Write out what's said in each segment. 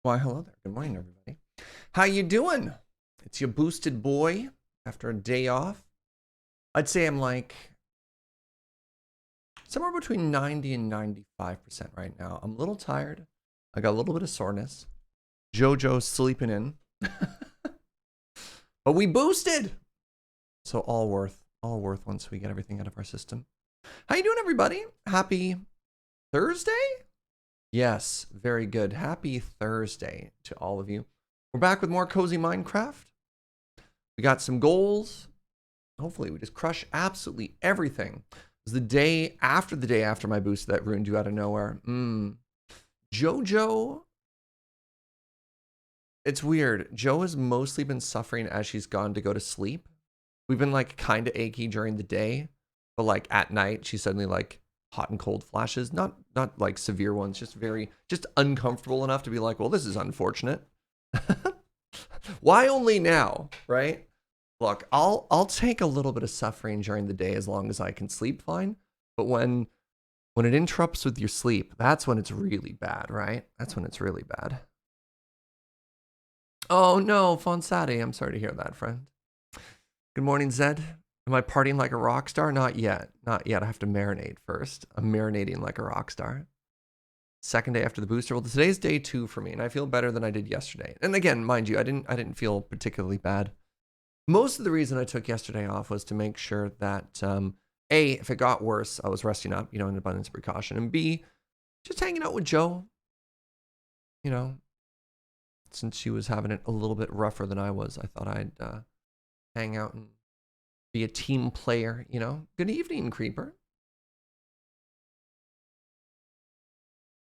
Why, hello there. Good morning, everybody. How you doing? It's your boosted boy after a day off. I'd say I'm like somewhere between 90 and 95% right now. I'm a little tired. I got a little bit of soreness. JoJo's sleeping in. But we boosted. So all worth once we get everything out of our system. How you doing, everybody? Happy Thursday? Yes, very good. Happy Thursday to all of you. We're back with more Cozy Minecraft. We got some goals. Hopefully we just crush absolutely everything. It was the day after my boost that ruined you out of nowhere. JoJo. It's weird. Jo has mostly been suffering as she's gone to go to sleep. We've been like kind of achy during the day, but like at night she's suddenly like hot and cold flashes, not like severe ones, just uncomfortable enough to be like, well, this is unfortunate. Why only now, right? Look, I'll take a little bit of suffering during the day as long as I can sleep fine, but when it interrupts with your sleep, that's when it's really bad, right? That's when it's really bad. Oh no, Fonsati, I'm sorry to hear that, friend. Good morning, Zed. Am I partying like a rock star? Not yet. Not yet. I have to marinate first. I'm marinating like a rock star. Second day after the booster. Well, today's day 2 for me, and I feel better than I did yesterday. And again, mind you, I didn't feel particularly bad. Most of the reason I took yesterday off was to make sure that A, if it got worse, I was resting up, in abundance of precaution, and B, just hanging out with Jo. Since she was having it a little bit rougher than I was, I thought I'd hang out and be a team player, Good evening, Creeper.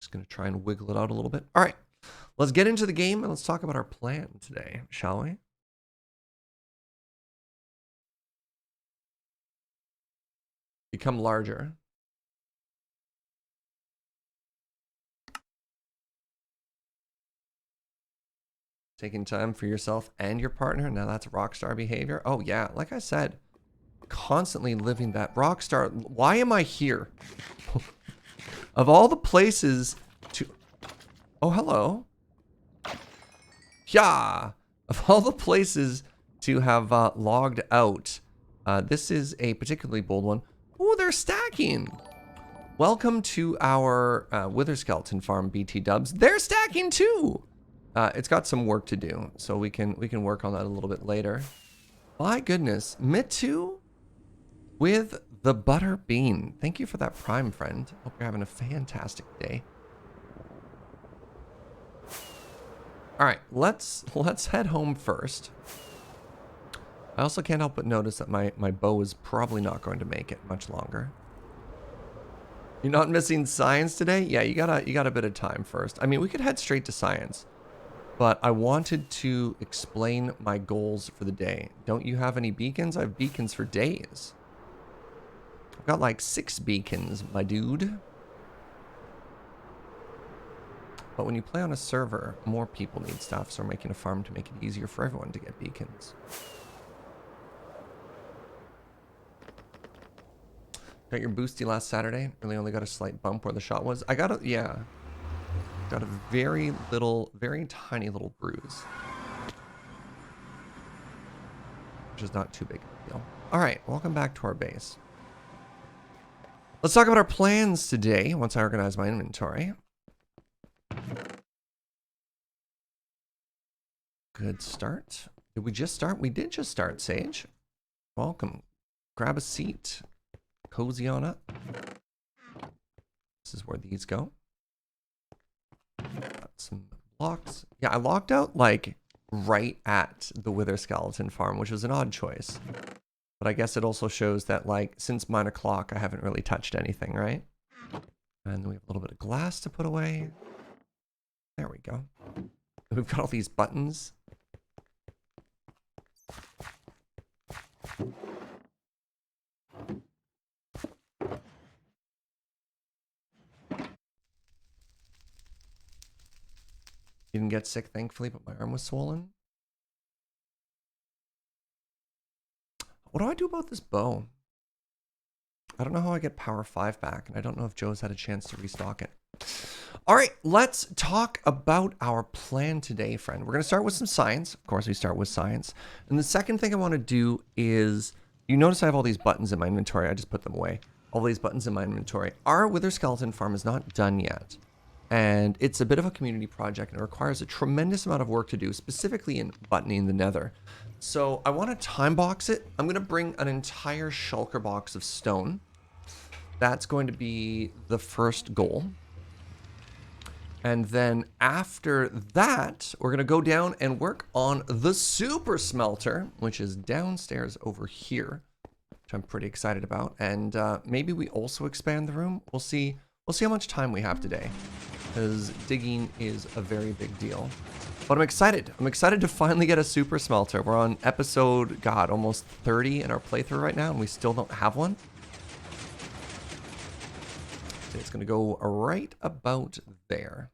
Just going to try and wiggle it out a little bit. All right, let's get into the game and let's talk about our plan today, shall we? Become larger. Taking time for yourself and your partner. Now that's rockstar behavior. Oh yeah, like I said, constantly living that rockstar. Why am I here? Of all the places to... Oh, hello. Yeah. Of all the places to have logged out, this is a particularly bold one. Oh, they're stacking. Welcome to our Wither Skeleton farm, BT Dubs. They're stacking too. It's got some work to do, so we can work on that a little bit later. My goodness, Mitu with the butter bean. Thank you for that prime, friend. Hope you're having a fantastic day. All right, let's head home first. I also can't help but notice that my bow is probably not going to make it much longer. You're not missing science today? Yeah, you got a bit of time first. I mean, we could head straight to science, but I wanted to explain my goals for the day. Don't you have any beacons? I have beacons for days. I've got like 6 beacons, my dude. But when you play on a server, more people need stuff, so we're making a farm to make it easier for everyone to get beacons. Got your boosty last Saturday. Really only got a slight bump where the shot was. I got a, yeah. Got a very tiny little bruise. Which is not too big of a deal. All right, welcome back to our base. Let's talk about our plans today once I organize my inventory. Good start. Did we just start? We did just start, Sage. Welcome. Grab a seat. Cozy on up. This is where these go. Got some blocks. Yeah, I logged out like right at the Wither Skeleton farm, which was an odd choice. But I guess it also shows that like since 9 o'clock, I haven't really touched anything, right? And then we have a little bit of glass to put away. There we go. We've got all these buttons. Didn't get sick, thankfully, but my arm was swollen. What do I do about this bow? I don't know how I get power 5 back, and I don't know if Joe's had a chance to restock it. All right, let's talk about our plan today, friend. We're going to start with some science. Of course, we start with science. And the second thing I want to do is, you notice I have all these buttons in my inventory. I just put them away. All these buttons in my inventory. Our Wither Skeleton farm is not done yet. And it's a bit of a community project, and it requires a tremendous amount of work to do, specifically in buttoning the nether. So I want to time box it. I'm going to bring an entire shulker box of stone. That's going to be the first goal. And then after that, we're going to go down and work on the super smelter, which is downstairs over here, which I'm pretty excited about. And maybe we also expand the room. We'll see how much time we have today, because digging is a very big deal. But I'm excited. I'm excited to finally get a super smelter. We're on episode, God, almost 30 in our playthrough right now, and we still don't have one. So it's going to go right about there.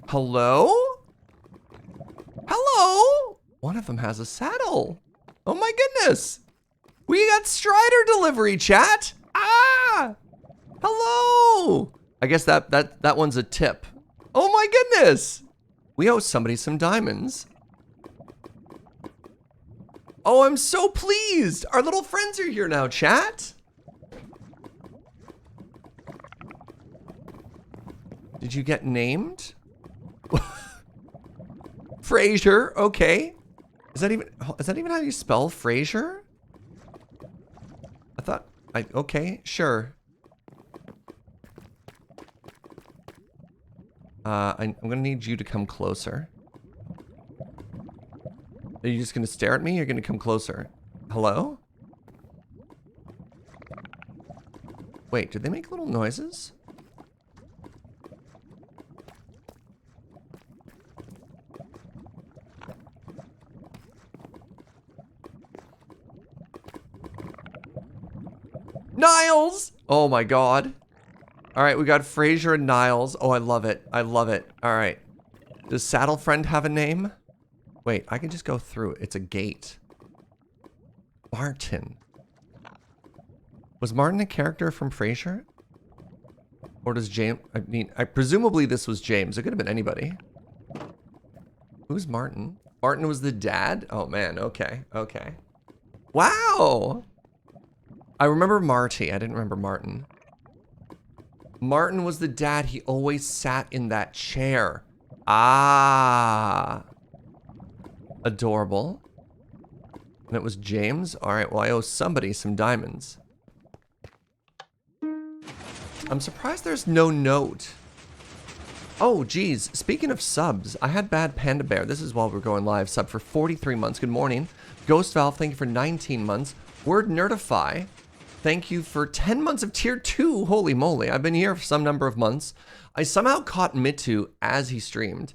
Hello? Hello? One of them has a saddle. Oh my goodness. We got Strider delivery, chat. Ah! Hello! I guess that one's a tip. Oh my goodness! We owe somebody some diamonds. Oh, I'm so pleased! Our little friends are here now, chat. Did you get named? Fraser, okay. Is that even how you spell Fraser? Okay, sure. I'm gonna need you to come closer. Are you just gonna stare at me? You're gonna come closer. Hello? Wait, did they make little noises? Niles! Oh my god. Alright, we got Fraser and Niles. Oh, I love it. I love it. Alright. Does Saddle Friend have a name? Wait, I can just go through it. It's a gate. Martin. Was Martin a character from Frasier? Or does James... presumably this was James. It could have been anybody. Who's Martin? Martin was the dad? Oh man, okay. Okay. Wow! I remember Marty. I didn't remember Martin. Martin was the dad. He always sat in that chair. Ah. Adorable. And it was James? Alright, well, I owe somebody some diamonds. I'm surprised there's no note. Oh, geez. Speaking of subs, I had Bad Panda Bear. This is while we're going live. Sub for 43 months. Good morning. Ghost Valve, thank you for 19 months. Word Nerdify, thank you for 10 months of tier 2. Holy moly. I've been here for some number of months. I somehow caught Mitu as he streamed.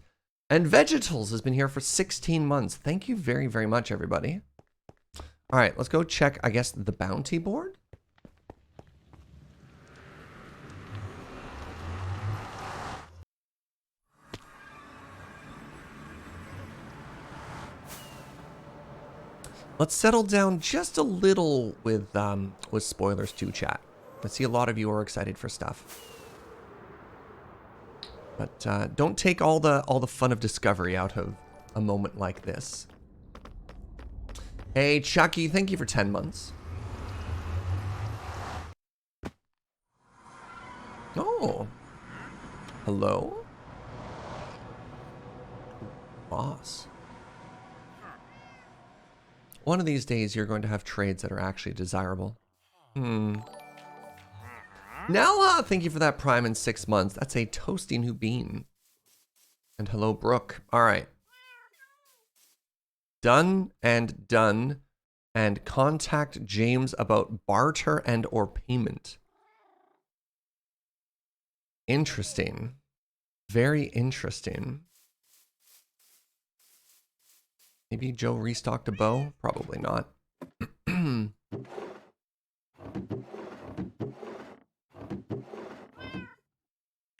And Vegetals has been here for 16 months. Thank you very, very much, everybody. All right, let's go check, I guess, the bounty board. Let's settle down just a little with spoilers too, chat. I see a lot of you are excited for stuff. But don't take all the fun of discovery out of a moment like this. Hey, Chucky, thank you for 10 months. Oh. Hello? Boss. One of these days, you're going to have trades that are actually desirable. Nella, thank you for that prime in 6 months. That's a toasty new bean. And hello, Brooke. All right. Done and done. And contact James about barter and or payment. Interesting. Very interesting. Maybe Joe restocked a bow? Probably not. I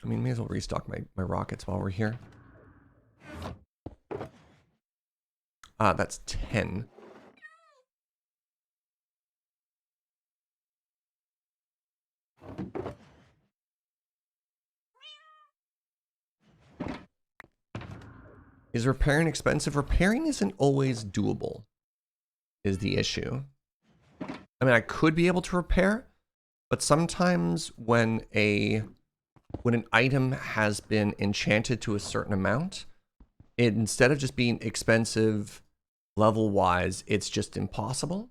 mean, may as well restock my rockets while we're here. That's 10. Is repairing expensive? Repairing isn't always doable, is the issue. I mean, I could be able to repair, but sometimes when an item has been enchanted to a certain amount, it, instead of just being expensive level-wise, it's just impossible.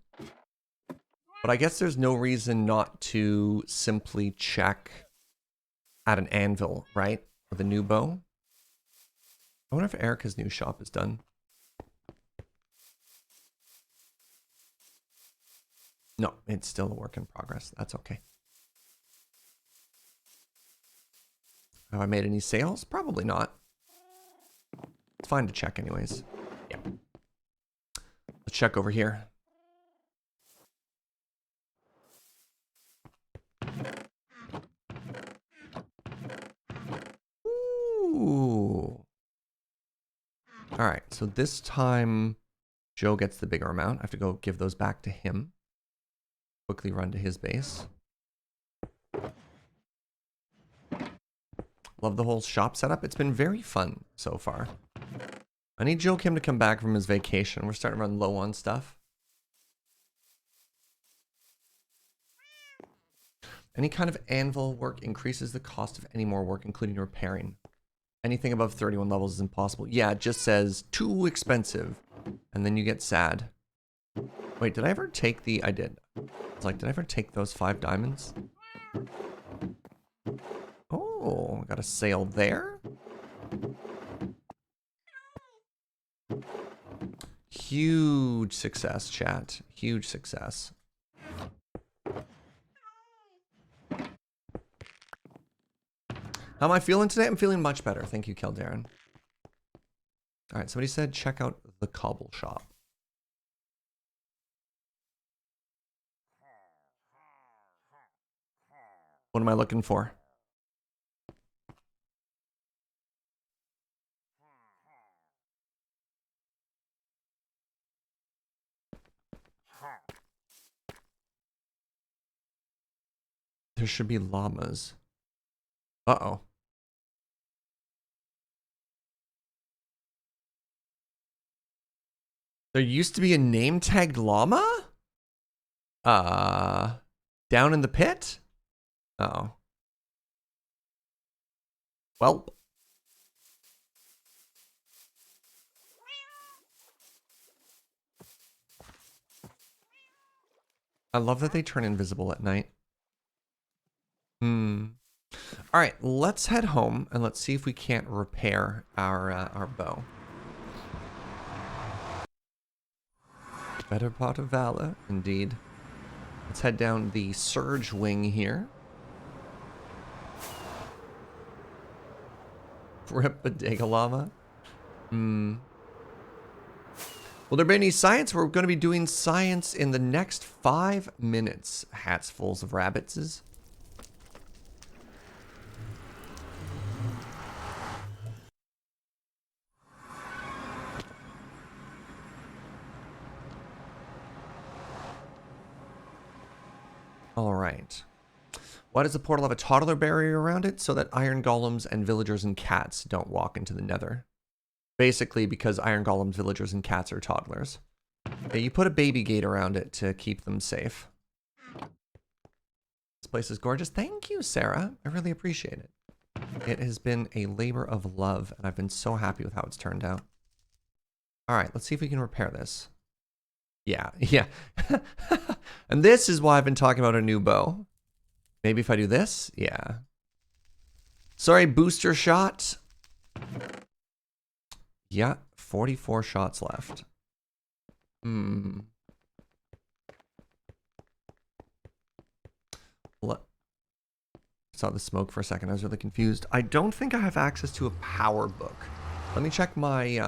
But I guess there's no reason not to simply check at an anvil, right? With a new bow. I wonder if Erica's new shop is done. No, it's still a work in progress. That's okay. Have I made any sales? Probably not. It's fine to check anyways. Yeah. Let's check over here. Ooh. All right, so this time Joe gets the bigger amount. I have to go give those back to him. Quickly run to his base. Love the whole shop setup. It's been very fun so far. I need Joe Kim to come back from his vacation. We're starting to run low on stuff. Any kind of anvil work increases the cost of any more work, including repairing. Anything above 31 levels is impossible. Yeah, it just says too expensive. And then you get sad. Wait, did I ever take the... I did. It's like, did I ever take those 5 diamonds? Oh, got a sale there. Huge success, chat. Huge success. How am I feeling today? I'm feeling much better. Thank you, Keldarin. All right, somebody said check out the cobble shop. What am I looking for? There should be llamas. Uh-oh. There used to be a name tagged llama? Down in the pit? Uh-oh. Well. I love that they turn invisible at night. All right, let's head home and let's see if we can't repair our bow. Better part of valor, indeed. Let's head down the surge wing here. Rip Bodega llama. Will there be any science? We're going to be doing science in the next 5 minutes. Hats fulls of rabbitses. All right. Why does the portal have a toddler barrier around it? So that iron golems and villagers and cats don't walk into the nether. Basically because iron golems, villagers, and cats are toddlers. Yeah, you put a baby gate around it to keep them safe. This place is gorgeous. Thank you, Sarah. I really appreciate it. It has been a labor of love, and I've been so happy with how it's turned out. All right, let's see if we can repair this. Yeah. And this is why I've been talking about a new bow. Maybe if I do this? Yeah. Sorry, booster shot. Yeah, 44 shots left. Saw the smoke for a second. I was really confused. I don't think I have access to a power book. Let me check my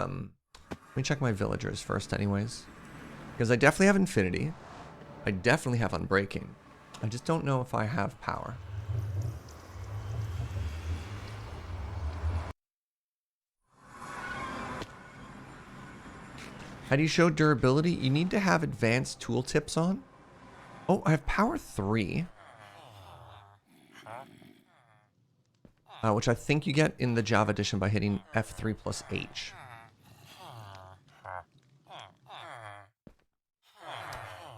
villagers first anyways. Because I definitely have infinity. I definitely have unbreaking. I just don't know if I have power. How do you show durability? You need to have advanced tooltips on. Oh, I have power 3. which I think you get in the Java edition by hitting F3 plus H.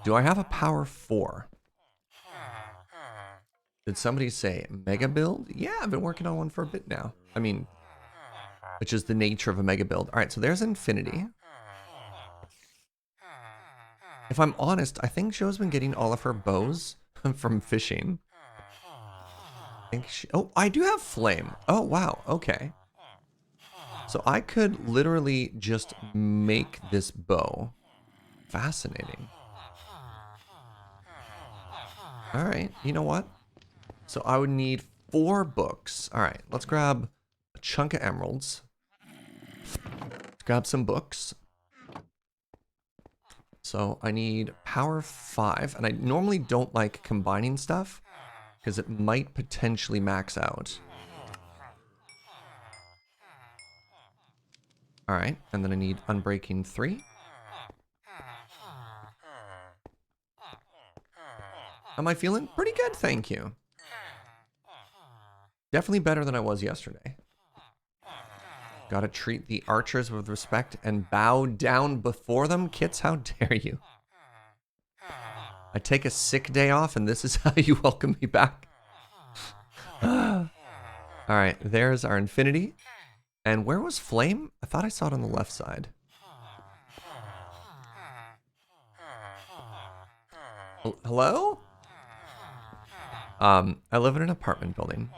Do I have a power 4? Did somebody say mega build? Yeah, I've been working on one for a bit now. I mean, which is the nature of a mega build. All right, so there's Infinity. If I'm honest, I think Jo's been getting all of her bows from fishing. I think oh, I do have flame. Oh, wow. Okay. So I could literally just make this bow. Fascinating. All right. You know what? So I would need 4 books. All right. Let's grab a chunk of emeralds. Let's grab some books. So I need power 5. And I normally don't like combining stuff because it might potentially max out. All right. And then I need unbreaking 3. Am I feeling pretty good? Thank you. Definitely better than I was yesterday. Gotta treat the archers with respect and bow down before them. Kits, how dare you? I take a sick day off and this is how you welcome me back. All right, there's our Infinity. And where was Flame? I thought I saw it on the left side. Hello? I live in an apartment building.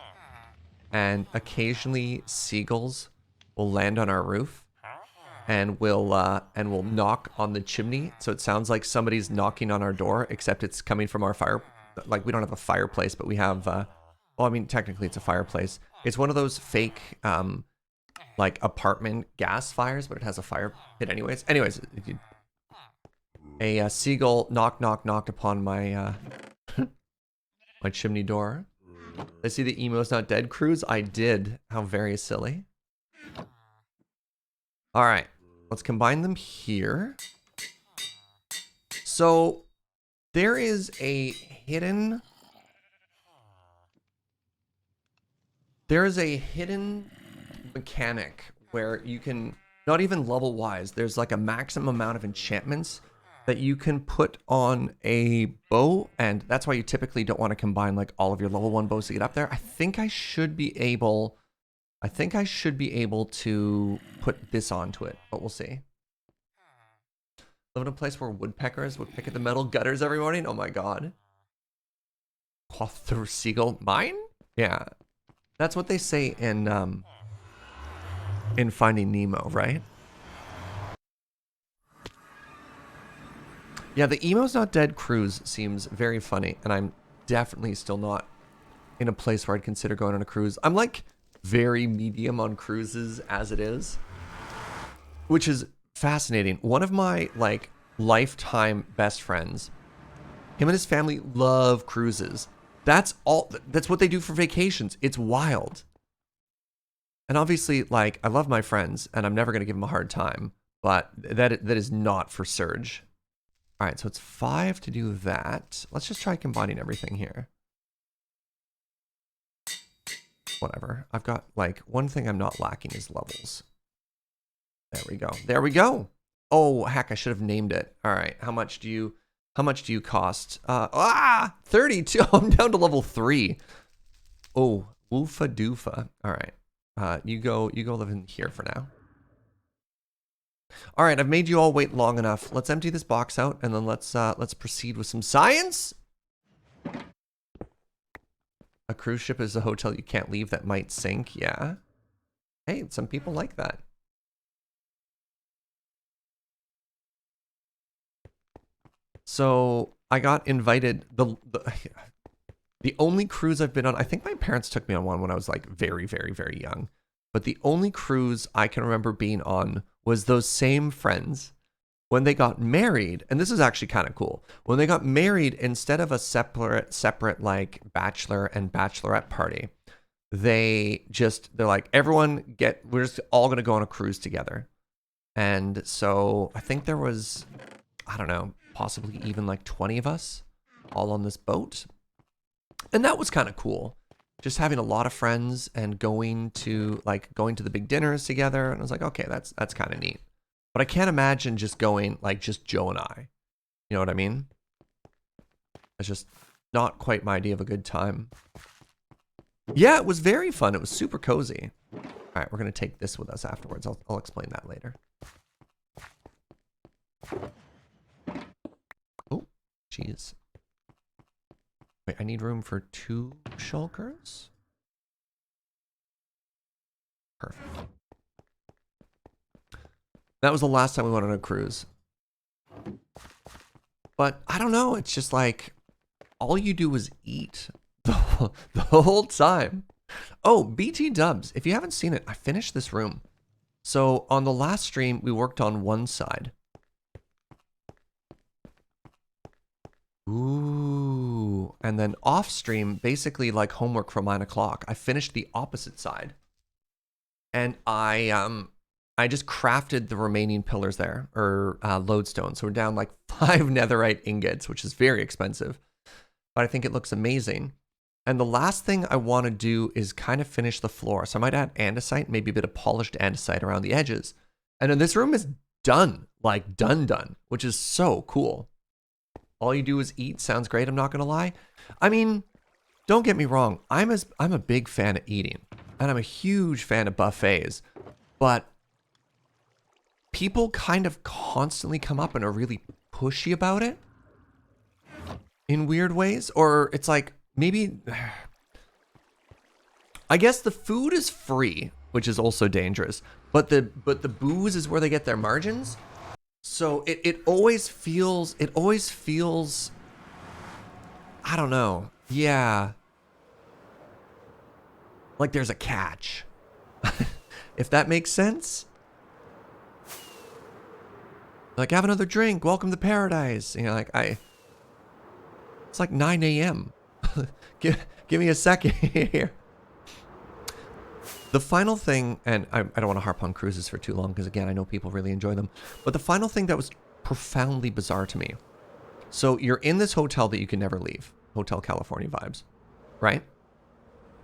And occasionally seagulls will land on our roof and will knock on the chimney. So it sounds like somebody's knocking on our door, except it's coming from our fire. Like, we don't have a fireplace, but we have, well, I mean, technically it's a fireplace. It's one of those fake, like, apartment gas fires, but it has a fire pit anyways. Anyways, a seagull knocked upon my, my chimney door. I see the emo's not dead cruise. I did. How very silly. All right, let's combine them here. So there is a hidden mechanic where you can, not even level wise, there's like a maximum amount of enchantments that you can put on a bow, and that's why you typically don't want to combine like all of your level 1 bows to get up there. I think I should be able to put this onto it, but we'll see. Live in a place where woodpeckers would pick at the metal gutters every morning. Oh my god. Cloth the seagull mine? Yeah. That's what they say in Finding Nemo, right? Yeah, the emo's not dead cruise seems very funny, and I'm definitely still not in a place where I'd consider going on a cruise. I'm like very medium on cruises as it is, which is fascinating. One of my like lifetime best friends, him and his family love cruises. That's what they do for vacations. It's wild. And obviously, like, I love my friends and I'm never going to give them a hard time, but that is not for Surge. All right, so it's 5 to do that. Let's just try combining everything here. Whatever. I've got, like, one thing I'm not lacking is levels. There we go. There we go. Oh, heck, I should have named it. All right, how much do you cost? 32. I'm down to level 3. Oh, woofa doofa. All right. You go live in here for now. All right, I've made you all wait long enough. Let's empty this box out and then let's proceed with some science. A cruise ship is a hotel you can't leave that might sink. Yeah. Hey, some people like that. So I got invited. The only cruise I've been on, I think my parents took me on one when I was like very, very, very young. But the only cruise I can remember being on was those same friends when they got married. And this is actually kind of cool. When they got married, instead of a separate like bachelor and bachelorette party, they're like, we're just all going to go on a cruise together. And so I think there was, I don't know, possibly even like 20 of us all on this boat. And that was kind of cool. just having a lot of friends and going to the big dinners together. And I was like, okay, that's kind of neat. But I can't imagine just going like just Joe and I. You know what I mean? It's just not quite my idea of a good time. Yeah, it was very fun. It was super cozy. All right, we're going to take this with us afterwards. I'll explain that later. Oh, jeez. Wait, I need room for 2 shulkers? Perfect. That was the last time we went on a cruise. But I don't know. It's just like all you do is eat the whole time. Oh, BT Dubs. If you haven't seen it, I finished this room. So on the last stream, we worked on one side. Ooh. And then off stream, basically like homework from 9 o'clock, I finished the opposite side. And I just crafted the remaining pillars there, or lodestone. So we're down like 5 netherite ingots, which is very expensive. But I think it looks amazing. And the last thing I want to do is kind of finish the floor. So I might add andesite, maybe a bit of polished andesite around the edges. And then this room is done, like done, which is so cool. All you do is eat. Sounds great, I'm not going to lie. I mean, don't get me wrong. I'm a big fan of eating. And I'm a huge fan of buffets. But people kind of constantly come up and are really pushy about it in weird ways. Or it's like, maybe, I guess the food is free, which is also dangerous. But the booze is where they get their margins. So it always feels, I don't know. Yeah. Like there's a catch. If that makes sense. Like, have another drink. Welcome to paradise. You know, like it's like 9 a.m. give me a second here. The final thing, and I don't want to harp on cruises for too long because again, I know people really enjoy them. But the final thing that was profoundly bizarre to me. So you're in this hotel that you can never leave. Hotel California vibes, right?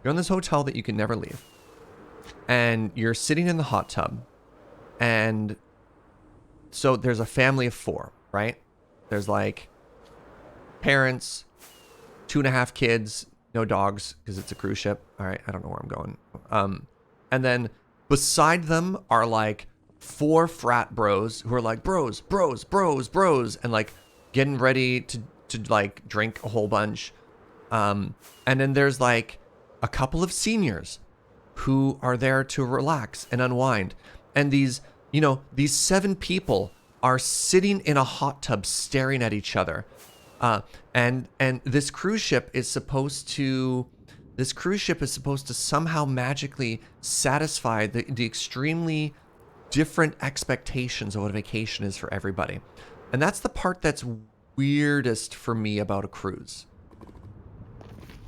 You're in this hotel that you can never leave. And you're sitting in the hot tub. And so there's a family of 4, right? There's like parents, 2.5 kids, no dogs because it's a cruise ship. All right, I don't know where I'm going. And then beside them are like 4 frat bros who are like bros, and like getting ready to like drink a whole bunch. And then there's like a couple of seniors who are there to relax and unwind. And these 7 people are sitting in a hot tub staring at each other. And this cruise ship is supposed to somehow magically satisfy the extremely different expectations of what a vacation is for everybody. And that's the part that's weirdest for me about a cruise.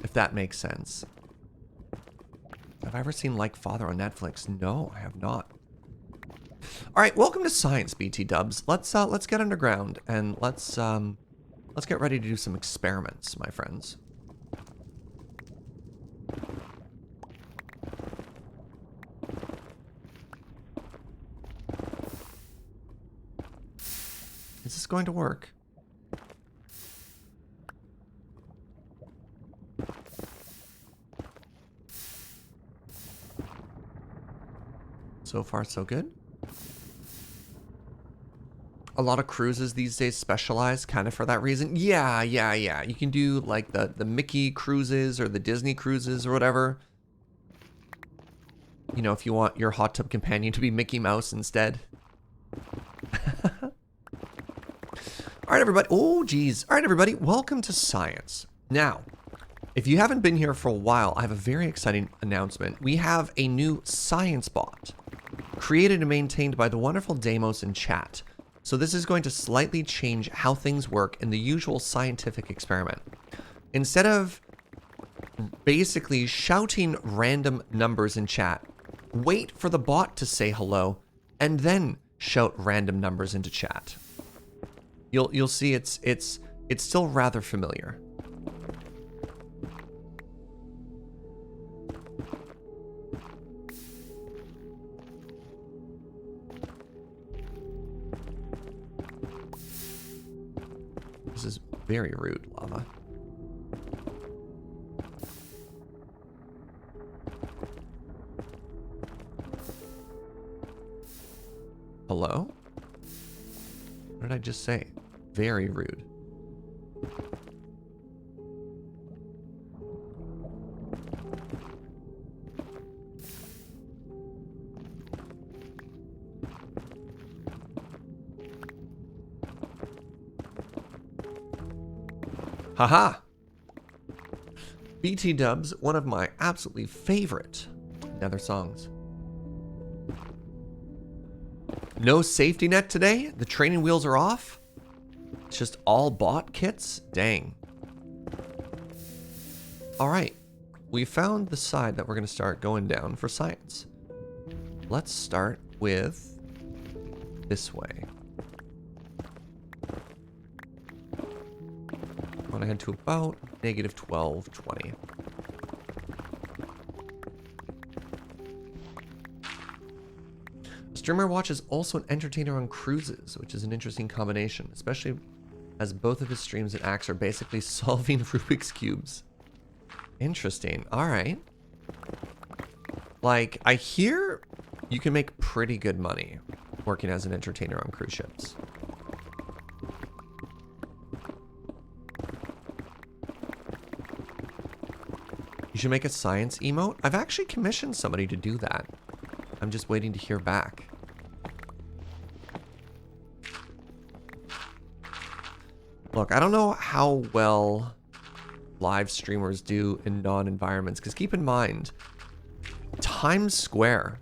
If that makes sense. Have I ever seen Like Father on Netflix? No, I have not. All right, welcome to Science, BT Dubs. Let's get underground and let's get ready to do some experiments, my friends. Is this going to work? So far, so good. A lot of cruises these days specialize kind of for that reason. Yeah. You can do like the Mickey cruises or the Disney cruises or whatever. You know, if you want your hot tub companion to be Mickey Mouse instead. All right, everybody. Oh, geez. All right, everybody. Welcome to Science. Now, if you haven't been here for a while, I have a very exciting announcement. We have a new science bot created and maintained by the wonderful Deimos in chat. So this is going to slightly change how things work in the usual scientific experiment. Instead of basically shouting random numbers in chat, wait for the bot to say hello and then shout random numbers into chat. You'll see it's still rather familiar. This is very rude, lava. Hello? What did I just say? Very rude. Haha! BT Dubs, one of my absolutely favorite Nether songs. No safety net today? The training wheels are off? It's just all bot kits? Dang. Alright. We found the side that we're going to start going down for science. Let's start with this way. I want to head to about negative 1220. A streamer watch is also an entertainer on cruises, which is an interesting combination, especially as both of his streams and acts are basically solving Rubik's Cubes. Interesting. Alright. Like, I hear you can make pretty good money working as an entertainer on cruise ships. You should make a science emote. I've actually commissioned somebody to do that. I'm just waiting to hear back. Look, I don't know how well live streamers do in non-environments, because keep in mind, Times Square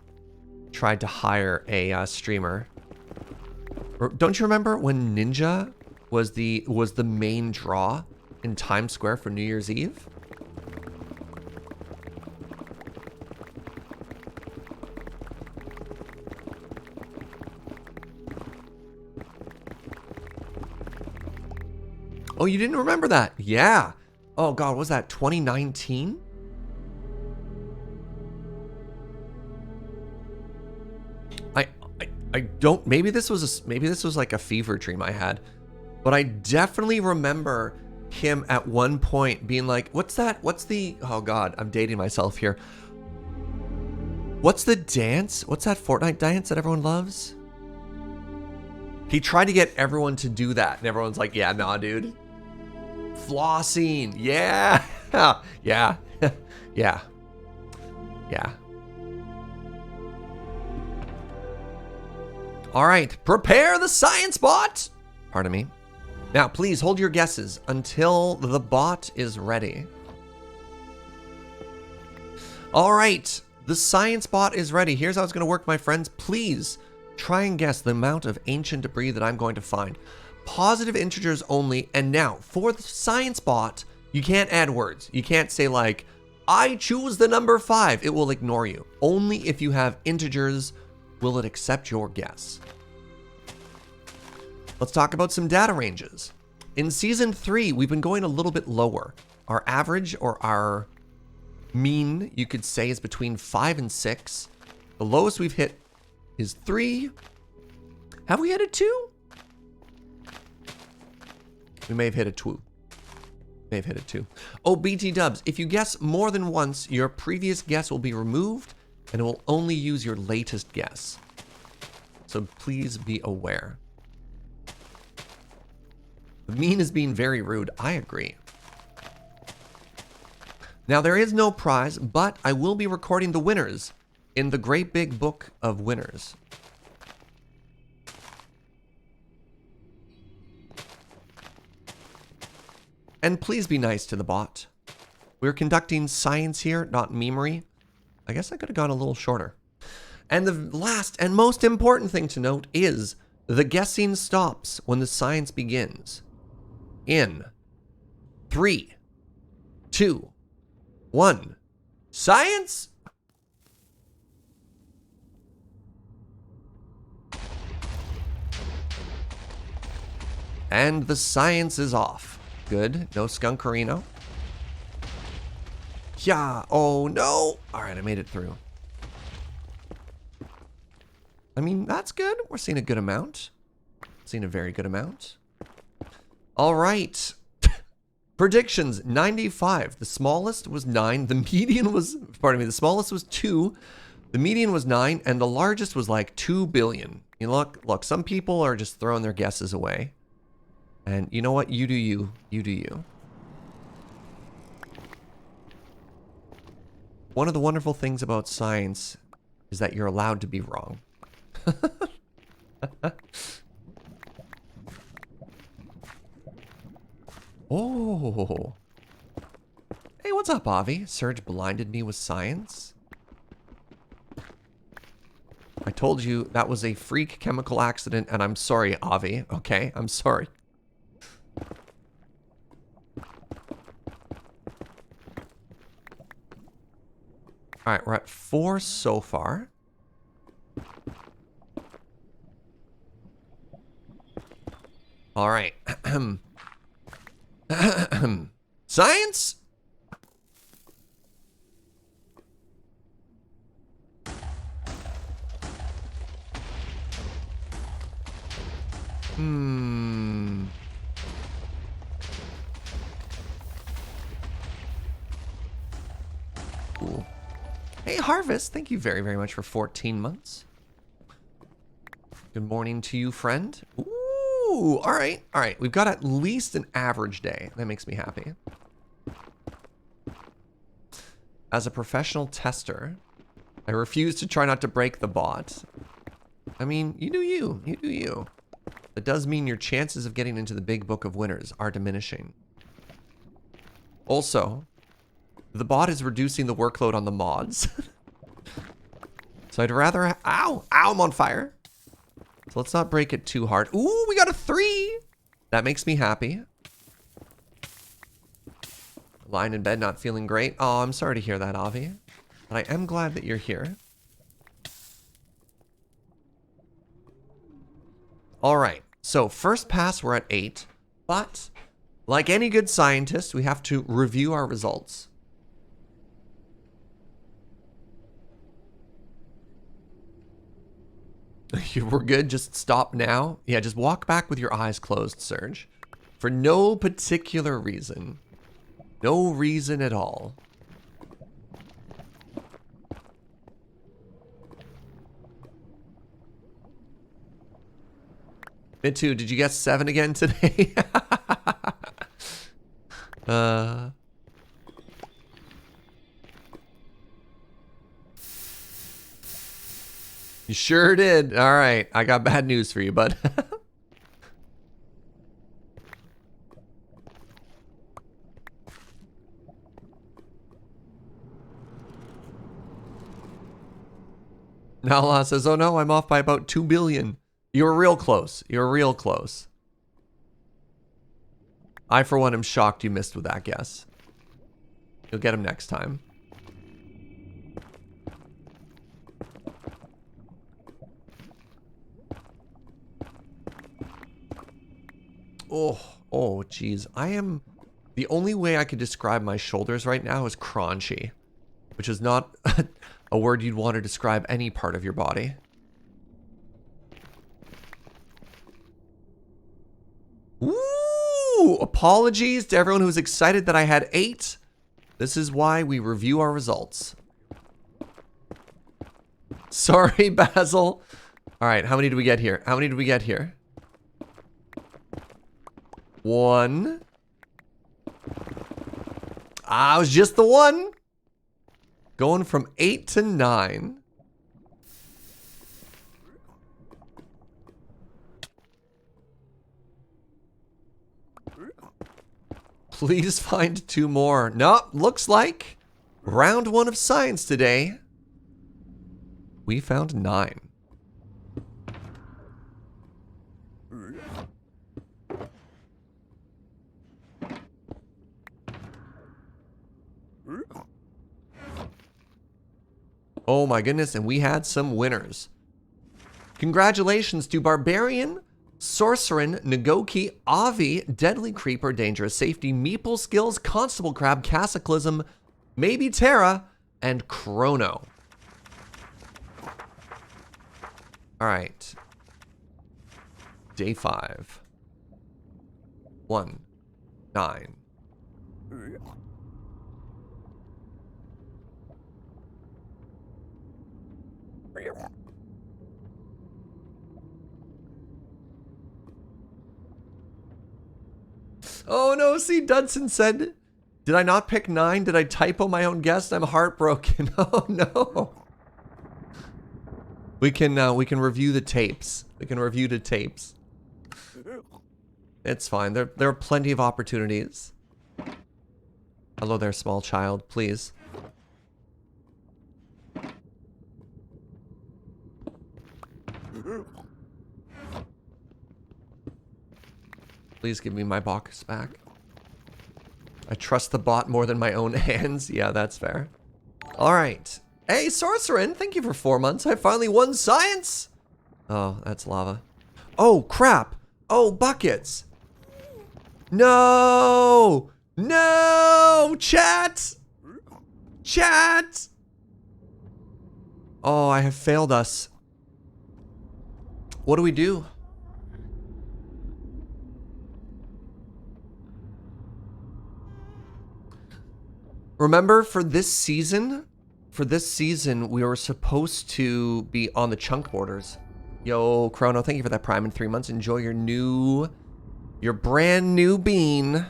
tried to hire a streamer. Or, don't you remember when Ninja was the main draw in Times Square for New Year's Eve? Oh, you didn't remember that? Yeah. Oh God, was that 2019? I don't. Maybe this was like a fever dream I had, but I definitely remember him at one point being like, "What's that? What's the? Oh God, I'm dating myself here. What's the dance? What's that Fortnite dance that everyone loves?" He tried to get everyone to do that, and everyone's like, "Yeah, nah, dude." Flossing, yeah, yeah, yeah, yeah. All right, prepare the science bot. Pardon me. Now, please hold your guesses until the bot is ready. All right, the science bot is ready. Here's how it's going to work, my friends. Please try and guess the amount of ancient debris that I'm going to find. Positive integers only. And now, for the science bot, you can't add words. You can't say like, I choose the number 5. It will ignore you. Only if you have integers will it accept your guess. Let's talk about some data ranges. In Season 3, we've been going a little bit lower. Our average, or our mean, you could say, is between 5 and 6. The lowest we've hit is 3. Have we hit a 2? We may have hit a 2. May have hit a 2. Oh, BT Dubs, if you guess more than once, your previous guess will be removed, and it will only use your latest guess. So please be aware. The mean is being very rude. I agree. Now, there is no prize, but I will be recording the winners in the great big book of winners. And please be nice to the bot. We're conducting science here, not memery. I guess I could have gone a little shorter. And the last and most important thing to note is the guessing stops when the science begins. In 3, 2, 1. Science! And the science is off. Good. No skunkerino. Yeah. Oh, no. All right, I made it through. I mean, that's good. We're seeing a good amount. Seeing a very good amount. All right. Predictions, 95. The smallest was 9. The median was, pardon me, the smallest was 2. The median was 9. And the largest was like 2 billion. You know, look, some people are just throwing their guesses away. And you know what? You do you. You do you. One of the wonderful things about science is that you're allowed to be wrong. Oh. Hey, what's up, Avi? Serge blinded me with science. I told you that was a freak chemical accident, and I'm sorry, Avi. Okay, I'm sorry. All right, we're at 4 so far. All right. Science? Cool. Hey, Harvest, thank you very, very much for 14 months. Good morning to you, friend. Ooh, all right, all right. We've got at least an average day. That makes me happy. As a professional tester, I refuse to try not to break the bot. I mean, you do you. You do you. It does mean your chances of getting into the big book of winners are diminishing. Also, the bot is reducing the workload on the mods. So I'd rather... Ow! Ow, I'm on fire. So let's not break it too hard. Ooh, we got a 3! That makes me happy. Lying in bed, not feeling great. Oh, I'm sorry to hear that, Avi. But I am glad that you're here. All right. So first pass, we're at 8. But like any good scientist, we have to review our results. We're good. Just stop now. Yeah, just walk back with your eyes closed, Serge. For no particular reason. No reason at all. Me too. Did you guess 7 again today? You sure did. All right. I got bad news for you, bud. Nala says, oh no, I'm off by about 2 billion. You were real close. You were real close. I, for one, am shocked you missed with that guess. You'll get him next time. Oh, geez. The only way I could describe my shoulders right now is crunchy, which is not a word you'd want to describe any part of your body. Ooh, apologies to everyone who was excited that I had 8. This is why we review our results. Sorry, Basil. All right, how many did we get here? How many did we get here? 1. Ah, it was just the 1. Going from 8 to 9. Please find 2 more. Nope, looks like round 1 of science today. We found 9. Oh my goodness, and we had some winners. Congratulations to Barbarian, Sorcerin, Nagoki, Avi, Deadly Creeper, Dangerous Safety, Meeple Skills, Constable Crab, Cataclysm, Maybe Terra, and Chrono. All right. Day 5. 1, 9. Oh no, see, Dudson said, did I not pick 9? Did I typo my own guess? I'm heartbroken. Oh no. We can review the tapes. We can review the tapes. It's fine. There are plenty of opportunities. Hello there, small child. Please. Please give me my box back. I trust the bot more than my own hands. Yeah, that's fair. All right. Hey, Sorcerin, thank you for 4 months. I finally won science. Oh, that's lava. Oh, crap. Oh, buckets. No. No. Chat. Chat. Oh, I have failed us. What do we do? Remember, for this season, we were supposed to be on the chunk borders. Yo, Chrono, thank you for that Prime in 3 months. Enjoy your brand new bean.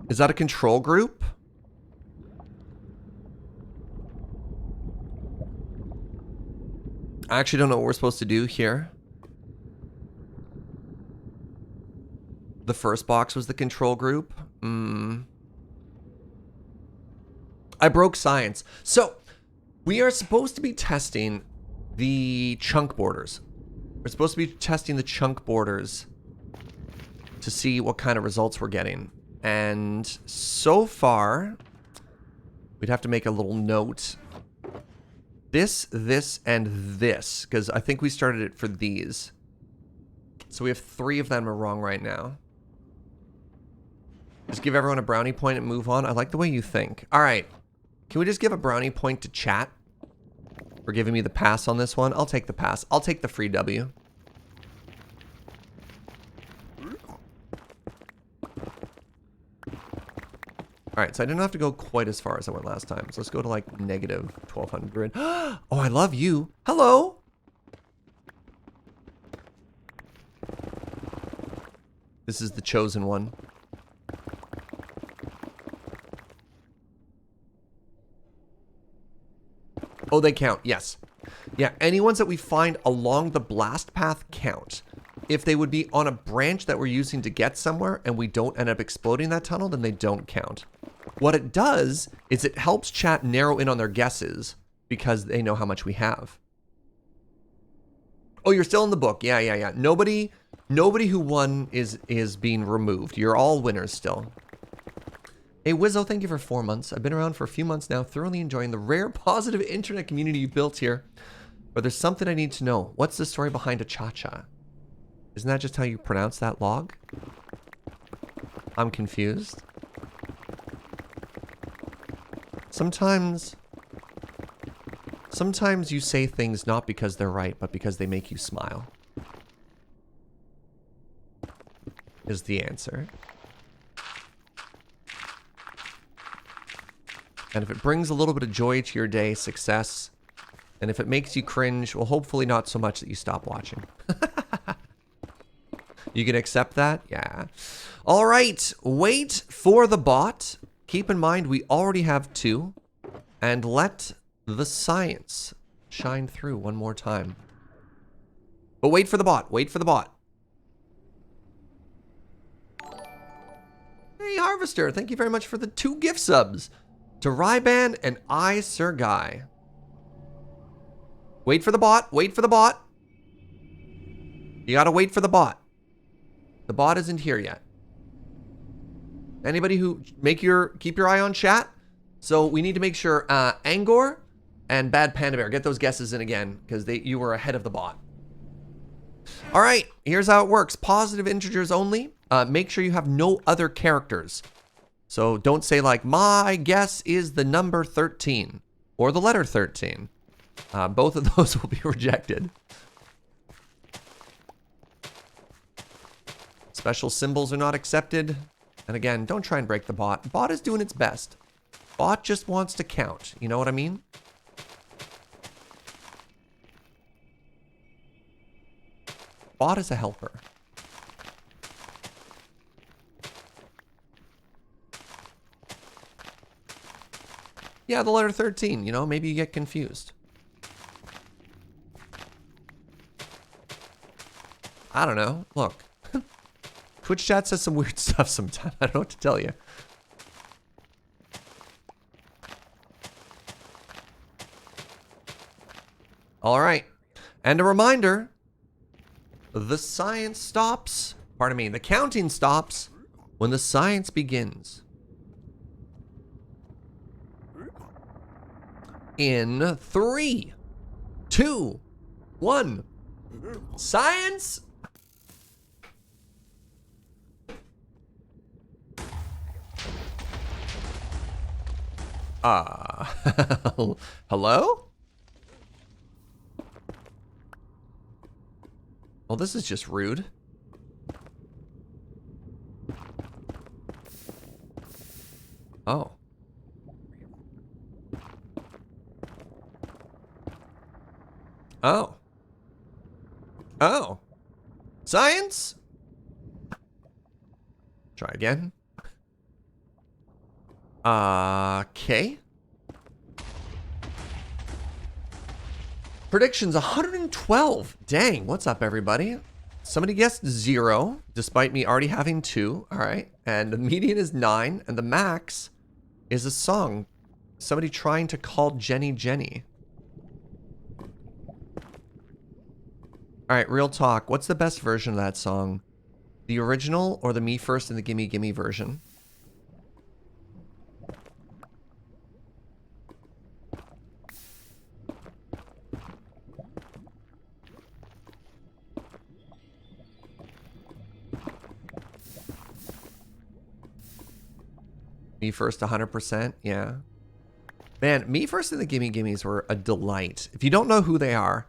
Is that a control group? I actually don't know what we're supposed to do here. The first box was the control group. I broke science. So, we are supposed to be testing the chunk borders. We're supposed to be testing the chunk borders to see what kind of results we're getting. And so far, we'd have to make a little note. This, and this, because I think we started it for these. So we have 3 of them are wrong right now. Just give everyone a brownie point and move on. I like the way you think. All right. Can we just give a brownie point to chat for giving me the pass on this one? I'll take the pass. I'll take the free W. All right, so I didn't have to go quite as far as I went last time. So let's go to like negative 1200. Oh, I love you. Hello. This is the chosen one. Oh, they count. Yes. Yeah, any ones that we find along the blast path count. If they would be on a branch that we're using to get somewhere and we don't end up exploding that tunnel, then they don't count. What it does is it helps chat narrow in on their guesses because they know how much we have. Oh, you're still in the book. Yeah. Nobody who won is being removed. You're all winners still. Hey, Wizzo, thank you for 4 months. I've been around for a few months now, thoroughly enjoying the rare positive internet community you built here. But there's something I need to know. What's the story behind a cha-cha? Isn't that just how you pronounce that log? I'm confused. Sometimes you say things not because they're right, but because they make you smile. Is the answer. And if it brings a little bit of joy to your day, success, and if it makes you cringe, well, hopefully not so much that you stop watching. You can accept that? Yeah. All right. Wait for the bot. Keep in mind, we already have 2. And let the science shine through one more time. But wait for the bot. Wait for the bot. Hey, Harvester. Thank you very much for the 2 gift subs. To Ryban and I, Sir Guy. Wait for the bot. Wait for the bot. You gotta wait for the bot. The bot isn't here yet. Anybody who keep your eye on chat. So we need to make sure Angor and Bad Panda Bear get those guesses in again because you were ahead of the bot. All right, here's how it works. Positive integers only. Make sure you have no other characters. So don't say like, my guess is the number 13 or the letter 13. Both of those will be rejected. Special symbols are not accepted. And again, don't try and break the bot. Bot is doing its best. Bot just wants to count. You know what I mean? Bot is a helper. Yeah, the letter 13, you know, maybe you get confused. I don't know. Look. Twitch chat says some weird stuff sometimes. I don't know what to tell you. All right. And a reminder, the science stops. Pardon me, the counting stops when the science begins. In 3, 2, 1. Science. Hello? Well, this is just rude. Oh. Oh. Oh. Science? Try again. Okay. Predictions 112. Dang, what's up, everybody? Somebody guessed 0, despite me already having 2. All right. And the median is 9, and the max is a song. Somebody trying to call Jenny Jenny. All right, real talk. What's the best version of that song? The original or the Me First and the Gimme Gimme version? Me First 100%, yeah. Man, Me First and the Gimme Gimmes were a delight. If you don't know who they are,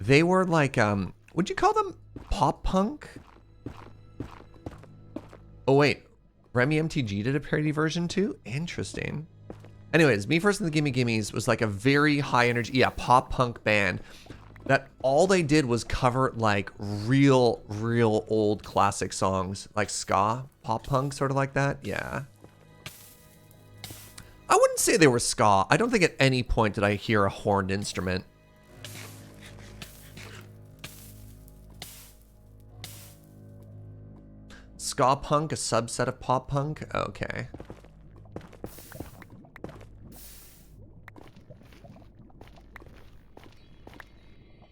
they were like, would you call them pop punk? Oh wait, Remy MTG did a parody version too? Interesting. Anyways, Me First and the Gimme Gimmes was like a very high energy, yeah, pop punk band that all they did was cover like real old classic songs, like ska, pop punk, sort of like that, yeah. I wouldn't say they were ska. I don't think at any point did I hear a horned instrument. Ska punk, a subset of pop punk? Okay.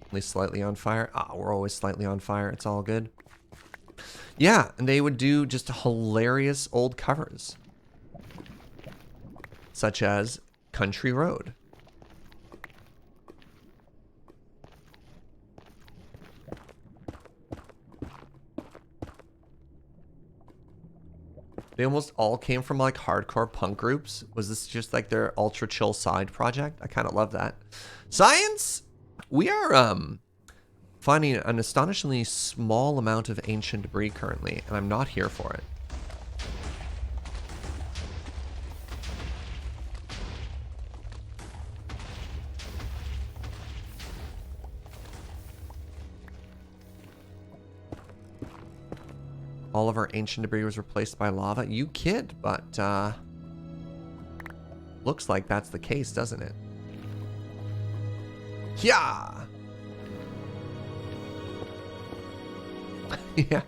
At least slightly on fire. Ah, we're always slightly on fire. It's all good. Yeah, and they would do just hilarious old covers. Such as Country Road. They almost all came from like hardcore punk groups. Was this just like their ultra chill side project? I kind of love that. Science! We are finding an astonishingly small amount of ancient debris currently, and I'm not here for it. All of our ancient debris was replaced by lava. You kid, but looks like that's the case, doesn't it? Yeah. Yeah.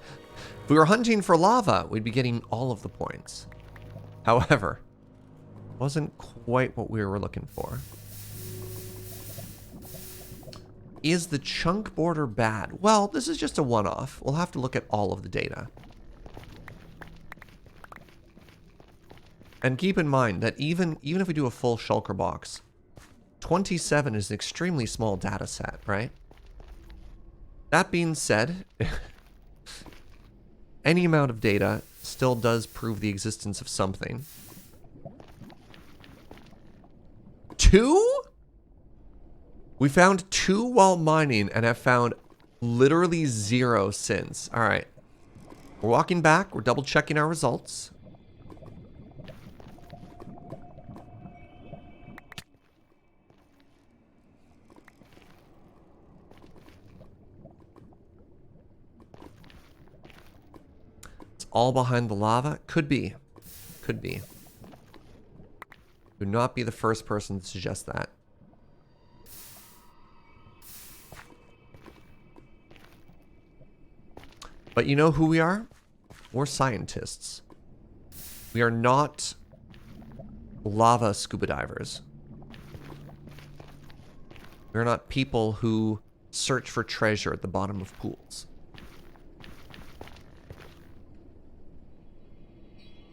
If we were hunting for lava, we'd be getting all of the points. However, wasn't quite what we were looking for. Is the chunk border bad? Well, this is just a one-off. We'll have to look at all of the data. And keep in mind that even if we do a full shulker box, 27 is an extremely small data set, right? That being said, any amount of data still does prove the existence of something. 2? We found 2 while mining and have found literally 0 since. All right. We're walking back. We're double checking our results. It's all behind the lava. Could be. Could be. Do not be the first person to suggest that. But you know who we are? We're scientists. We are not lava scuba divers. We're not people who search for treasure at the bottom of pools.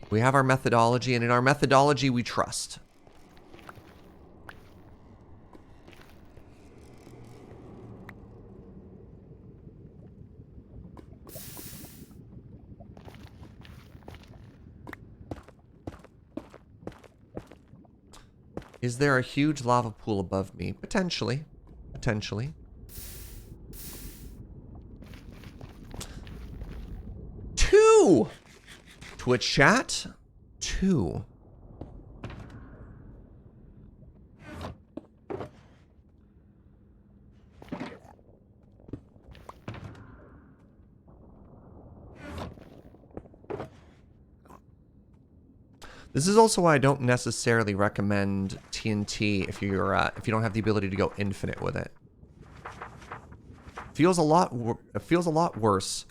We have our methodology, and in our methodology, we trust. Is there a huge lava pool above me? Potentially. Potentially. Two! Twitch chat. 2. This is also why I don't necessarily recommend TNT if you don't have the ability to go infinite with it. It feels a lot worse,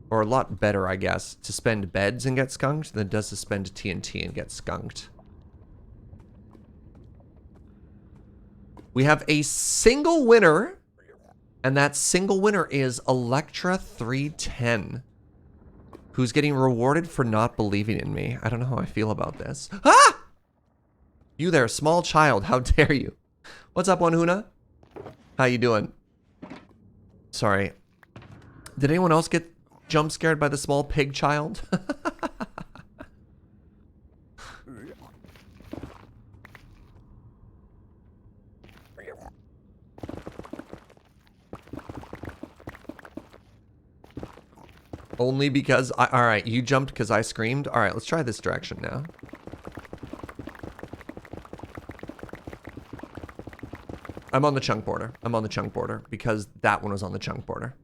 or a lot better, I guess, to spend beds and get skunked than it does to spend TNT and get skunked. We have a single winner, and that single winner is Electra310. Who's getting rewarded for not believing in me. I don't know how I feel about this. Ah! You there, small child. How dare you? What's up, Wanhuna? How you doing? Sorry. Did anyone else get jump scared by the small pig child? Only because alright, you jumped because I screamed? Alright, let's try this direction now. I'm on the chunk border. I'm on the chunk border because that one was on the chunk border.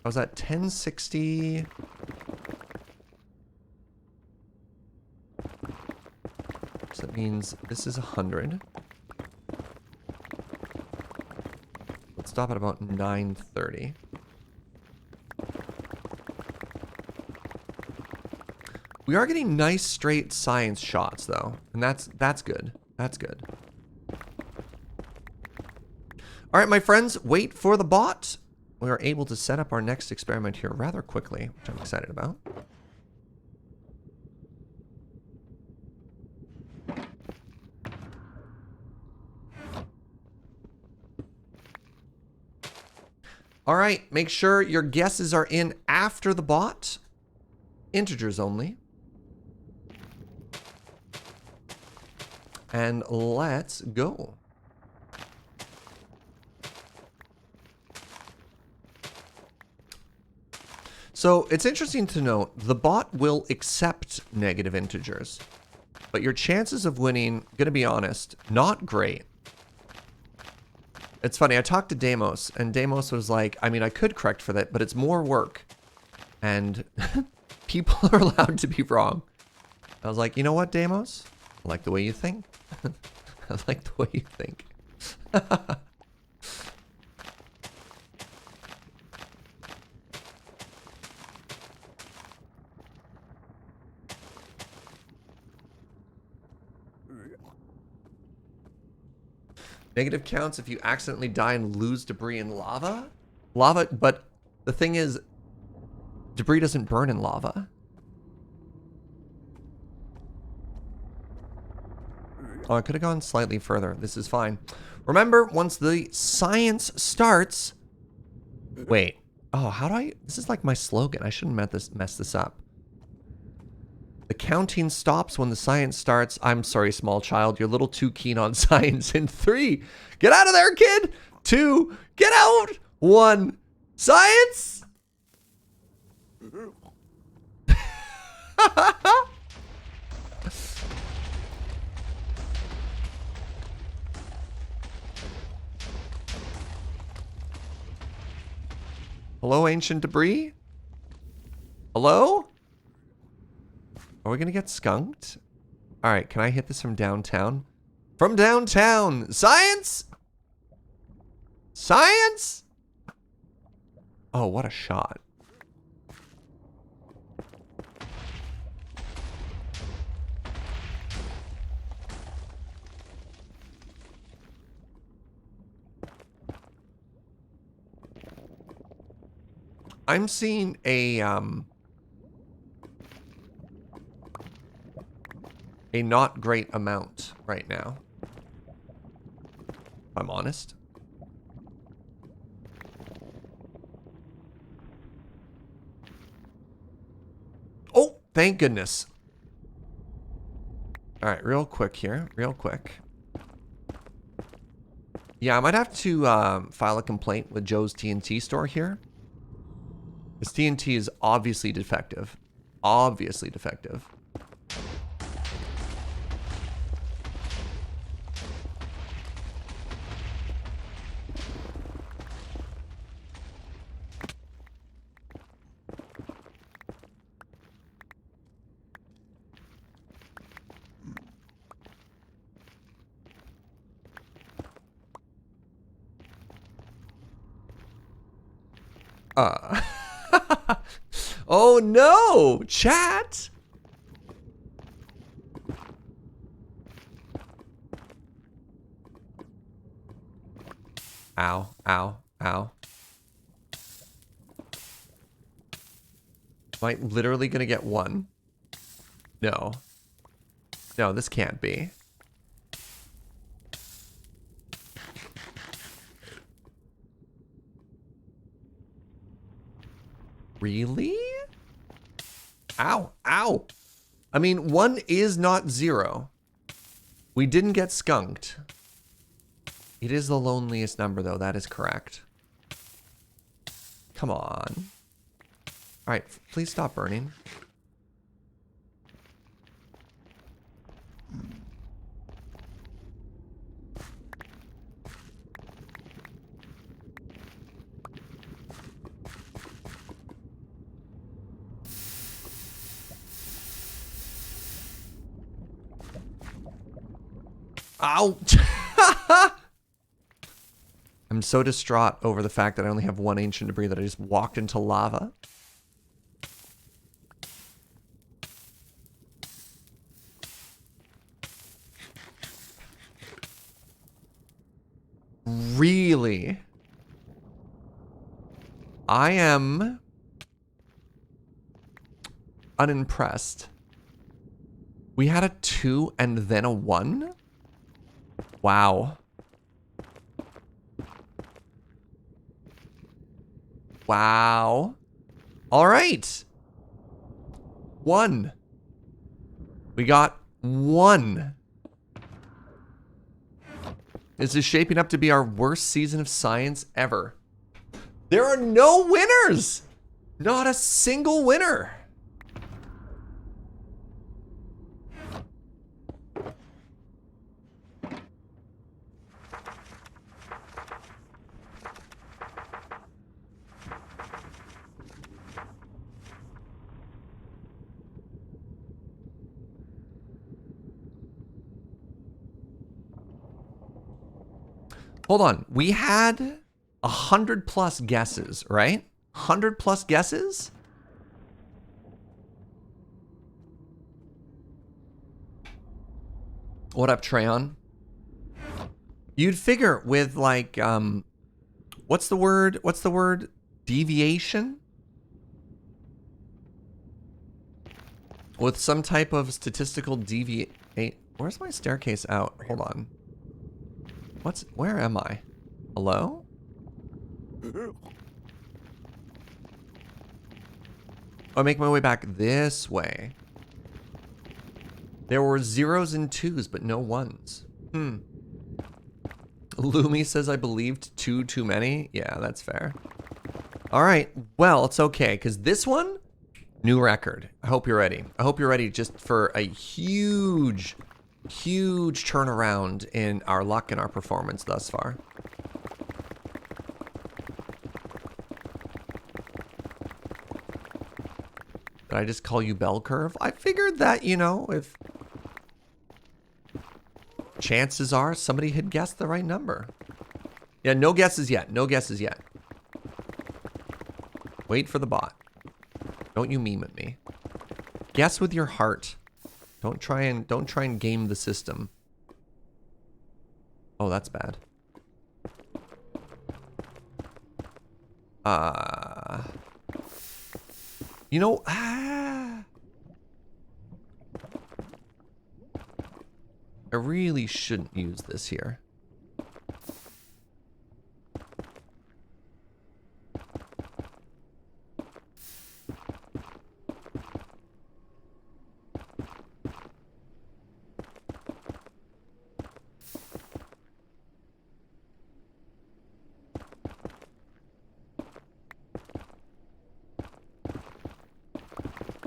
I was at 1060. So that means this is 100. Stop at about 930. We are getting nice straight science shots though, and that's good. That's good. All right, my friends, wait for the bot. We are able to set up our next experiment here rather quickly, which I'm excited about. All right, make sure your guesses are in after the bot. Integers only. And let's go. So it's interesting to note, the bot will accept negative integers, but your chances of winning, gonna be honest, not great. It's funny, I talked to Deimos, and Deimos was like, I mean, I could correct for that, but it's more work. And people are allowed to be wrong. I was like, you know what, Deimos? I like the way you think. I like the way you think. Negative counts if you accidentally die and lose debris in lava? Lava, but the thing is, debris doesn't burn in lava. Oh, I could have gone slightly further. This is fine. Remember, once the science starts, Wait. Oh, how do I... This is like my slogan. I shouldn't mess this up. The counting stops when the science starts. I'm sorry, small child. You're a little too keen on science. In 3, get out of there, kid. 2, get out. 1, science. Hello, ancient debris? Hello? Are we gonna get skunked? Alright, can I hit this from downtown? From downtown! Science! Science! Oh, what a shot. I'm seeing a not great amount right now, if I'm honest. Oh, thank goodness. All right, real quick here, real quick. Yeah, I might have to file a complaint with Joe's TNT store here. This TNT is obviously defective. Obviously defective. Oh no, chat. Ow, ow, ow. Am I literally gonna get 1? No. No, this can't be. Really? Ow, ow. I mean, 1 is not 0. We didn't get skunked. It is the loneliest number, though. That is correct. Come on. All right, please stop burning. Ow! I'm so distraught over the fact that I only have 1 ancient debris that I just walked into lava. Really? I am unimpressed. We had a 2 and then a 1? Wow. Wow. All right. 1. We got 1. This is shaping up to be our worst season of science ever. There are no winners. Not a single winner. Hold on. We had 100+ guesses, right? 100+ guesses? What up, Treyon? You'd figure with like, what's the word? What's the word? Deviation? With some type of statistical deviate. Where's my staircase out? Hold on. Where am I? Hello? I make my way back this way. There were 0s and 2s, but no 1s. Lumi says I believed 2 too many. Yeah, that's fair. All right, well, it's okay, because this one, new record. I hope you're ready. I hope you're ready just for a huge, huge turnaround in our luck and our performance thus far. Did I just call you bell curve? I figured that, you know, if chances are somebody had guessed the right number. Yeah, no guesses yet. No guesses yet. Wait for the bot. Don't you meme at me. Guess with your heart. Don't try and game the system. Oh, that's bad. You know, I really shouldn't use this here.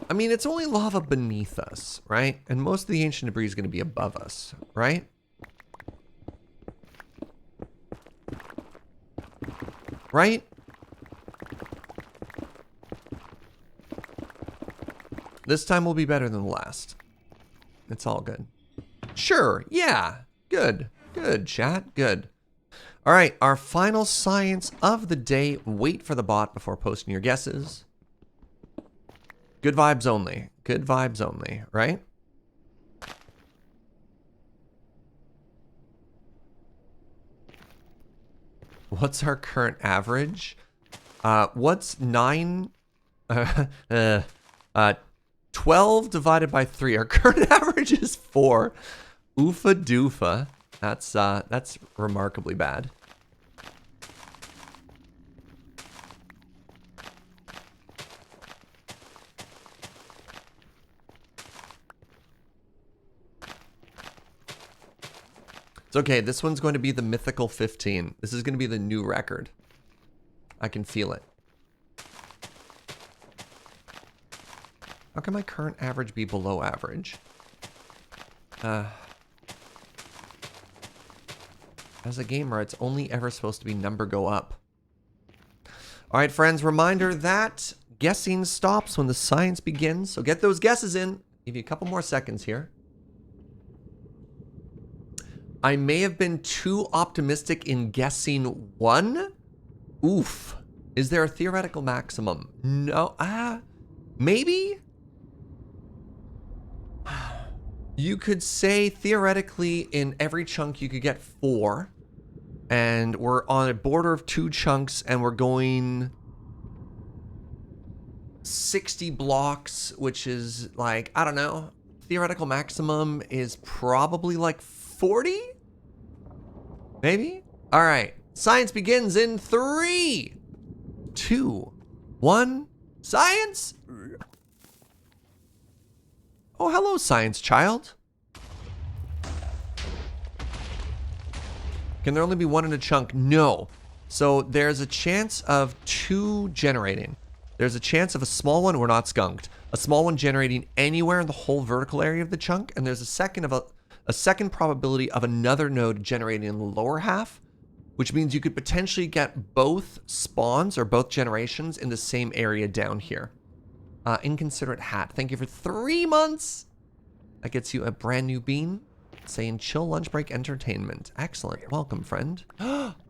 I mean, it's only lava beneath us, right? And most of the ancient debris is going to be above us, right? Right? This time will be better than the last. It's all good. Sure, yeah. Good. Good, chat. Good. All right, our final science of the day. Wait for the bot before posting your guesses. Good vibes only. Good vibes only, right? What's our current average? What's 12 divided by 3? Our current average is 4. Oofa doofa. That's remarkably bad. It's okay. This one's going to be the mythical 15. This is going to be the new record. I can feel it. How can my current average be below average? As a gamer, it's only ever supposed to be number go up. All right, friends, reminder that guessing stops when the science begins. So get those guesses in. Give you a couple more seconds here. I may have been too optimistic in guessing 1. Oof. Is there a theoretical maximum? No. Maybe? You could say theoretically in every chunk you could get 4. And we're on a border of 2 chunks and we're going 60 blocks, which is like, I don't know. Theoretical maximum is probably like 40? Maybe? All right. Science begins in 3, 2, 1. Science! Oh, hello, science child. Can there only be 1 in a chunk? No. So there's a chance of 2 generating. There's a chance of a small one, we're not skunked. A small one generating anywhere in the whole vertical area of the chunk, and there's a second probability of another node generating in the lower half, which means you could potentially get both spawns or both generations in the same area down here. Inconsiderate hat. Thank you for 3 months. That gets you a brand new bean saying chill lunch break entertainment. Excellent. Welcome, friend.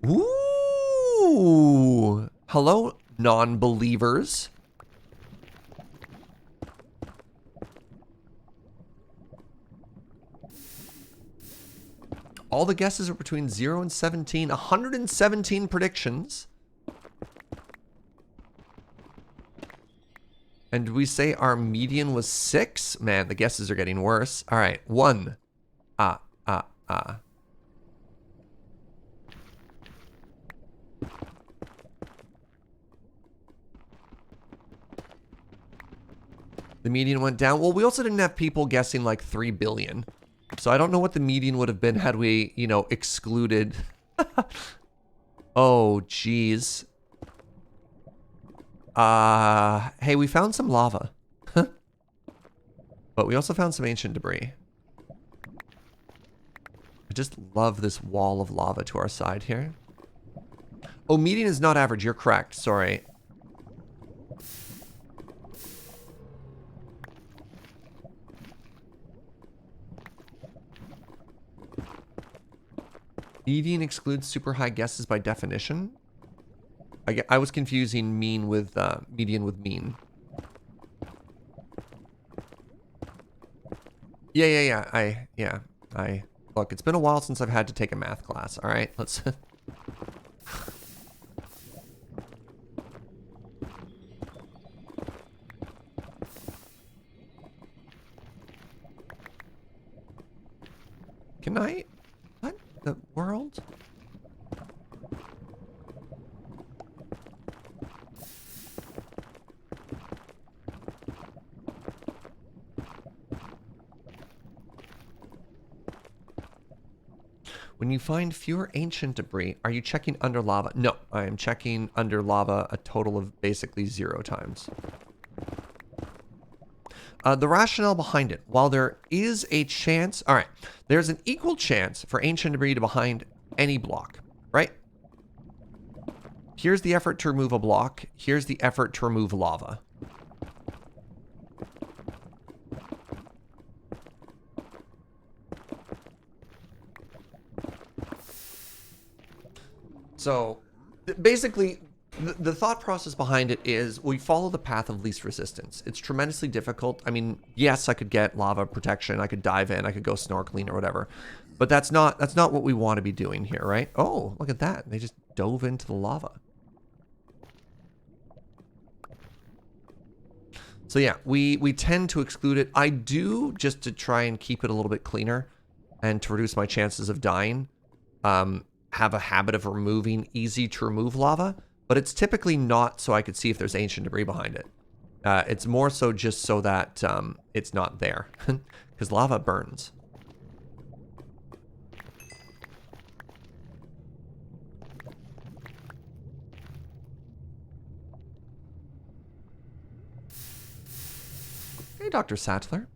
Ooh. Hello, non-believers. All the guesses are between 0 and 17. 117 predictions. And we say our median was 6? Man, the guesses are getting worse. All right, 1. The median went down. Well, we also didn't have people guessing like 3 billion. So I don't know what the median would have been had we, you know, excluded. Oh, jeez. Hey, we found some lava. But we also found some ancient debris. I just love this wall of lava to our side here. Oh, median is not average. You're correct. Sorry. Median excludes super high guesses by definition. I was confusing mean with median with mean. Yeah. Look, it's been a while since I've had to take a math class. All right, let's. Can I? What the world? When you find fewer ancient debris, are you checking under lava? No, I am checking under lava a total of basically 0 times. The rationale behind it, while there is a chance, all right, there's an equal chance for ancient debris to behind any block, right? Here's the effort to remove a block. Here's the effort to remove lava. So basically, the thought process behind it is we follow the path of least resistance. It's tremendously difficult. I mean, yes, I could get lava protection. I could dive in. I could go snorkeling or whatever. But that's not what we want to be doing here, right? Oh, look at that. They just dove into the lava. So yeah, we tend to exclude it. I do, just to try and keep it a little bit cleaner and to reduce my chances of dying, have a habit of removing easy to remove lava, but it's typically not so I could see if there's ancient debris behind it. It's more so just so that it's not there, because lava burns. Hey, Dr. Sattler.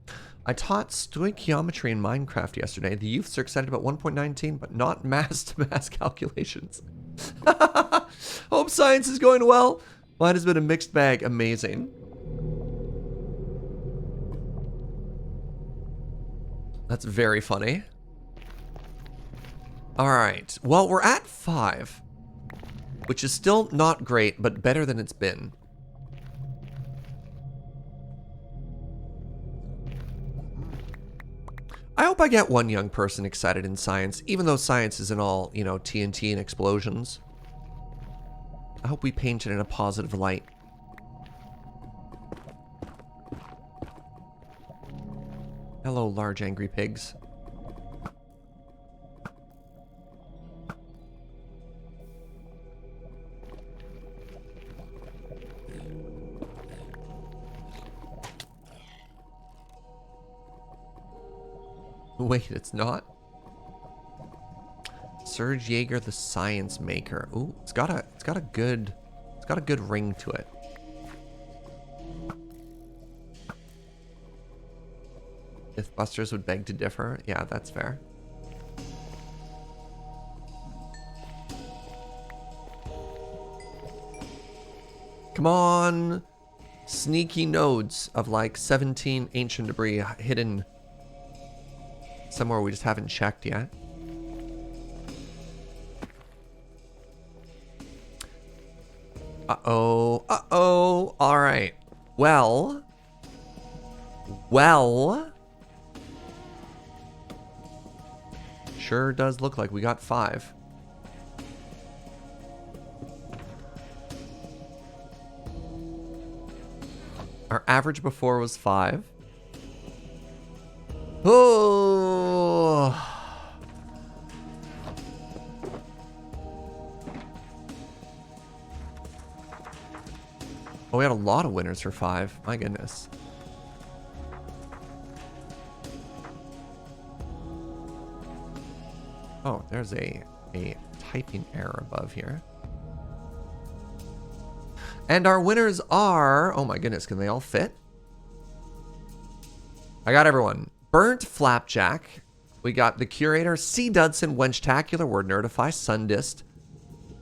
I taught stoichiometry in Minecraft yesterday. The youths are excited about 1.19, but not mass-to-mass calculations. Hope science is going well. Mine has been a mixed bag. Amazing. That's very funny. All right. Well, we're at 5, which is still not great, but better than it's been. I hope I get one young person excited in science, even though science isn't all, you know, TNT and explosions. I hope we paint it in a positive light. Hello, large angry pigs. Wait, it's not? Serge Jaeger, the science maker. Ooh, it's got a good ring to it. Mythbusters would beg to differ. Yeah, that's fair. Come on. Sneaky nodes of like 17 ancient debris hidden somewhere we just haven't checked yet. Uh-oh. Uh-oh. All right. Well. Sure does look like we got 5. Our average before was 5. Oh. Oh, we had a lot of winners for 5. My goodness. Oh, there's a typing error above here. And our winners are... Oh my goodness, can they all fit? I got everyone. Burnt Flapjack. We got the Curator, C. Dudson, Wenchtacular, Word Nerdify, Sundist,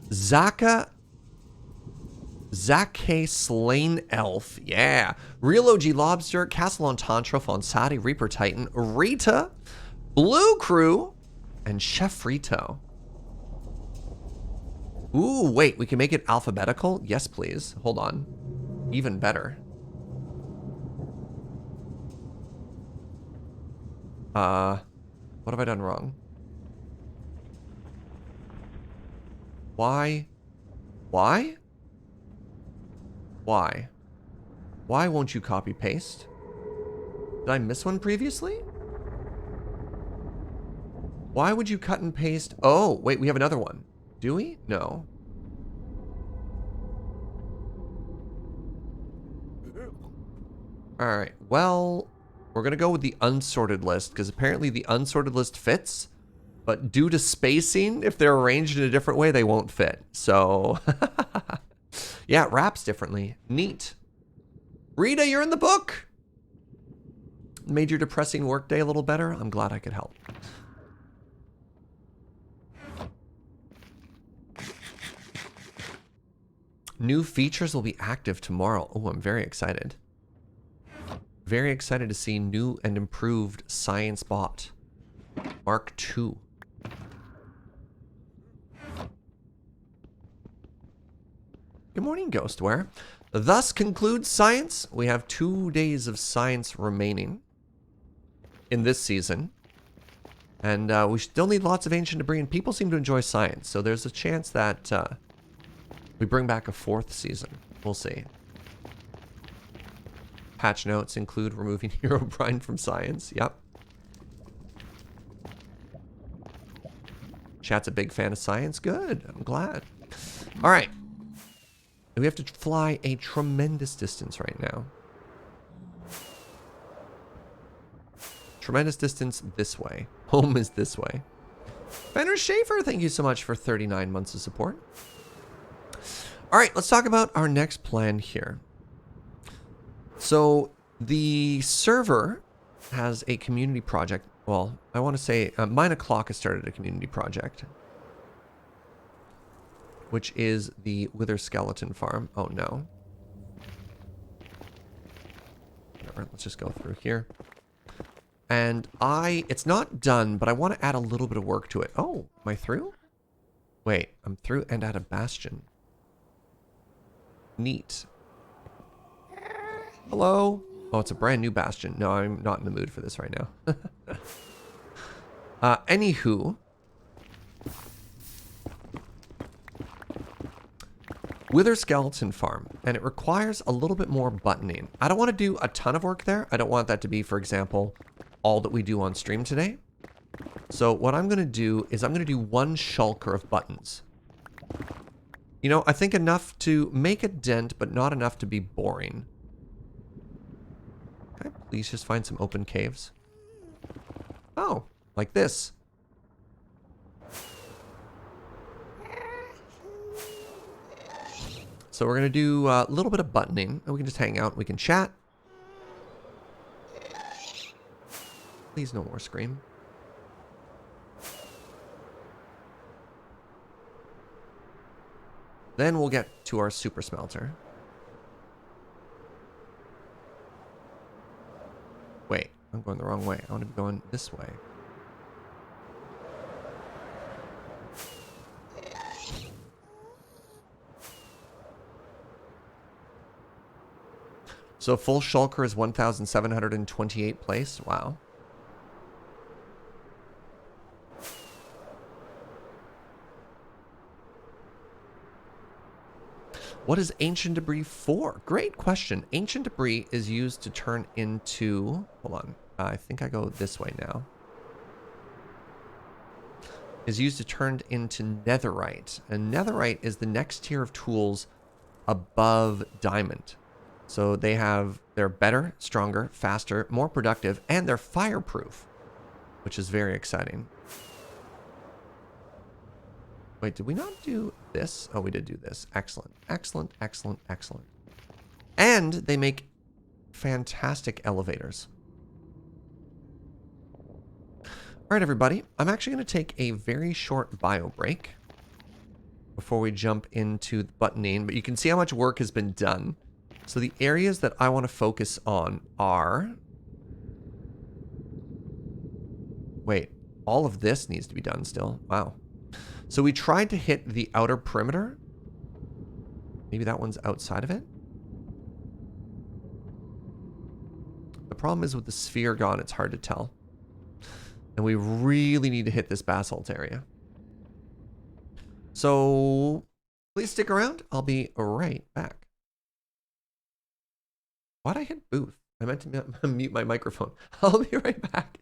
Zake Slain Elf, yeah. Real OG Lobster, Castle on Tantro, Fonsati, Reaper Titan, Rita, Blue Crew, and Chef Rito. Ooh, wait, we can make it alphabetical? Yes, please. Hold on. Even better. What have I done wrong? Why? Why? Why? Why won't you copy paste? Did I miss one previously? Why would you cut and paste? Oh, wait, we have another one. Do we? No. All right, well, we're going to go with the unsorted list because apparently the unsorted list fits, but due to spacing, if they're arranged in a different way, they won't fit. So, yeah, it wraps differently. Neat. Rita, you're in the book. Made your depressing workday a little better. I'm glad I could help. New features will be active tomorrow. Oh, I'm very excited. Very excited to see new and improved Science Bot. Mark II. Good morning, Ghostware. Thus concludes science. We have 2 days of science remaining in this season. And we still need lots of ancient debris, and people seem to enjoy science. So there's a chance that we bring back a 4th season. We'll see. Patch notes include removing Herobrine from science. Yep. Chat's a big fan of science. Good. I'm glad. All right. We have to fly a tremendous distance right now. Tremendous distance this way. Home is this way. Fenner Schaefer, thank you so much for 39 months of support. All right, let's talk about our next plan here. So the server has a community project. Well, I want to say Mine O'Clock has started a community project, which is the Wither Skeleton Farm. Oh, no. Whatever, let's just go through here. And it's not done, but I want to add a little bit of work to it. Oh, am I through? Wait, I'm through and add a bastion. Neat. Hello? Oh, it's a brand new bastion. No, I'm not in the mood for this right now. Anywho. Wither Skeleton Farm, and it requires a little bit more buttoning. I don't want to do a ton of work there. I don't want that to be, for example, all that we do on stream today. So what I'm going to do is I'm going to do 1 shulker of buttons. You know, I think enough to make a dent, but not enough to be boring. Okay, please just find some open caves. Oh, like this. So we're going to do a little bit of buttoning, and we can just hang out. We can chat. Please no more scream. Then we'll get to our super smelter. Wait, I'm going the wrong way. I want to be going this way. So full shulker is 1,728 place. Wow. What is ancient debris for? Great question. Ancient debris is used to turn into... Hold on. I think I go this way now. Is used to turn into netherite. And netherite is the next tier of tools above diamond. So they're better, stronger, faster, more productive, and they're fireproof, which is very exciting. Wait, did we not do this? Oh, we did do this. Excellent. Excellent, excellent, excellent. And they make fantastic elevators. All right, everybody. I'm actually going to take a very short bio break before we jump into the buttoning, but you can see how much work has been done. So the areas that I want to focus on are... Wait, all of this needs to be done still. Wow. So we tried to hit the outer perimeter. Maybe that one's outside of it. The problem is with the sphere gone, it's hard to tell. And we really need to hit this basalt area. So please stick around. I'll be right back. Why'd I hit booth? I meant to mute my microphone. I'll be right back.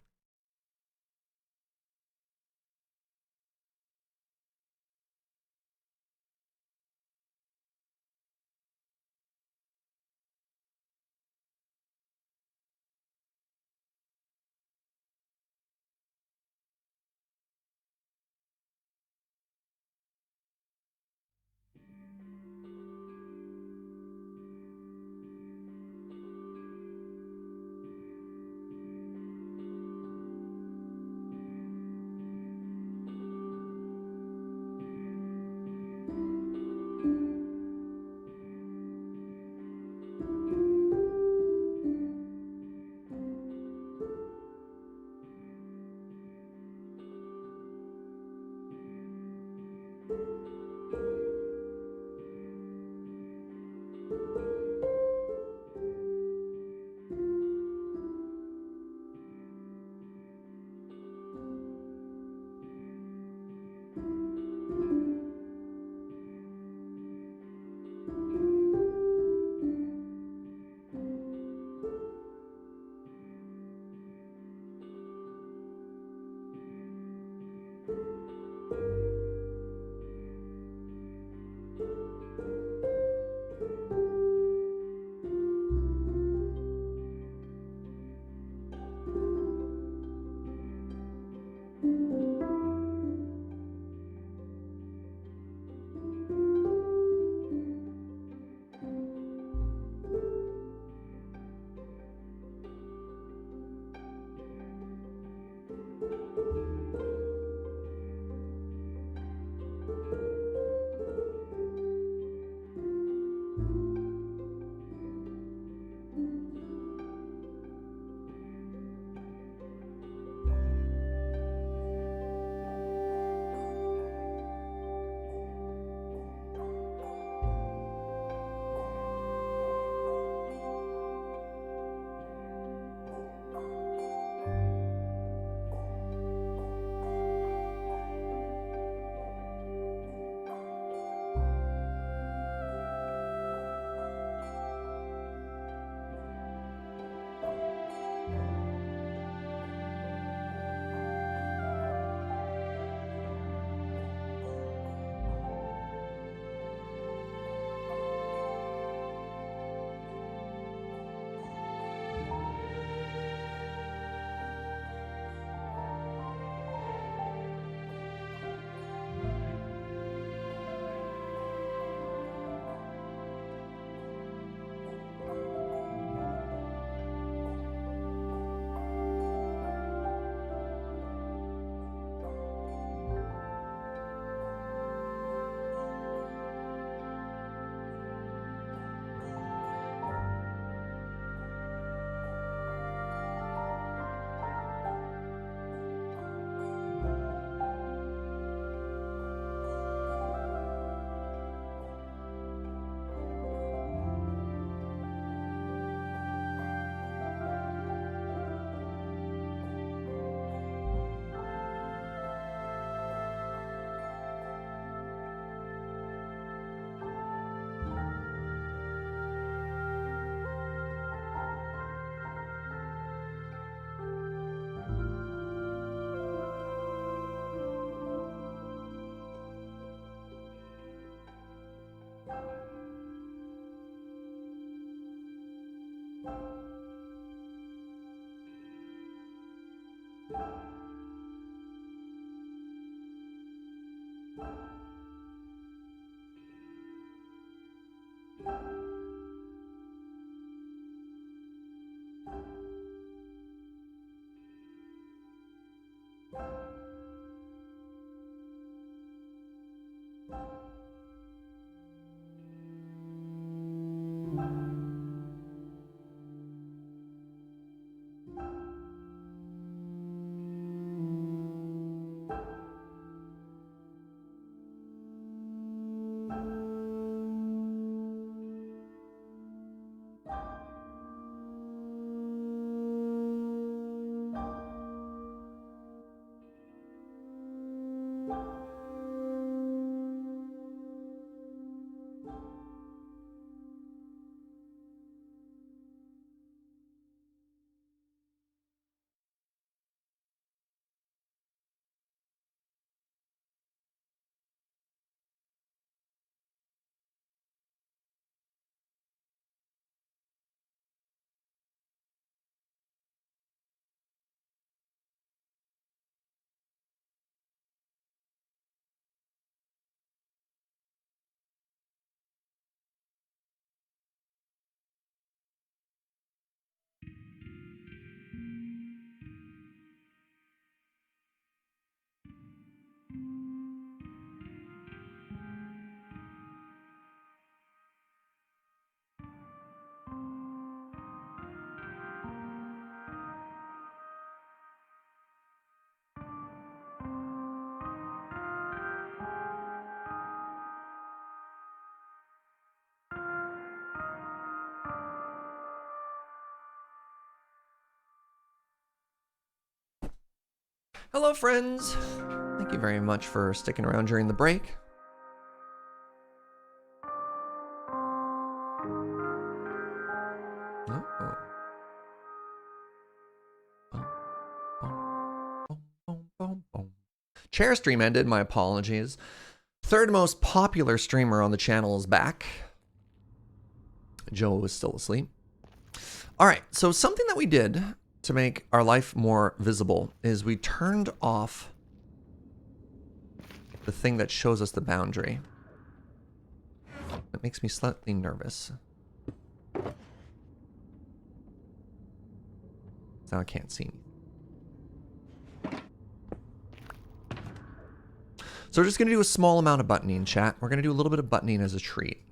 Hello, friends. Thank you very much for sticking around during the break. Chair stream ended, my apologies. Third most popular streamer on the channel is back. Joe was still asleep. All right, so something that we did to make our life more visible is we turned off the thing that shows us the boundary. That makes me slightly nervous. Now I can't see anything. So we're just going to do a small amount of buttoning, chat. We're going to do a little bit of buttoning as a treat.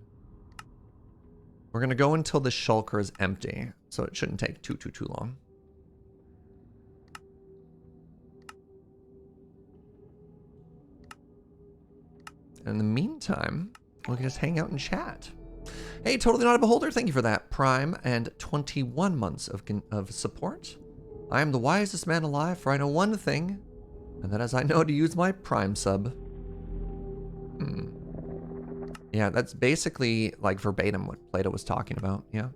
We're going to go until the shulker is empty, so it shouldn't take too long. In the meantime, we can just hang out and chat. Hey, Totally Not a Beholder, thank you for that. Prime and 21 months of support. I am the wisest man alive, for I know one thing, and that is I know to use my Prime sub. Yeah, that's basically like verbatim what Plato was talking about, yeah.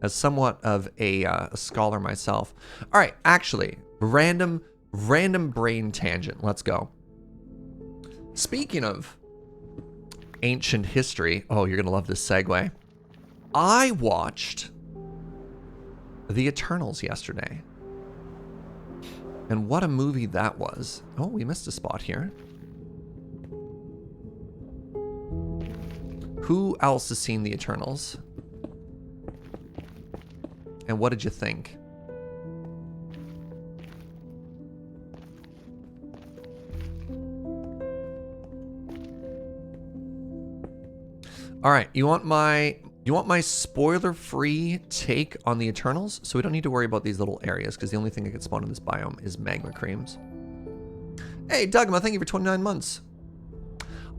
As somewhat of a scholar myself. All right, actually, random brain tangent, let's go. Speaking of ancient history, oh, you're gonna love this segue. I watched The Eternals yesterday. And what a movie that was. Oh, we missed a spot here. Who else has seen The Eternals? And what did you think? All right, you want my spoiler-free take on the Eternals? So we don't need to worry about these little areas, because the only thing that can spawn in this biome is magma creams. Hey, Dugma, thank you for 29 months.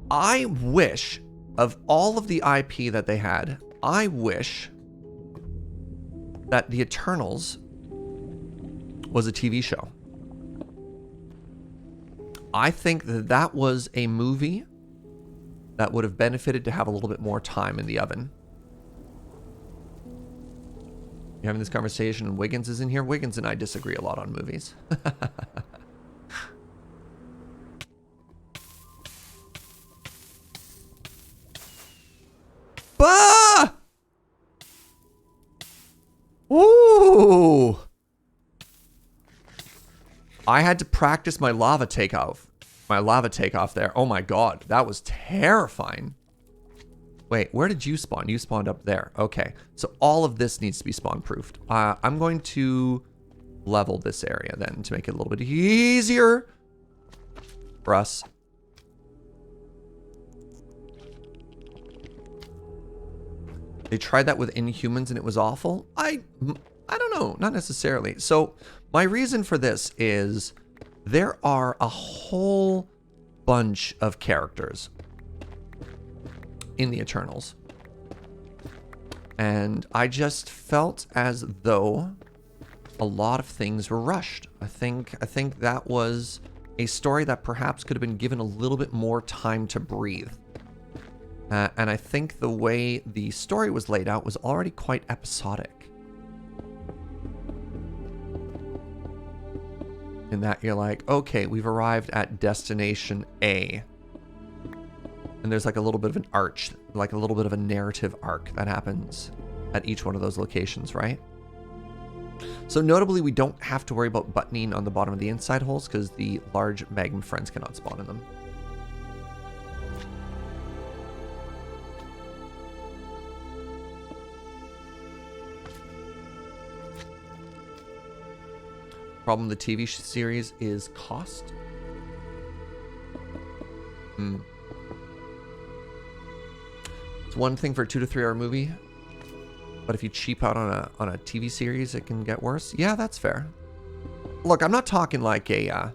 I wish, of all of the IP that they had, I wish that the Eternals was a TV show. I think that that was a movie that would have benefited to have a little bit more time in the oven. You're having this conversation and Wiggins is in here. Wiggins and I disagree a lot on movies. Bah! Ooh! I had to practice my lava takeoff. my lava takeoff there. Oh my god, that was terrifying. Wait, where did you spawn? You spawned up there. Okay, so all of this needs to be spawn proofed. I'm going to level this area then to make it a little bit easier for us. They tried that with Inhumans and it was awful. I don't know, not necessarily. So my reason for this is there are a whole bunch of characters in the Eternals. And I just felt as though a lot of things were rushed. I think that was a story that perhaps could have been given a little bit more time to breathe. And I think the way the story was laid out was already quite episodic. In that you're like, okay, we've arrived at destination A. And there's like a little bit of an arch, like a little bit of a narrative arc that happens at each one of those locations, right? So notably, we don't have to worry about buttoning on the bottom of the inside holes because the large magma friends cannot spawn in them. Problem with the TV series is cost. It's one thing for a 2 to 3 hour movie, but if you cheap out on a TV series, it can get worse. Yeah, that's fair. Look, I'm not talking like a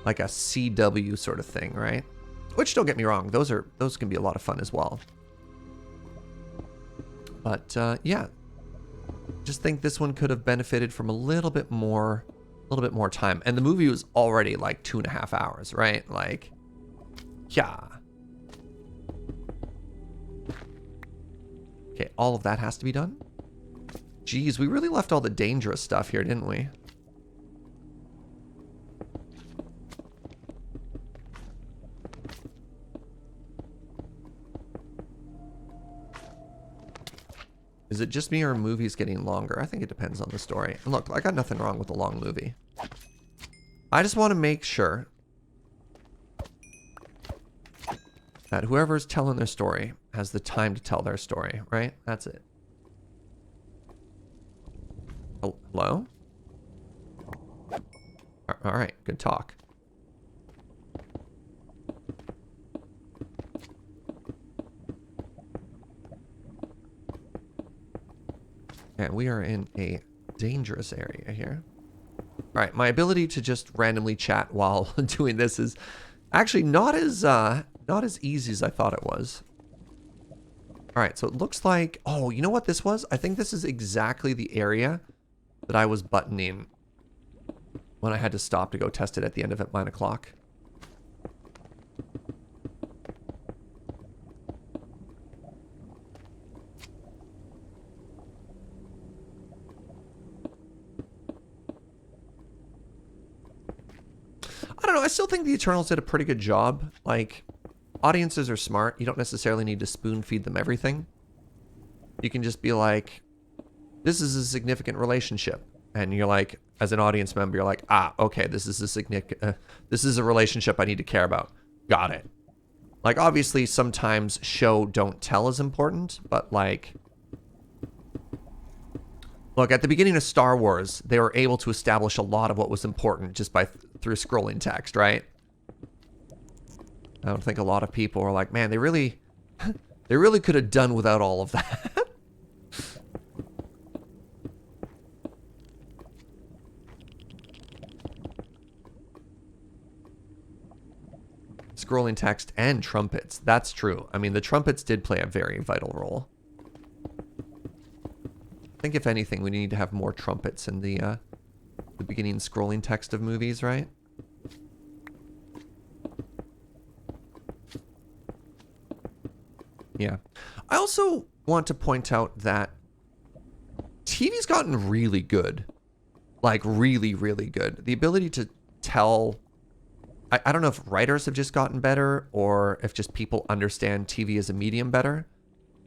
CW sort of thing, right? Which, don't get me wrong, those can be a lot of fun as well. But yeah, just think this one could have benefited from a little bit more time. And the movie was already like 2.5 hours, right? Like, yeah. Okay, all of that has to be done. Jeez, we really left all the dangerous stuff here, didn't we? Is it just me or are movies getting longer? I think it depends on the story. And look, I got nothing wrong with a long movie. I just want to make sure that whoever's telling their story has the time to tell their story, right? That's it. Hello? All right, good talk. And we are in a dangerous area here. All right, my ability to just randomly chat while doing this is actually not as easy as I thought it was. All right, so it looks like, oh, you know what this was? I think this is exactly the area that I was buttoning when I had to stop to go test it at the end of at 9 o'clock. I don't know, I still think the Eternals did a pretty good job. Like, audiences are smart. You don't necessarily need to spoon feed them everything. You can just be like, this is a significant relationship. And you're like, as an audience member, you're like, ah, okay, this is a significant, this is a relationship I need to care about. Got it. Like, obviously, sometimes show don't tell is important, but like, look, at the beginning of Star Wars, they were able to establish a lot of what was important just by through scrolling text, right? I don't think a lot of people are like, man, they really could have done without all of that. Scrolling text and trumpets. That's true. I mean, the trumpets did play a very vital role. I think if anything, we need to have more trumpets in the beginning scrolling text of movies, right? Yeah. I also want to point out that TV's gotten really good. Like, really, really good. The ability to tell... I don't know if writers have just gotten better or if just people understand TV as a medium better.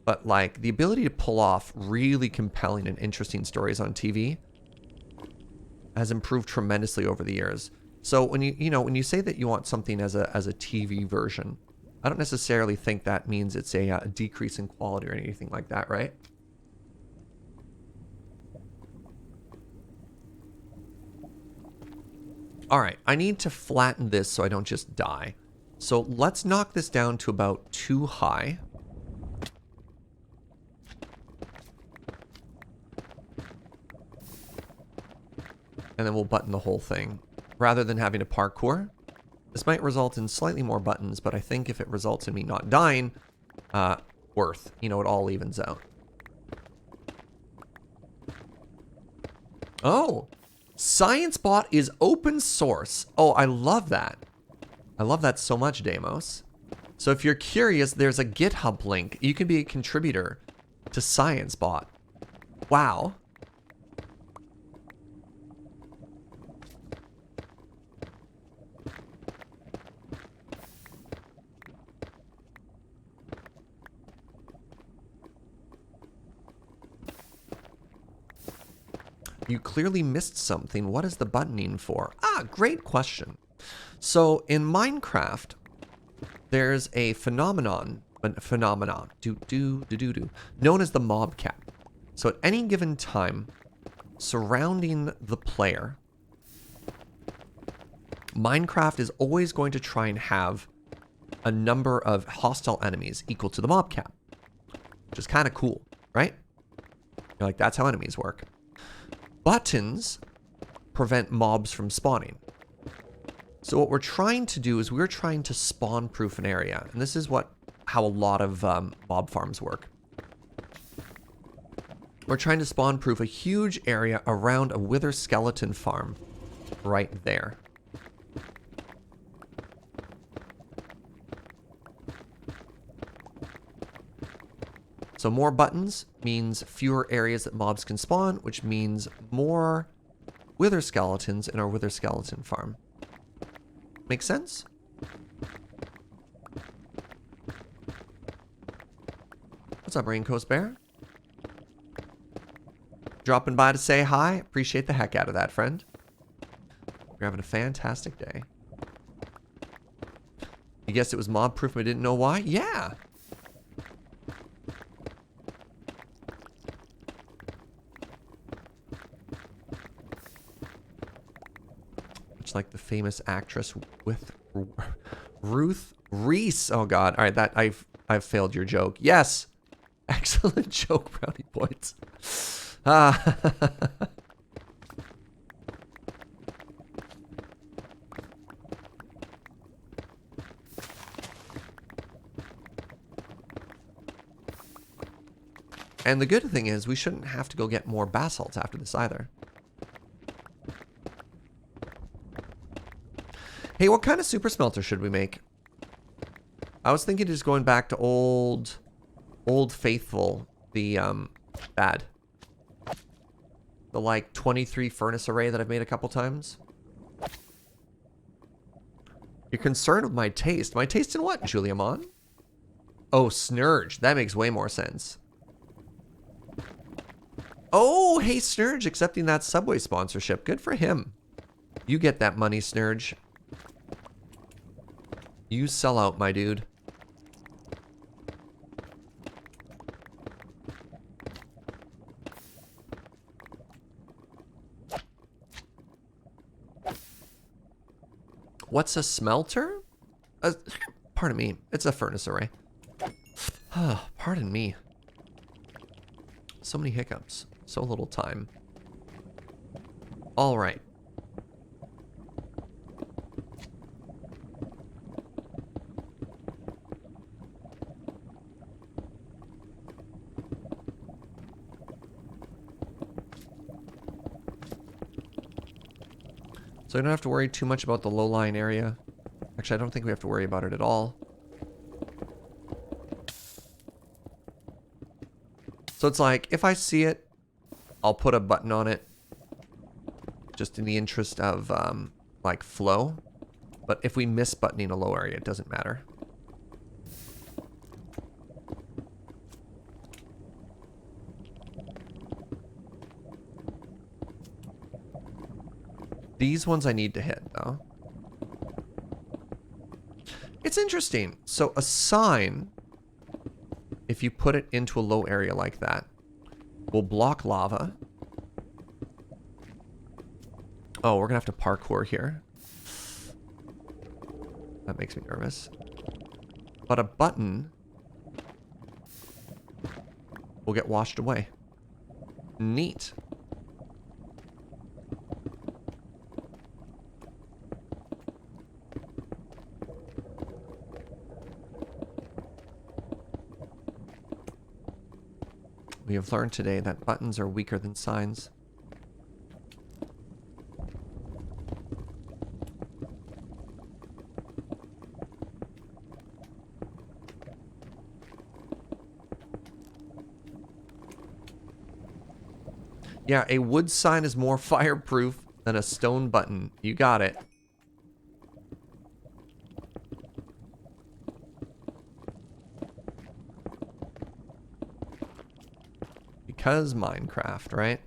But, like, the ability to pull off really compelling and interesting stories on TV has improved tremendously over the years. So when when you say that you want something as a TV version, I don't necessarily think that means it's a decrease in quality or anything like that, right? All right, I need to flatten this so I don't just die. So let's knock this down to about 2 high. And then we'll button the whole thing. Rather than having to parkour, this might result in slightly more buttons, but I think if it results in me not dying, worth. It all evens out. Oh, ScienceBot is open source. Oh, I love that. I love that so much, Deimos. So if you're curious, there's a GitHub link. You can be a contributor to ScienceBot. Wow. You clearly missed something. What is the buttoning for? Ah, great question. So in Minecraft, there's a phenomenon known as the mob cap. So at any given time, surrounding the player, Minecraft is always going to try and have a number of hostile enemies equal to the mob cap, which is kind of cool, right? You're like, that's how enemies work. Buttons prevent mobs from spawning. So what we're trying to do is we're trying to spawn proof an area. And this is how a lot of mob farms work. We're trying to spawn proof a huge area around a wither skeleton farm right there. So more buttons means fewer areas that mobs can spawn, which means more wither skeletons in our wither skeleton farm. Make sense? What's up, Raincoast Bear? Dropping by to say hi. Appreciate the heck out of that, friend. You're having a fantastic day. You guessed it was mob proof and I didn't know why? Yeah. Like the famous actress with Ruth Reese. Oh God! All right, that I've failed your joke. Yes, excellent joke, brownie points. And the good thing is we shouldn't have to go get more basalt after this either. Hey, what kind of super smelter should we make? I was thinking just going back to old faithful, the bad. The like 23 furnace array that I've made a couple times. You're concerned with my taste. My taste in what, Juliamon? Oh, Snurge. That makes way more sense. Oh, hey, Snurge, accepting that Subway sponsorship. Good for him. You get that money, Snurge. You sell out, my dude. What's a smelter? Pardon me. It's a furnace array. Pardon me. So many hiccups. So little time. All right. So I don't have to worry too much about the low-lying area. Actually, I don't think we have to worry about it at all. So it's like, if I see it, I'll put a button on it. Just in the interest of, like, flow. But if we miss buttoning a low area, it doesn't matter. These ones I need to hit, though. It's interesting. So a sign, if you put it into a low area like that, will block lava. Oh, we're gonna have to parkour here. That makes me nervous. But a button will get washed away. Neat. We have learned today that buttons are weaker than signs. Yeah, a wood sign is more fireproof than a stone button. You got it. Because Minecraft, right?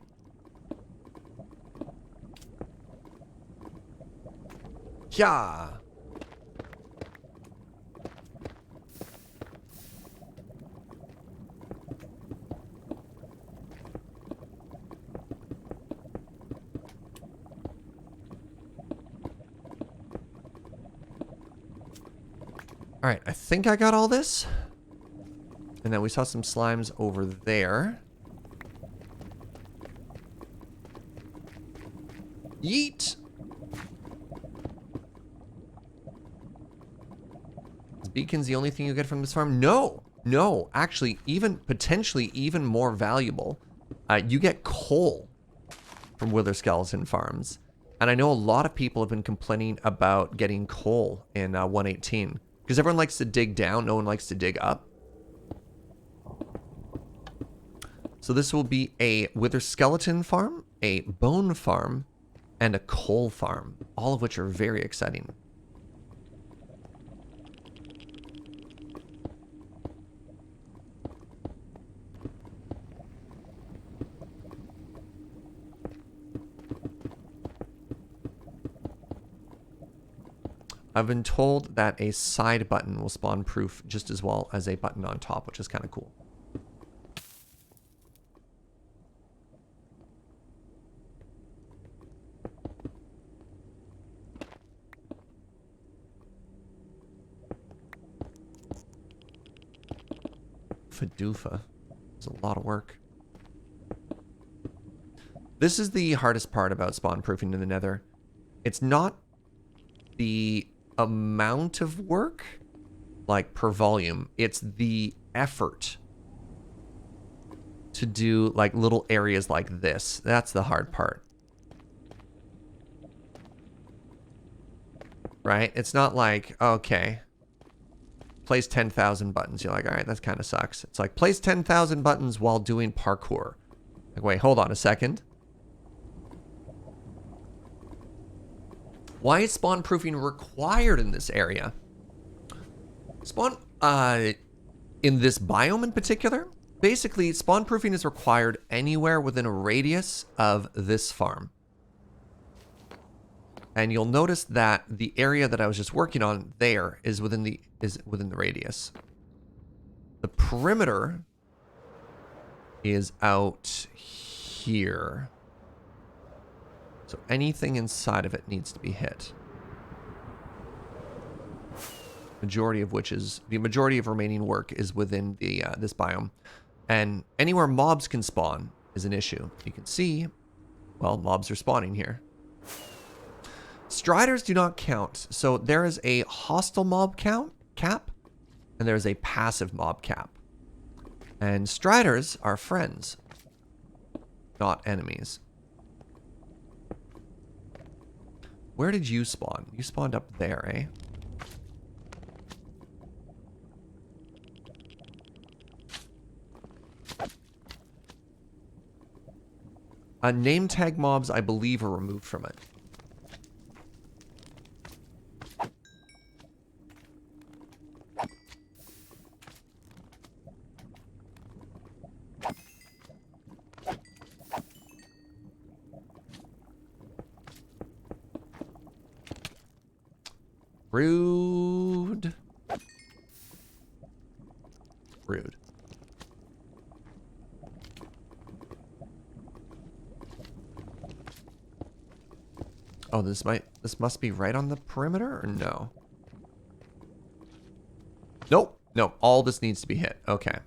Yeah. All right, I think I got all this. And then we saw some slimes over there. Yeet! Is beacons the only thing you get from this farm? No! No, actually, even potentially even more valuable. You get coal from Wither Skeleton farms. And I know a lot of people have been complaining about getting coal in 118. Because everyone likes to dig down, no one likes to dig up. So this will be a Wither Skeleton farm, a bone farm, and a coal farm, all of which are very exciting. I've been told that a side button will spawn proof just as well as a button on top, which is kind of cool. Fadoofa. It's a lot of work. This is the hardest part about spawn proofing in the nether. It's not the amount of work, like per volume, it's the effort to do like little areas like this. That's the hard part. Right? It's not like, okay, place 10,000 buttons. You're like, all right, that kind of sucks. It's like, place 10,000 buttons while doing parkour. Like, wait, hold on a second. Why is spawn proofing required in this area? Spawn, in this biome in particular, basically spawn proofing is required anywhere within a radius of this farm. And you'll notice that the area that I was just working on there is within the radius. The perimeter is out here. So anything inside of it needs to be hit. Majority of which is the majority of remaining work is within the this biome, and anywhere mobs can spawn is an issue. You can see, well, mobs are spawning here. Striders do not count. So there is a hostile mob cap, and there is a passive mob cap. And striders are friends, not enemies. Where did you spawn? You spawned up there, eh? Name tag mobs, I believe, are removed from it. Rude. Rude. Oh, this must be right on the perimeter, or no? Nope. No, all this needs to be hit. Okay.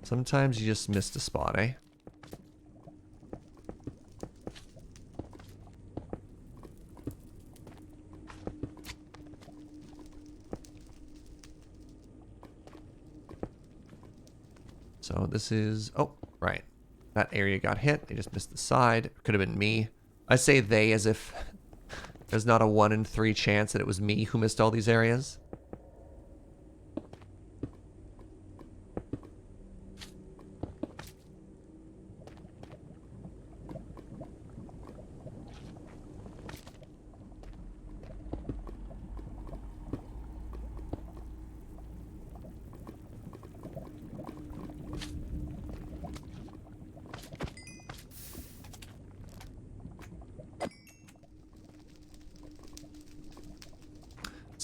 Sometimes you just missed a spot, eh? So this is... Oh, right. That area got hit. They just missed the side. Could have been me. I say they as if there's not a 1 in 3 chance that it was me who missed all these areas.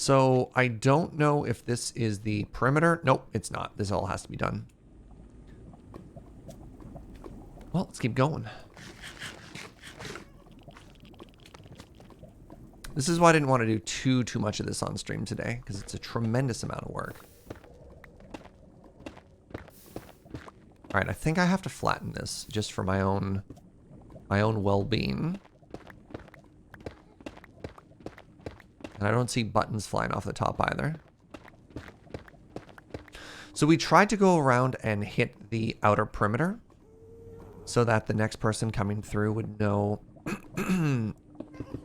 So I don't know if this is the perimeter. Nope, it's not. This all has to be done. Well, let's keep going. This is why I didn't want to do too much of this on stream today, because it's a tremendous amount of work. All right, I think I have to flatten this just for my own well-being. And I don't see buttons flying off the top either. So we tried to go around and hit the outer perimeter so that the next person coming through would know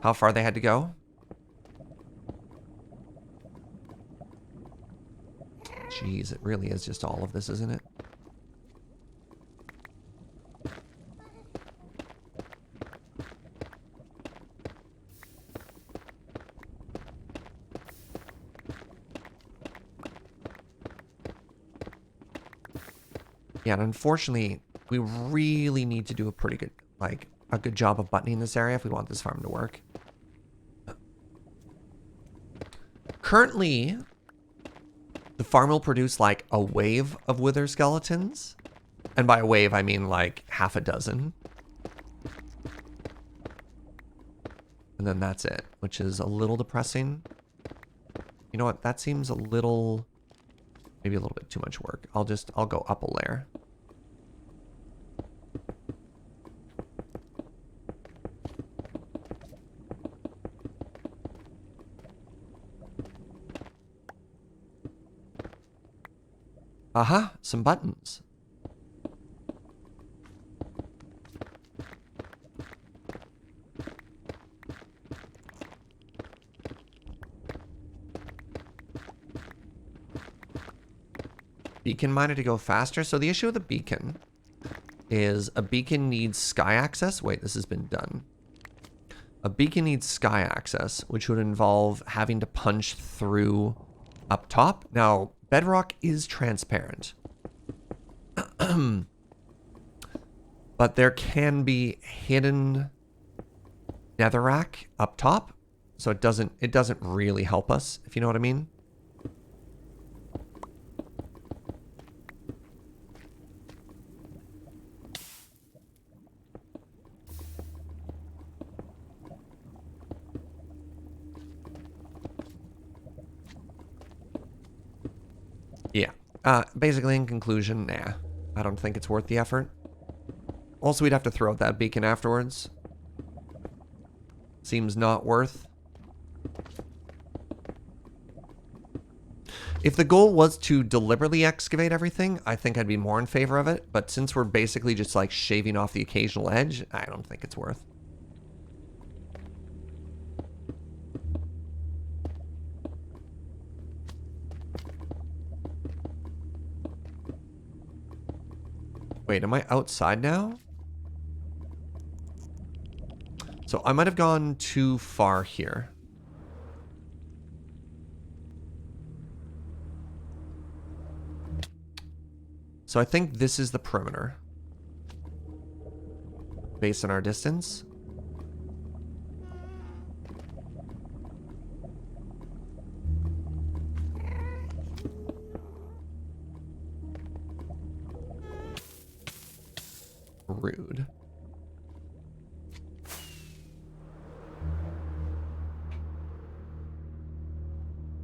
how far they had to go. Jeez, it really is just all of this, isn't it? Yeah, and unfortunately, we really need to do a pretty good, like, a good job of buttoning this area if we want this farm to work. Currently, the farm will produce, like, a wave of wither skeletons. And by a wave, I mean, like, half a dozen. And then that's it, which is a little depressing. You know what? That seems a little... maybe a little bit too much work. I'll go up a layer. Aha, some buttons. Beacon miner to go faster. So the issue with the beacon is a beacon needs sky access. Wait, this has been done. A beacon needs sky access, which would involve having to punch through up top. Now, bedrock is transparent. But there can be hidden netherrack up top. So it doesn't really help us, if you know what I mean. Yeah. Basically, in conclusion, nah. I don't think it's worth the effort. Also, we'd have to throw out that beacon afterwards. Seems not worth. If the goal was to deliberately excavate everything, I think I'd be more in favor of it. But since we're basically just like shaving off the occasional edge, I don't think it's worth. Wait, am I outside now? So I might have gone too far here. So I think this is the perimeter. Based on our distance. Rude.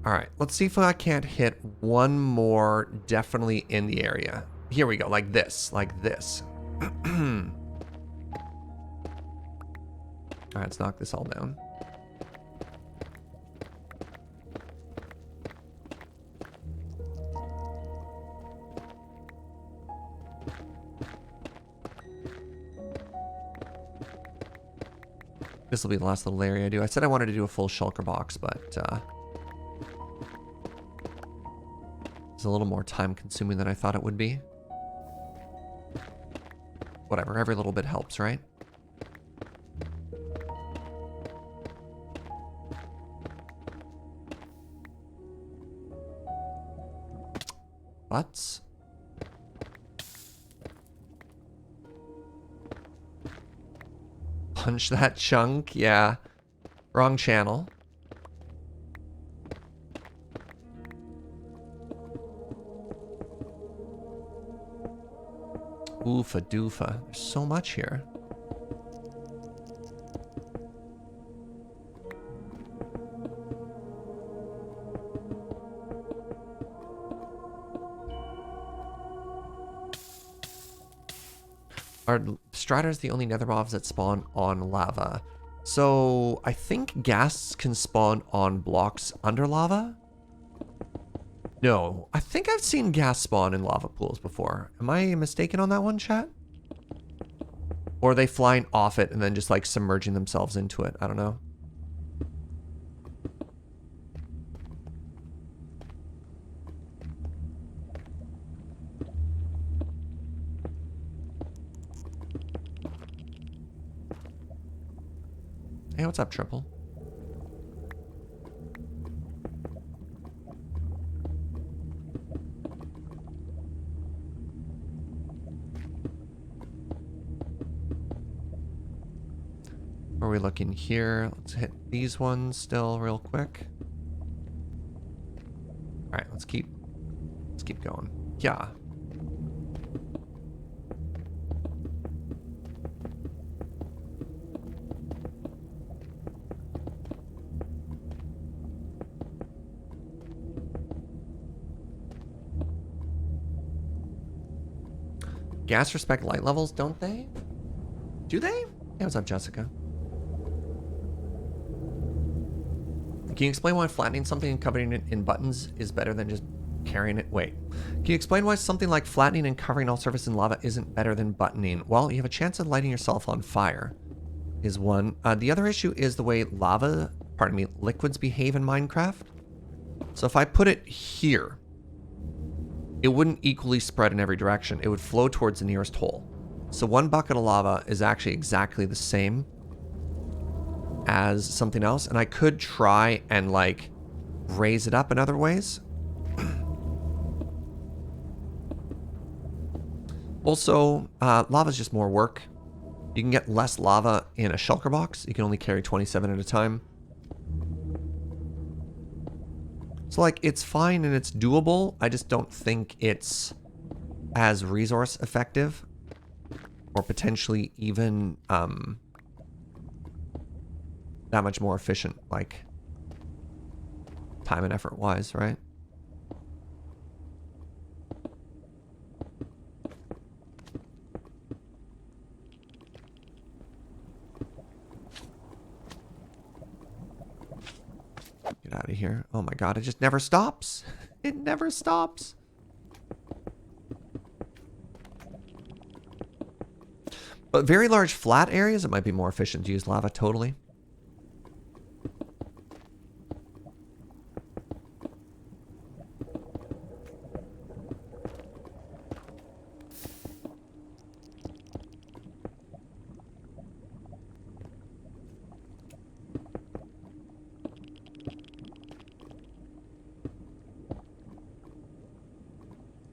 All right, let's see if I can't hit one more definitely in the area. Here we go, like this, like this. All right, let's knock this all down. This will be the last little area I do. I said I wanted to do a full shulker box, but it's a little more time consuming than I thought it would be. Whatever, every little bit helps, right? Butts. Punch that chunk, yeah. Wrong channel. Oofa doofa. There's so much here. Are Striders the only nether mobs that spawn on lava? So I think ghasts can spawn on blocks under lava. No, I think I've seen gas spawn in lava pools before. Am I mistaken on that one, chat? Or are they flying off it and then just like submerging themselves into it? I don't know. Hey, what's up, Triple? Where are we looking here? Let's hit these ones still real quick. All right, let's keep going. Yeah. Gas respect light levels, don't they? Do they? Hey, what's up, Jessica? Can you explain why flattening something and covering it in buttons is better than just carrying it? Wait. Can you explain why something like flattening and covering all surface in lava isn't better than buttoning? Well, you have a chance of lighting yourself on fire, is one. The other issue is the way liquids behave in Minecraft. So if I put it here, it wouldn't equally spread in every direction. It would flow towards the nearest hole. So one bucket of lava is actually exactly the same as something else. And I could try and like raise it up in other ways. Also, lava is just more work. You can get less lava in a shulker box. You can only carry 27 at a time. So like, it's fine and it's doable. I just don't think it's as resource effective or potentially even that much more efficient, like time and effort wise, right? Get out of here. Oh my god, it just never stops. It never stops. But very large flat areas, it might be more efficient to use lava, totally.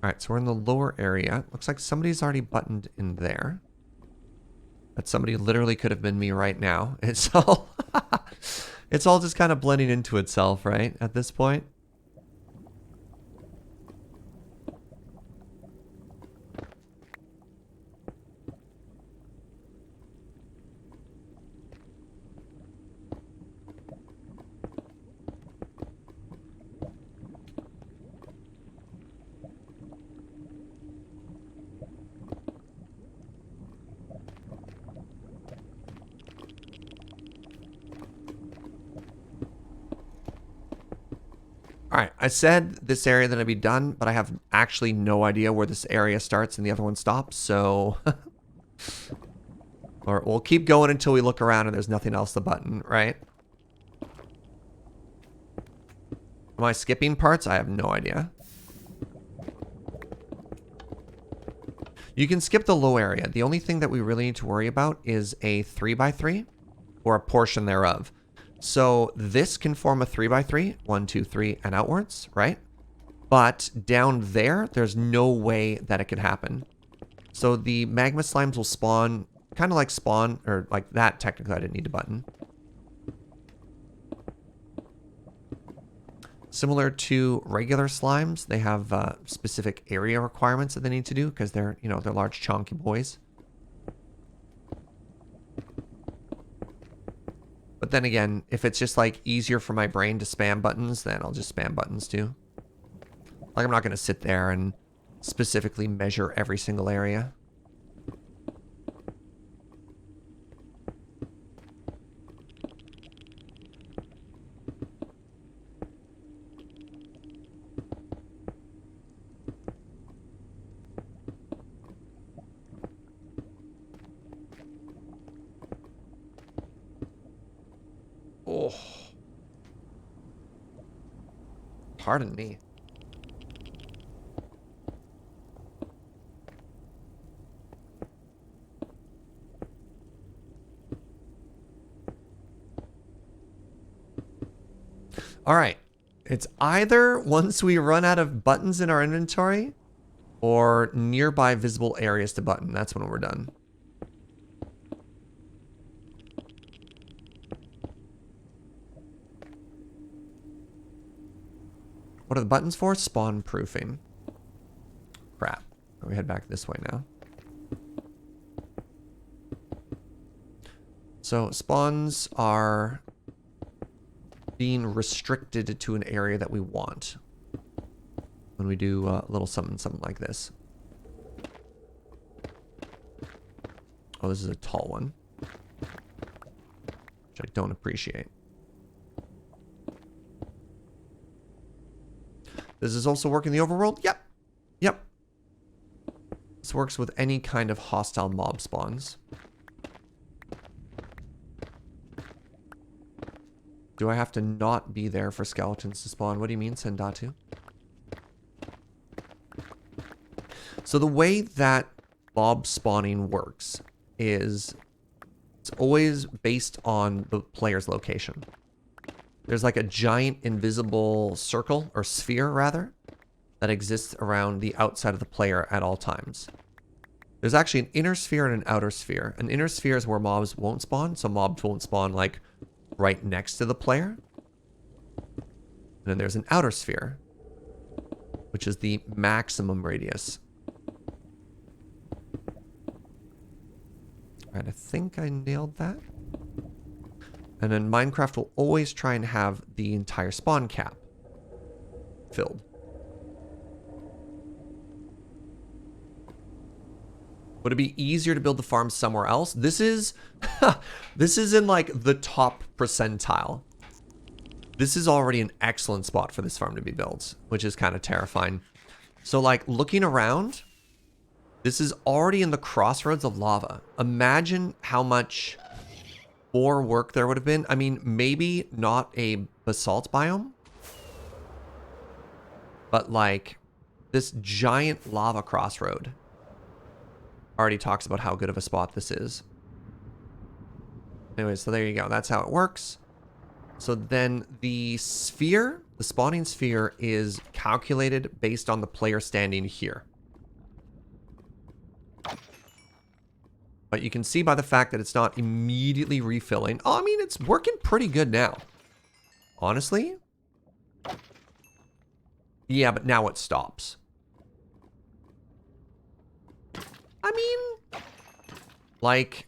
Alright, so we're in the lower area. Looks like somebody's already buttoned in there. That somebody literally could have been me right now. It's all it's all just kind of blending into itself, right? At this point. I said this area that I'd be done, but I have actually no idea where this area starts and the other one stops, so... Or we'll keep going until we look around and there's nothing else the button, right? Am I skipping parts? I have no idea. You can skip the low area. The only thing that we really need to worry about is a 3x3 or a portion thereof. So this can form a 3x3, 1, 2, 3, and outwards, right? But down there, there's no way that it could happen. So the magma slimes will spawn, kind of like spawn, or like that, technically I didn't need a button. Similar to regular slimes, they have specific area requirements that they need to do because they're, you know, they're large, chunky boys. But then again, if it's just like easier for my brain to spam buttons, then I'll just spam buttons too. Like I'm not going to sit there and specifically measure every single area. Oh. Pardon me. All right. It's either once we run out of buttons in our inventory or nearby visible areas to button. That's when we're done. What are the buttons for? Spawn proofing. Crap. We head back this way now. So spawns are being restricted to an area that we want when we do a little something like this. Oh, this is a tall one, which I don't appreciate. Does this also work in the overworld? Yep. Yep. This works with any kind of hostile mob spawns. Do I have to not be there for skeletons to spawn? What do you mean, Sendatu? So the way that mob spawning works is it's always based on the player's location. There's like a giant invisible circle, or sphere rather, that exists around the outside of the player at all times. There's actually an inner sphere and an outer sphere. An inner sphere is where mobs won't spawn, so mobs won't spawn like right next to the player. And then there's an outer sphere, which is the maximum radius. All right, I think I nailed that. And then Minecraft will always try and have the entire spawn cap filled. Would it be easier to build the farm somewhere else? This is this is in like the top percentile. This is already an excellent spot for this farm to be built, which is kind of terrifying. So like looking around, this is already in the crossroads of lava. Imagine how much more work there would have been. I mean, maybe not a basalt biome, but like this giant lava crossroad already talks about how good of a spot this is. Anyway, so there you go. That's how it works. So then the sphere, the spawning sphere, is calculated based on the player standing here. But you can see by the fact that it's not immediately refilling. Oh, I mean, it's working pretty good now. Honestly. Yeah, but now it stops. I mean, like,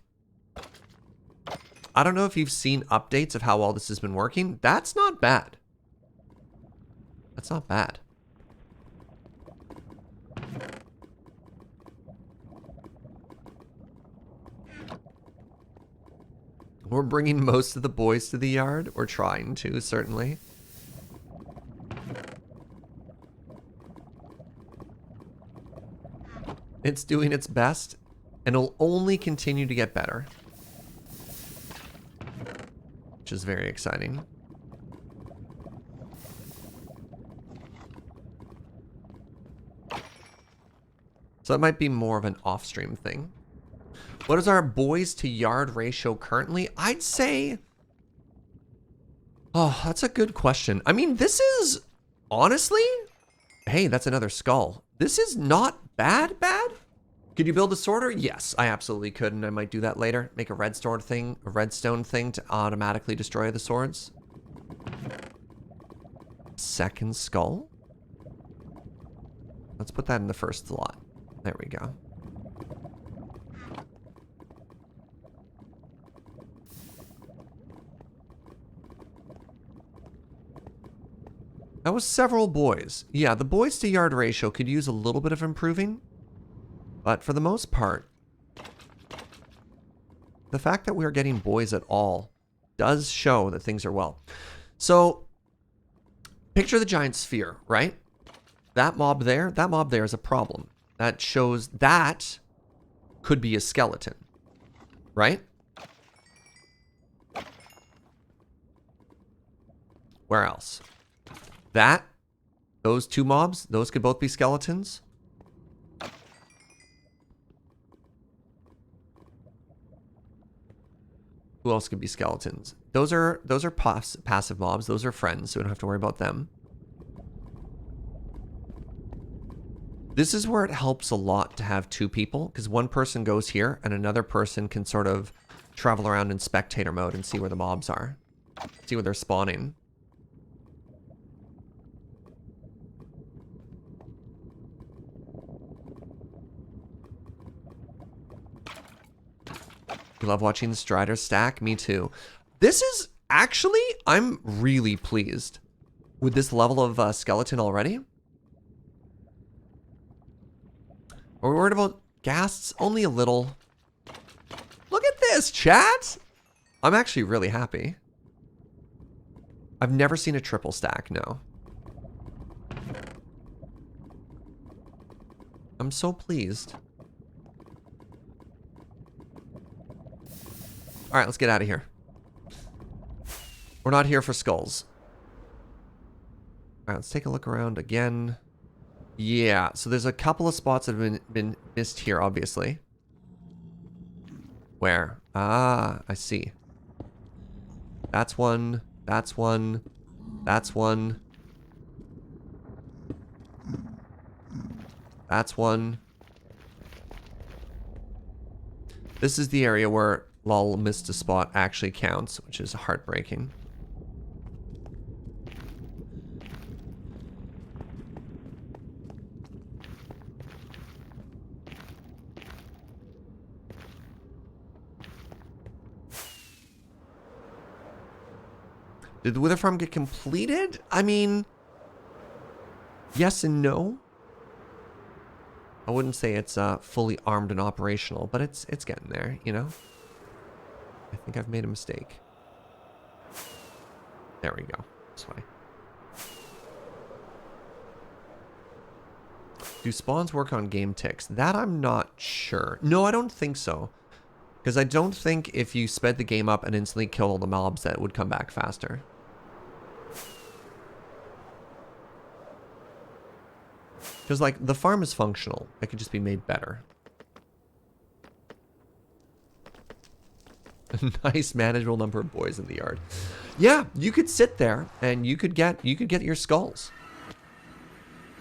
I don't know if you've seen updates of how well this has been working. That's not bad. That's not bad. We're bringing most of the boys to the yard. We're trying to, certainly. It's doing its best, and it'll only continue to get better. Which is very exciting. So that might be more of an off-stream thing. What is our boys to yard ratio currently? I'd say... Oh, that's a good question. I mean, this is... Honestly... Hey, that's another skull. This is not bad. Could you build a sorter? Yes, I absolutely could, and I might do that later. Make a redstone thing to automatically destroy the swords. Second skull. Let's put that in the first slot. There we go. That was several boys. Yeah, the boys to yard ratio could use a little bit of improving. But for the most part, the fact that we're getting boys at all does show that things are well. So, picture the giant sphere, right? That mob there is a problem. That shows that could be a skeleton, right? Where else? Those two mobs, those could both be skeletons. Who else could be skeletons? Those are passive mobs. Those are friends, so we don't have to worry about them. This is where it helps a lot to have two people, because one person goes here and another person can sort of travel around in spectator mode and see where the mobs are. See where they're spawning. You love watching the Strider stack? Me too. This is actually, I'm really pleased with this level of skeleton already. Are we worried about ghasts? Only a little. Look at this, chat! I'm actually really happy. I've never seen a triple stack, no. I'm so pleased. All right, let's get out of here. We're not here for skulls. All right, let's take a look around again. Yeah, so there's a couple of spots that have been missed here, obviously. Where? Ah, I see. That's one. That's one. That's one. That's one. This is the area where lol missed a spot actually counts, which is heartbreaking. Did the wither farm get completed? I mean, yes and no. I wouldn't say it's fully armed and operational, but it's getting there, you know? I think I've made a mistake. There we go. This way. Do spawns work on game ticks? That I'm not sure. No, I don't think so. Because I don't think if you sped the game up and instantly killed all the mobs that it would come back faster. Because, like, the farm is functional. It could just be made better. A nice manageable number of boys in the yard. Yeah, you could sit there and you could get your skulls.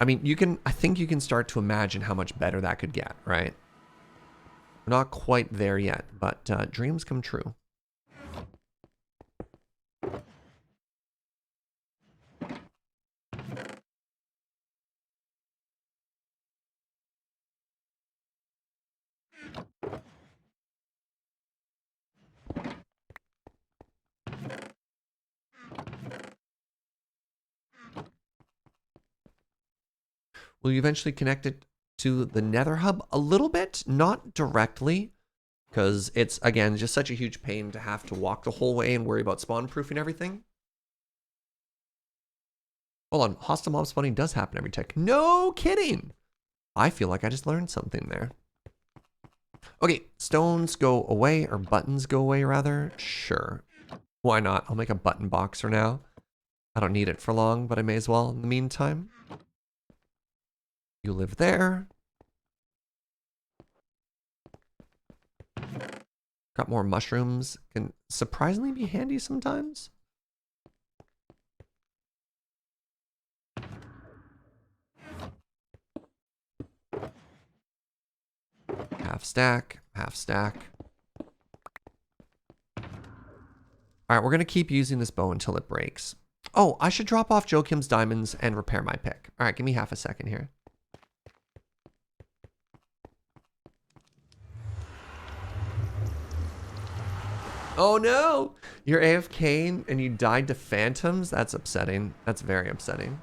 I mean, I think you can start to imagine how much better that could get, right? We're not quite there yet, but dreams come true. Will you eventually connect it to the nether hub? A little bit, not directly, because it's, again, just such a huge pain to have to walk the whole way and worry about spawn proofing everything. Hold on, hostile mob spawning does happen every tick. No kidding! I feel like I just learned something there. Okay, stones go away, or buttons go away rather. Sure. Why not? I'll make a button box for now. I don't need it for long, but I may as well in the meantime. You live there. Got more mushrooms. Can surprisingly be handy sometimes. Half stack, half stack. All right, we're going to keep using this bow until it breaks. Oh, I should drop off Joachim's diamonds and repair my pick. All right, give me half a second here. Oh no! You're AFK and you died to phantoms? That's upsetting. That's very upsetting.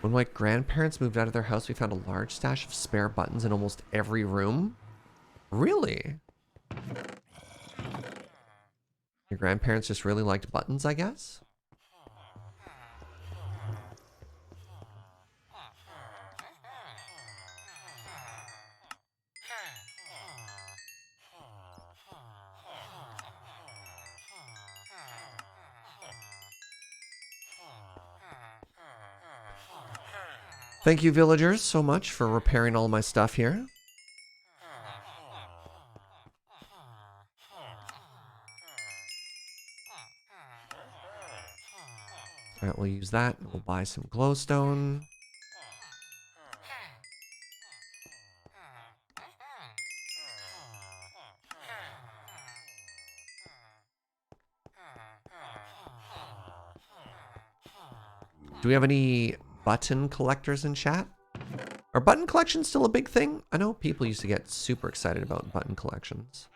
When my grandparents moved out of their house, we found a large stash of spare buttons in almost every room. Really? Your grandparents just really liked buttons, I guess? Thank you, villagers, so much for repairing all my stuff here. All right, we'll use that. We'll buy some glowstone. Do we have any button collectors in chat? Are button collections still a big thing? I know people used to get super excited about button collections.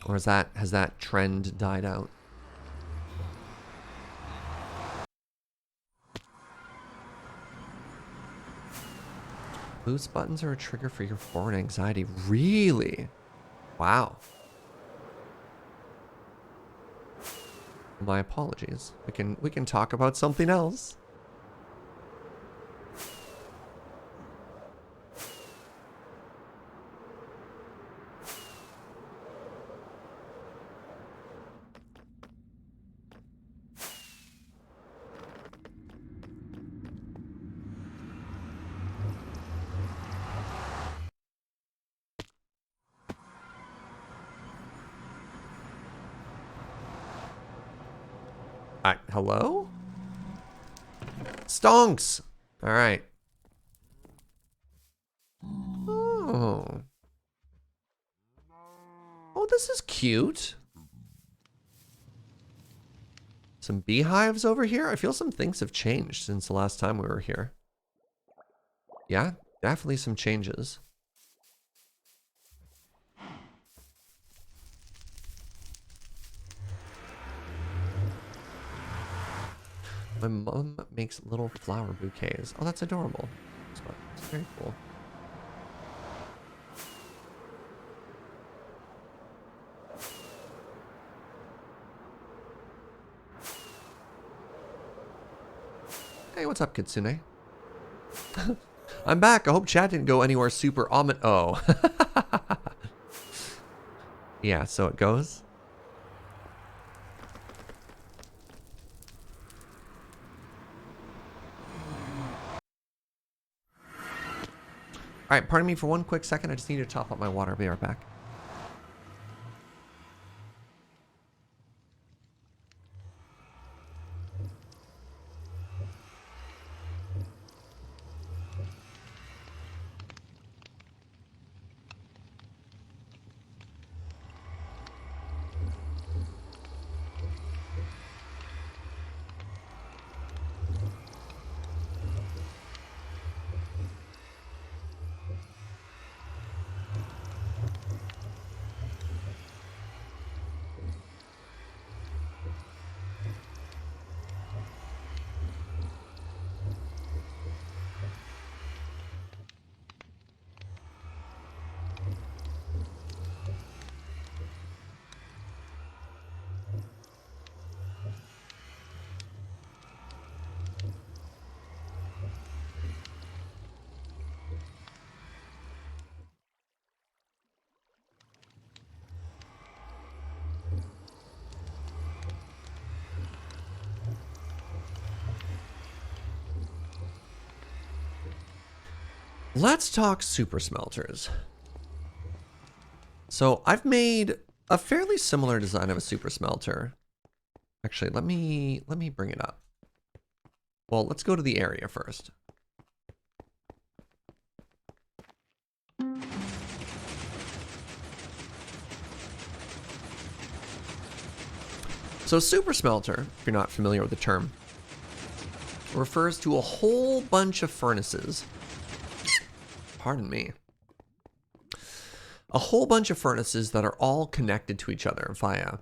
Or has that trend died out? Boost buttons are a trigger for your foreign anxiety. Really? Wow. My apologies. We can talk about something else. Hello? Stonks! Alright. Oh. Oh, this is cute. Some beehives over here? I feel some things have changed since the last time we were here. Yeah, definitely some changes. My mom makes little flower bouquets. Oh, that's adorable. It's very cool. Hey, what's up, Kitsune? I'm back. I hope chat didn't go anywhere super Oh. Yeah, so it goes. Alright, pardon me for one quick second. I just need to top up my water. I'll be right back. Let's talk super smelters. So I've made a fairly similar design of a super smelter. Actually, let me bring it up. Well, let's go to the area first. So super smelter, if you're not familiar with the term, refers to a whole bunch of furnaces. Pardon me. A whole bunch of furnaces that are all connected to each other via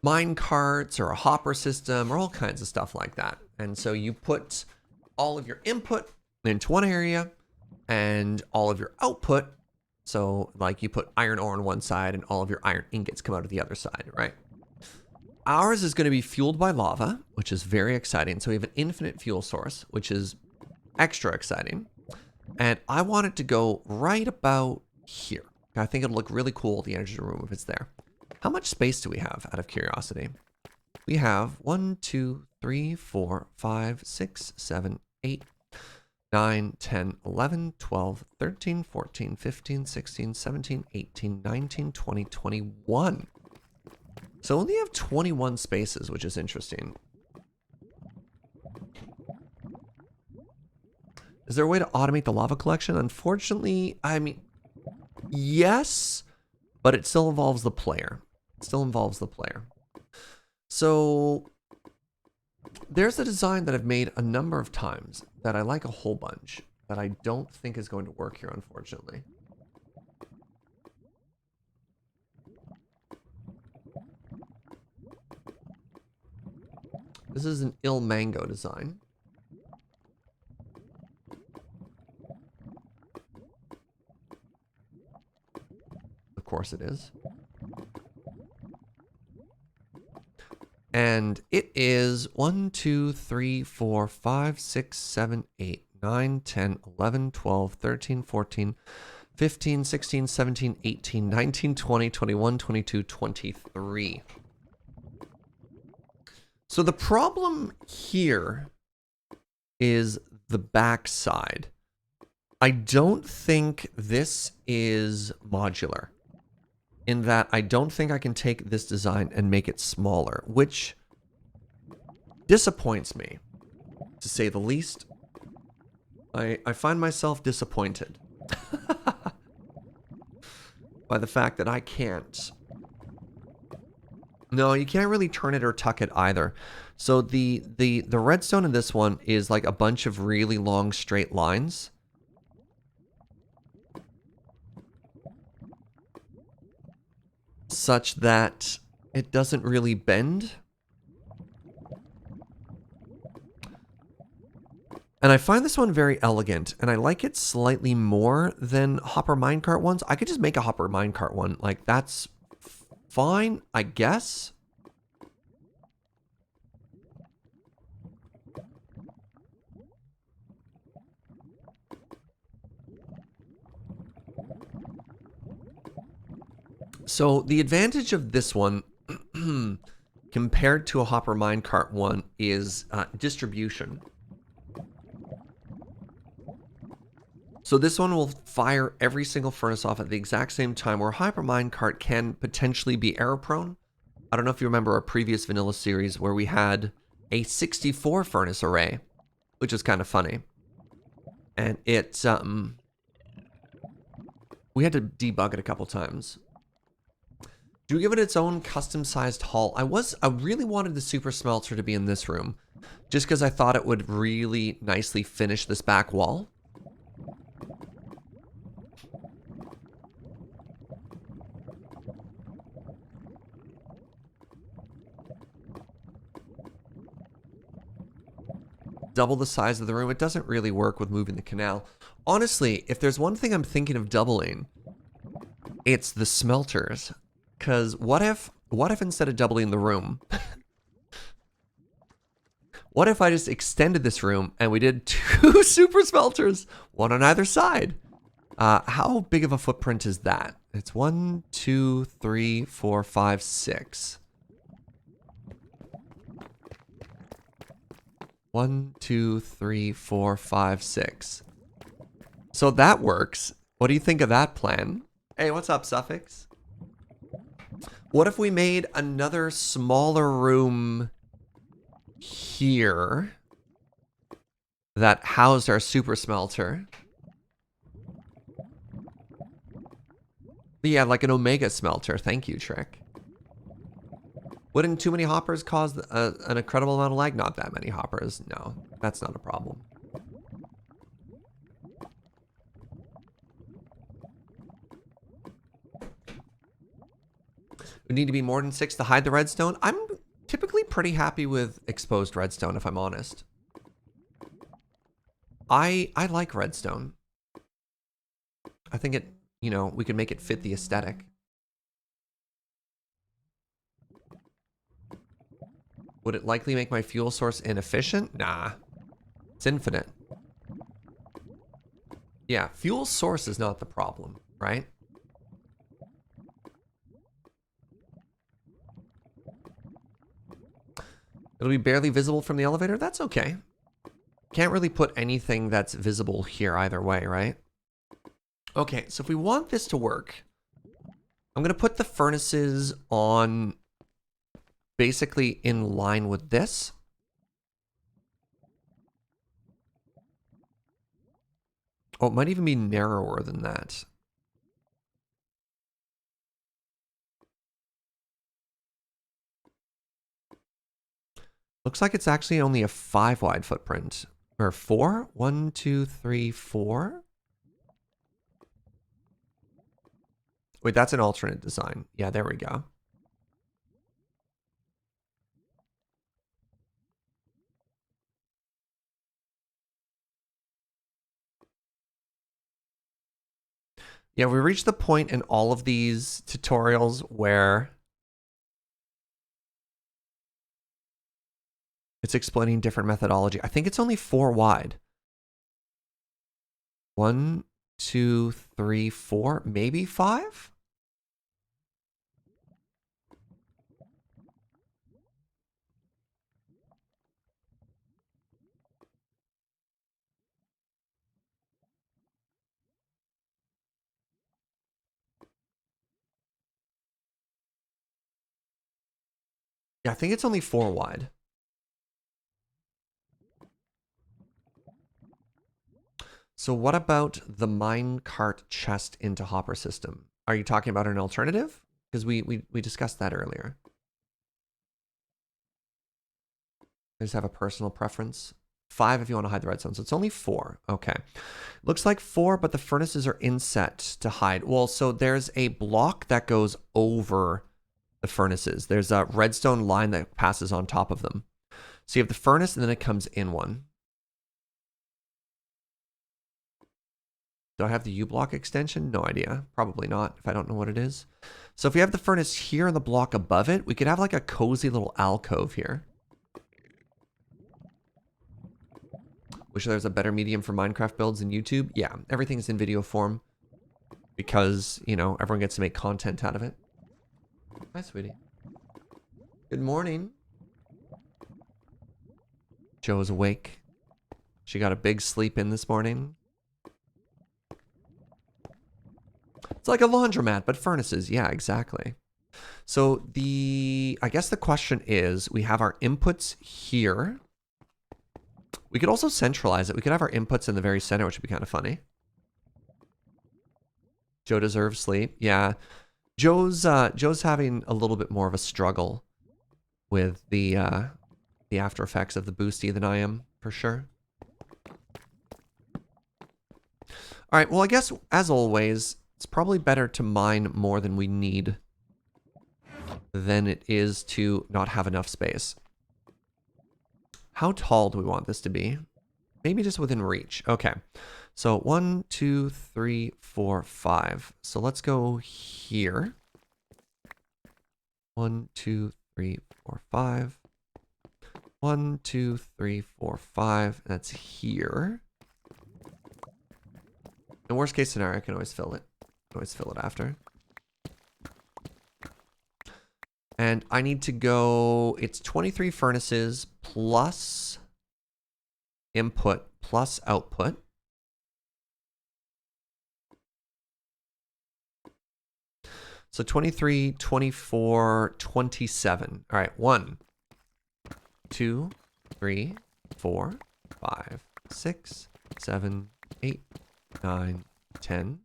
mine carts or a hopper system or all kinds of stuff like that. And so you put all of your input into one area and all of your output. So like you put iron ore on one side and all of your iron ingots come out of the other side, right? Ours is going to be fueled by lava, which is very exciting. So we have an infinite fuel source, which is extra exciting. And I want it to go right about here. I think it'll look really cool at the edge of the room if it's there. How much space do we have, out of curiosity? We have 1, 2, 3, 4, 5, 6, 7, 8, 9, 10, 11, 12, 13, 14, 15, 16, 17, 18, 19, 20, 21. So only have 21 spaces, which is interesting. Is there a way to automate the lava collection? Unfortunately, I mean, yes, but it still involves the player. It still involves the player. So there's a design that I've made a number of times that I like a whole bunch that I don't think is going to work here, unfortunately. This is an Il Mango design. Of course it is. And it is 1, 2, 3, 4, 5, 6, 7, 8, 9, 10, 11, 12, 13, 14, 15, 16, 17, 18, 19, 20, 21, 22, 23. So the problem here is the backside. I don't think this is modular, in that I don't think I can take this design and make it smaller, which disappoints me, to say the least. I find myself disappointed by the fact that I can't. No, you can't really turn it or tuck it either. So the redstone in this one is like a bunch of really long straight lines. Such that it doesn't really bend. And I find this one very elegant, and I like it slightly more than hopper minecart ones. I could just make a hopper minecart one. Like, that's fine, I guess. So the advantage of this one compared to a hopper minecart one is distribution. So this one will fire every single furnace off at the exact same time, where a hopper minecart can potentially be error prone. I don't know if you remember our previous vanilla series where we had a 64 furnace array, which is kind of funny. And it, we had to debug it a couple times. Do we give it its own custom-sized hull? I really wanted the super smelter to be in this room, just because I thought it would really nicely finish this back wall. Double the size of the room. It doesn't really work with moving the canal. Honestly, if there's one thing I'm thinking of doubling, it's the smelters. Because what if instead of doubling the room, what if I just extended this room and we did 2 super smelters, one on either side? How big of a footprint is that? It's 1, 2, 3, 4, 5, 6. 1, 2, 3, 4, 5, 6. So that works. What do you think of that plan? Hey, what's up, Suffix? What if we made another smaller room here that housed our super smelter? Yeah, like an omega smelter. Thank you, Trick. Wouldn't too many hoppers cause an incredible amount of lag? Not that many hoppers. No, that's not a problem. We need to be more than 6 to hide the redstone. I'm typically pretty happy with exposed redstone, if I'm honest. I like redstone. I think it, you know, we can make it fit the aesthetic. Would it likely make my fuel source inefficient? Nah. It's infinite. Yeah, fuel source is not the problem, right? It'll be barely visible from the elevator. That's okay. Can't really put anything that's visible here either way, right? Okay, so if we want this to work, I'm going to put the furnaces on basically in line with this. Oh, it might even be narrower than that. Looks like it's actually only a 5 wide footprint. Or 4? 1, 2, 3, 4? Wait, that's an alternate design. Yeah, there we go. Yeah, we reached the point in all of these tutorials where it's explaining different methodology. I think it's only 4 wide. 1, 2, 3, 4, maybe 5? Yeah, I think it's only 4 wide. So what about the minecart chest into hopper system? Are you talking about an alternative? Because we discussed that earlier. I just have a personal preference. 5 if you want to hide the redstone. So it's only 4. Okay. Looks like 4, but the furnaces are inset to hide. Well, so there's a block that goes over the furnaces. There's a redstone line that passes on top of them. So you have the furnace and then it comes in one. Do I have the U-block extension? No idea. Probably not, if I don't know what it is. So if we have the furnace here and the block above it, we could have like a cozy little alcove here. Wish there's a better medium for Minecraft builds than YouTube. Yeah, everything's in video form because, you know, everyone gets to make content out of it. Hi, sweetie. Good morning. Joe is awake. She got a big sleep in this morning. It's like a laundromat, but furnaces. Yeah, exactly. So I guess the question is, we have our inputs here. We could also centralize it. We could have our inputs in the very center, which would be kind of funny. Joe deserves sleep. Yeah. Joe's having a little bit more of a struggle with the after effects of the boosty than I am, for sure. All right, well, I guess, as always, it's probably better to mine more than we need than it is to not have enough space. How tall do we want this to be? Maybe just within reach. Okay. So 1, 2, 3, 4, 5. So let's go here. 1, 2, 3, 4, 5. 1, 2, 3, 4, 5. That's here. In worst case scenario, I can always fill it. Always fill it after. And I need to go, it's 23 furnaces plus input plus output. So 23, 24, 27. All right, 1, 2, 3, 4, 5, 6, 7, 8, 9, 10.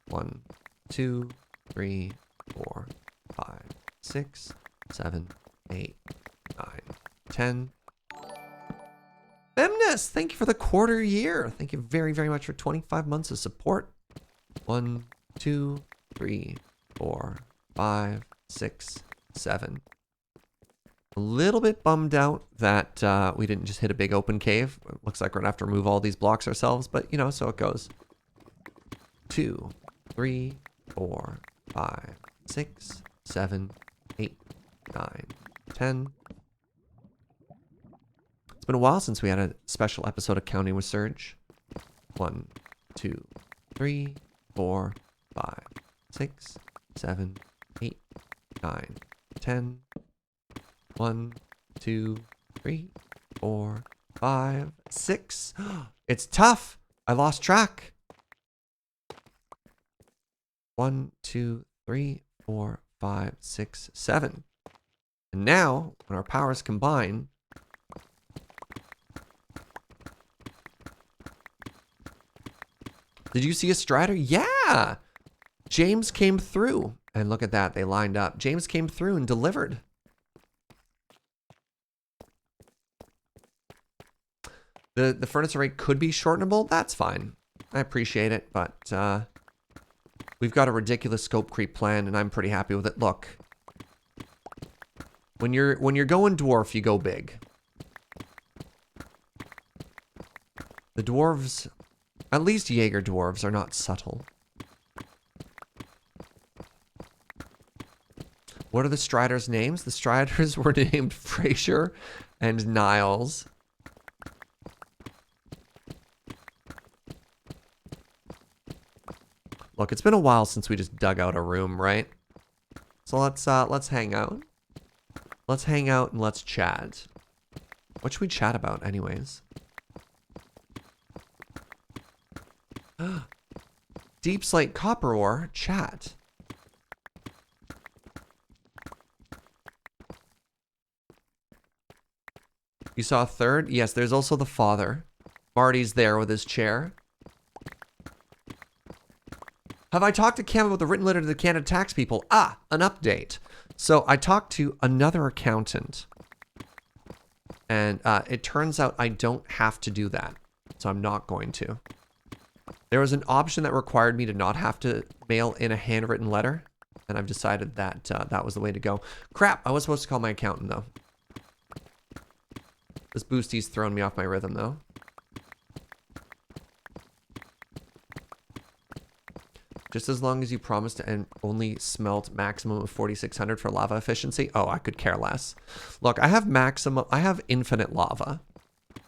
1, 2, 3, 4, 5, 6, 7, 8, 9, 10. Femness, thank you for the quarter year. Thank you very, very much for 25 months of support. 1, 2, 3, 4, 5, 6, 7. A little bit bummed out that we didn't just hit a big open cave. It looks like we're gonna have to remove all these blocks ourselves, but you know, so it goes. 2, 3, 4, 5, 6, 7, 8, 9, 10. It's been a while since we had a special episode of Counting with Surge. 1, 2, 3, 4, 5, 6, 7, 8, 9, 10. 1, 2, 3, 4, 5, 6. It's tough. I lost track. 1, 2, 3, 4, 5, 6, 7. And now, when our powers combine, did you see a strider? Yeah! James came through. And look at that, they lined up. James came through and delivered. The furnace array could be shortenable. That's fine. I appreciate it, but we've got a ridiculous scope creep plan, and I'm pretty happy with it. Look, when you're going dwarf, you go big. The dwarves, at least Jaeger dwarves, are not subtle. What are the Striders' names? The Striders were named Fraser and Niles. Look, it's been a while since we just dug out a room, right? So let's hang out. Let's hang out and let's chat. What should we chat about anyways? Deep slate copper ore, chat. You saw a third? Yes, there's also the father. Marty's there with his chair. Have I talked to Cam about the written letter to the Canada tax people? Ah, an update. So I talked to another accountant. And it turns out I don't have to do that. So I'm not going to. There was an option that required me to not have to mail in a handwritten letter. And I've decided that that was the way to go. Crap, I was supposed to call my accountant though. This boostie's thrown me off my rhythm though. Just as long as you promise to only smelt maximum of 4,600 for lava efficiency. Oh, I could care less. Look, I have infinite lava.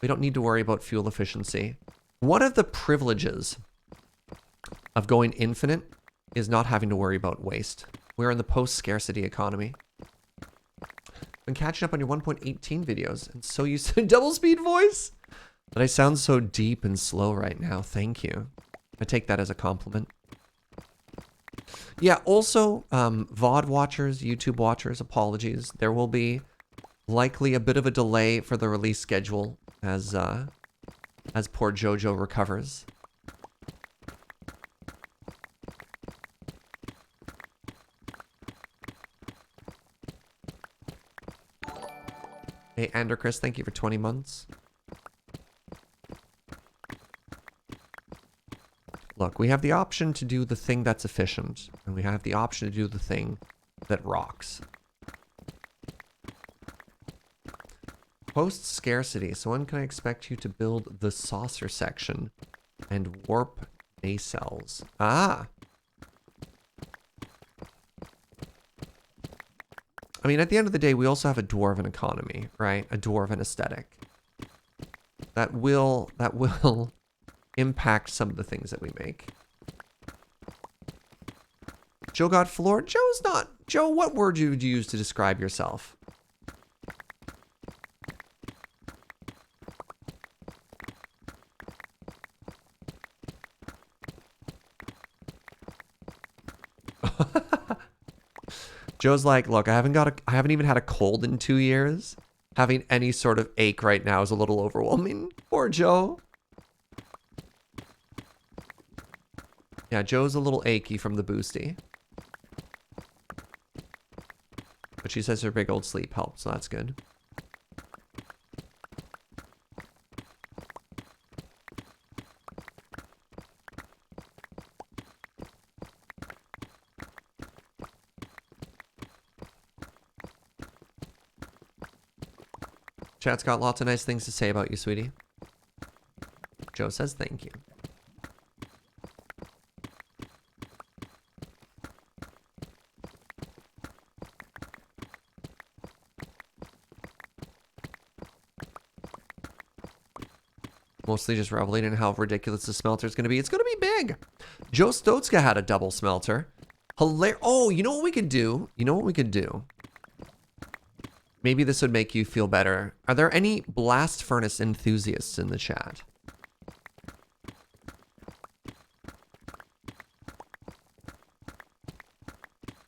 We don't need to worry about fuel efficiency. One of the privileges of going infinite is not having to worry about waste. We're in the post-scarcity economy. Been catching up on your 1.18 videos and so used to double speed voice. But I sound so deep and slow right now. Thank you. I take that as a compliment. Yeah, also, VOD watchers, YouTube watchers, apologies. There will be likely a bit of a delay for the release schedule as poor Jojo recovers. Hey, Anderchris, thank you for 20 months. Look, we have the option to do the thing that's efficient, and we have the option to do the thing that rocks. Post-scarcity, so when can I expect you to build the saucer section and warp nacelles? Ah! I mean, at the end of the day, we also have a dwarven economy, right? A dwarven aesthetic. That will impact some of the things that we make. Joe got floored? Joe's not. Joe, what word would you use to describe yourself? Joe's like, look, I haven't even had a cold in 2 years. Having any sort of ache right now is a little overwhelming. Poor Joe. Yeah, Joe's a little achy from the boosty. But she says her big old sleep helps, so that's good. Chat's got lots of nice things to say about you, sweetie. Joe says thank you. Mostly just reveling in how ridiculous the smelter is going to be. It's going to be big. Joe Stotska had a double smelter. Oh, you know what we could do? You know what we could do? Maybe this would make you feel better. Are there any blast furnace enthusiasts in the chat?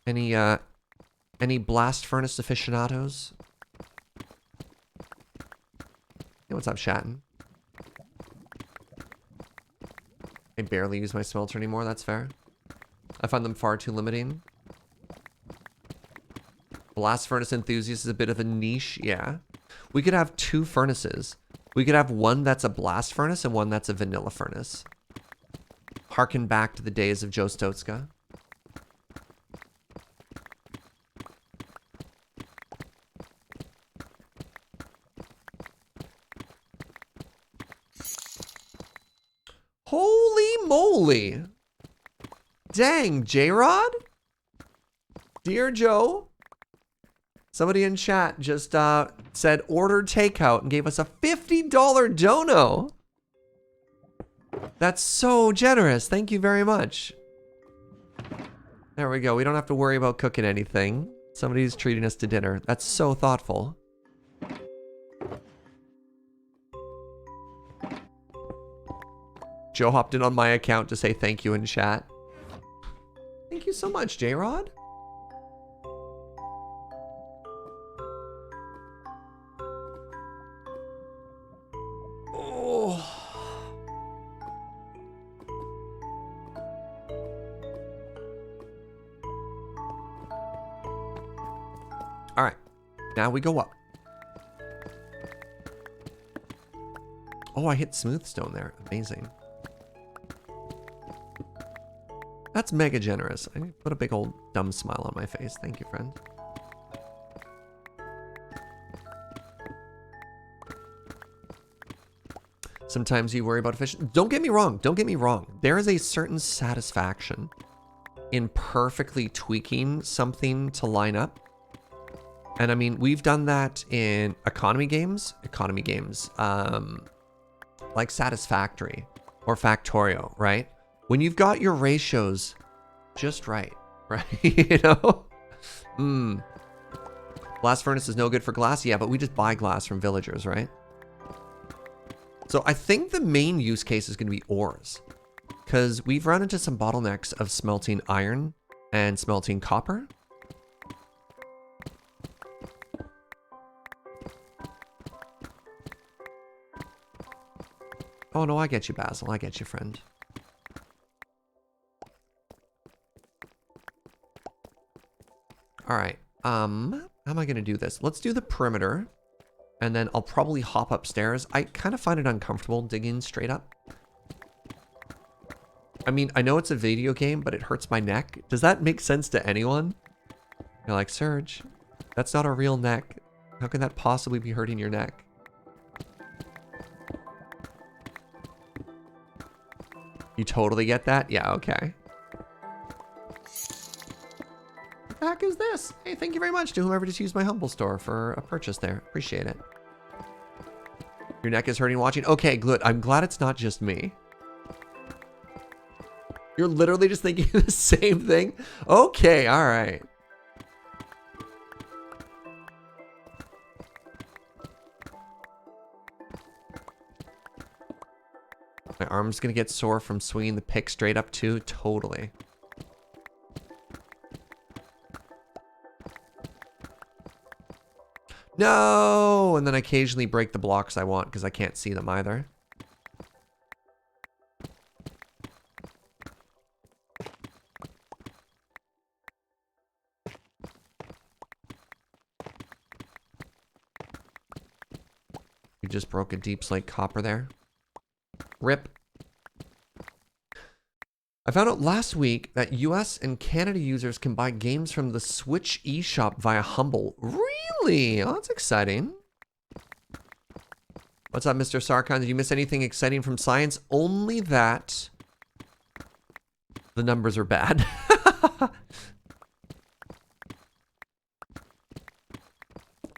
Any blast furnace aficionados? Hey, what's up, Shatten? I barely use my smelter anymore, that's fair. I find them far too limiting. Blast furnace enthusiast is a bit of a niche, yeah. We could have 2 furnaces. We could have one that's a blast furnace and one that's a vanilla furnace. Harken back to the days of Joe Stotska. Holy moly! Dang, J-Rod? Dear Joe? Somebody in chat just said order takeout and gave us a $50 dono. That's so generous. Thank you very much. There we go. We don't have to worry about cooking anything. Somebody's treating us to dinner. That's so thoughtful. Joe hopped in on my account to say thank you in chat. Thank you so much, J-Rod. All right, now we go up. Oh, I hit smooth stone there. Amazing. That's mega generous. I put a big old dumb smile on my face. Thank you, friend. Sometimes you worry about efficiency. Don't get me wrong. Don't get me wrong. There is a certain satisfaction in perfectly tweaking something to line up. And I mean, we've done that in economy games, like Satisfactory or Factorio, right? When you've got your ratios just right? You know? Blast furnace is no good for glass. Yeah, but we just buy glass from villagers, right? So I think the main use case is going to be ores, because we've run into some bottlenecks of smelting iron and smelting copper. Oh no, I get you, Basil. I get you, friend. All right. How am I going to do this? Let's do the perimeter, and then I'll probably hop upstairs. I kind of find it uncomfortable digging straight up. I mean, I know it's a video game, but it hurts my neck. Does that make sense to anyone? You're like, Serge, that's not a real neck. How can that possibly be hurting your neck? You totally get that? Yeah, okay. What the heck is this? Hey, thank you very much to whoever just used my Humble Store for a purchase there. Appreciate it. Your neck is hurting watching? Okay, good. I'm glad it's not just me. You're literally just thinking the same thing? Okay, all right. My arm's gonna get sore from swinging the pick straight up too. Totally. No! And then I occasionally break the blocks I want because I can't see them either. You just broke a deep slate copper there. Rip. I found out last week that US and Canada users can buy games from the Switch eShop via Humble. Really? Oh, that's exciting. What's up, Mr. Sarkon? Did you miss anything exciting from science? Only that the numbers are bad.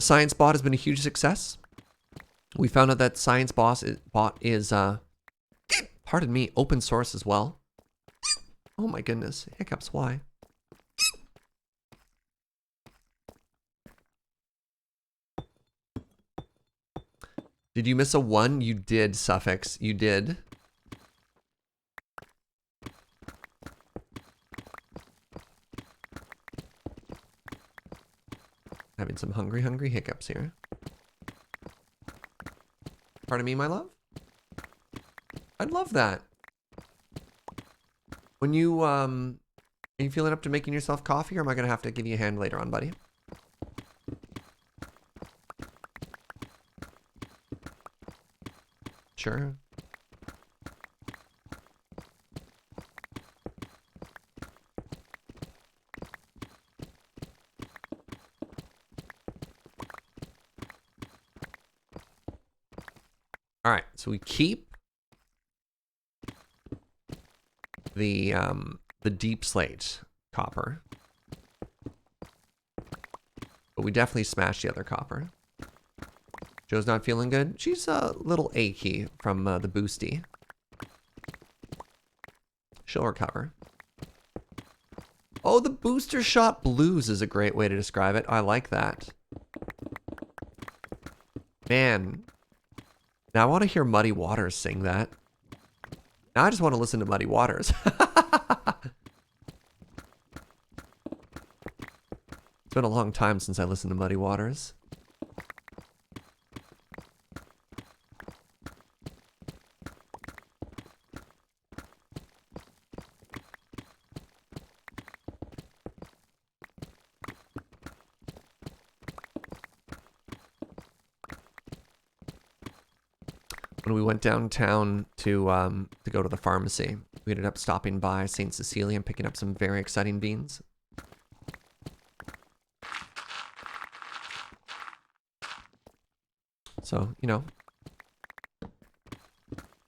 Science Bot has been a huge success. We found out that Science Bot is pardon me, open source as well. Oh my goodness, hiccups, why? Did you miss a 1? You did, Suffix. You did. Having some hungry hiccups here. Pardon me, my love? I'd love that. When you, are you feeling up to making yourself coffee, or am I gonna have to give you a hand later on, buddy? Sure. All right, so we keep the deep slate copper, but we definitely smashed the other copper. Joe's not feeling good. She's a little achy from the boosty. She'll recover. Oh, the booster shot blues is a great way to describe it. I like that. Man. Now I want to hear Muddy Waters sing that. Now I just want to listen to Muddy Waters. It's been a long time since I listened to Muddy Waters. When we went downtown to go to the pharmacy, we ended up stopping by St. Cecilia and picking up some very exciting beans. So, you know,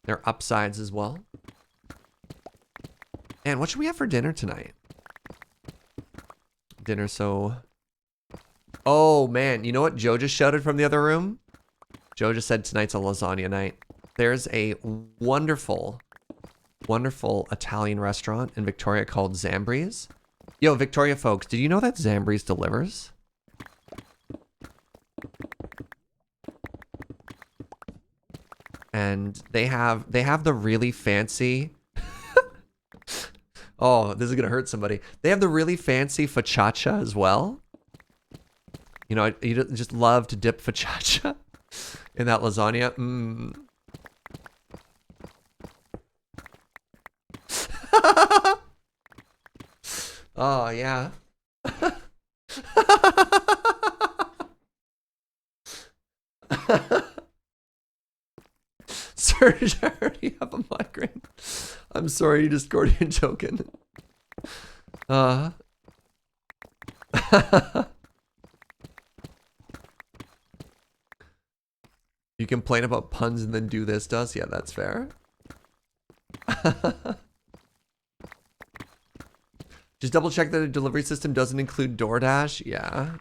there are upsides as well. And what should we have for dinner tonight? Dinner, so... Oh, man, you know what Joe just shouted from the other room? Joe just said tonight's a lasagna night. There's a wonderful, wonderful Italian restaurant in Victoria called Zambri's. Yo, Victoria folks, did you know that Zambri's delivers? And they have the really fancy... Oh, this is gonna hurt somebody. They have the really fancy focaccia as well. You know, you just love to dip focaccia in that lasagna. Mmm. Oh, yeah. Serge, I already have a migraine. I'm sorry, Discordian token. You complain about puns and then do this, does? Yeah, that's fair. Just double check that the delivery system doesn't include DoorDash. Yeah.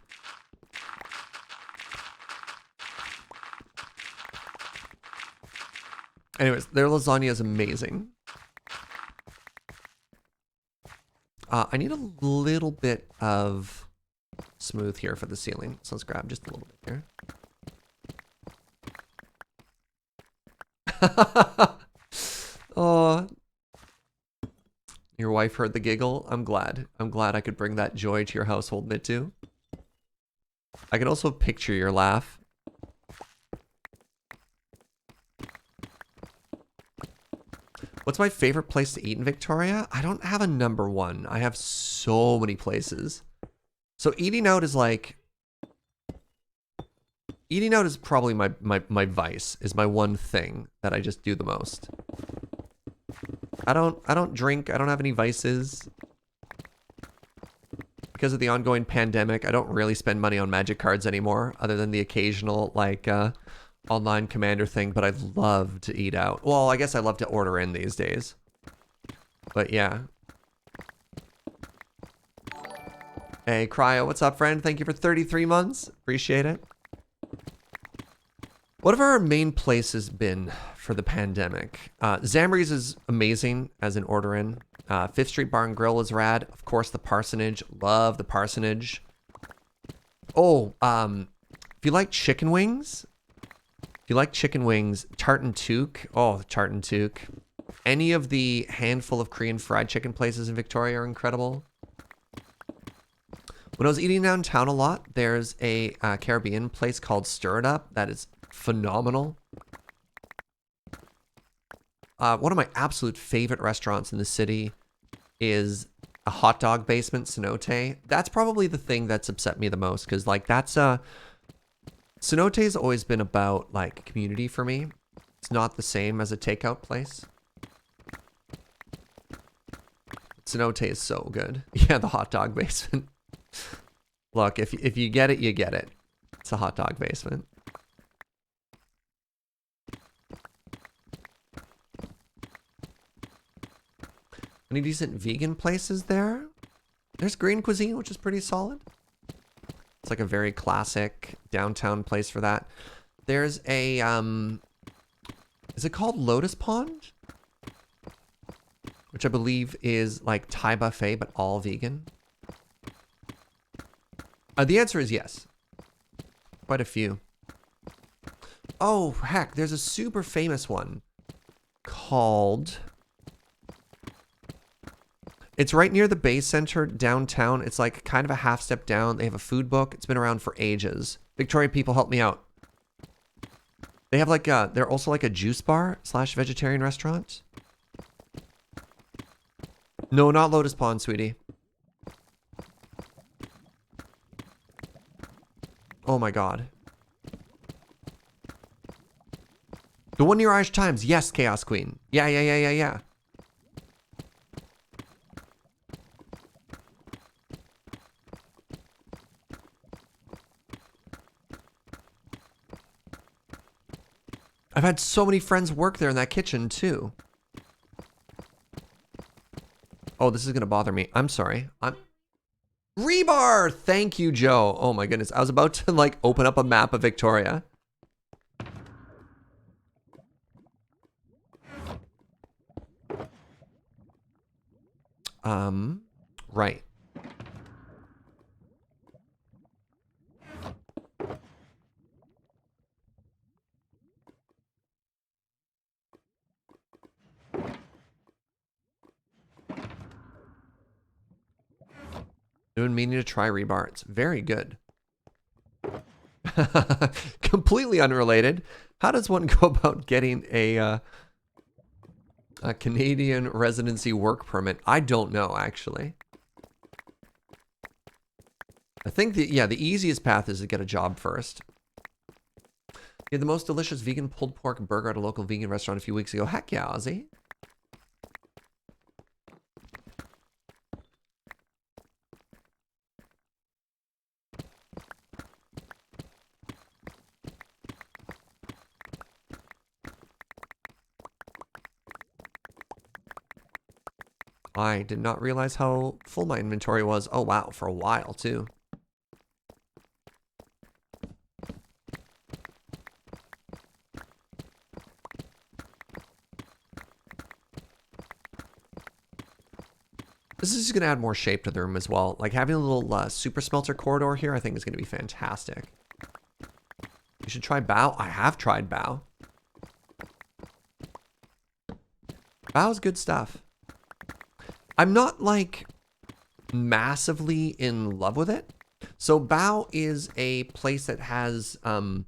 Anyways, their lasagna is amazing. I need a little bit of smooth here for the ceiling. So let's grab just a little bit here. Oh. Your wife heard the giggle. I'm glad. I'm glad I could bring that joy to your household, Mitu. I can also picture your laugh. What's my favorite place to eat in Victoria? I don't have a number one. I have so many places. So eating out is like... Eating out is probably my vice, is my one thing that I just do the most. I don't drink, I don't have any vices. Because of the ongoing pandemic, I don't really spend money on magic cards anymore, other than the occasional, like, online commander thing, but I love to eat out. Well, I guess I love to order in these days. But yeah. Hey, Cryo, what's up, friend? Thank you for 33 months. Appreciate it. What have our main places been for the pandemic? Zamri's is amazing as an order in. 5th Street Bar and Grill is rad. Of course, the Parsonage. Love the Parsonage. Oh, if you like chicken wings, Tartan Took. Oh, the Tartan Took. Any of the handful of Korean fried chicken places in Victoria are incredible. When I was eating downtown a lot, there's a Caribbean place called Stir It Up that is phenomenal. One of my absolute favorite restaurants in the city is a hot dog basement, Cenote. That's probably the thing that's upset me the most, because like that's Cenote's always been about like community for me. It's not the same as a takeout place. Cenote is so good. Yeah, the hot dog basement. Look, if you get it, you get it. It's a hot dog basement. Any decent vegan places there? There's Green Cuisine, which is pretty solid. It's like a very classic downtown place for that. There's a, is it called Lotus Pond? Which I believe is like Thai buffet, but all vegan. The answer is yes. Quite a few. Oh, heck, there's a super famous one called... It's right near the Bay Center downtown. It's like kind of a half step down. They have a food book. It's been around for ages. Victoria people, help me out. They have like they're also like a juice bar / vegetarian restaurant. No, not Lotus Pond, sweetie. Oh my god. The one near Irish Times. Yes, Chaos Queen. Yeah. I've had so many friends work there in that kitchen, too. Oh, this is going to bother me. I'm sorry. Rebar! Thank you, Joe. Oh, my goodness. I was about to, like, open up a map of Victoria. Right. Been meaning to try rebar. It's very good. Completely unrelated. How does one go about getting a Canadian residency work permit? I don't know, actually. I think the easiest path is to get a job first. You had the most delicious vegan pulled pork burger at a local vegan restaurant a few weeks ago. Heck yeah, Ozzy. I did not realize how full my inventory was. Oh, wow. For a while, too. This is going to add more shape to the room as well. Like, having a little super smelter corridor here, I think is going to be fantastic. You should try Bao. I have tried Bao. Bao's good stuff. I'm not, like, massively in love with it. So Baja is a place that has, God,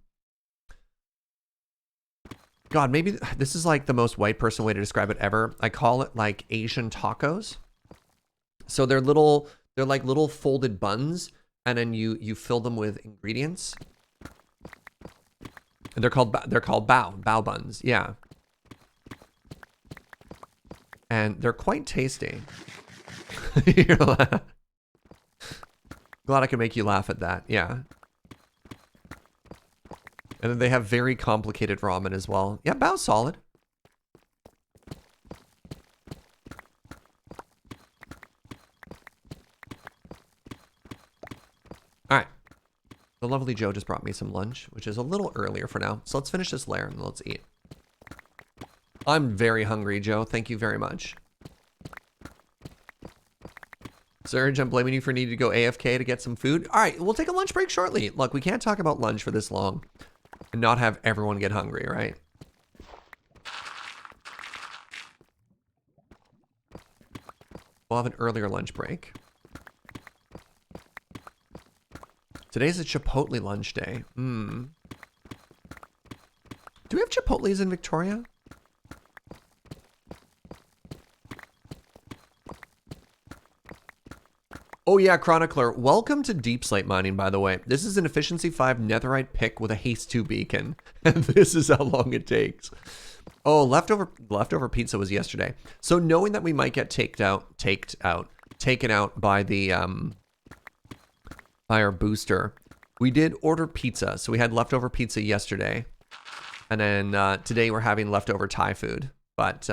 maybe this is like the most white person way to describe it ever. I call it like Asian tacos. So they're like little folded buns, and then you fill them with ingredients. And they're called bao buns. Yeah. And they're quite tasty. Glad I can make you laugh at that. Yeah. And then they have very complicated ramen as well. Yeah, Bao's solid. All right. The lovely Joe just brought me some lunch, which is a little earlier for now. So let's finish this layer and let's eat. I'm very hungry, Joe. Thank you very much. Serge, I'm blaming you for needing to go AFK to get some food. All right, we'll take a lunch break shortly. Look, we can't talk about lunch for this long and not have everyone get hungry, right? We'll have an earlier lunch break. Today's a Chipotle lunch day. Do we have Chipotles in Victoria? Oh yeah, Chronicler, welcome to Deep Slate Mining, by the way. This is an Efficiency 5 netherite pick with a Haste 2 beacon. And this is how long it takes. Oh, leftover pizza was yesterday. So knowing that we might get taken out by the by our booster, we did order pizza. So we had leftover pizza yesterday. And then today we're having leftover Thai food. But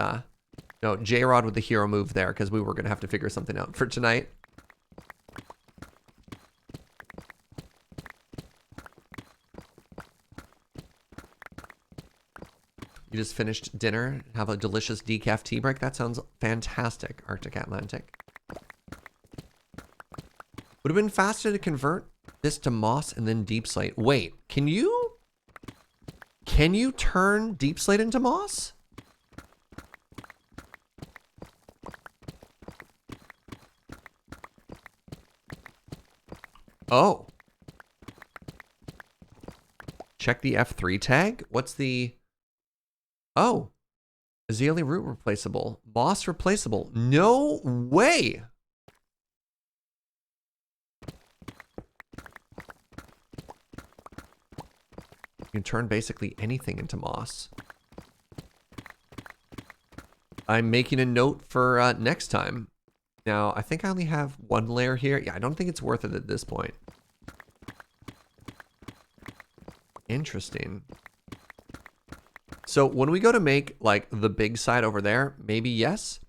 no, J-Rod with the hero move there because we were going to have to figure something out for tonight. You just finished dinner, have a delicious decaf tea break. That sounds fantastic, Arctic Atlantic. Would have been faster to convert this to moss and then deep slate. Wait, can you turn deep slate into moss? Oh. Check the F3 tag. What's the... Oh, Azalea root replaceable, moss replaceable. No way. You can turn basically anything into moss. I'm making a note for next time. Now, I think I only have one layer here. Yeah, I don't think it's worth it at this point. Interesting. So when we go to make like the big side over there, maybe yes.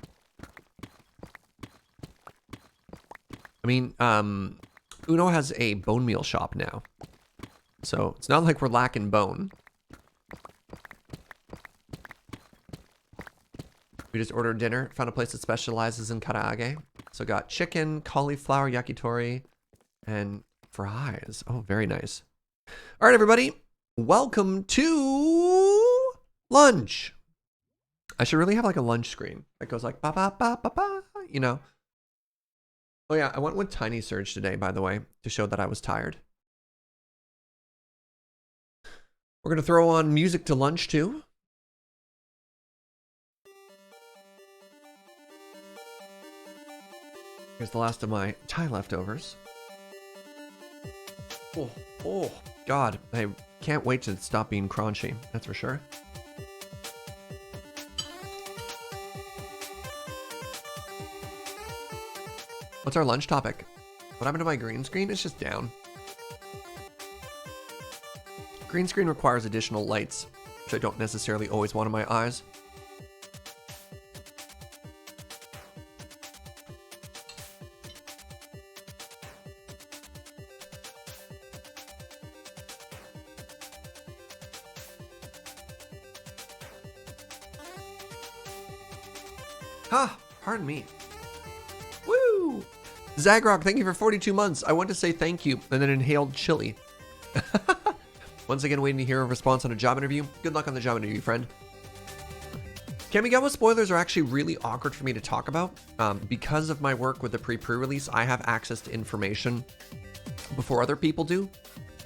I mean, Uno has a bone meal shop now. So it's not like we're lacking bone. We just ordered dinner, found a place that specializes in karaage. So got chicken, cauliflower, yakitori, and fries. Oh, very nice. All right, everybody. Welcome to lunch. I should really have like a lunch screen that goes like ba ba ba ba ba, you know. Oh yeah, I went with Tiny Surge today, by the way, to show that I was tired. We're gonna throw on music to lunch too. Here's the last of my Thai leftovers. Oh, God, I can't wait to stop being crunchy, that's for sure. What's our lunch topic? What happened to my green screen? It's just down. Green screen requires additional lights, which I don't necessarily always want in my eyes. Ah, pardon me. Woo! Zagrog, thank you for 42 months. I want to say thank you and then inhaled chili. Once again, waiting to hear a response on a job interview. Good luck on the job interview, friend. Kamigawa spoilers are actually really awkward for me to talk about. Because of my work with the pre-release, I have access to information before other people do.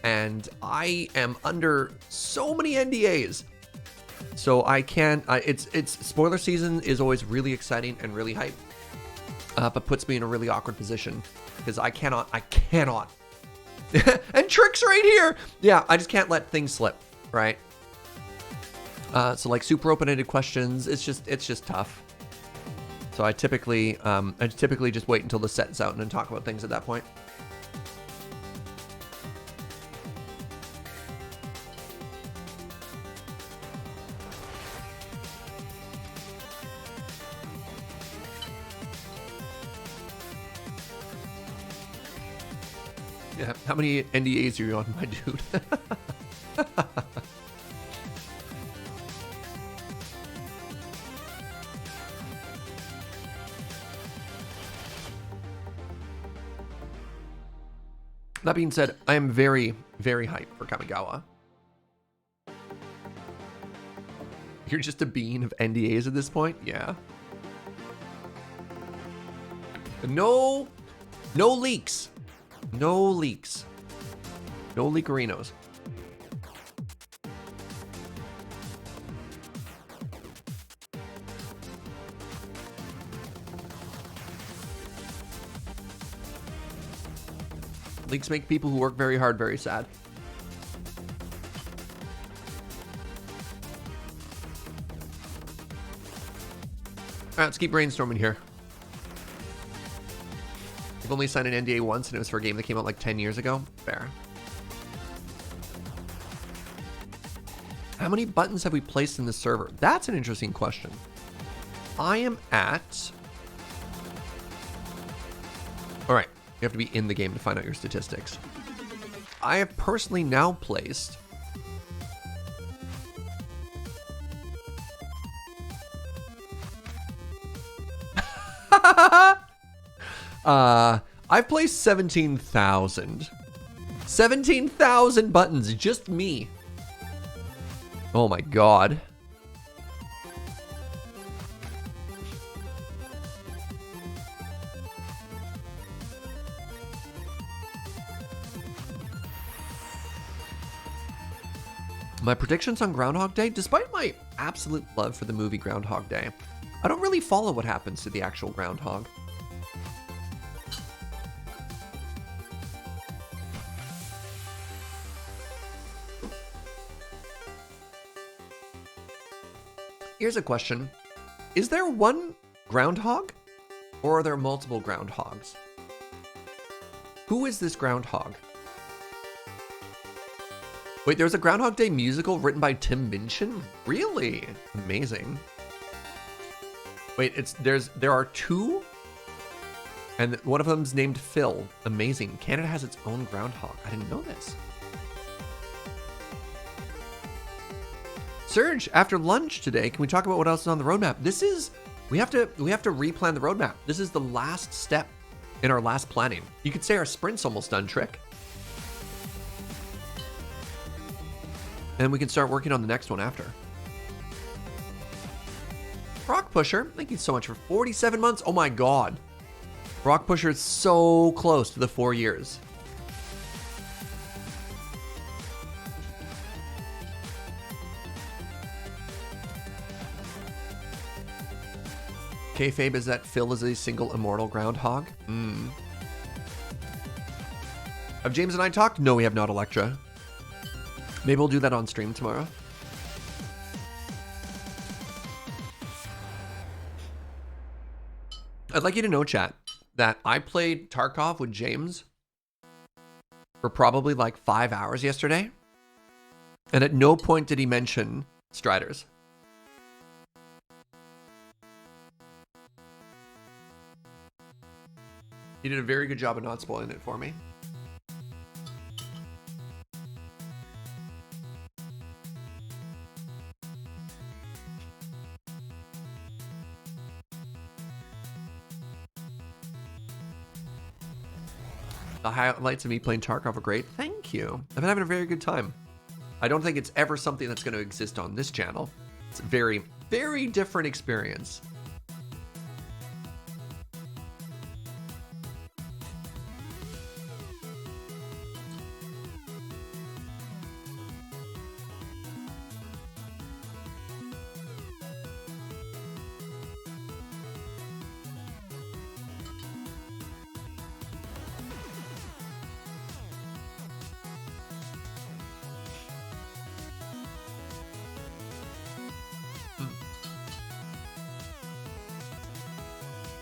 And I am under so many NDAs. So I can't, it's spoiler season is always really exciting and really hype, but puts me in a really awkward position because I cannot, and Trick's right here. Yeah, I just can't let things slip, right? So like super open-ended questions, it's just tough. So I typically just wait until the set's out and then talk about things at that point. Yeah, how many NDAs are you on, my dude? That being said, I am very, very hyped for Kamigawa. You're just a bean of NDAs at this point? Yeah. No leaks. No leaks. No leakerinos. Leaks make people who work very hard very sad. All right, let's keep brainstorming here. I've only signed an NDA once, and it was for a game that came out like 10 years ago. Fair. How many buttons have we placed in the server? That's an interesting question. I am at... All right. You have to be in the game to find out your statistics. I have personally now placed... I've placed 17,000. 17,000 buttons, just me. Oh my god. My predictions on Groundhog Day, despite my absolute love for the movie Groundhog Day, I don't really follow what happens to the actual groundhog. Here's a question. Is there one groundhog, or are there multiple groundhogs? Who is this groundhog? Wait, there's a Groundhog Day musical written by Tim Minchin? Really? Amazing. Wait, there are two? And one of them's named Phil. Amazing. Canada has its own groundhog. I didn't know this. Serge, after lunch today, can we talk about what else is on the roadmap? We have to replan the roadmap. This is the last step in our last planning. You could say our sprint's almost done, Trick. And we can start working on the next one after. Rock Pusher, thank you so much for 47 months. Oh my god. Rock Pusher is so close to the 4 years. Kayfabe is that Phil is a single immortal groundhog? Have James and I talked? No, we have not, Electra. Maybe we'll do that on stream tomorrow. I'd like you to know, chat, that I played Tarkov with James for probably like 5 hours yesterday. And at no point did he mention Striders. He did a very good job of not spoiling it for me. The highlights of me playing Tarkov are great. Thank you. I've been having a very good time. I don't think it's ever something that's going to exist on this channel. It's a very, very different experience.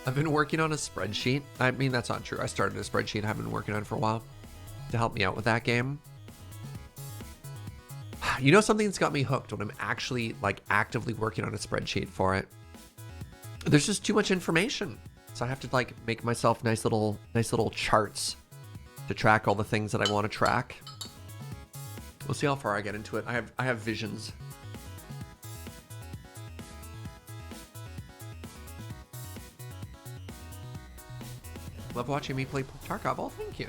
I've been working on a spreadsheet. I mean, that's not true. I started a spreadsheet I've been working on for a while to help me out with that game. You know, something that's got me hooked when I'm actually like actively working on a spreadsheet for it. There's just too much information. So I have to like make myself nice little charts to track all the things that I want to track. We'll see how far I get into it. I have visions. Love watching me play Tarkov. Oh, thank you.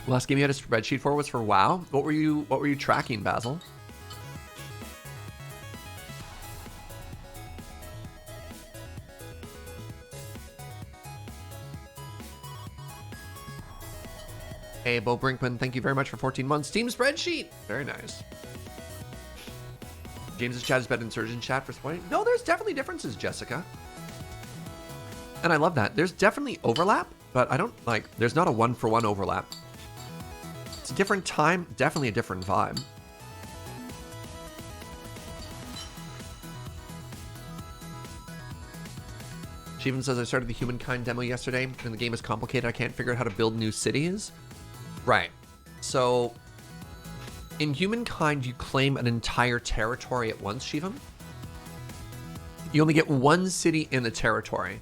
Last game you had a spreadsheet for was for WoW. What were you tracking, Basil? Hey, Bo Brinkman, thank you very much for 14 months. Team spreadsheet. Very nice. James's chat is better than Surgeon chat for supporting. No, there's definitely differences, Jessica. And I love that. There's definitely overlap, but I don't like, there's not a one-for-one overlap. It's a different time, definitely a different vibe. She even says, I started the Humankind demo yesterday, and the game is complicated. I can't figure out how to build new cities. Right. So, in Humankind, you claim an entire territory at once, Shivam. You only get one city in the territory,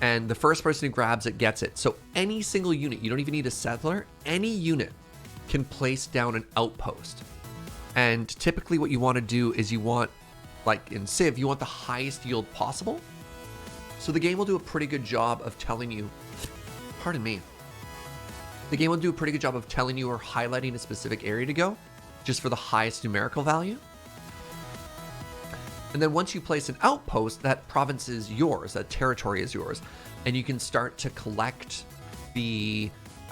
and the first person who grabs it gets it. So any single unit, you don't even need a settler, any unit can place down an outpost. And typically what you want to do is you want, like in Civ, you want the highest yield possible. So the game will do a pretty good job of telling you, pardon me, the game will do a pretty good job of telling you or highlighting a specific area to go, just for the highest numerical value. And then once you place an outpost, that province is yours, that territory is yours, and you can start to collect the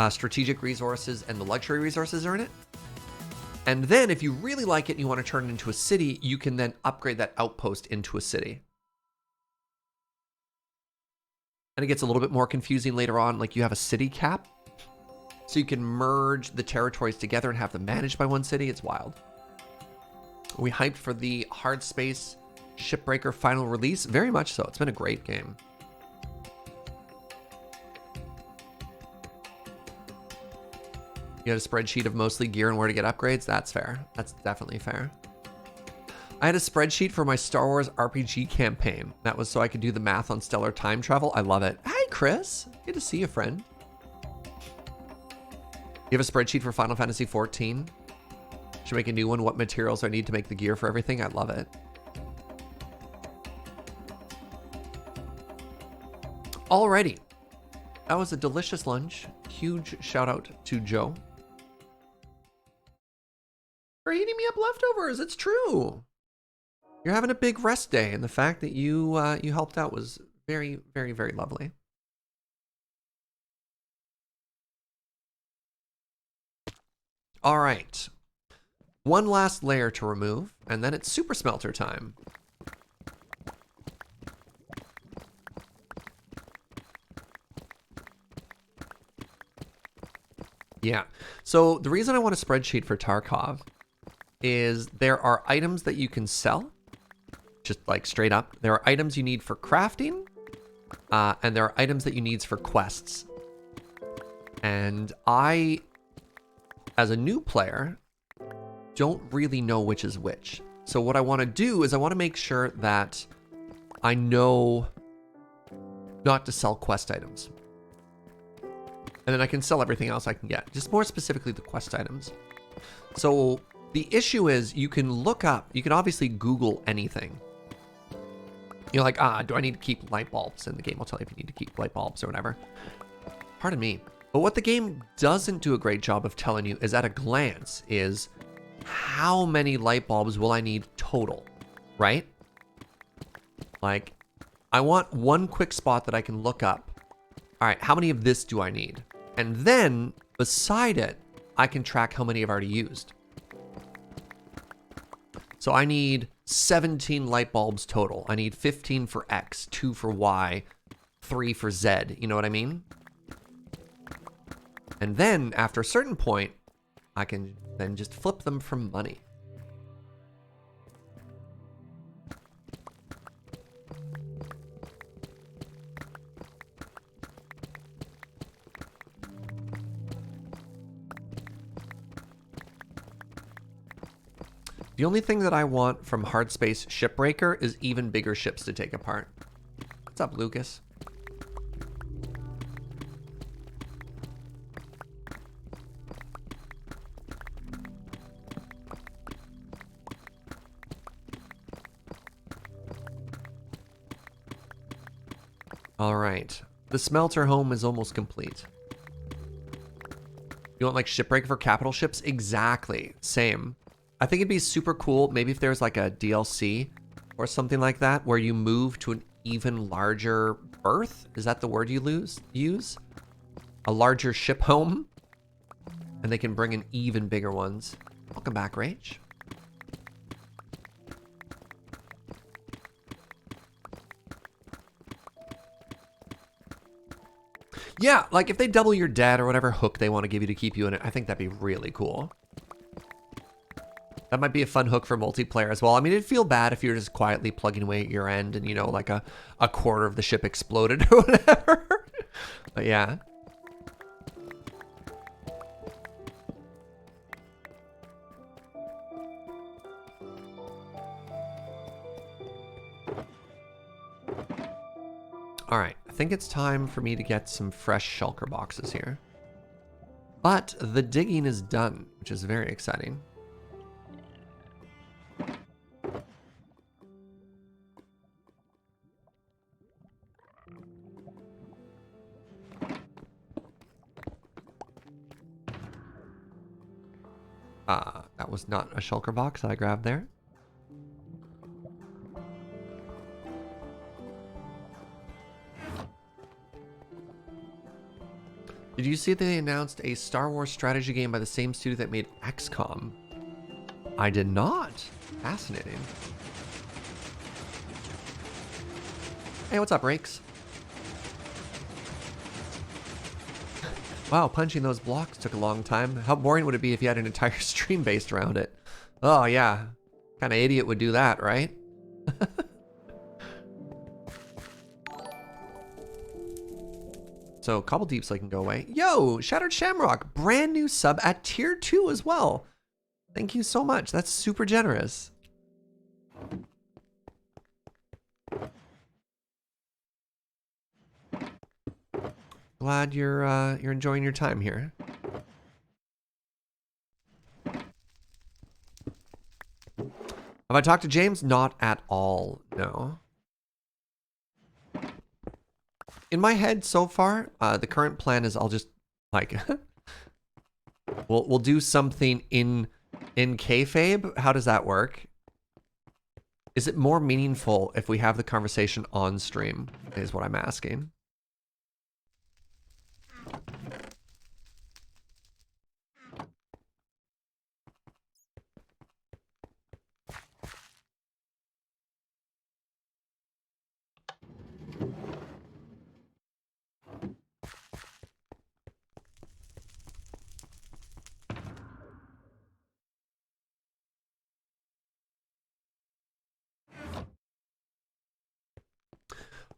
strategic resources and the luxury resources that are in it. And then if you really like it and you want to turn it into a city, you can then upgrade that outpost into a city. And it gets a little bit more confusing later on, like you have a city cap. So you can merge the territories together and have them managed by one city. It's wild. We hyped for the Hard Space Shipbreaker final release. Very much so. It's been a great game. You had a spreadsheet of mostly gear and where to get upgrades. That's fair. That's definitely fair. I had a spreadsheet for my Star Wars RPG campaign. That was so I could do the math on stellar time travel. I love it. Hi, Chris. Good to see you, friend. You have a spreadsheet for Final Fantasy 14? Should make a new one. What materials I need to make the gear for everything? I love it. Alrighty. That was a delicious lunch. Huge shout out to Joe for heating me up leftovers. It's true. You're having a big rest day, and the fact that you helped out was very, very, very lovely. All right. One last layer to remove, and then it's super smelter time. Yeah. So the reason I want a spreadsheet for Tarkov is there are items that you can sell, just like straight up. There are items you need for crafting, and there are items that you need for quests. And I, as a new player, don't really know which is which. So what I want to do is I want to make sure that I know not to sell quest items. And then I can sell everything else I can get, just more specifically the quest items. So the issue is you can look up, you can obviously Google anything. You're like, do I need to keep light bulbs? And the game will tell you if you need to keep light bulbs or whatever. Pardon me. But what the game doesn't do a great job of telling you is at a glance is how many light bulbs will I need total, right? Like, I want one quick spot that I can look up. All right, how many of this do I need? And then beside it, I can track how many I've already used. So I need 17 light bulbs total. I need 15 for X, 2 for Y, 3 for Z. You know what I mean? And then after a certain point, I can then just flip them for money. The only thing that I want from Hard Space Shipbreaker is even bigger ships to take apart. What's up, Lucas? All right. The smelter home is almost complete. You want like Shipbreaker for capital ships? Exactly. Same. I think it'd be super cool. Maybe if there's like a DLC or something like that where you move to an even larger berth. Is that the word you use? A larger ship home? And they can bring in even bigger ones. Welcome back, Rach. Yeah, like if they double your debt or whatever hook they want to give you to keep you in it, I think that'd be really cool. That might be a fun hook for multiplayer as well. I mean, it'd feel bad if you're just quietly plugging away at your end and, you know, like a quarter of the ship exploded or whatever. But yeah. All right, I think it's time for me to get some fresh shulker boxes here. But the digging is done, which is very exciting. That was not a shulker box that I grabbed there. Did you see that they announced a Star Wars strategy game by the same studio that made XCOM? I did not. Fascinating. Hey, what's up, Rakes? Wow, punching those blocks took a long time. How boring would it be if you had an entire stream based around it? Oh, yeah. Kind of idiot would do that, right? So, Cobble Deep so I can go away. Yo, Shattered Shamrock, brand new sub at tier 2 as well. Thank you so much. That's super generous. Glad you're enjoying your time here. Have I talked to James? Not at all, no. In my head so far, the current plan is I'll just like we'll do something in kayfabe. How does that work? Is it more meaningful if we have the conversation on stream? Is what I'm asking.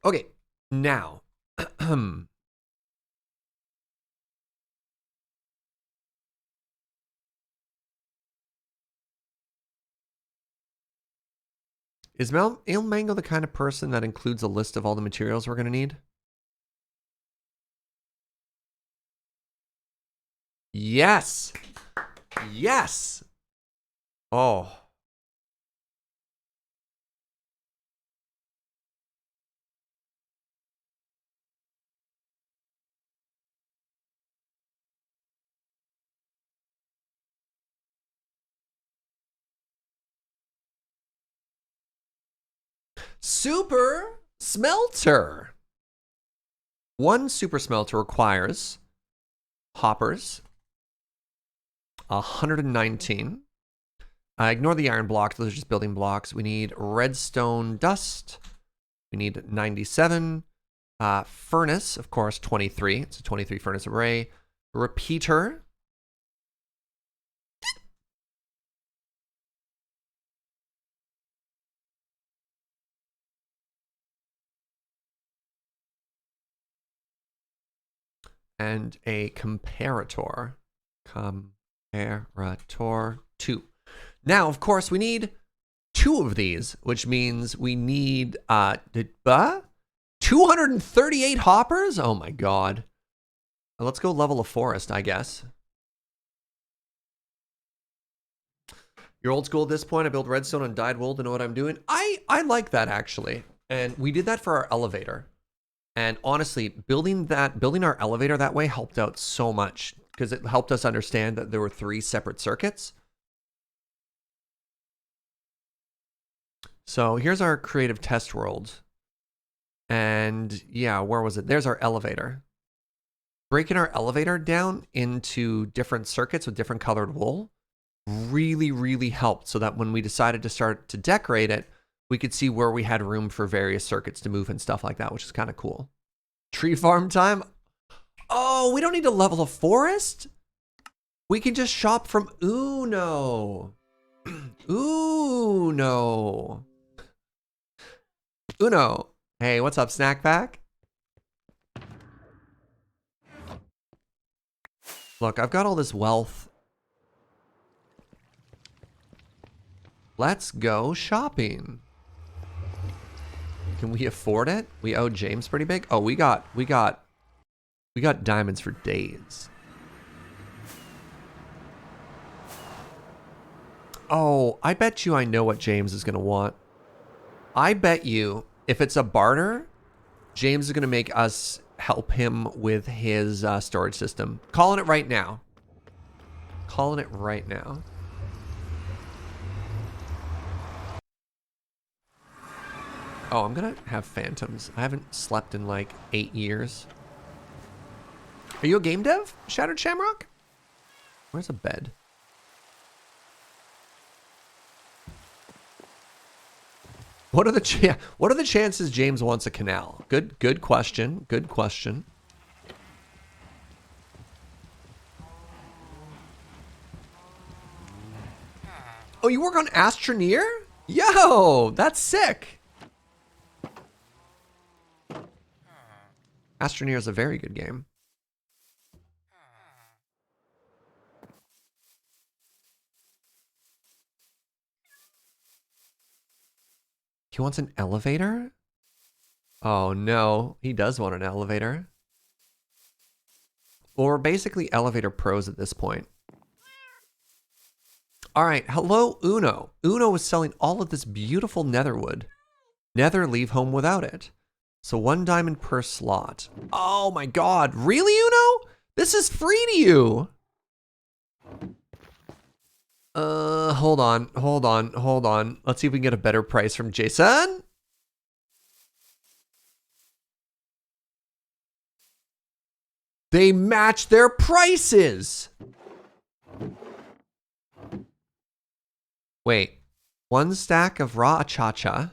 Okay, now. Is Il Mango the kind of person that includes a list of all the materials we're going to need? Yes! Yes! Oh. Super Smelter! One super smelter requires hoppers, 119. Ignore the iron blocks, those are just building blocks. We need redstone dust. We need 97. Furnace, of course, 23. It's a 23 furnace array. Repeater. And a comparator. Comparator 2. Now, of course, we need 2 of these, which means we need 238 hoppers? Oh my god. Let's go level a forest, I guess. You're old school at this point. I build redstone on dyed wool to know what I'm doing. I like that, actually. And we did that for our elevator. And honestly, building our elevator that way helped out so much because it helped us understand that there were 3 separate circuits. So here's our creative test world. And yeah, where was it? There's our elevator. Breaking our elevator down into different circuits with different colored wool really, really helped so that when we decided to start to decorate it, we could see where we had room for various circuits to move and stuff like that, which is kind of cool. Tree farm time. Oh, we don't need to level a forest. We can just shop from Uno. Uno. Uno. Hey, what's up, Snack Pack? Look, I've got all this wealth. Let's go shopping. Can we afford it? We owe James pretty big. Oh, we got diamonds for days. Oh, I bet you I know what James is gonna want. I bet you if it's a barter, James is gonna make us help him with his storage system. Calling it right now. Calling it right now. Oh, I'm gonna have phantoms. I haven't slept in like 8 years. Are you a game dev, Shattered Shamrock? Where's a bed? What are the chances James wants a canal? Good question. Good question. Oh, you work on Astroneer? Yo, that's sick. Astroneer is a very good game. He wants an elevator? Oh no, he does want an elevator. Well, we're basically elevator pros at this point. All right, hello Uno. Uno is selling all of this beautiful netherwood. Nether, leave home without it. So 1 diamond per slot. Oh my god, really Uno? This is free to you. Hold on. Let's see if we can get a better price from Jason. They match their prices. Wait, 1 stack of raw achacha,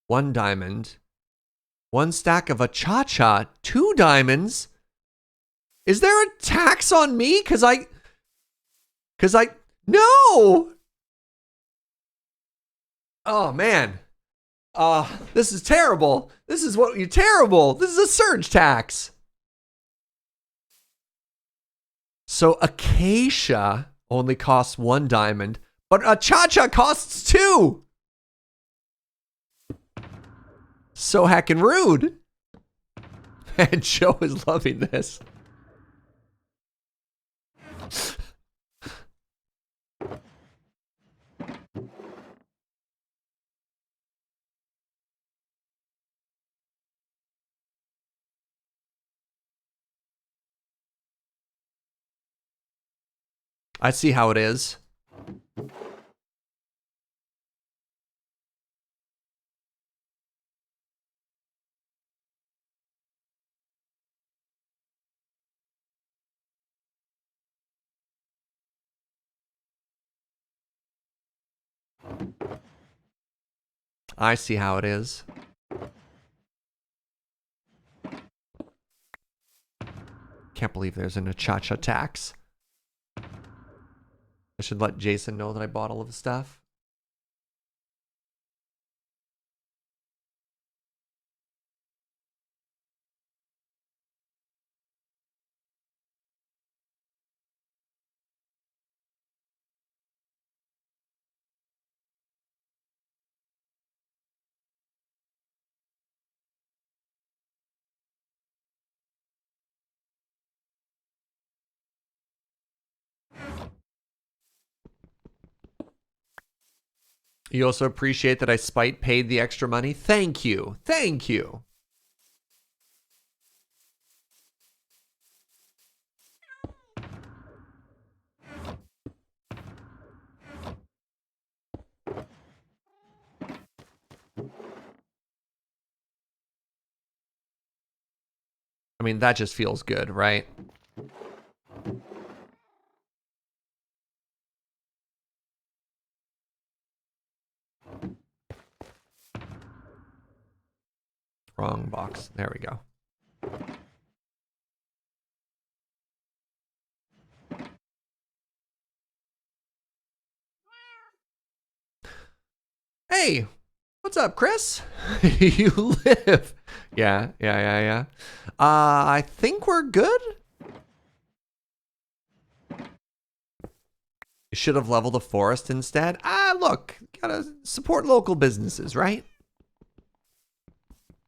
1 diamond, 1 stack of achacha, 2 diamonds. Is there a tax on me? Cause I, no. Oh man. This is terrible. This is what you're terrible. This is a surge tax. So acacia only costs 1 diamond, but achacha costs 2. So heckin' rude. And Joe is loving this. I see how it is. I see how it is. Can't believe there's an achacha tax. I should let Jason know that I bought all of the stuff. You also appreciate that I spite paid the extra money? Thank you. Thank you. I mean, that just feels good, right? Wrong box. There we go. Hey, what's up, Chris? You live. Yeah. I think we're good. You should have leveled the forest instead. Look, gotta support local businesses, right?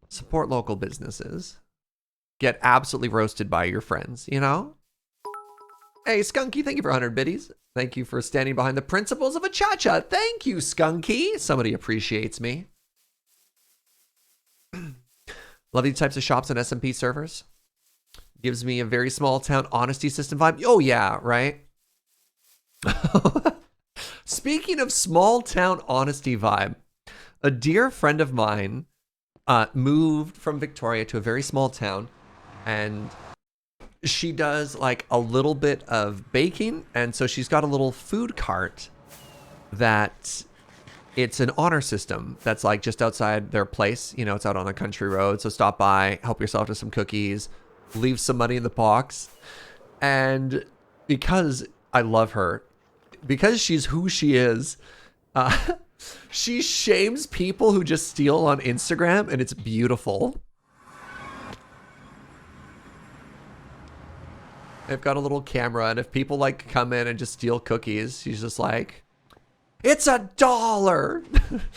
Support local businesses. Get absolutely roasted by your friends, you know? Hey, Skunky, thank you for 100 biddies. Thank you for standing behind the principles of a cha-cha. Thank you, Skunky. Somebody appreciates me. Love these types of shops on SMP servers. Gives me a very small town honesty system vibe. Oh, yeah, right? Speaking of small town honesty vibe, a dear friend of mine moved from Victoria to a very small town, and she does like a little bit of baking, and so she's got a little food cart that it's an honor system that's like just outside their place. You know, it's out on a country road, so stop by, help yourself to some cookies, leave some money in the box. And because I love her, because she's who she is, she shames people who just steal on Instagram, and it's beautiful. They've got a little camera, and if people like come in and just steal cookies, she's just like, it's $1.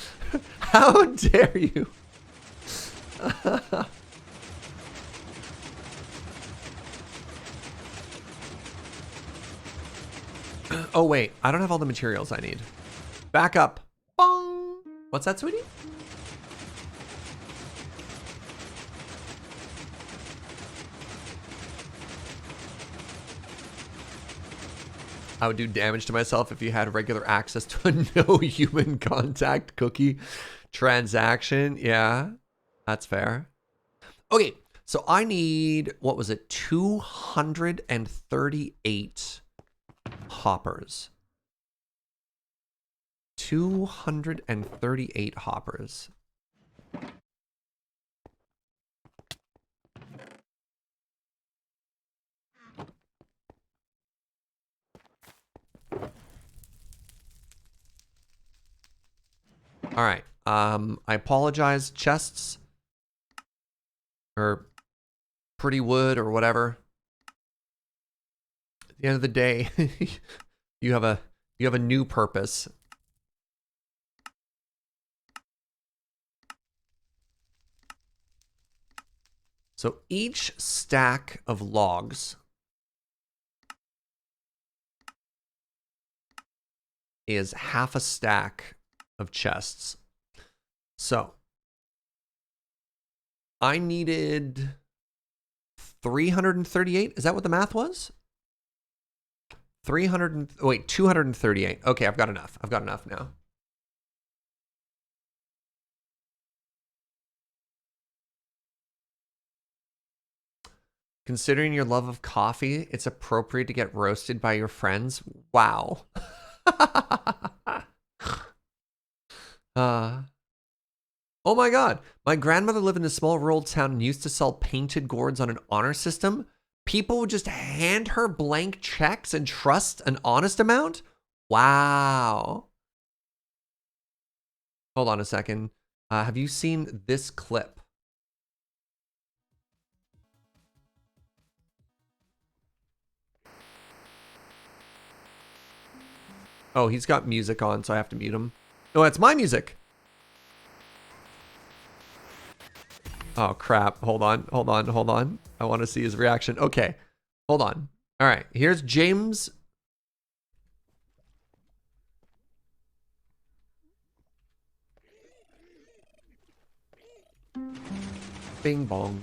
How dare you? Oh wait, I don't have all the materials I need. Back up. Bong. What's that, sweetie? I would do damage to myself if you had regular access to a no human contact cookie transaction. Yeah, that's fair. Okay, so I need, what was it, 238 hoppers. 238 hoppers. All right. I apologize, chests or pretty wood or whatever. At the end of the day, you have a new purpose. So each stack of logs is half a stack of chests. So I needed 338. Is that what the math was? 238. Okay, I've got enough. I've got enough now. Considering your love of coffee, it's appropriate to get roasted by your friends. Wow. Oh my God. My grandmother lived in a small rural town and used to sell painted gourds on an honor system. People would just hand her blank checks and trust an honest amount? Wow. Hold on a second. Have you seen this clip? Oh, he's got music on, so I have to mute him. No, that's my music. Oh, crap. Hold on. I want to see his reaction. Okay. Hold on. All right. Here's James. Bing bong.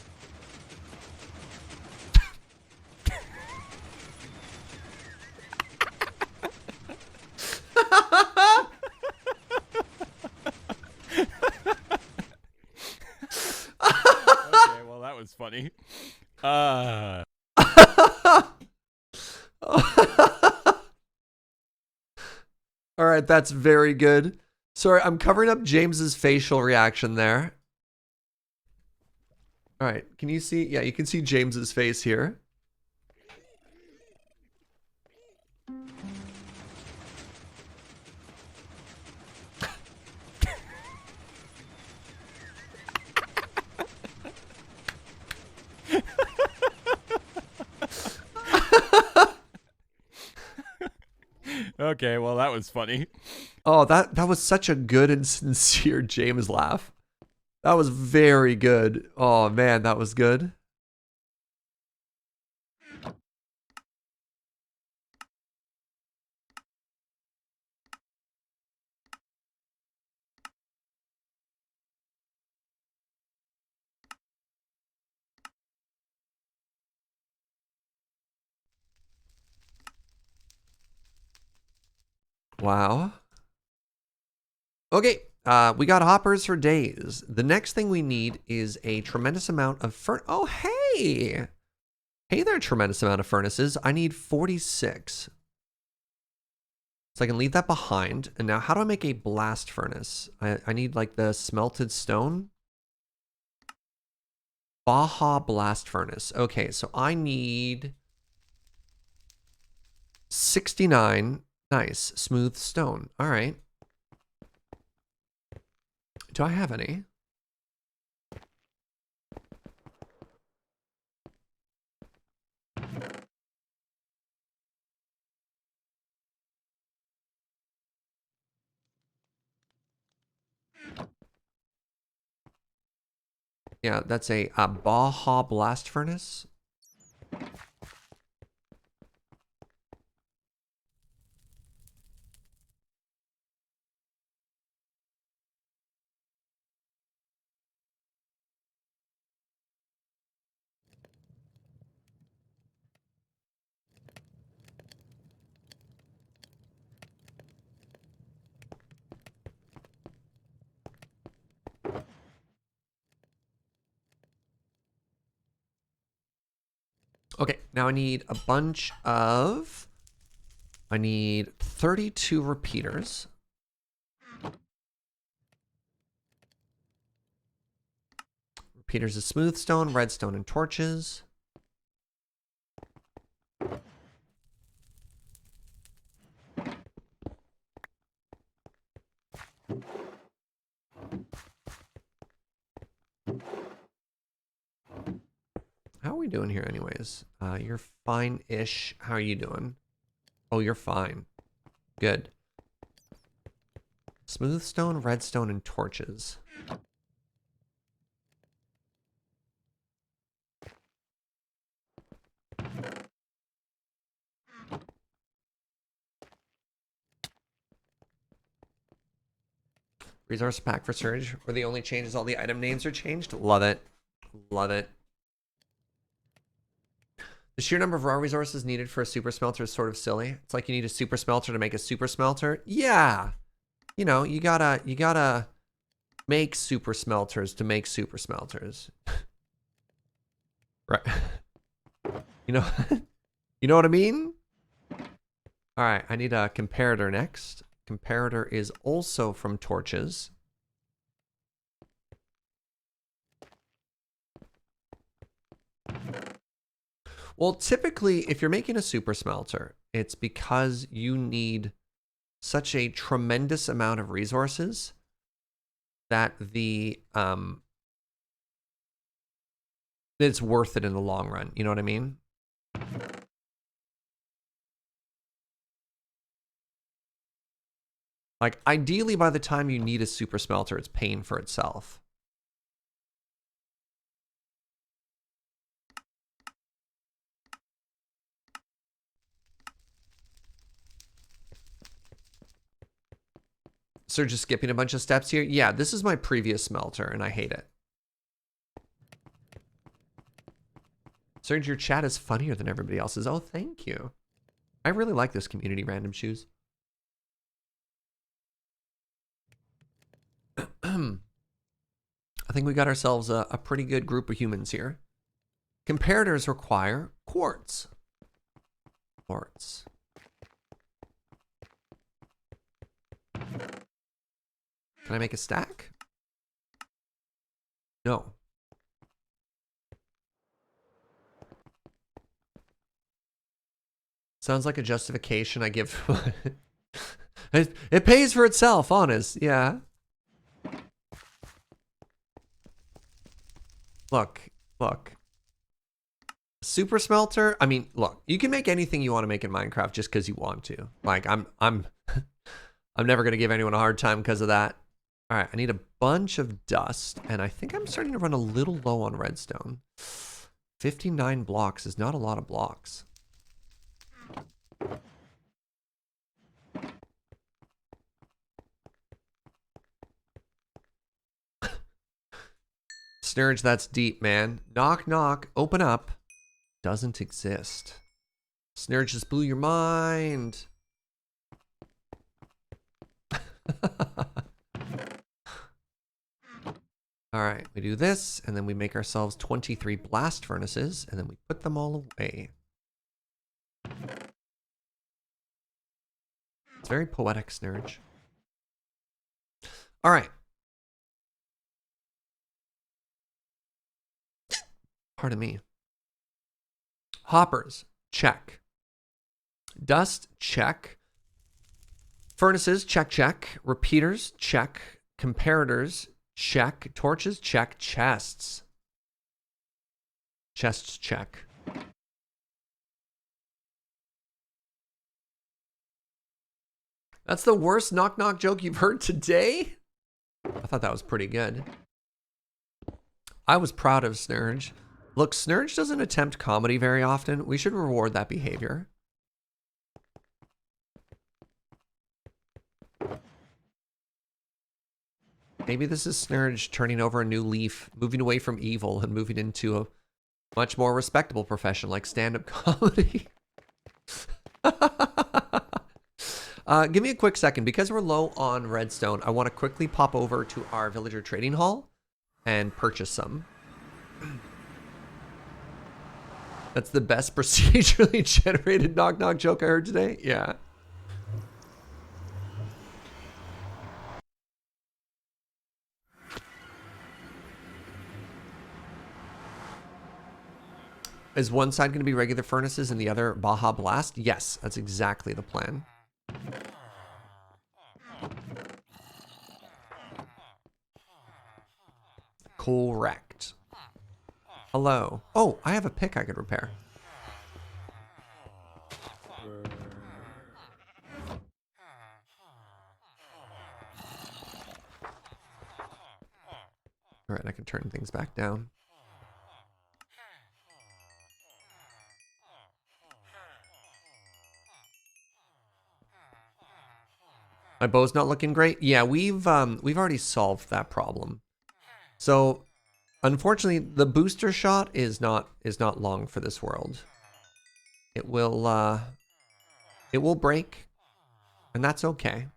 Okay, well that was funny. All right, that's very good. Sorry, I'm covering up James's facial reaction there. All right, can you see? Yeah, you can see James's face here. Okay, well that was funny. Oh, that was such a good and sincere James laugh. That was very good. Oh man, that was good. Wow. Okay, we got hoppers for days. The next thing we need is a tremendous amount of Oh, hey! Hey there, tremendous amount of furnaces. I need 46. So I can leave that behind. And now how do I make a blast furnace? I need like the smelted stone. Baja blast furnace. Okay, so I need 69. Nice. Smooth stone. All right. Do I have any? Yeah, that's a Baja blast furnace. Okay, now I need a bunch of... I need 32 repeaters. Repeaters of smooth stone, redstone, and torches. How are we doing here anyways? You're fine-ish. How are you doing? Oh, you're fine. Good. Smooth stone, redstone, and torches. Resource pack for Surge, where the only change is all the item names are changed. Love it. Love it. The sheer number of raw resources needed for a super smelter is sort of silly. It's like you need a super smelter to make a super smelter. Yeah. You know, you gotta make super smelters to make super smelters. Right. You know, you know what I mean? All right, I need a comparator next. Comparator is also from torches. Well, typically, if you're making a super smelter, it's because you need such a tremendous amount of resources that it's worth it in the long run. You know what I mean? Like, ideally, by the time you need a super smelter, it's paying for itself. So just skipping a bunch of steps here. Yeah, this is my previous smelter, and I hate it. Serge, your chat is funnier than everybody else's. Oh, thank you. I really like this community, Random Shoes. I think we got ourselves a pretty good group of humans here. Comparators require quartz. Quartz. Can I make a stack? No. Sounds like a justification I give. It pays for itself, honest. Yeah. Look. Super Smelter. I mean, look, you can make anything you want to make in Minecraft just because you want to. Like, I'm never gonna give anyone a hard time because of that. All right, I need a bunch of dust, and I think I'm starting to run a little low on redstone. 59 blocks is not a lot of blocks. Snurge, that's deep, man. Knock, knock, open up. Doesn't exist. Snurge just blew your mind. All right, we do this, and then we make ourselves 23 blast furnaces, and then we put them all away. It's very poetic, Snurge. All right. Pardon me. Hoppers, check. Dust, check. Furnaces, check. Repeaters, check. Comparators, check. Torches, check. Chests. Chests, check. That's the worst knock knock joke you've heard today? I thought that was pretty good. I was proud of Snurge. Look, Snurge doesn't attempt comedy very often. We should reward that behavior. Maybe this is Snurge turning over a new leaf, moving away from evil and moving into a much more respectable profession like stand-up comedy. Give me a quick second. Because we're low on redstone, I want to quickly pop over to our villager trading hall and purchase some. That's the best procedurally generated knock-knock joke I heard today? Yeah. Is one side going to be regular furnaces and the other Baja Blast? Yes, that's exactly the plan. Correct. Hello. Oh, I have a pick I could repair. All right, I can turn things back down. My bow's not looking great. Yeah, we've already solved that problem. So, unfortunately, the booster shot is not long for this world. It will break, and that's okay.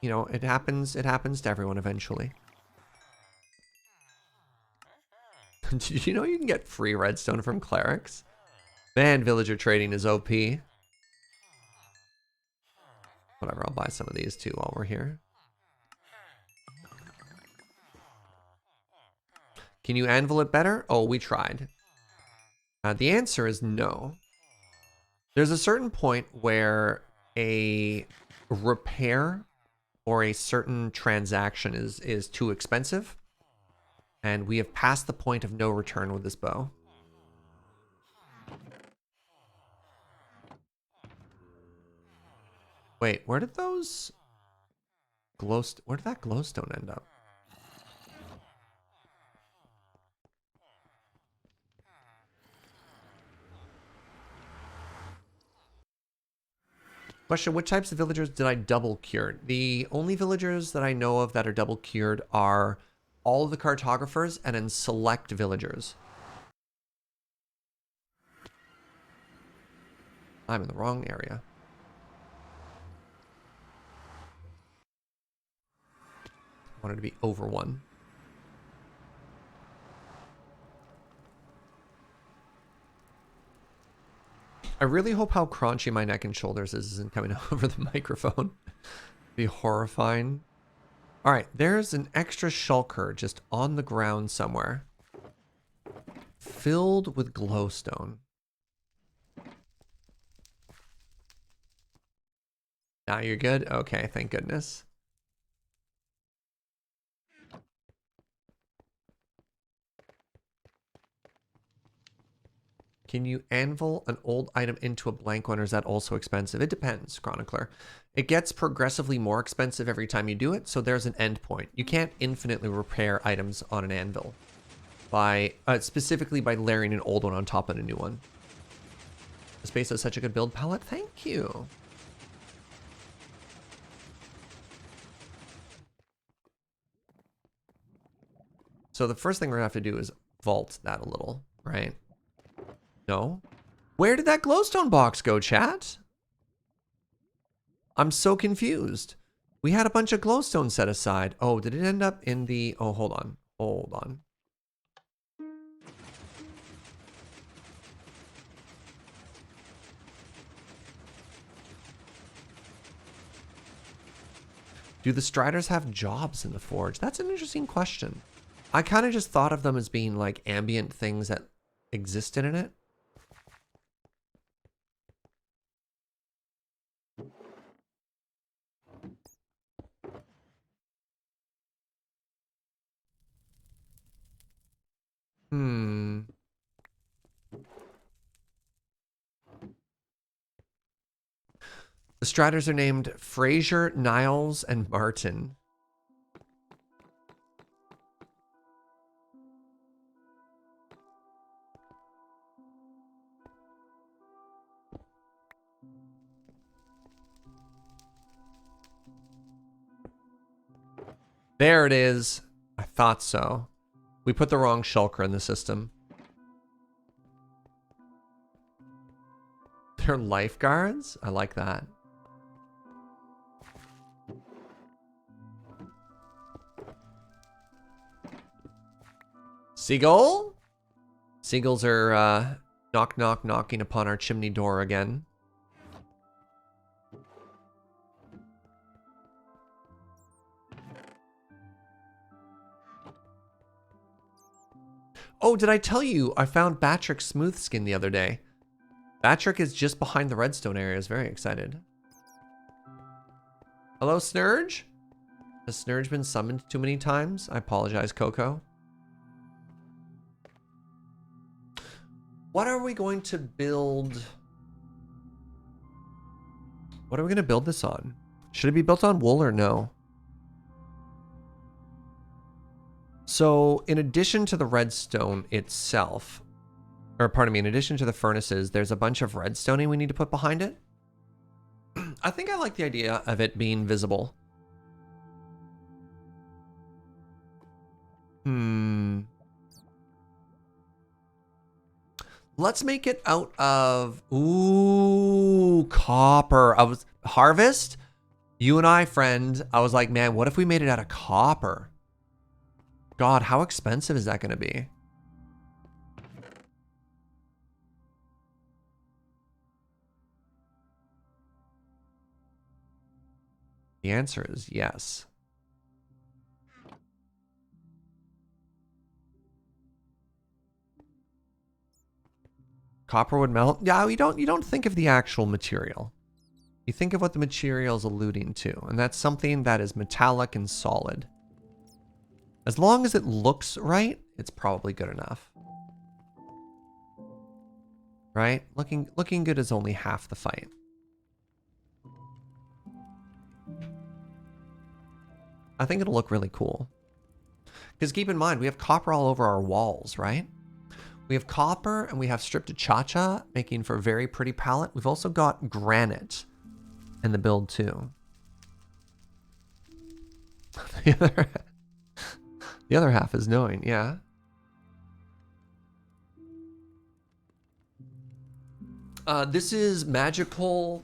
You know, it happens to everyone eventually. Did you know you can get free redstone from clerics? Man, villager trading is OP. Whatever, I'll buy some of these too while we're here. Can you anvil it better? Oh, we tried. The answer is no. There's a certain point where a repair or a certain transaction is too expensive. And we have passed the point of no return with this bow. Wait, where did those where did that glowstone end up? Question, what types of villagers did I double cure? The only villagers that I know of that are double cured are all of the cartographers and then select villagers. I'm in the wrong area. I wanted to be over 1. I really hope how crunchy my neck and shoulders isn't coming over the microphone. Be horrifying. All right, there's an extra shulker just on the ground somewhere, filled with glowstone. Now you're good? Okay, thank goodness. Can you anvil an old item into a blank one, or is that also expensive? It depends, Chronicler. It gets progressively more expensive every time you do it, so there's an end point. You can't infinitely repair items on an anvil by specifically by layering an old one on top of a new one. The space is such a good build palette. Thank you. So the first thing we're gonna have to do is vault that a little, right? No? Where did that glowstone box go, chat? I'm so confused. We had a bunch of glowstone set aside. Oh, did it end up in the... Oh, hold on. Hold on. Do the Striders have jobs in the Forge? That's an interesting question. I kind of just thought of them as being like ambient things that existed in it. The Striders are named Fraser, Niles, and Martin. There it is. I thought so. We put the wrong shulker in the system. They're lifeguards? I like that. Seagull? Seagulls are knock knock knocking upon our chimney door again. Oh, did I tell you I found Batrick's smooth skin the other day? Batrick is just behind the redstone area. Is very excited. Hello, Snurge? Has Snurge been summoned too many times? I apologize, Coco. What are we going to build? What are we going to build this on? Should it be built on wool or no? So, in addition to the redstone itself, or pardon me, in addition to the furnaces, there's a bunch of redstoning we need to put behind it. I think I like the idea of it being visible. Let's make it out of... Ooh, copper. Harvest? You and I, friend. I was like, man, what if we made it out of copper? God, how expensive is that going to be? The answer is yes. Copper would melt? Yeah, you don't think of the actual material. You think of what the material is alluding to, and that's something that is metallic and solid. As long as it looks right, it's probably good enough. Right? Looking good is only half the fight. I think it'll look really cool. Because keep in mind, we have copper all over our walls, right? We have copper and we have stripped cha-cha, making for a very pretty palette. We've also got granite in the build too. The other half is knowing, yeah. This is magical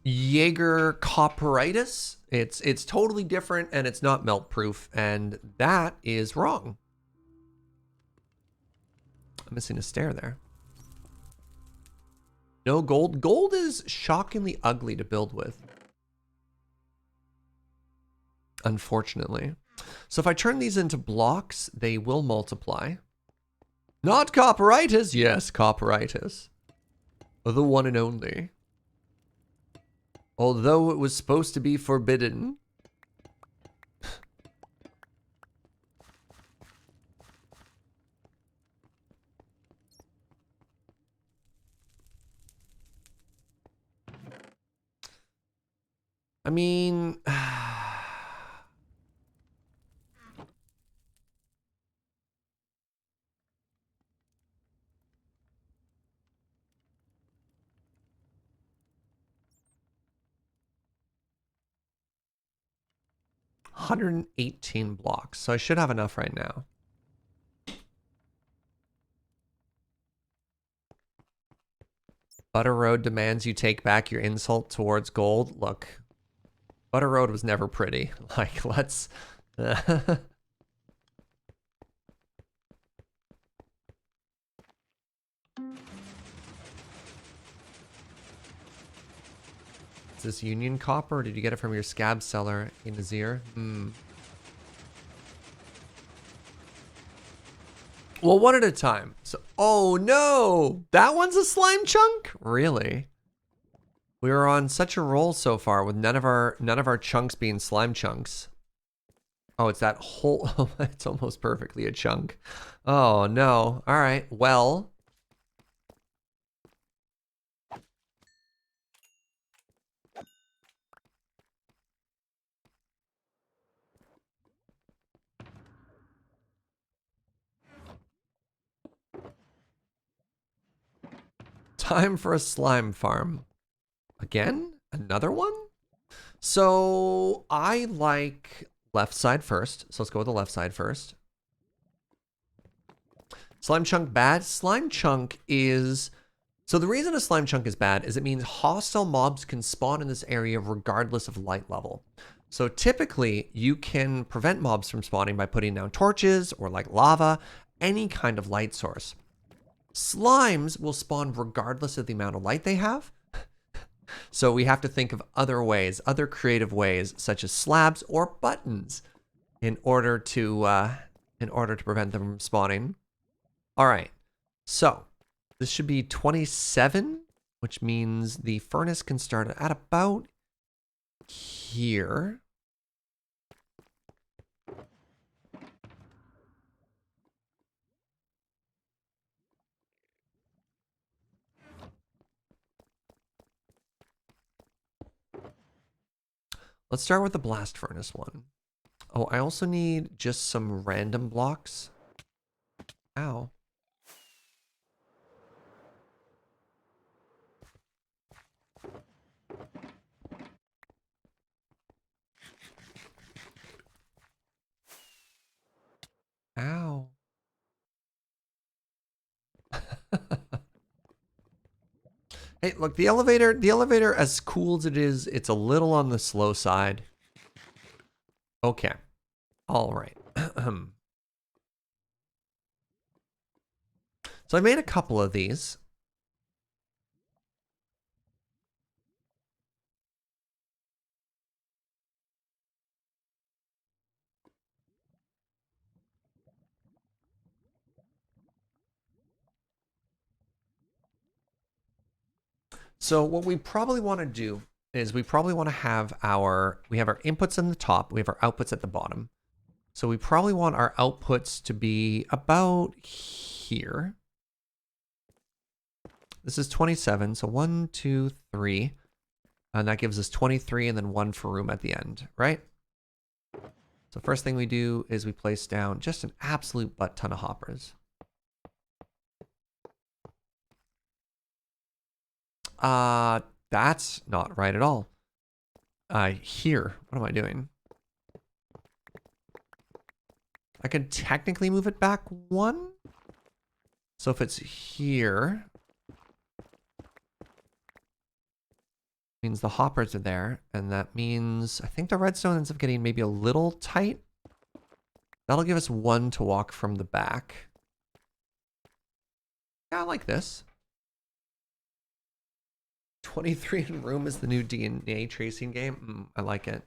Jaeger copperitis. It's totally different and it's not melt proof, and that is wrong. I'm missing a stair there. No gold. Gold is shockingly ugly to build with, unfortunately. So if I turn these into blocks, they will multiply. Not copperitis. Yes, copperitis. The one and only. Although it was supposed to be forbidden. I mean... 118 blocks, so I should have enough right now. Butter Road demands you take back your insult towards gold. Look, Butter Road was never pretty. Like, let's... Is this Union copper, or did you get it from your scab seller in Azir? Well, one at a time. So, oh no! That one's a slime chunk? Really? We were on such a roll so far with none of our chunks being slime chunks. Oh, it's that whole... Oh, it's almost perfectly a chunk. Oh no. Alright, well... Time for a slime farm. Again? Another one? So I like left side first. So let's go with the left side first. Slime chunk bad? Slime chunk is... So the reason a slime chunk is bad is it means hostile mobs can spawn in this area regardless of light level. So typically you can prevent mobs from spawning by putting down torches or like lava, any kind of light source. Slimes will spawn regardless of the amount of light they have. So we have to think of other ways, other creative ways, such as slabs or buttons, in order to prevent them from spawning. All right, so this should be 27, which means the furnace can start at about here. Let's start with the blast furnace one. Oh, I also need just some random blocks. Ow. Ow. Hey, look, the elevator, as cool as it is, it's a little on the slow side. Okay. All right. So I made a couple of these. So what we probably want to do is we probably want to have we have our inputs in the top, we have our outputs at the bottom. So we probably want our outputs to be about here. This is 27, so 1, 2, 3. And that gives us 23 and then 1 for room at the end, right? So first thing we do is we place down just an absolute butt ton of hoppers. That's not right at all. Here, what am I doing? I can technically move it back 1. So if it's here, Means the hoppers are there, and that means I think the redstone ends up getting maybe a little tight. That'll give us 1 to walk from the back. Yeah, I like this. 23 in room is the new DNA tracing game. I like it.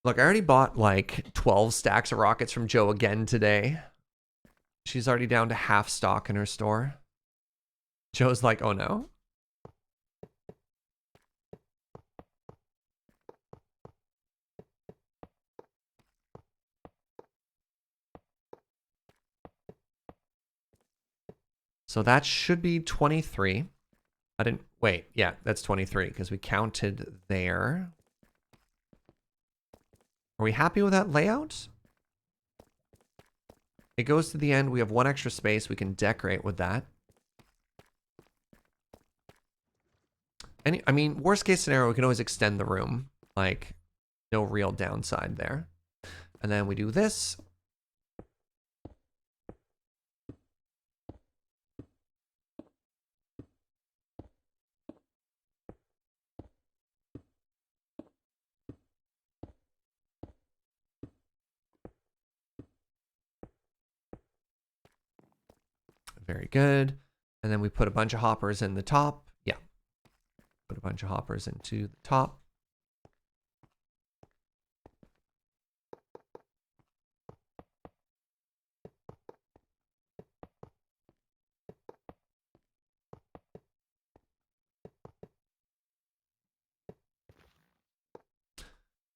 Look, I already bought like 12 stacks of rockets from Joe again today. She's already down to half stock in her store. Joe's like, oh no. So that should be 23. I didn't, wait, yeah, that's 23 because we counted there. Are we happy with that layout? It goes to the end. We have 1 extra space. We can decorate with that. I mean, worst case scenario, we can always extend the room. Like, no real downside there. And then we do this. Very good. And then we put a bunch of hoppers in the top. Yeah. Put a bunch of hoppers into the top.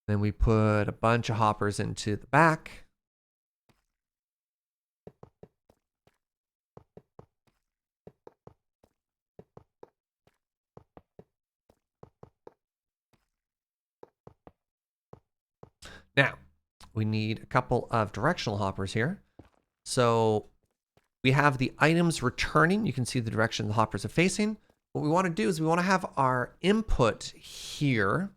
Then we put a bunch of hoppers into the back. Now, we need a couple of directional hoppers here. So we have the items returning. You can see the direction the hoppers are facing. What we want to do is we want to have our input here.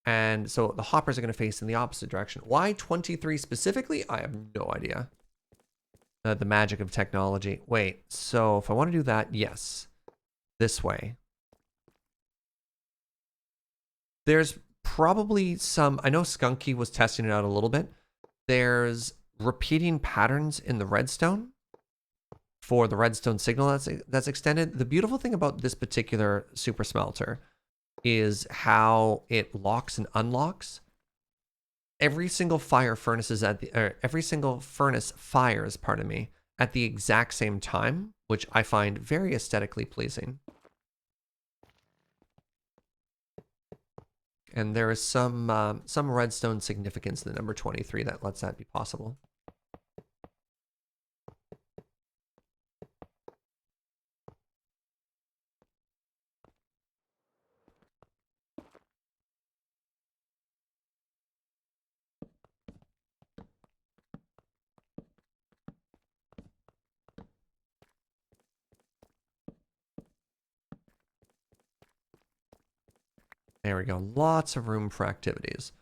And so the hoppers are going to face in the opposite direction. Why 23 specifically? I have no idea. The magic of technology. Wait, so if I want to do that, yes. This way. There's probably some, I know Skunky was testing it out a little bit. There's repeating patterns in the redstone for the redstone signal that's extended. The beautiful thing about this particular super smelter is how it locks and unlocks. Every single furnace fires, pardon me, at the exact same time, which I find very aesthetically pleasing. And there is some redstone significance in the number 23 that lets that be possible. There we go. Lots of room for activities.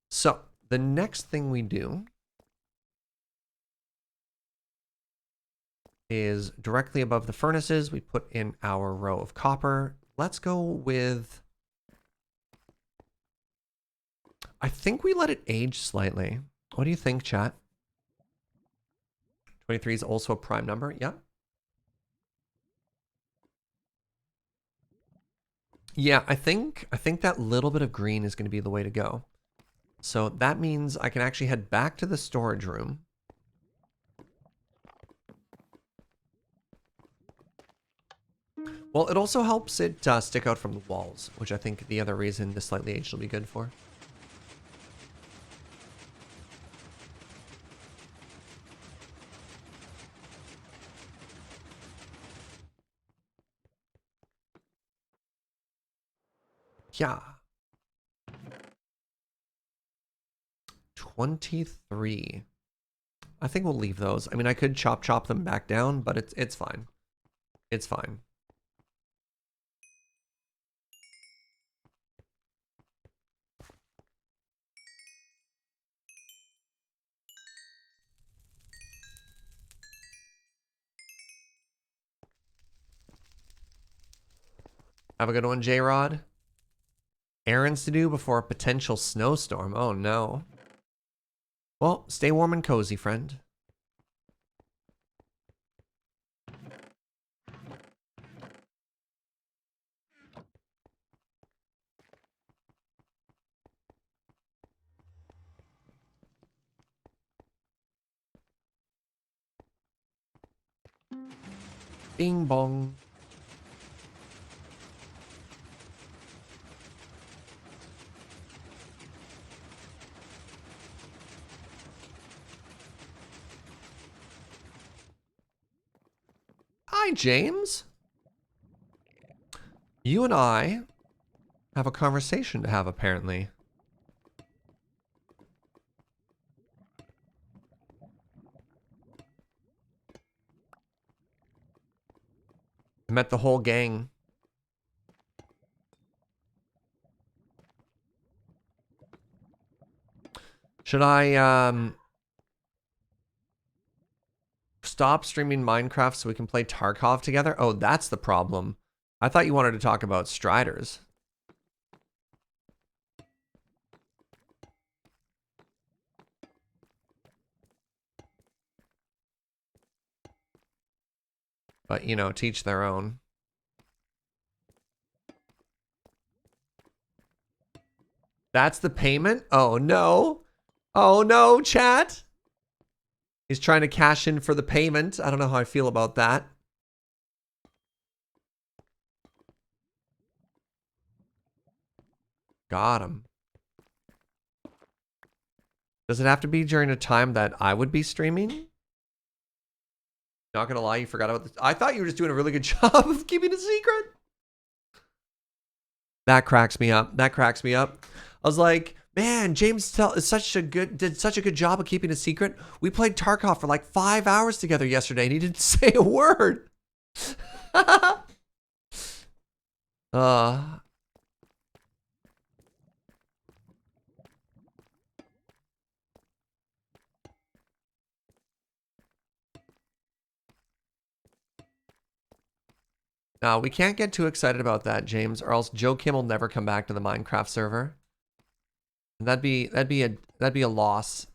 So the next thing we do is directly above the furnaces, we put in our row of copper. Let's go with, I think we let it age slightly. What do you think, chat? 23 is also a prime number. Yeah. Yeah, I think that little bit of green is going to be the way to go. So that means I can actually head back to the storage room. Well, it also helps it stick out from the walls, which I think the other reason the slightly aged will be good for. Yeah. 23. I think we'll leave those. I mean, I could chop them back down, but it's fine. It's fine. Have a good one, J-Rod. Errands to do before a potential snowstorm. Oh, no. Well, stay warm and cozy, friend. Bing bong. Hi, James. You and I have a conversation to have, apparently. I met the whole gang. Should I, stop streaming Minecraft so we can play Tarkov together? Oh, that's the problem. I thought you wanted to talk about Striders. But, you know, teach their own. That's the payment? Oh, no. Oh, no, chat. He's trying to cash in for the payment. I don't know how I feel about that. Got him. Does it have to be during a time that I would be streaming? Not gonna lie, you forgot about this. I thought you were just doing a really good job of keeping a secret. That cracks me up. That cracks me up. I was like, man, James did such a good job of keeping a secret. We played Tarkov for like 5 hours together yesterday, and he didn't say a word. No, we can't get too excited about that, James, or else Joe Kim will never come back to the Minecraft server. And that'd be a loss.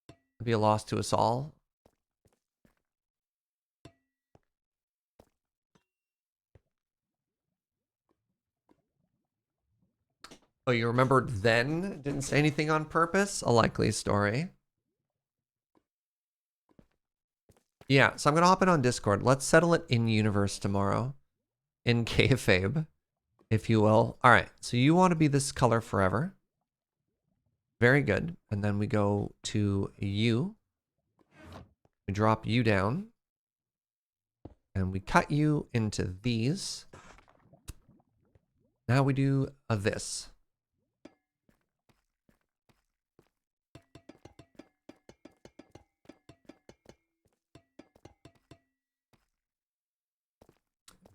That'd be a loss to us all. Oh, you remembered then? Didn't say anything on purpose? A likely story. Yeah, so I'm gonna hop in on Discord. Let's settle it in universe tomorrow. In kayfabe, if you will. Alright, so you want to be this color forever. Very good. And then we go to you. We drop you down. And we cut you into these. Now we do this.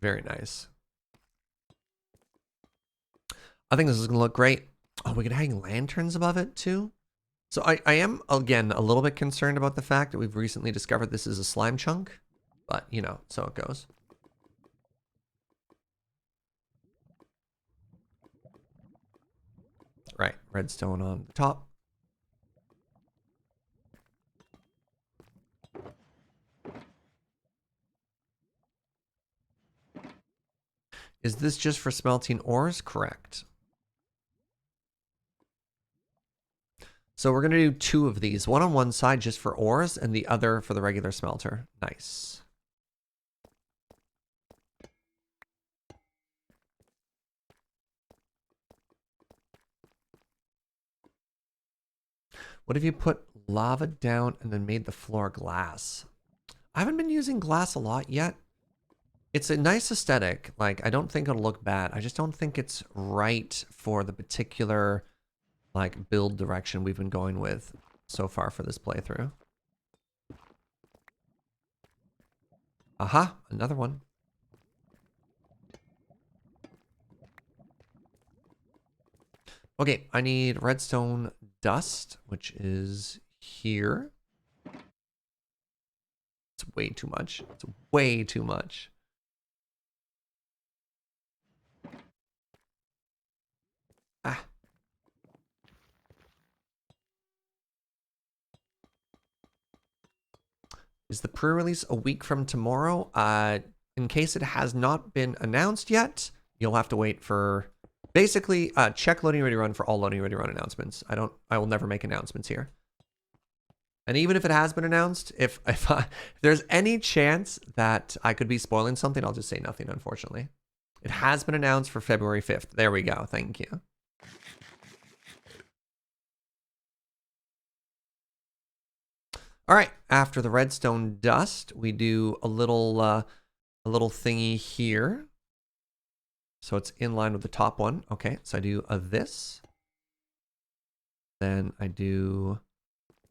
Very nice. I think this is going to look great. Oh, we can hang lanterns above it too? So I am, again, a little bit concerned about the fact that we've recently discovered this is a slime chunk. But, you know, so it goes. Right, redstone on the top. Is this just for smelting ores? Correct. So we're going to do 2 of these. One on one side just for ores and the other for the regular smelter. Nice. What if you put lava down and then made the floor glass? I haven't been using glass a lot yet. It's a nice aesthetic. Like, I don't think it'll look bad. I just don't think it's right for the particular, like, build direction we've been going with so far for this playthrough. Aha, another one. Okay, I need redstone dust, which is here. It's way too much. It's way too much. Is the pre-release a week from tomorrow? In case it has not been announced yet, you'll have to wait for... Basically, check Loading Ready Run for all Loading Ready Run announcements. I will never make announcements here. And even if it has been announced, if there's any chance that I could be spoiling something, I'll just say nothing, unfortunately. It has been announced for February 5th. There we go. Thank you. All right. After the redstone dust, we do a little thingy here. So it's in line with the top one. Okay. So I do this. Then I do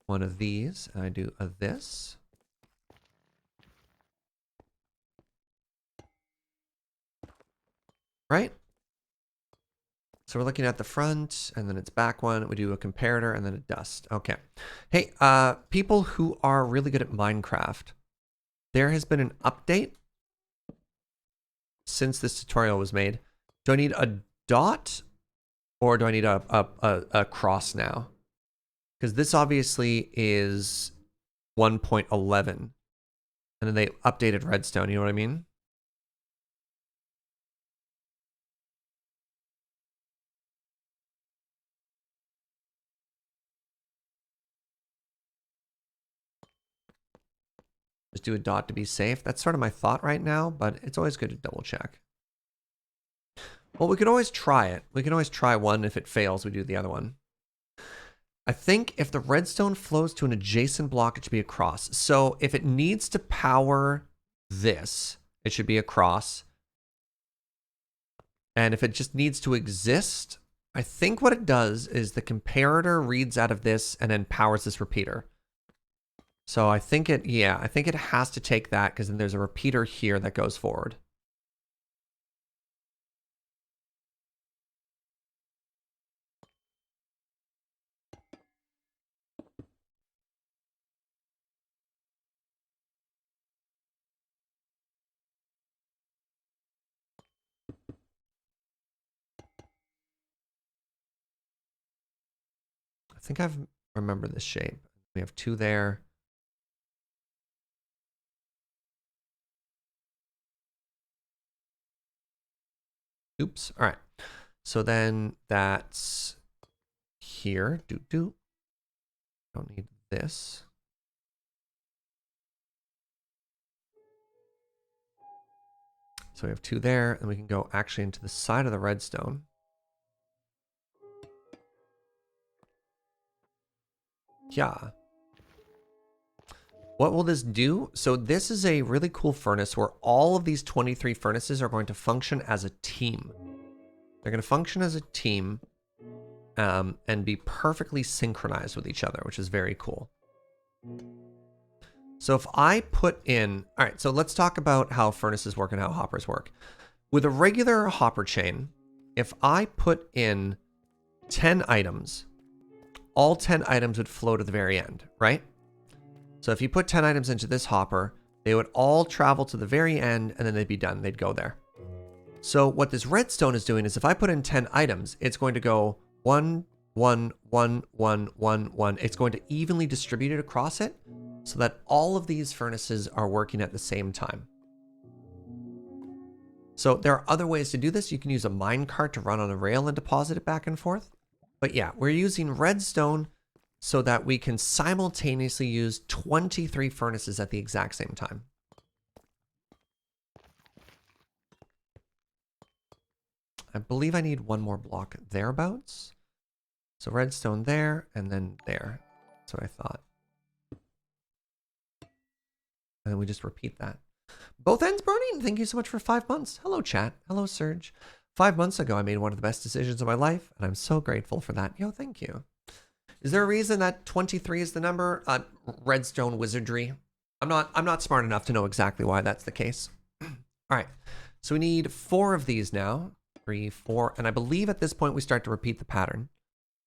one of these. And I do this. Right? So we're looking at the front, and then it's back one. We do a comparator, and then a dust. Okay. Hey, people who are really good at Minecraft, there has been an update since this tutorial was made. Do I need a dot, or do I need a cross now? Because this obviously is 1.11, and then they updated redstone. You know what I mean? Just do a dot to be safe. That's sort of my thought right now, but it's always good to double check. Well, we could always try it. We can always try one. If it fails, we do the other one. I think if the redstone flows to an adjacent block, it should be a cross. So if it needs to power this, it should be a cross. And if it just needs to exist, I think what it does is the comparator reads out of this and then powers this repeater. So I think it has to take that, because then there's a repeater here that goes forward. I think I've remembered this shape. We have two there. Oops. All right. So then that's here. Don't need this. So we have two there, and we can go actually into the side of the redstone. Yeah. What will this do? So this is a really cool furnace where all of these 23 furnaces are going to function as a team. They're going to function as a team and be perfectly synchronized with each other, which is very cool. So if I put in... All right, so let's talk about how furnaces work and how hoppers work. With a regular hopper chain, if I put in 10 items, all 10 items would flow to the very end, right? So if you put 10 items into this hopper, they would all travel to the very end, and then they'd be done. They'd go there. So what this redstone is doing is if I put in 10 items, it's going to go 1, 1, 1, 1, 1, 1. It's going to evenly distribute it across it so that all of these furnaces are working at the same time. So there are other ways to do this. You can use a minecart to run on a rail and deposit it back and forth. But yeah, we're using redstone so that we can simultaneously use 23 furnaces at the exact same time. I believe I need one more block thereabouts. So redstone there, and then there. That's what I thought. And then we just repeat that. Both ends burning. Thank you so much for 5 months. Hello, chat. Hello, Serge. 5 months ago, I made one of the best decisions of my life, and I'm so grateful for that. Yo, thank you. Is there a reason that 23 is the number? Redstone wizardry. I'm not smart enough to know exactly why that's the case. All right. So we need 4 of these now. 3, 4, and I believe at this point we start to repeat the pattern.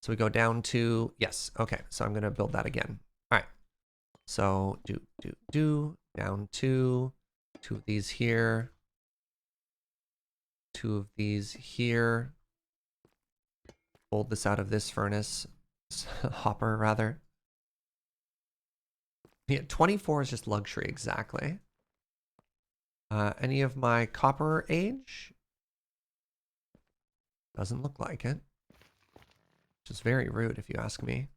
So we go down to, yes, okay. So I'm going to build that again. All right. So down to 2 of these here. 2 of these here. Fold this out of this furnace. Hopper, rather. Yeah, 24 is just luxury, exactly. Any of my copper age? Doesn't look like it. Which is very rude if you ask me.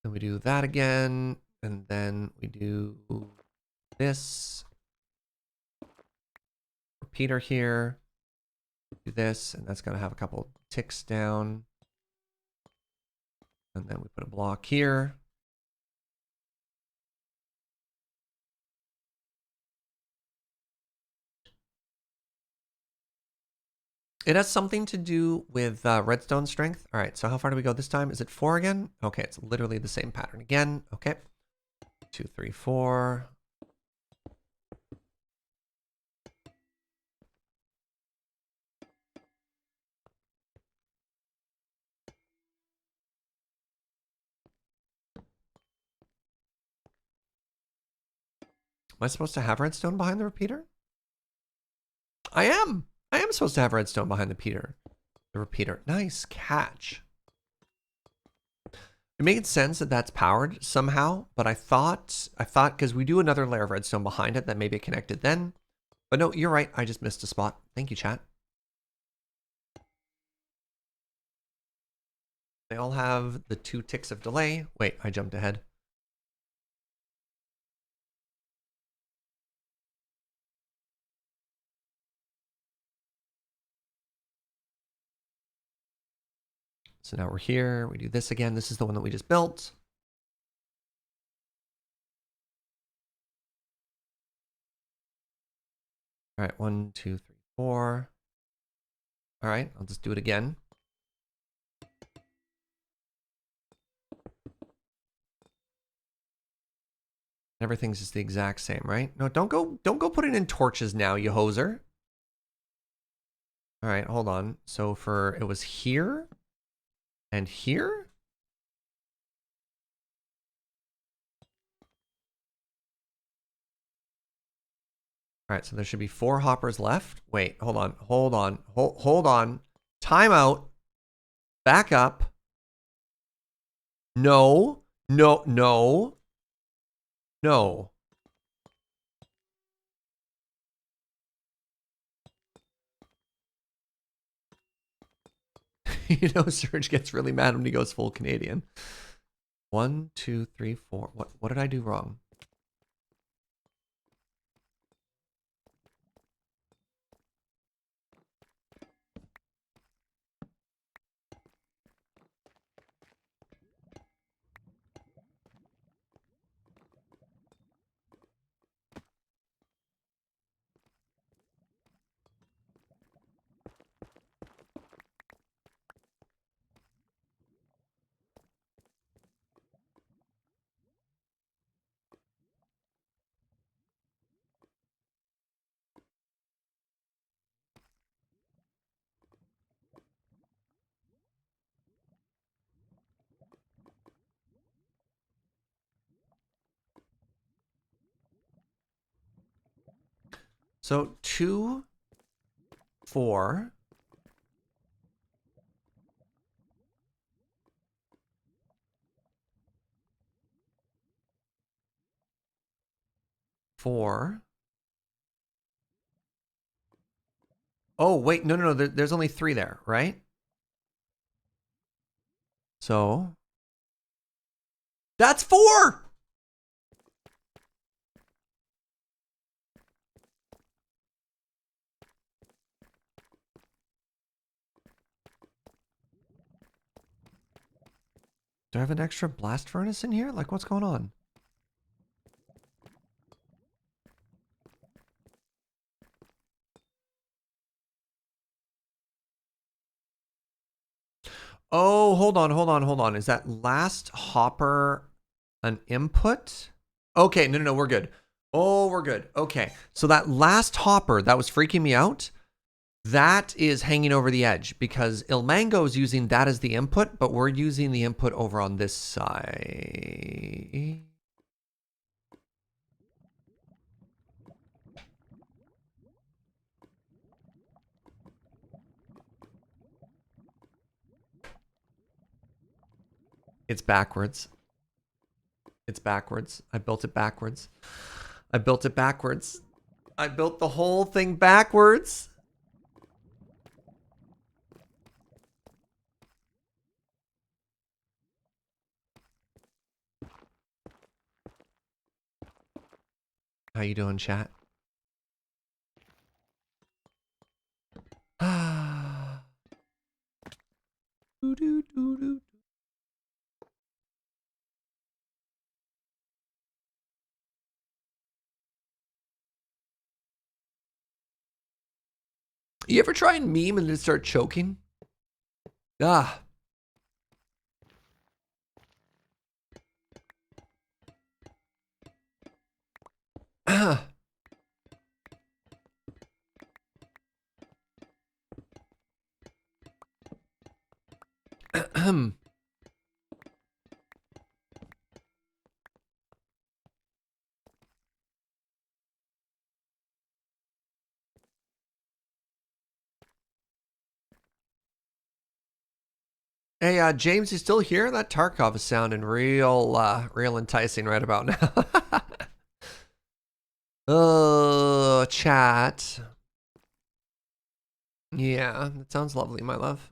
Then we do that again, and then we do this. Repeater here. Do this, and that's gonna have a couple ticks down. And then we put a block here. It has something to do with redstone strength. All right, so how far do we go this time? Is it 4 again? Okay, it's literally the same pattern again. Okay. 2, 3, 4. Am I supposed to have redstone behind the repeater? I am. I am supposed to have redstone behind the repeater. Nice catch. It made sense that that's powered somehow, but I thought because we do another layer of redstone behind it that maybe it connected then. But no, you're right. I just missed a spot. Thank you, chat. They all have the 2 ticks of delay. Wait, I jumped ahead. So now we're here. We do this again. This is the one that we just built. All right, 1, 2, 3, 4. All right, I'll just do it again. Everything's just the exact same, right? No, don't go putting in torches now, you hoser. All right, hold on. So it was here and here? All right, so there should be 4 hoppers left. Wait, hold on. Time out. Back up. No. You know, Serge gets really mad when he goes full Canadian. 1, 2, 3, 4. What did I do wrong? So 2, 4. 4. Oh, wait, no. There's only 3 there, right? So that's 4. Do I have an extra blast furnace in here? Like, what's going on? Oh, hold on. Is that last hopper an input? Okay, no, we're good. Oh, we're good. Okay, so that last hopper that was freaking me out, that is hanging over the edge because Ilmango is using that as the input, but we're using the input over on this side. It's backwards. It's backwards. I built it backwards. I built it backwards. I built the whole thing backwards. How you doing, chat? Ah. Doo-doo-doo-doo. You ever try and meme and then start choking? Ah. Hey, James, you still here? That Tarkov is sounding real enticing right about now. Oh, chat. Yeah, that sounds lovely, my love.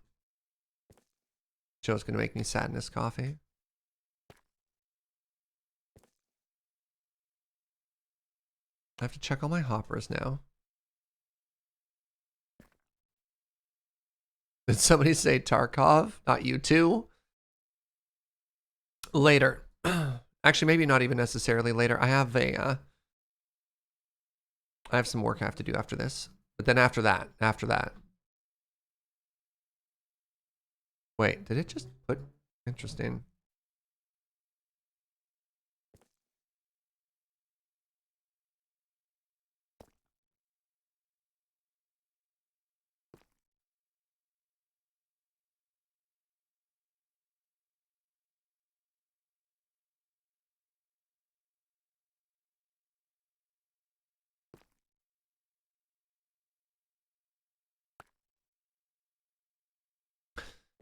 Joe's gonna make me sadness coffee. I have to check all my hoppers now. Did somebody say Tarkov? Not you too? Later. Actually, maybe not even necessarily later. I have some work I have to do after this. But then after that. Wait, did it just put... Interesting.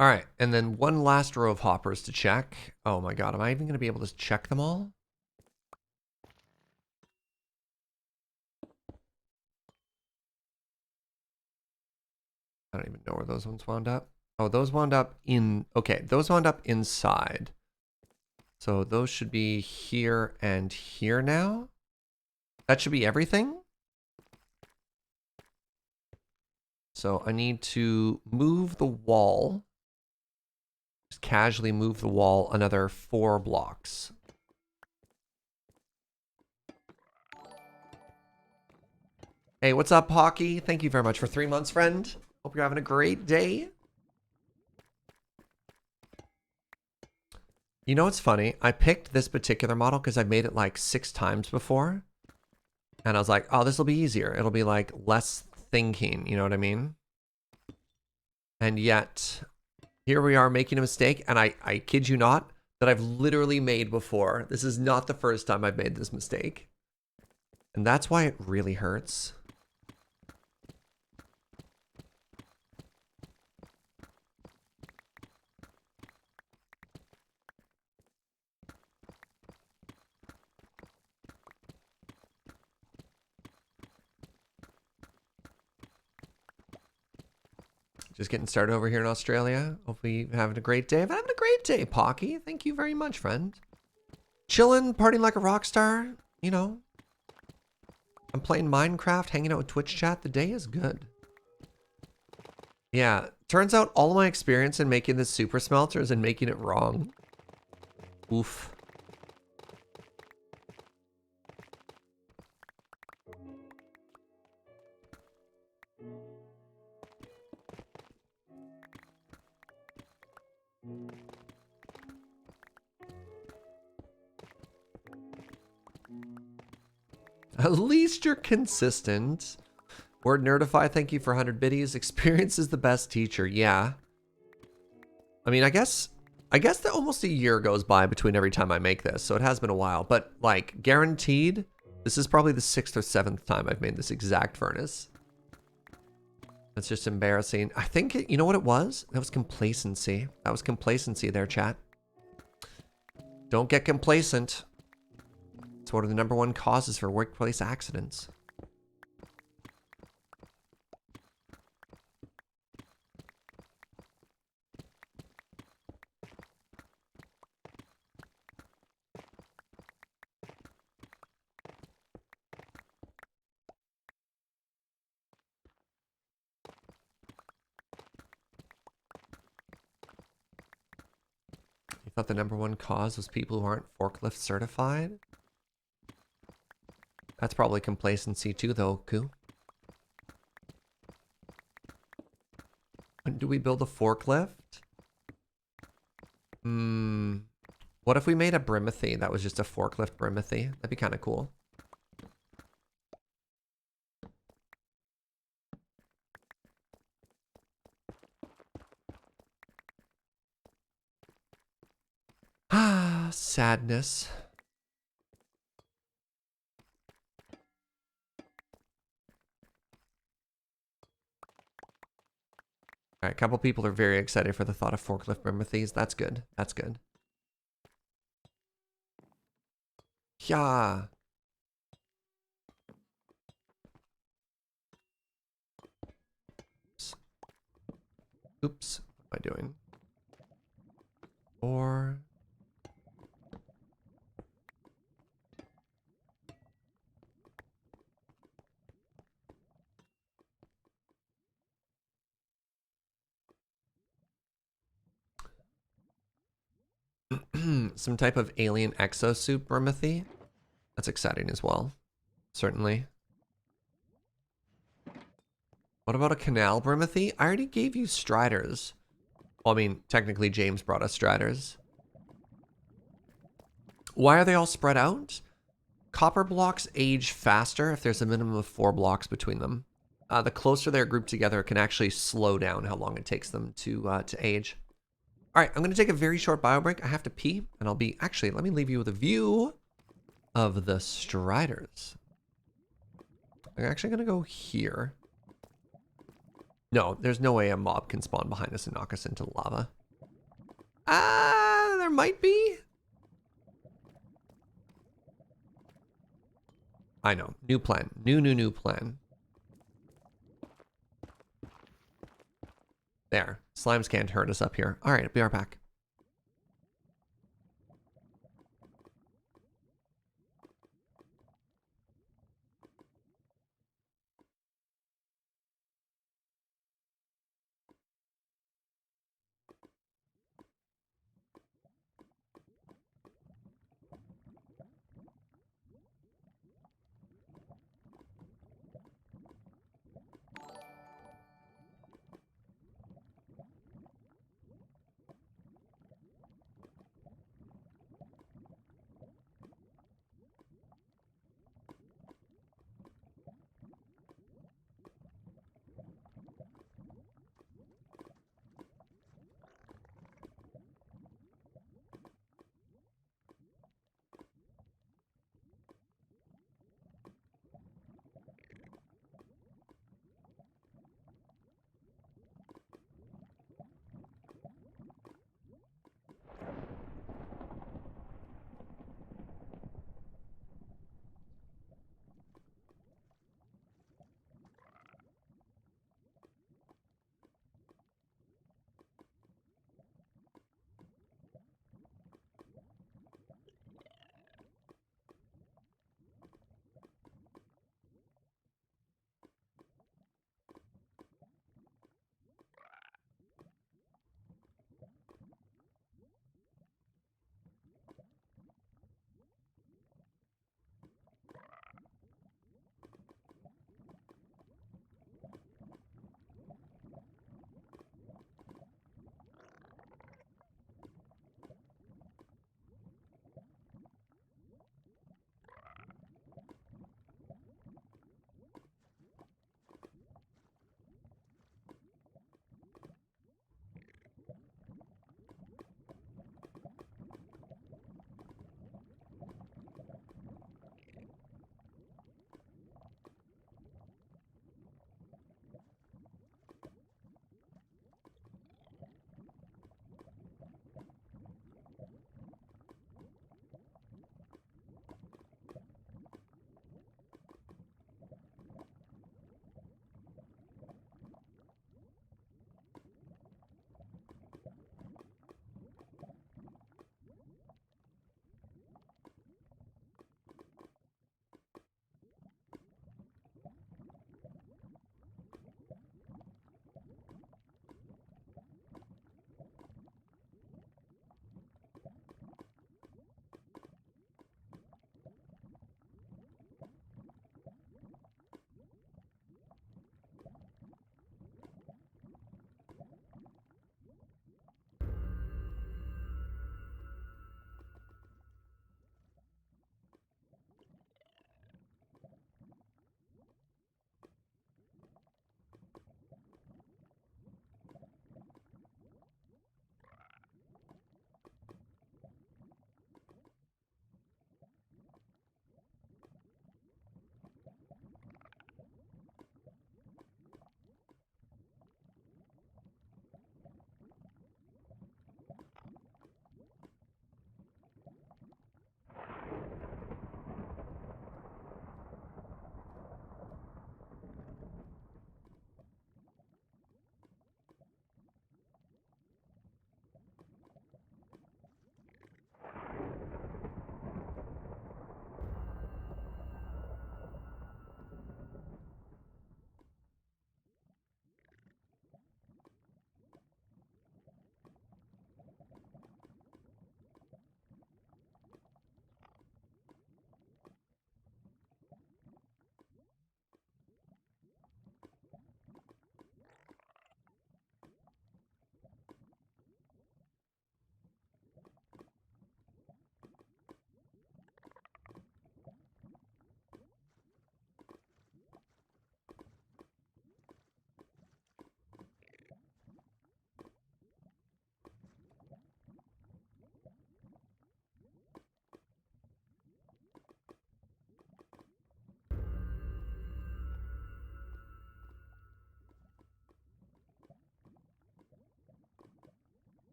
All right, and then one last row of hoppers to check. Oh my god, am I even going to be able to check them all? I don't even know where those ones wound up. Oh, those wound up in... Okay, those wound up inside. So those should be here and here now. That should be everything. So I need to move the wall. Just casually move the wall another 4 blocks. Hey, what's up, Hockey? Thank you very much for 3 months, friend. Hope you're having a great day. You know what's funny? I picked this particular model because I've made it like 6 times before. And I was like, oh, this will be easier. It'll be like less thinking, you know what I mean? And yet, here we are making a mistake, and I kid you not, that I've literally made before. This is not the first time I've made this mistake. And that's why it really hurts. Just getting started over here in Australia. Hopefully you're having a great day. I'm having a great day, Pocky. Thank you very much, friend. Chilling, partying like a rock star. You know. I'm playing Minecraft, hanging out with Twitch chat. The day is good. Yeah. Turns out all of my experience in making this super smelter is in making it wrong. Oof. At least you're consistent. Word Nerdify, thank you for 100 biddies. Experience is the best teacher. Yeah. I mean, I guess that almost a year goes by between every time I make this, so it has been a while. But, like, guaranteed, this is probably the 6th or 7th time I've made this exact furnace. That's just embarrassing. I think, you know what it was? That was complacency. That was complacency there, chat. Don't get complacent. It's one of the #1 causes for workplace accidents. You thought the #1 cause was people who aren't forklift certified? That's probably complacency too, though, Koo. When do we build a forklift? What if we made a Brimothy that was just a forklift Brimothy? That'd be kind of cool. Ah, sadness. All right, a couple people are very excited for the thought of forklift Brimothies. That's good. That's good. Yeah. Oops. What am I doing? 4. Some type of alien exosuit Brimothy. That's exciting as well. Certainly. What about a canal Brimothy? I already gave you Striders. Well, I mean, technically James brought us Striders. Why are they all spread out? Copper blocks age faster if there's a minimum of 4 blocks between them. The closer they're grouped together, it can actually slow down how long it takes them to age. All right, I'm going to take a very short bio break. I have to pee, and I'll be... Actually, let me leave you with a view of the Striders. I'm actually going to go here. No, there's no way a mob can spawn behind us and knock us into lava. There might be. I know. New plan. New plan. There. Slimes can't hurt us up here. All right, I'll be right back.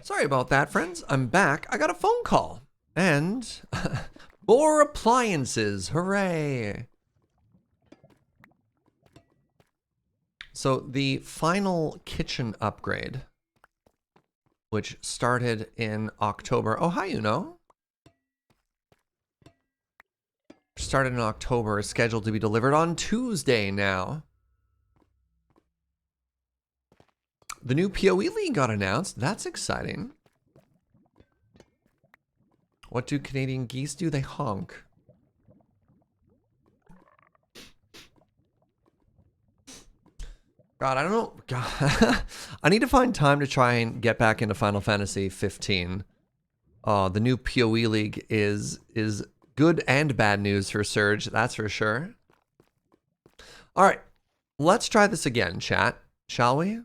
Sorry about that, friends. I'm back. I got a phone call. And more appliances. Hooray. So the final kitchen upgrade, which started in October. Oh, hi, started in October, is scheduled to be delivered on Tuesday now. The new PoE League got announced. That's exciting. What do Canadian geese do? They honk. God, I don't know. God. I need to find time to try and get back into Final Fantasy 15. The new PoE League is good and bad news for Surge, that's for sure. All right, let's try this again, chat, shall we?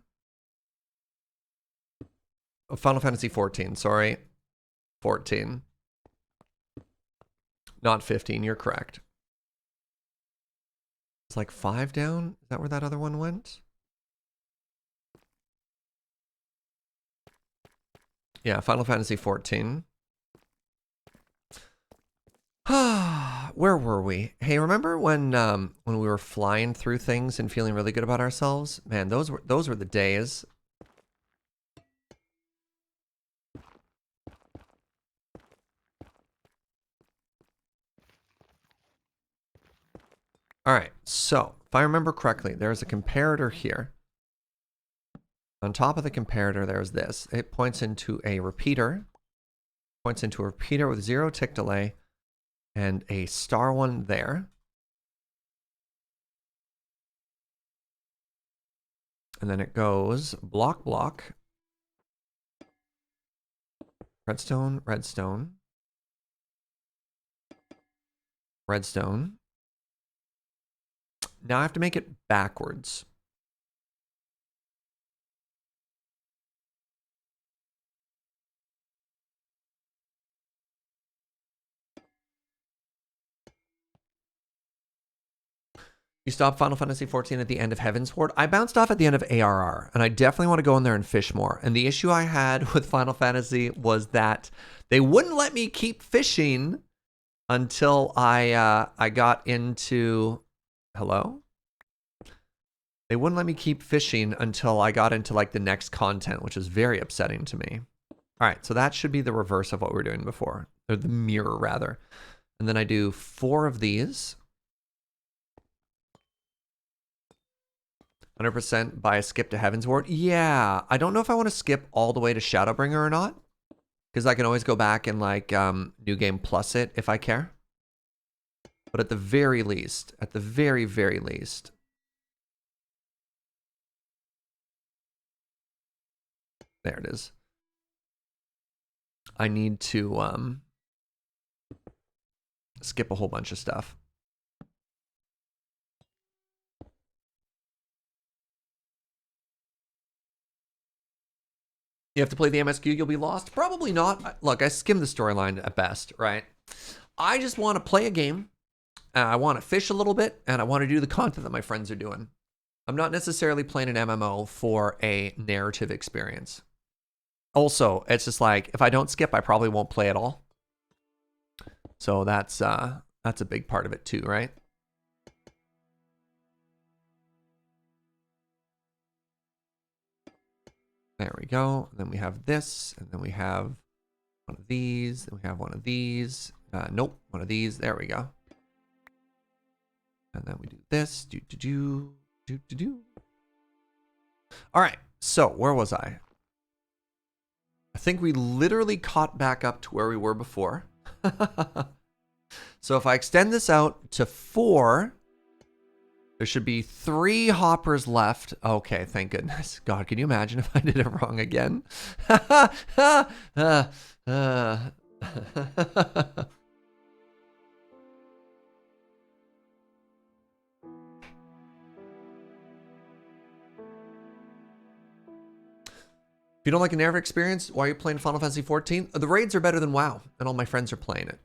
Oh, Final Fantasy 14, sorry. 14. Not 15, you're correct. It's like 5 down? Is that where that other one went? Yeah, Final Fantasy 14. Where were we? Hey, remember when we were flying through things and feeling really good about ourselves? Man, those were the days. All right, so if I remember correctly, there's a comparator here. On top of the comparator, there's this. It points into a repeater. Points into a repeater with 0 tick delay and a star one there. And then it goes block, block. Redstone, redstone. Redstone. Now I have to make it backwards. You stop Final Fantasy 14 at the end of Heavensward. I bounced off at the end of ARR, and I definitely want to go in there and fish more. And the issue I had with Final Fantasy was that they wouldn't let me keep fishing until I got into... Hello? They wouldn't let me keep fishing until I got into like the next content, which is very upsetting to me. All right, so that should be the reverse of what we were doing before, or the mirror rather. And then I do 4 of these. 100% by a skip to Heavensward. Yeah, I don't know if I want to skip all the way to Shadowbringer or not, because I can always go back and like New Game Plus it if I care. But at the very least, at the very, very least, there it is. I need to skip a whole bunch of stuff. You have to play the MSQ, you'll be lost? Probably not. Look, I skimmed the storyline at best, right? I just want to play a game, I want to fish a little bit, and I want to do the content that my friends are doing. I'm not necessarily playing an MMO for a narrative experience. Also, it's just like, if I don't skip, I probably won't play at all. So that's a big part of it too, right? There we go. And then we have this, and then we have one of these, then we have one of these. Nope, one of these. There we go. And then we do this. Do. All right. So where was I? I think we literally caught back up to where we were before. So if I extend this out to 4, there should be 3 hoppers left. Okay, thank goodness. God, can you imagine if I did it wrong again? If you don't like a narrative experience, why are you playing Final Fantasy 14? The raids are better than WoW, and all my friends are playing it.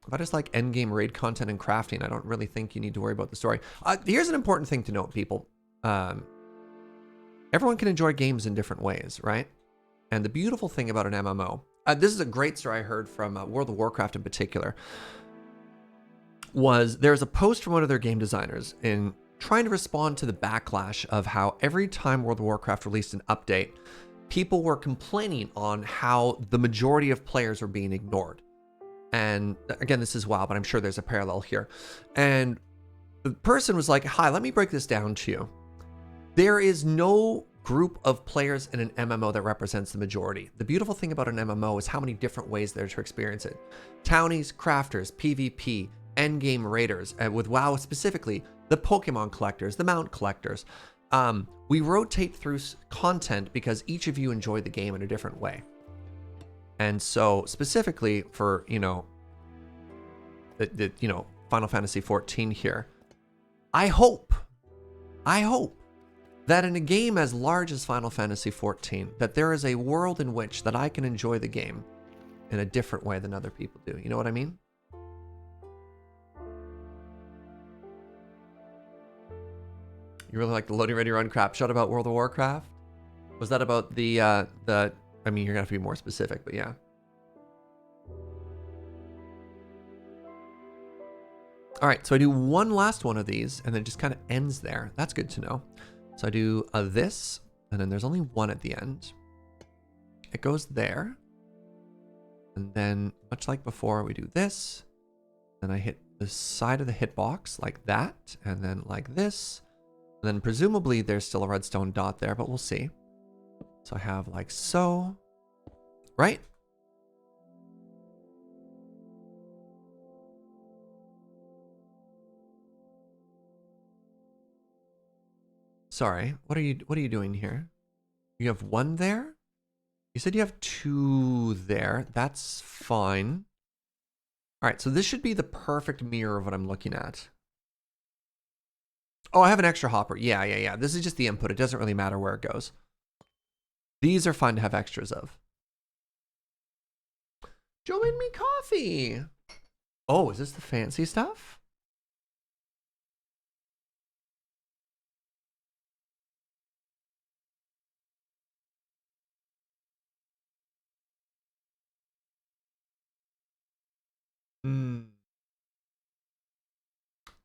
If I just like endgame raid content and crafting, I don't really think you need to worry about the story. Here's an important thing to note, people. Everyone can enjoy games in different ways, right? And the beautiful thing about an MMO, this is a great story I heard from World of Warcraft in particular, was there's a post from one of their game designers in trying to respond to the backlash of how every time World of Warcraft released an update, people were complaining on how the majority of players were being ignored. And again, this is WoW, but I'm sure there's a parallel here. And the person was like, hi, let me break this down to you. There is no group of players in an MMO that represents the majority. The beautiful thing about an MMO is how many different ways there to experience it. Townies, crafters, PvP, endgame raiders, and with WoW specifically, the Pokemon collectors, the mount collectors. We rotate through content because each of you enjoy the game in a different way. And so specifically for, Final Fantasy 14 here, I hope that in a game as large as Final Fantasy 14, that there is a world in which that I can enjoy the game in a different way than other people do. You know what I mean? You really like the loading ready run crap shot about World of Warcraft? Was that about the I mean, you're gonna have to be more specific, but yeah. All right, so I do one last one of these and then it just kind of ends there. That's good to know. So I do this, and then there's only one at the end. It goes there. And then, much like before, we do this. Then I hit the side of the hitbox like that, and then like this. And then presumably there's still a redstone dot there, but we'll see. So I have like so, right? Sorry, what are you doing here? You have one there? You said you have two there. That's fine. All right, so this should be the perfect mirror of what I'm looking at. Oh, I have an extra hopper. Yeah. This is just the input. It doesn't really matter where it goes. These are fun to have extras of. Joe made me coffee. Oh, is this the fancy stuff?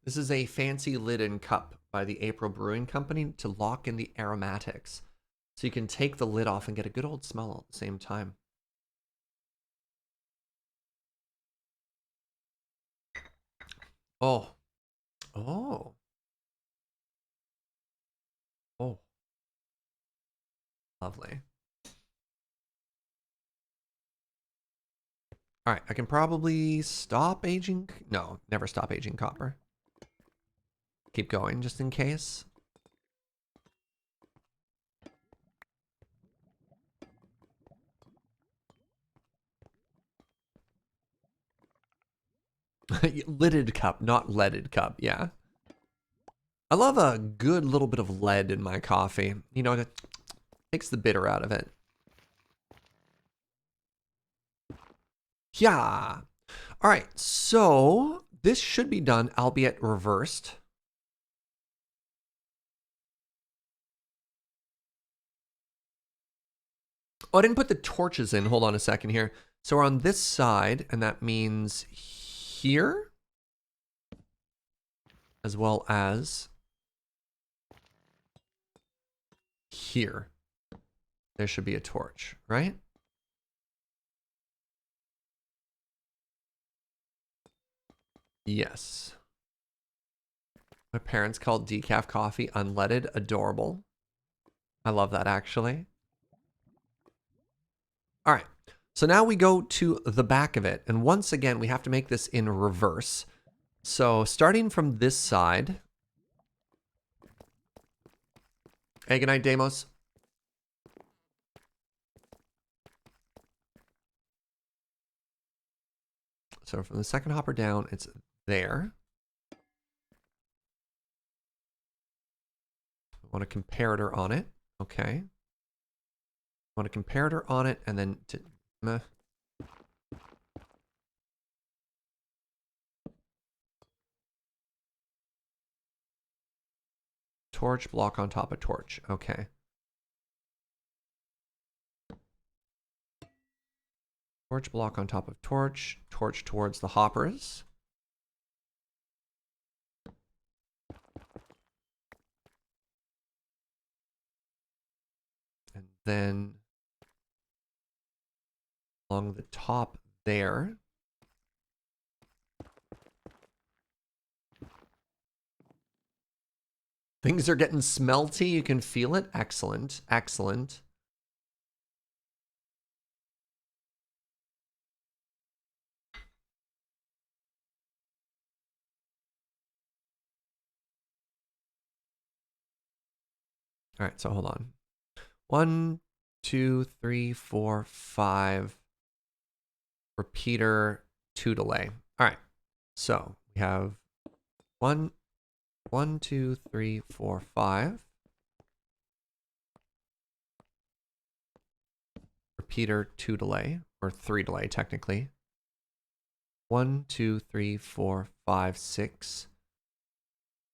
This is a fancy lid cup by the April Brewing Company to lock in the aromatics. So you can take the lid off and get a good old smell at the same time. Oh. Oh. Oh. Lovely. All right, I can probably stop aging. No, never stop aging copper. Keep going just in case. Lidded cup, not leaded cup. Yeah. I love a good little bit of lead in my coffee. You know, it takes the bitter out of it. Yeah. All right, so this should be done, albeit reversed. Oh, I didn't put the torches in. Hold on a second here. So we're on this side, and that means here, as well as here. There should be a torch, right? Yes. My parents called decaf coffee unleaded. Adorable. I love that, actually. All right. So now we go to the back of it. And once again, we have to make this in reverse. So starting from this side. Hey, good night, Deimos. So from the second hopper down, it's there. I want a comparator on it. Okay. I want a comparator on it, and then torch block on top of torch. Okay. Torch block on top of torch. Torch towards the hoppers. And then along the top there. Things are getting smelty. You can feel it. Excellent. Excellent. All right, so hold on. 1, 2, 3, 4, 5. Repeater, 2 delay. All right, so we have 1, 2, 3, 4, 5. Repeater, 2 delay, or 3 delay technically. 1, 2, 3, 4, 5, 6.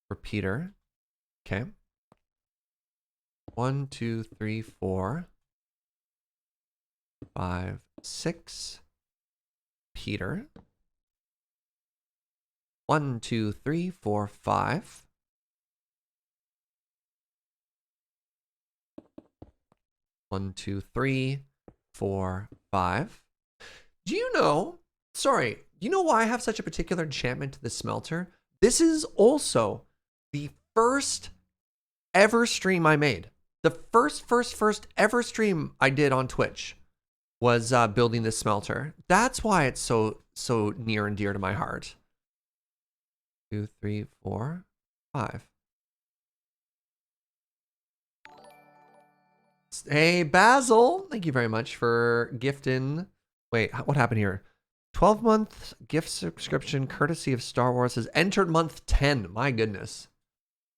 Repeater. Okay. 1, 2, 3, 4, 5, 6. Repeater. 1, 2, 3, 4, 5. 1, 2, 3, 4, 5. Do you know? Sorry, do you know why I have such a particular enchantment to the smelter? This is also the first ever stream I made. The first ever stream I did on Twitch was building this smelter. That's why it's so near and dear to my heart. 2, 3, 4, 5. Hey, Basil, thank you very much for gifting. Wait, what happened here? 12-month gift subscription courtesy of Star Wars has entered month 10. My goodness.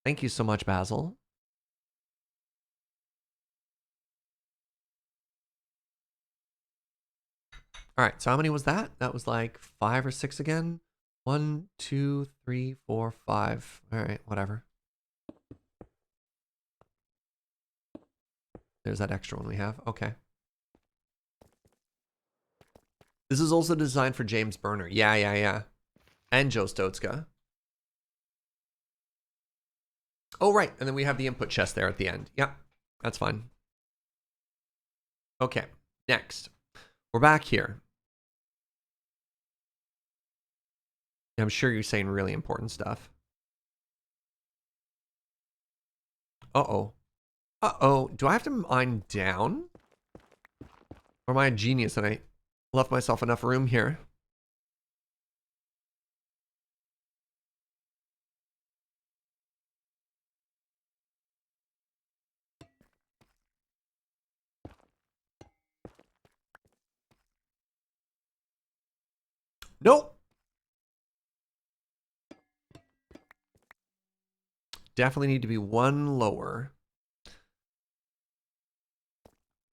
Thank you so much, Basil. All right, so how many was that? That was like 5 or 6 again. 1, 2, 3, 4, 5. All right, whatever. There's that extra one we have. Okay. This is also designed for James Burner. Yeah. And Joe Stotska. Oh, right. And then we have the input chest there at the end. Yeah, that's fine. Okay, next. We're back here. I'm sure you're saying really important stuff. Uh-oh. Uh-oh. Do I have to mine down? Or am I a genius and I left myself enough room here? Nope. Definitely need to be one lower.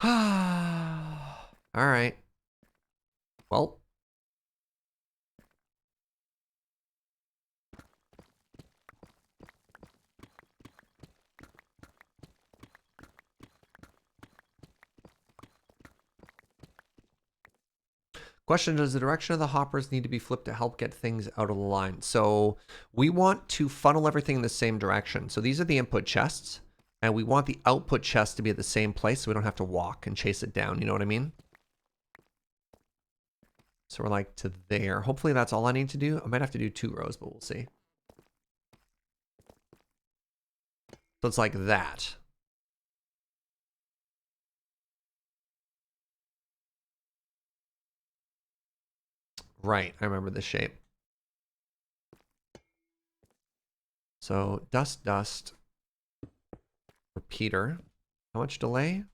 All right. Well. Question, does the direction of the hoppers need to be flipped to help get things out of the line? So we want to funnel everything in the same direction. So these are the input chests, and we want the output chest to be at the same place so we don't have to walk and chase it down. You know what I mean? So we're like to there. Hopefully that's all I need to do. I might have to do 2 rows, but we'll see. So it's like that. Right, I remember this shape. So dust, dust, repeater. How much delay?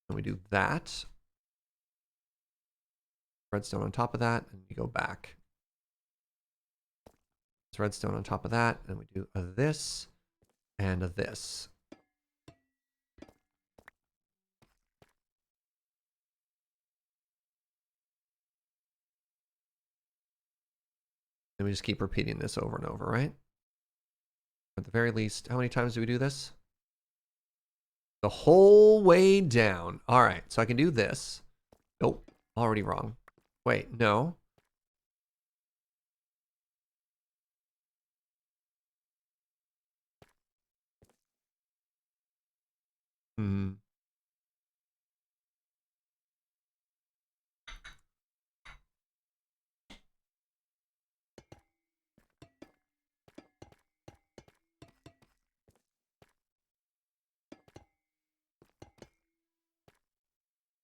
And we do that. Redstone on top of that, and you go back. It's redstone on top of that, and we do a this and a this. And we just keep repeating this over and over, right? At the very least, how many times do we do this? The whole way down. All right, so I can do this. Nope, already wrong. Wait, no. Hmm.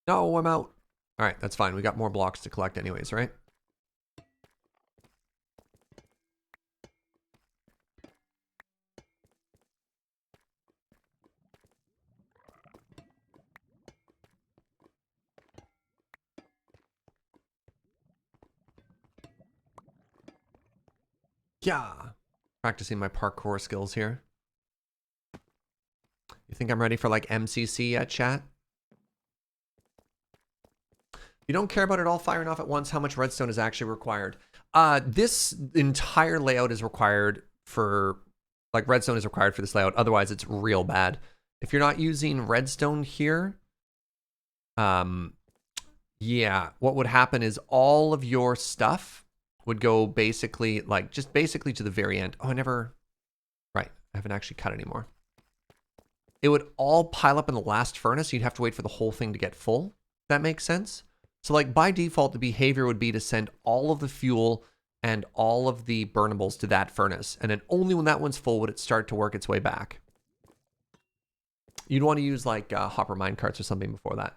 No, I'm out. All right, that's fine. We got more blocks to collect anyways, right? Yeah. Practicing my parkour skills here. You think I'm ready for like MCC yet, chat? You don't care about it all firing off at once, how much redstone is actually required. This entire layout is required for, like redstone is required for this layout. Otherwise it's real bad. If you're not using redstone here, yeah, what would happen is all of your stuff would go basically like, just basically to the very end. Oh, right, I haven't actually cut anymore. It would all pile up in the last furnace. You'd have to wait for the whole thing to get full. That makes sense? So like by default, the behavior would be to send all of the fuel and all of the burnables to that furnace. And then only when that one's full would it start to work its way back. You'd want to use like hopper mine carts or something before that.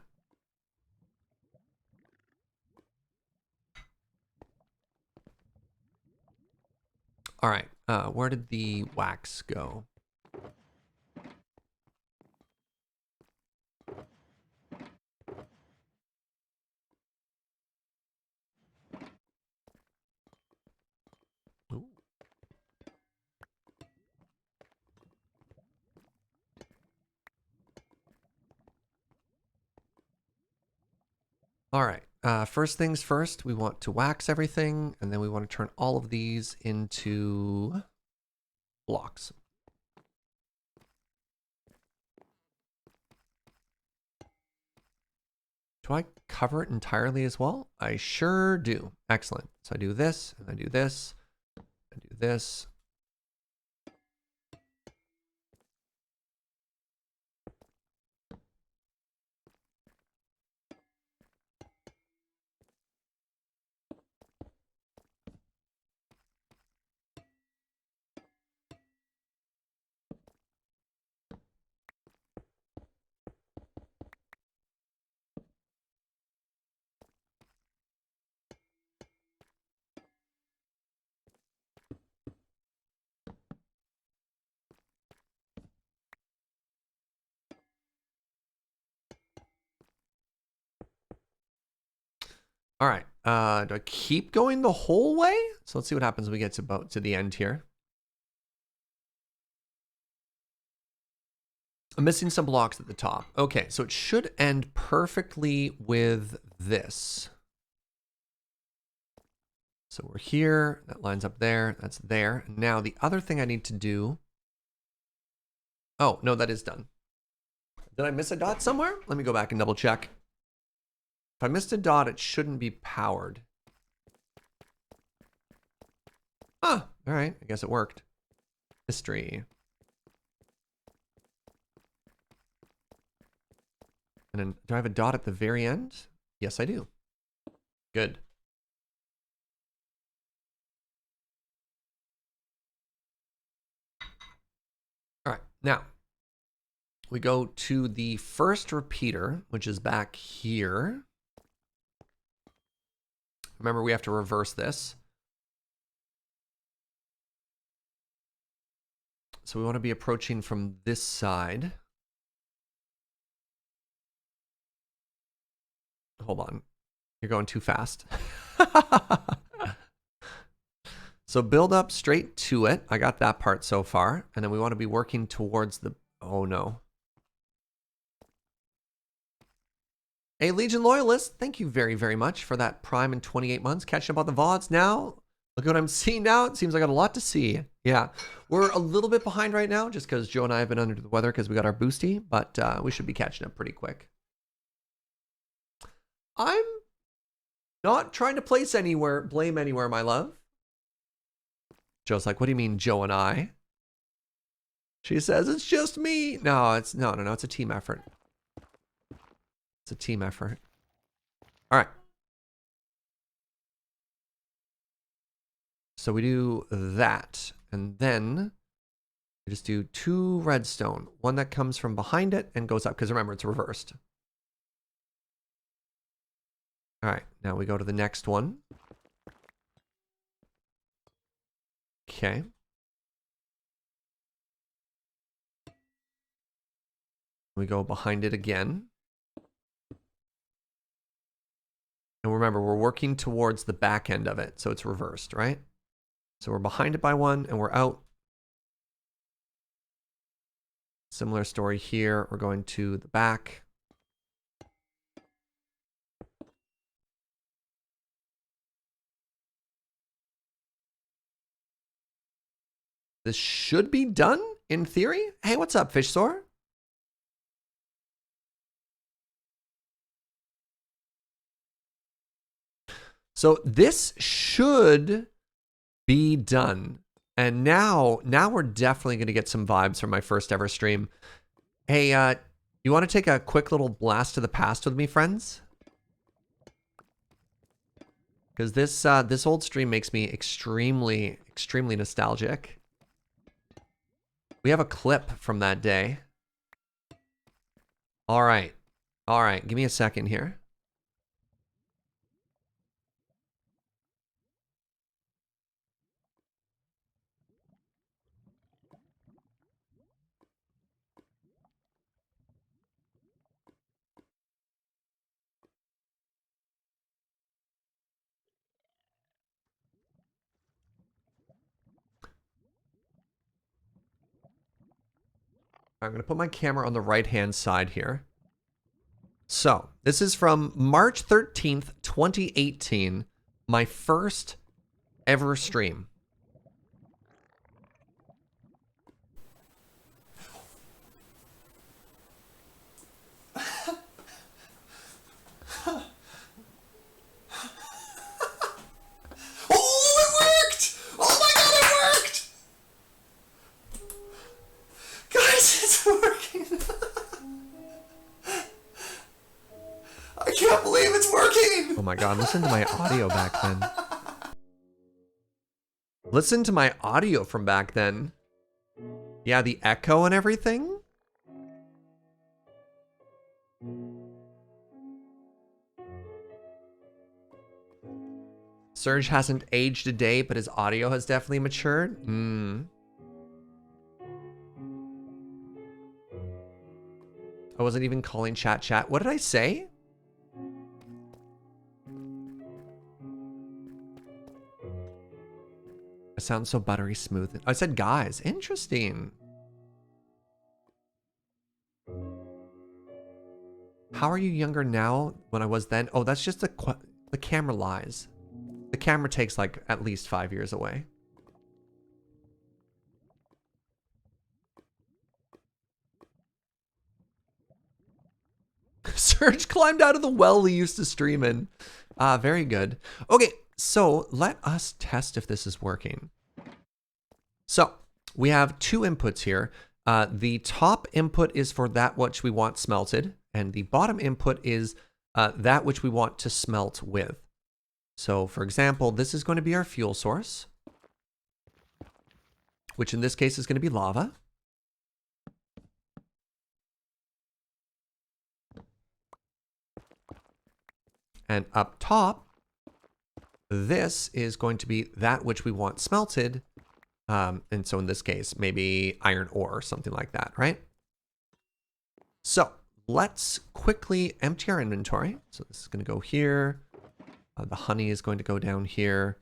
All right, where did the wax go? Ooh. All right, first things first, we want to wax everything, and then we want to turn all of these into blocks. Do I cover it entirely as well? I sure do. Excellent. So I do this, and I do this, I do this. All right. Do I keep going the whole way? So let's see what happens when we get to the end here. I'm missing some blocks at the top. Okay, so it should end perfectly with this. So we're here, that lines up there, that's there. Now the other thing I need to do. Oh, no, that is done. Did I miss a dot somewhere? Let me go back and double check. If I missed a dot, it shouldn't be powered. Ah, all right, I guess it worked. History. And then, do I have a dot at the very end? Yes, I do. Good. All right, now we go to the first repeater, which is back here. Remember, we have to reverse this. So we want to be approaching from this side. Hold on. You're going too fast. So build up straight to it. I got that part so far. And then we want to be working towards the... Oh, no. Hey, Legion Loyalist, thank you very, very much for that Prime in 28 months. Catching up on the VODs now. Look at what I'm seeing now. It seems I got a lot to see. Yeah, we're a little bit behind right now just because Joe and I have been under the weather because we got our boosty, but we should be catching up pretty quick. I'm not trying to blame anywhere, my love. Joe's like, what do you mean, Joe and I? She says, it's just me. No, it's no, it's a team effort. It's a team effort. All right. So we do that, and then we just do 2 redstone. One that comes from behind it and goes up, because remember, it's reversed. All right, now we go to the next one. Okay. We go behind it again. And remember, we're working towards the back end of it, so it's reversed, right? So we're behind it by 1, and we're out. Similar story here. We're going to the back. This should be done, in theory. Hey, what's up, Fishsore? So this should be done. And now we're definitely going to get some vibes from my first ever stream. Hey, you want to take a quick little blast to the past with me, friends? Because this old stream makes me extremely nostalgic. We have a clip from that day. All right. Give me a second here. I'm going to put my camera on the right-hand side here. So, this is from March 13th, 2018, my first ever stream. Oh, it worked! Oh my god, it worked! Guys, it's working! I can't believe it's working! Oh my god, listen to my audio back then. Listen to my audio from back then. Yeah, the echo and everything. Surge hasn't aged a day, but his audio has definitely matured. I wasn't even calling chat. What did I say? I sound so buttery smooth. I said guys. Interesting. How are you younger now when I was then? Oh, that's just the camera lies. The camera takes like at least 5 years away. Surge climbed out of the well he used to stream in. Very good. Okay, so let us test if this is working. So we have 2 inputs here. The top input is for that which we want smelted, and the bottom input is that which we want to smelt with. So for example, this is going to be our fuel source, which in this case is going to be lava. And up top, this is going to be that which we want smelted. And so in this case, maybe iron ore or something like that, right? So let's quickly empty our inventory. So this is going to go here. The honey is going to go down here.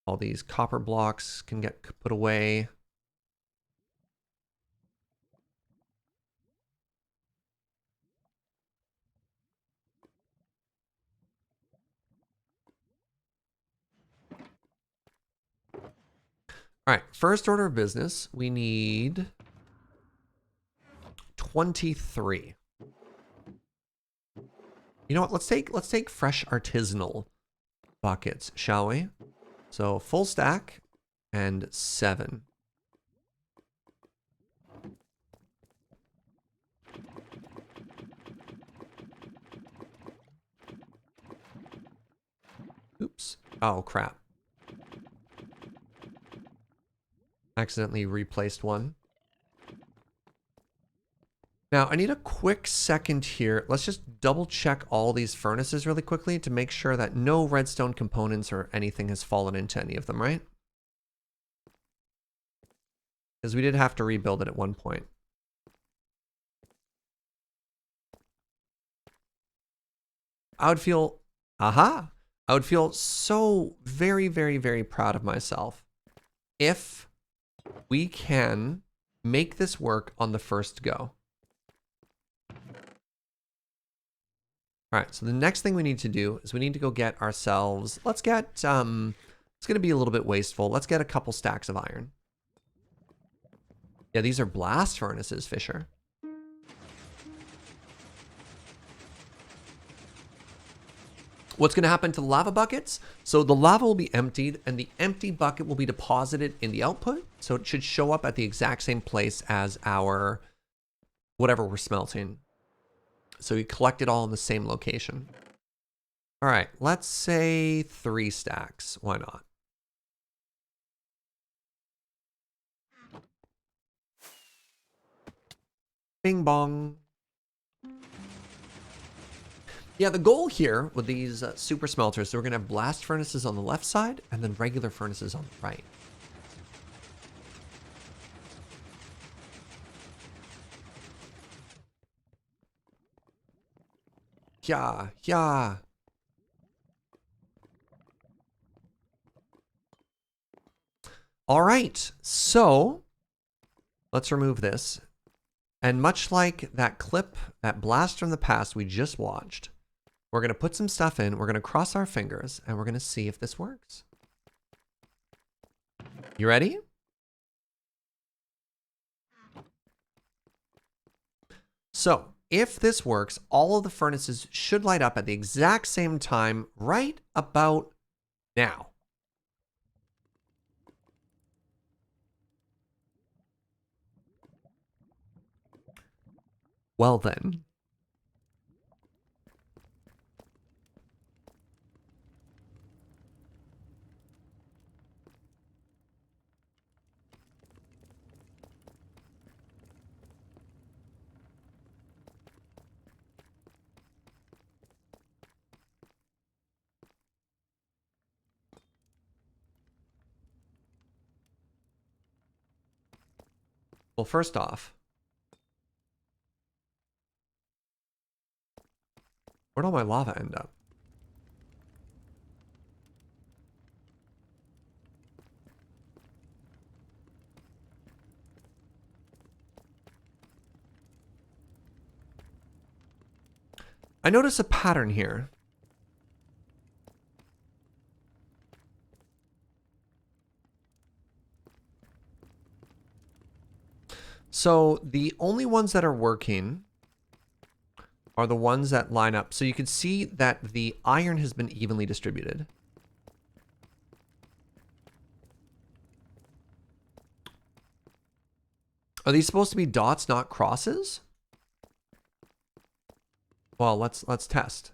All these copper blocks can get put away. All right, first order of business, we need 23. You know what? Let's take fresh artisanal buckets, shall we? So full stack and 7. Oops. Oh, crap. Accidentally replaced one. Now, I need a quick second here. Let's just double check all these furnaces really quickly to make sure that no redstone components or anything has fallen into any of them, right? Because we did have to rebuild it at one point. I would feel, I would feel so very, very, very proud of myself if we can make this work on the first go. All right, so the next thing we need to do is we need to go get ourselves, let's get, it's going to be a little bit wasteful. Let's get a couple stacks of iron. Yeah, these are blast furnaces, Fisher. What's going to happen to the lava buckets? So the lava will be emptied and the empty bucket will be deposited in the output. So it should show up at the exact same place as our, whatever we're smelting. So we collect it all in the same location. All right, let's say 3 stacks. Why not? Bing bong. Yeah, the goal here with these super smelters, so we're going to have blast furnaces on the left side and then regular furnaces on the right. Yeah, yeah. All right, so let's remove this. And much like that clip, that blast from the past we just watched, we're going to put some stuff in, we're going to cross our fingers, and we're going to see if this works. You ready? So, if this works, all of the furnaces should light up at the exact same time right about now. Well then. Well, first off, where'd all my lava end up? I notice a pattern here. So the only ones that are working are the ones that line up. So you can see that the iron has been evenly distributed. Are these supposed to be dots, not crosses? Well, let's test.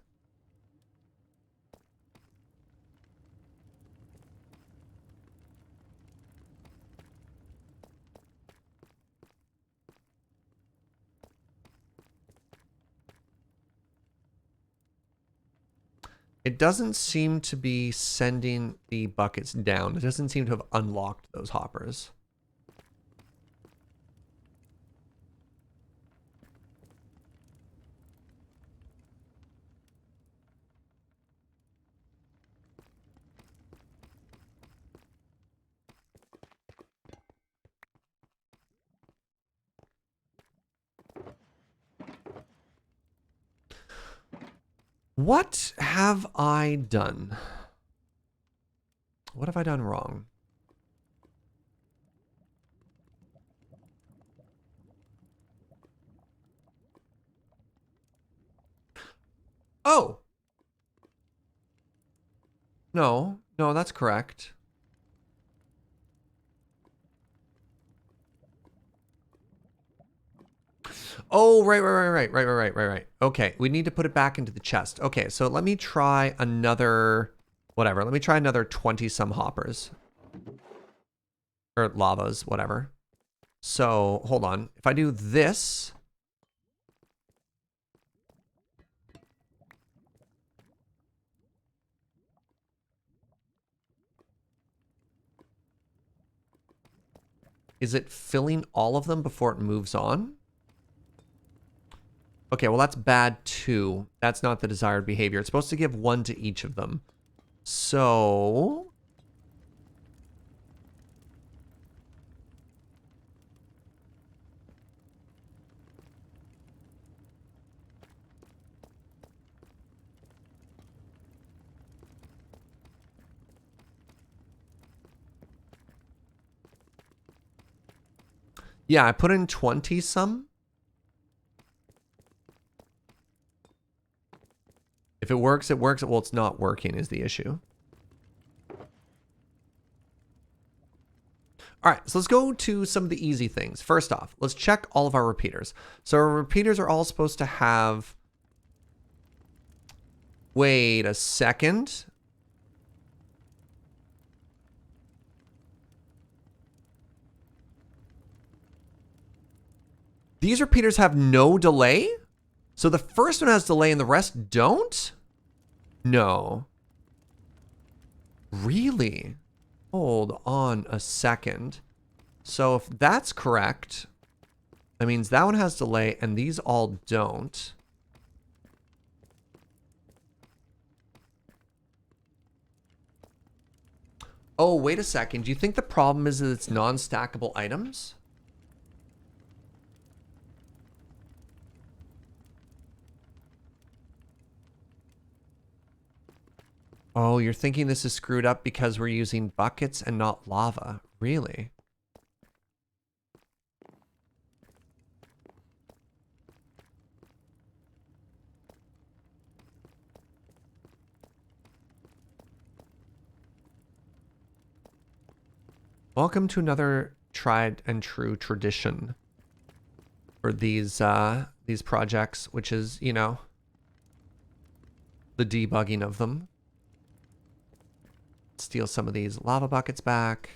It doesn't seem to be sending the buckets down. It doesn't seem to have unlocked those hoppers. What have I done? What have I done wrong? Oh! No, no, that's correct. Oh, right. Okay, we need to put it back into the chest. Okay, so let me try another, whatever. Let me try another 20-some hoppers. Or lavas, whatever. So, hold on. If I do this... Is it filling all of them before it moves on? Okay, well that's bad too. That's not the desired behavior. It's supposed to give one to each of them. So... Yeah, I put in 20-some. If it works, it works. Well, it's not working is the issue. All right, so let's go to some of the easy things. First off, let's check all of our repeaters. So our repeaters are all supposed to have... Wait a second. These repeaters have no delay? So the first one has delay and the rest don't? No. Really? Hold on a second. So if that's correct, that means that one has delay and these all don't. Oh, wait a second. Do you think the problem is that it's non-stackable items? Oh, you're thinking this is screwed up because we're using buckets and not lava. Really? Welcome to another tried and true tradition for these projects, which is, you know, the debugging of them. Steal some of these lava buckets back.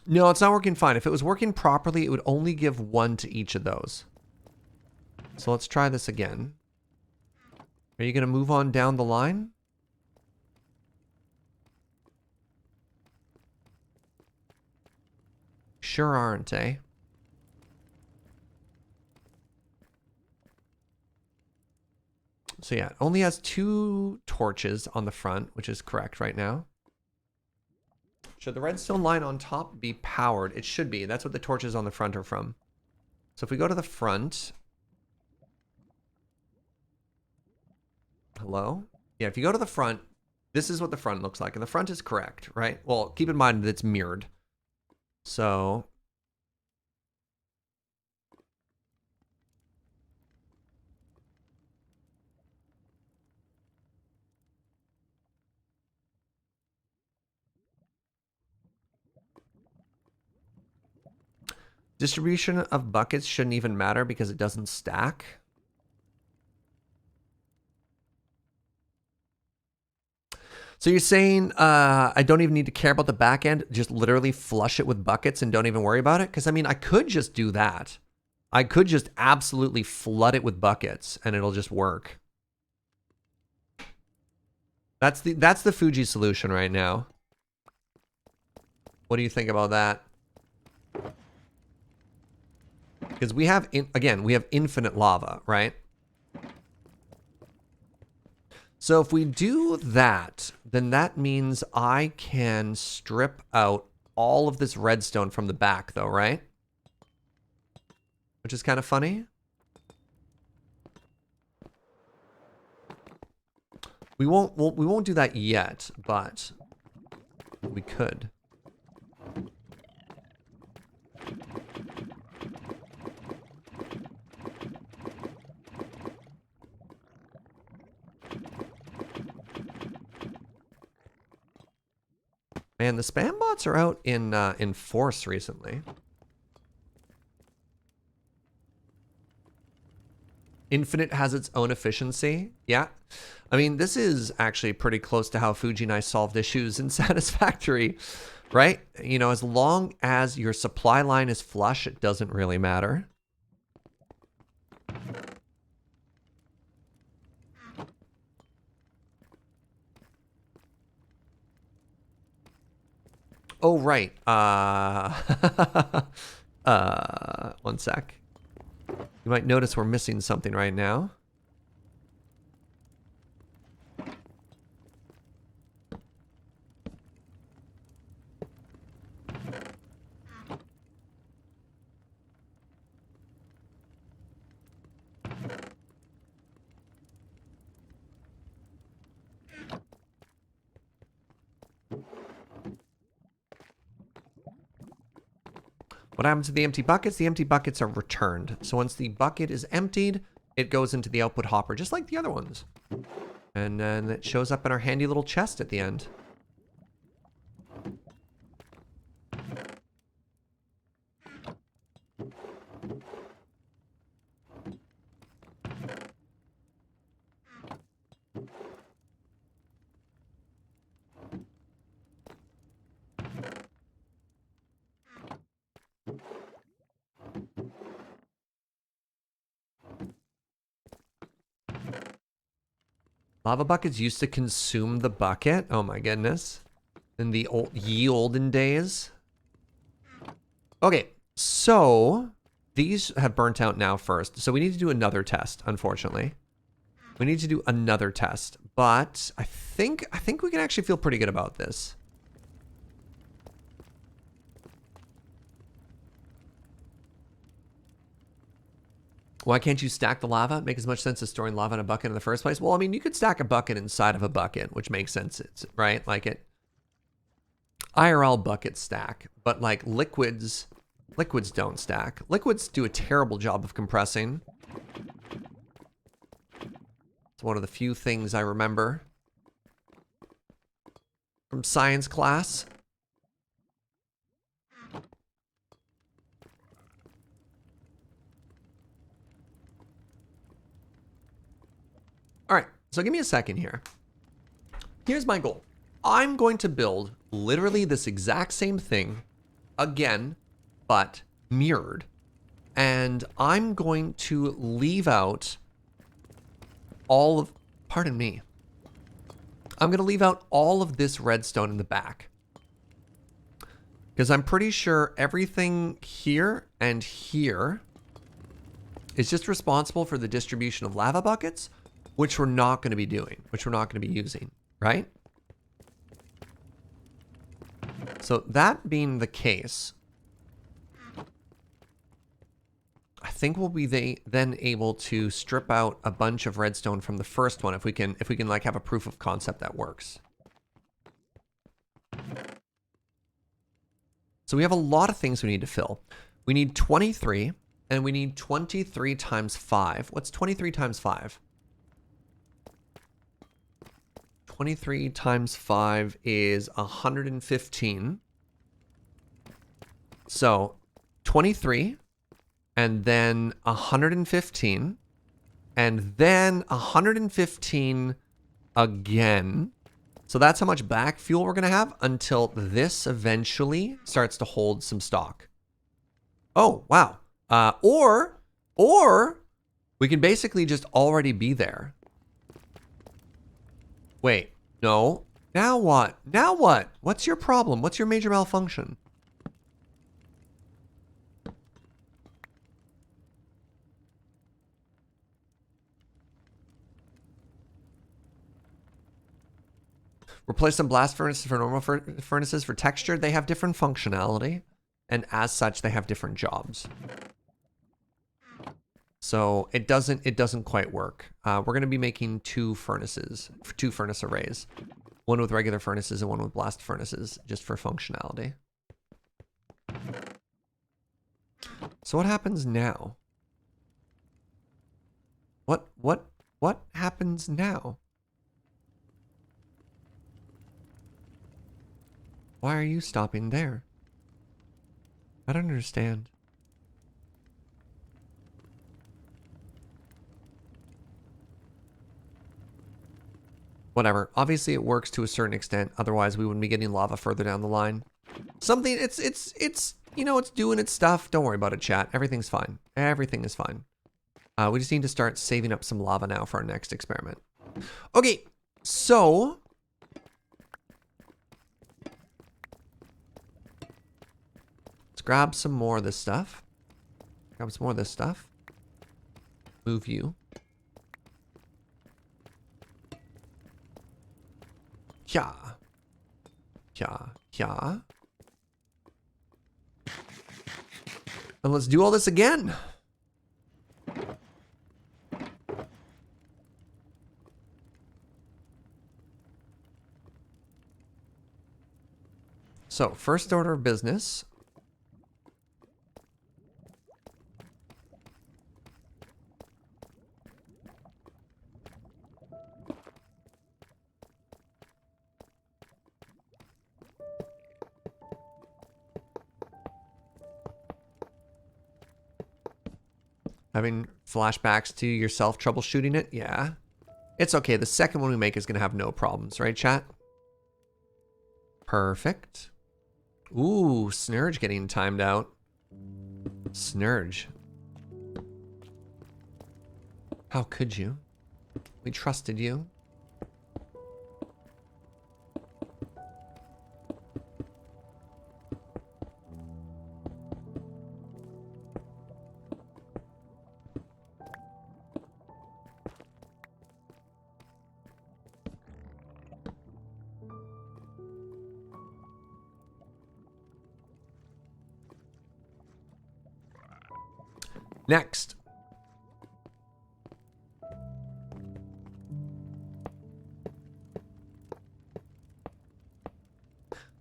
No, it's not working fine. If it was working properly, it would only give one to each of those. So let's try this again. Are you going to move on down the line? Sure aren't, eh? So yeah, it only has 2 torches on the front, which is correct right now. Should the redstone line on top be powered? It should be. That's what the torches on the front are from. So if we go to the front... Hello? Yeah, if you go to the front, this is what the front looks like. And the front is correct, right? Well, keep in mind that it's mirrored. So... Distribution of buckets shouldn't even matter because it doesn't stack. So you're saying I don't even need to care about the back end, just literally flush it with buckets and don't even worry about it? Because, I mean, I could just do that. I could just absolutely flood it with buckets and it'll just work. That's the Fuji solution right now. What do you think about that? Because we have, again, we have infinite lava, right? So if we do that, then that means I can strip out all of this redstone from the back, though, right? Which is kind of funny. We won't do that yet, but we could. Man, the spam bots are out in force recently. Infinite has its own efficiency. Yeah. I mean, this is actually pretty close to how Fuji and I solved issues in Satisfactory, right? You know, as long as your supply line is flush, it doesn't really matter. Oh, right. One sec. You might notice we're missing something right now. What happens to the empty buckets? The empty buckets are returned. So once the bucket is emptied, it goes into the output hopper, just like the other ones. And then it shows up in our handy little chest at the end. Lava buckets used to consume the bucket. Oh my goodness. In the olden days. Okay, so these have burnt out now first. So we need to do another test, unfortunately. We need to do another test, but I think we can actually feel pretty good about this. Why can't you stack the lava? It makes as much sense as storing lava in a bucket in the first place. Well, I mean, you could stack a bucket inside of a bucket, which makes sense, right? Like it IRL buckets stack, but like liquids don't stack. Liquids do a terrible job of compressing. It's one of the few things I remember from science class. All right, so give me a second here. Here's my goal. I'm going to build literally this exact same thing again, but mirrored. And I'm going to leave out all of, pardon me. I'm going to leave out all of this redstone in the back. Because I'm pretty sure everything here and here is just responsible for the distribution of lava buckets, which we're not going to be doing, which we're not going to be using, right? So that being the case, I think we'll be then able to strip out a bunch of redstone from the first one if we can like have a proof of concept that works. So we have a lot of things we need to fill. We need 23 and we need 23 times 5. What's 23 times 5? 23 times 5 is 115. So 23 and then 115 and then 115 again. So that's how much back fuel we're going to have until this eventually starts to hold some stock. Oh, wow. Or we can basically just already be there. Wait, no. Now what? Now what? What's your problem? What's your major malfunction? Replace some blast furnaces for normal furnaces for texture. They have different functionality, and as such, they have different jobs. So it doesn't quite work. We're going to be making two furnace arrays, one with regular furnaces and one with blast furnaces, just for functionality. So what happens now? What happens now? Why are you stopping there? I don't understand. Whatever. Obviously it works to a certain extent. Otherwise we wouldn't be getting lava further down the line. Something, it's, you know, it's doing its stuff. Don't worry about it, chat. Everything's fine. Everything is fine. We just need to start saving up some lava now for our next experiment. Okay, so let's grab some more of this stuff. Grab some more of this stuff. Move you. Yeah. Yeah. Yeah. And let's do all this again. So, first order of business. Having flashbacks to yourself troubleshooting it? Yeah. It's okay. The second one we make is going to have no problems, right, chat? Perfect. Ooh, Snurge getting timed out. Snurge. How could you? We trusted you. Next.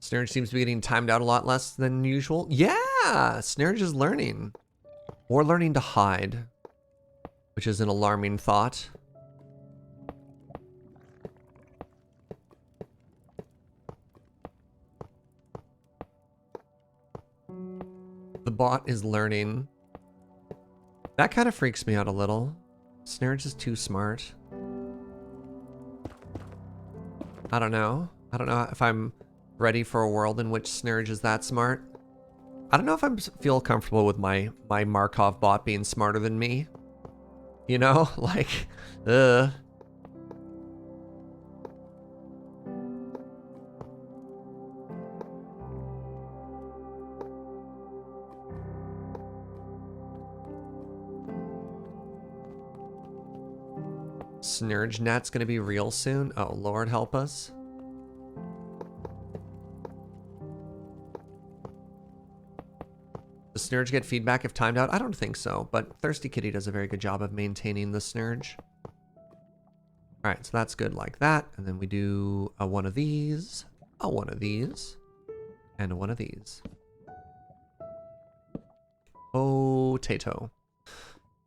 Snurge seems to be getting timed out a lot less than usual. Yeah, Snurge is learning. Or learning to hide, which is an alarming thought. The bot is learning. That kind of freaks me out a little. Snurge is too smart. I don't know. I don't know if I'm ready for a world in which Snurge is that smart. I don't know if I feel comfortable with my Markov bot being smarter than me. You know? Like, ugh. Snurge Net's gonna be real soon. Oh, Lord help us. Does Snurge get feedback if timed out? I don't think so, but Thirsty Kitty does a very good job of maintaining the Snurge. Alright, so that's good like that. And then we do a one of these, a one of these, and a one of these. Potato.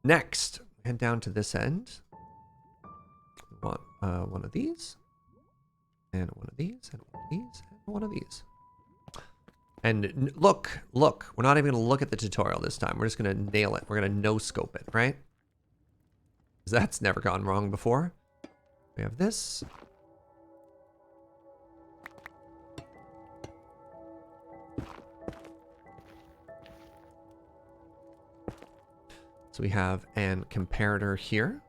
Next, head down to this end. We want one of these, and one of these, and one of these, and one of these. And look, we're not even going to look at the tutorial this time. We're just going to nail it. We're going to no-scope it, right? 'Cause that's never gone wrong before. We have this. So we have an comparator here.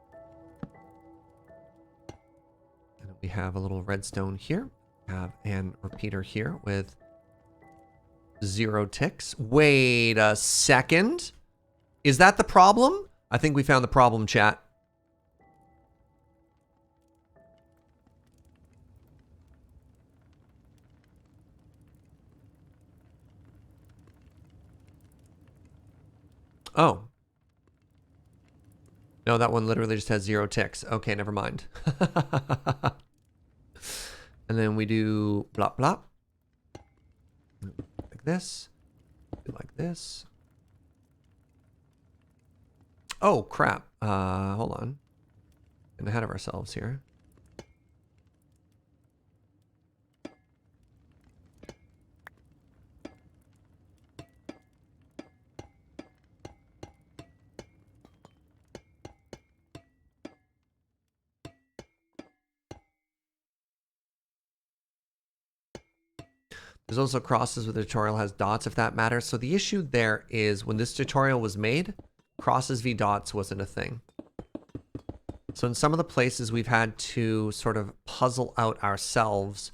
And we have a little redstone here. We have an repeater here with 0 ticks. Wait a second. Is that the problem? I think we found the problem, chat. Oh. No, that one literally just has 0 ticks. Okay, never mind. And then we do blop blop. Like this. Like this. Oh, crap. Hold on. Getting ahead of ourselves here. There's also crosses where the tutorial has dots, if that matters. So the issue there is when this tutorial was made, crosses v dots wasn't a thing. So in some of the places we've had to sort of puzzle out ourselves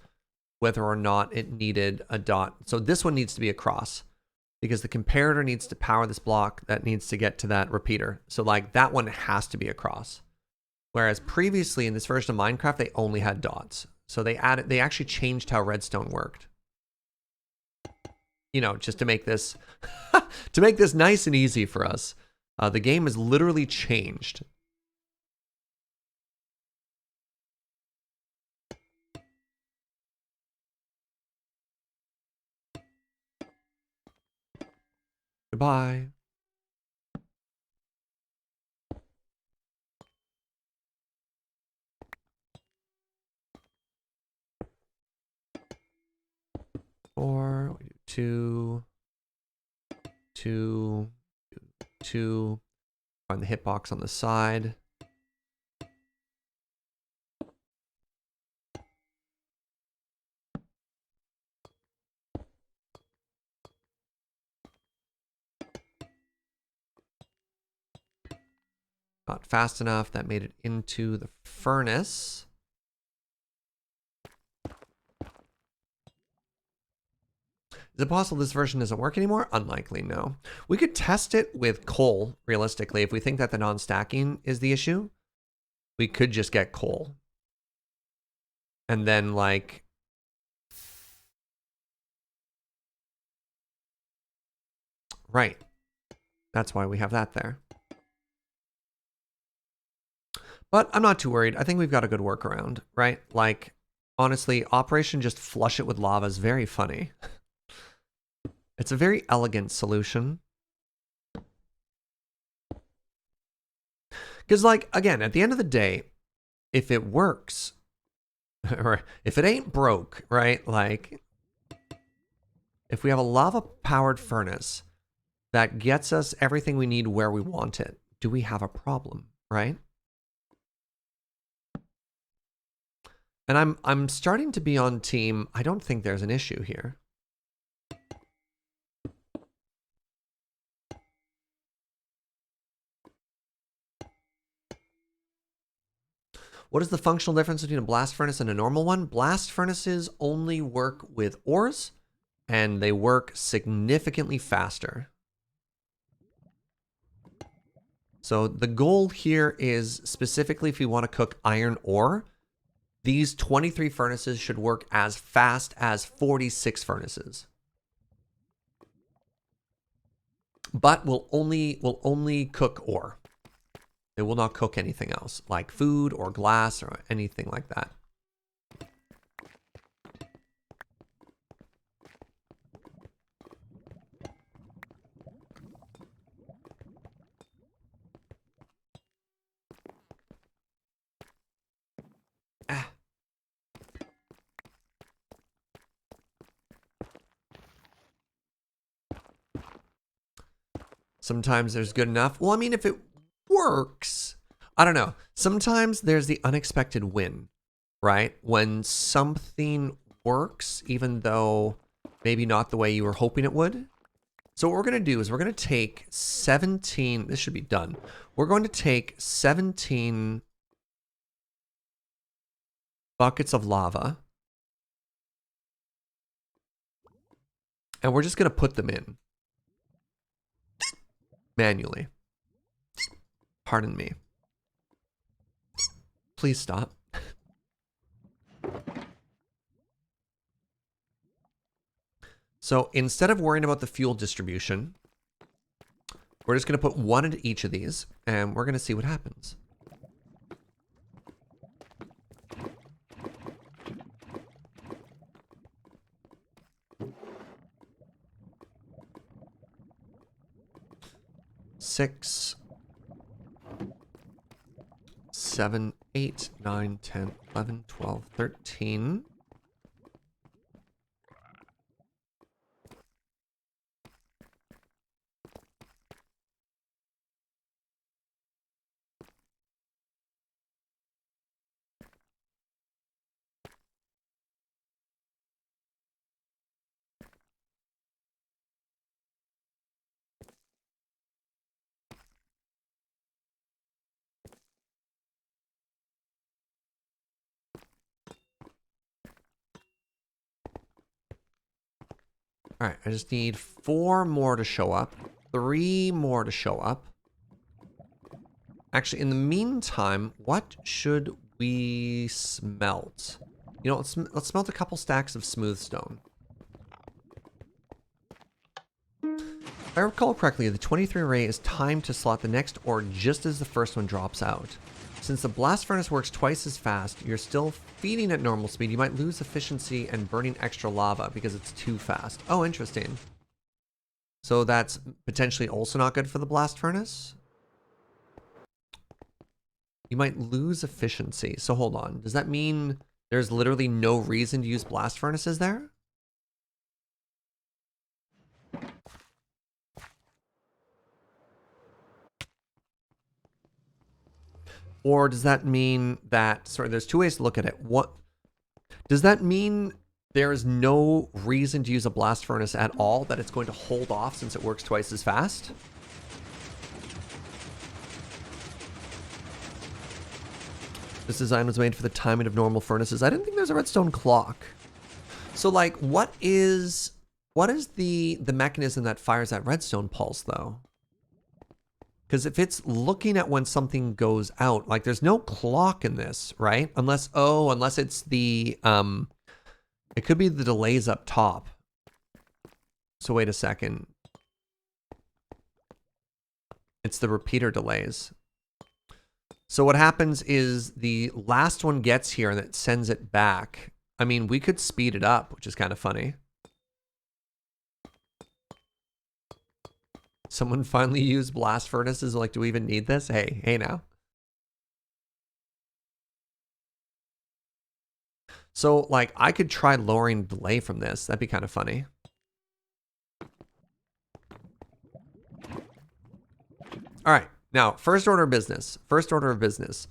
whether or not it needed a dot. So this one needs to be a cross because the comparator needs to power this block that needs to get to that repeater. So like that one has to be a cross. Whereas previously in this version of Minecraft, they only had dots. So they actually changed how redstone worked. You know, just to make this to make this nice and easy for us. The game has literally changed. Goodbye. Four, we do two. Find the hitbox on the side. Not fast enough. That made it into the furnace. Is it possible this version doesn't work anymore? Unlikely, no. We could test it with coal, realistically. If we think that the non-stacking is the issue, we could just get coal. And then, like... Right. That's why we have that there. But I'm not too worried. I think we've got a good workaround, right? Like, honestly, Operation Just Flush It with Lava is very funny. It's a very elegant solution. Because, like, again, at the end of the day, if it works, or if it ain't broke, right? Like, if we have a lava-powered furnace that gets us everything we need where we want it, do we have a problem, right? And I'm starting to be on team, I don't think there's an issue here. What is the functional difference between a blast furnace and a normal one? Blast furnaces only work with ores, and they work significantly faster. So the goal here is specifically if you want to cook iron ore, these 23 furnaces should work as fast as 46 furnaces. But will only cook ore. It will not cook anything else, like food or glass or anything like that. Ah. Sometimes there's good enough. Well, I mean, if it works, I don't know. Sometimes there's the unexpected win, right? When something works, even though maybe not the way you were hoping it would. So what we're going to do is we're going to take 17, this should be done. We're going to take 17 buckets of lava. And we're just going to put them in. Manually. Pardon me. Please stop. So instead of worrying about the fuel distribution, we're just going to put one into each of these, and we're going to see what happens. Six, 7, 8, 9, 10, 11, 12, 13. All right, I just need 4 more to show up. 3 more to show up. Actually, in the meantime, what should we smelt? You know, let's smelt a couple stacks of smooth stone. If I recall correctly, the 23 array is timed to slot the next ore just as the first one drops out. Since the blast furnace works twice as fast, you're still feeding at normal speed, you might lose efficiency and burning extra lava because it's too fast. Oh, interesting. So that's potentially also not good for the blast furnace? You might lose efficiency. So hold on. Does that mean there's literally no reason to use blast furnaces there? Or does that mean that, sorry, there's 2 ways to look at it. What does that mean? There is no reason to use a blast furnace at all, that it's going to hold off since it works twice as fast? This design was made for the timing of normal furnaces. I didn't think there's a redstone clock. So like, what is the mechanism that fires that redstone pulse though? Because if it's looking at when something goes out, like there's no clock in this, right? Unless it's the, it could be the delays up top. So wait a second. It's the repeater delays. So what happens is the last one gets here and it sends it back. I mean, we could speed it up, which is kind of funny. Someone finally used blast furnaces. Like, do we even need this? Hey now. So, like, I could try lowering delay from this. That'd be kind of funny. All right. Now, first order of business. First order of business.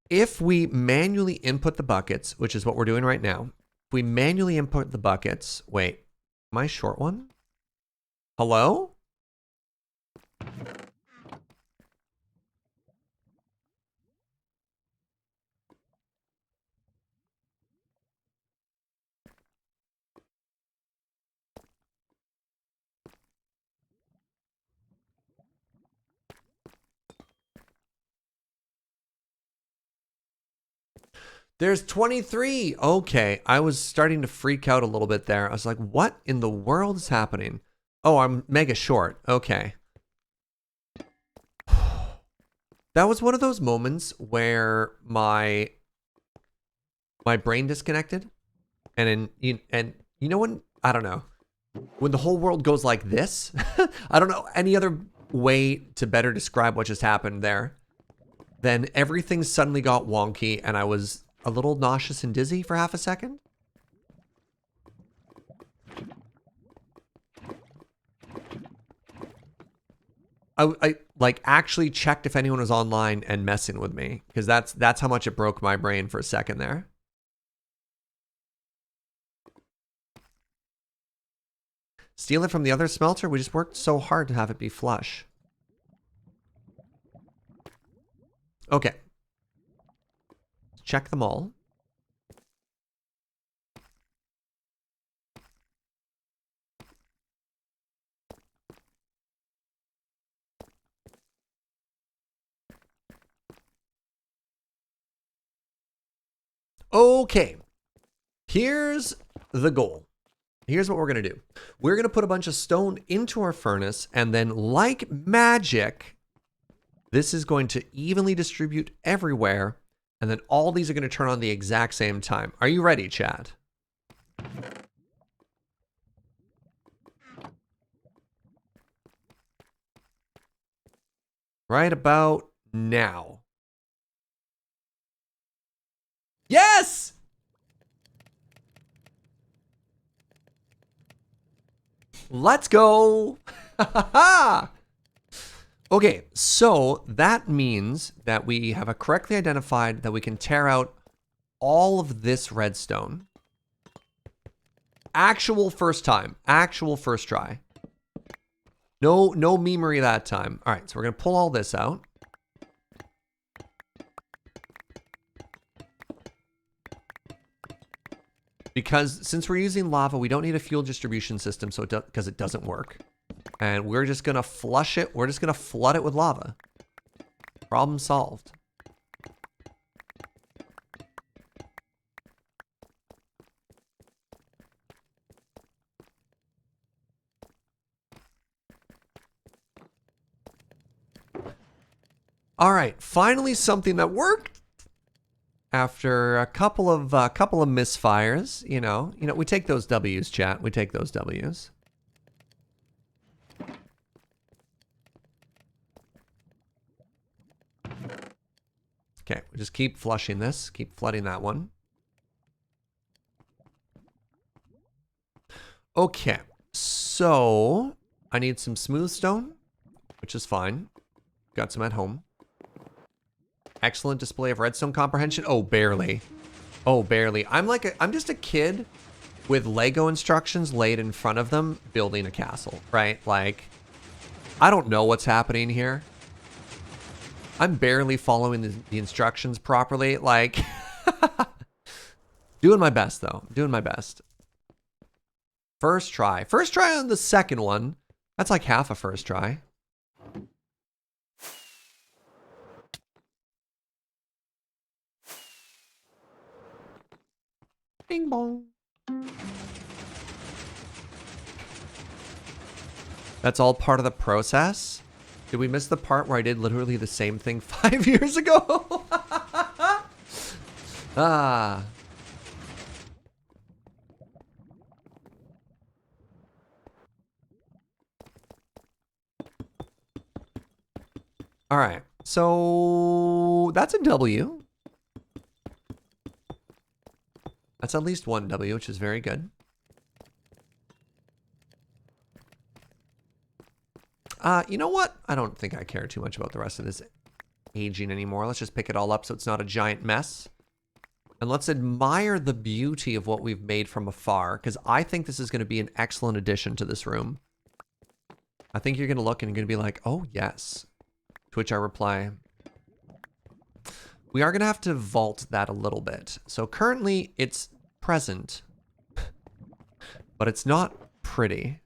If we manually input the buckets, which is what we're doing right now, if we manually input the buckets, wait, am I short one? Hello? There's 23. Okay, I was starting to freak out a little bit there. I was like, what in the world is happening? Oh, I'm mega short. Okay. That was one of those moments where my brain disconnected. And you know when, I don't know, when the whole world goes like this? I don't know any other way to better describe what just happened there. Then everything suddenly got wonky and I was a little nauseous and dizzy for half a second. I like actually checked if anyone was online and messing with me, because that's how much it broke my brain for a second there. Steal it from the other smelter? We just worked so hard to have it be flush. Okay. Check them all. Okay. Here's the goal. Here's what we're going to do. We're going to put a bunch of stone into our furnace, and then like magic, this is going to evenly distribute everywhere, and then all these are going to turn on the exact same time. Are you ready, chat? Right about now. Yes! Let's go. Okay, so that means that we have a correctly identified that we can tear out all of this redstone. Actual first time, actual first try. No memery that time. All right, so we're gonna pull all this out. Because since we're using lava, we don't need a fuel distribution system, so because it doesn't work. And we're just gonna flush it. We're just gonna flood it with lava. Problem solved. All right, finally something that worked. After a couple of misfires, you know, we take those W's, chat. We take those W's. Okay, we just keep flushing this, keep flooding that one. Okay, so I need some smooth stone, which is fine. Got some at home. Excellent display of redstone comprehension. Oh, barely. Oh, barely. I'm just a kid with Lego instructions laid in front of them building a castle, right? Like, I don't know what's happening here. I'm barely following the instructions properly. Like, doing my best, though. Doing my best. First try. First try on the second one. That's like half a first try. Bing bong. That's all part of the process? Did we miss the part where I did literally the same thing 5 years ago? Ah. All right. So that's a W. That's at least one W, which is very good. You know what? I don't think I care too much about the rest of this aging anymore. Let's just pick it all up so it's not a giant mess. And let's admire the beauty of what we've made from afar, because I think this is going to be an excellent addition to this room. I think you're going to look and you're going to be like, oh, yes. To which I reply, we are going to have to vault that a little bit. So currently it's present, but it's not pretty.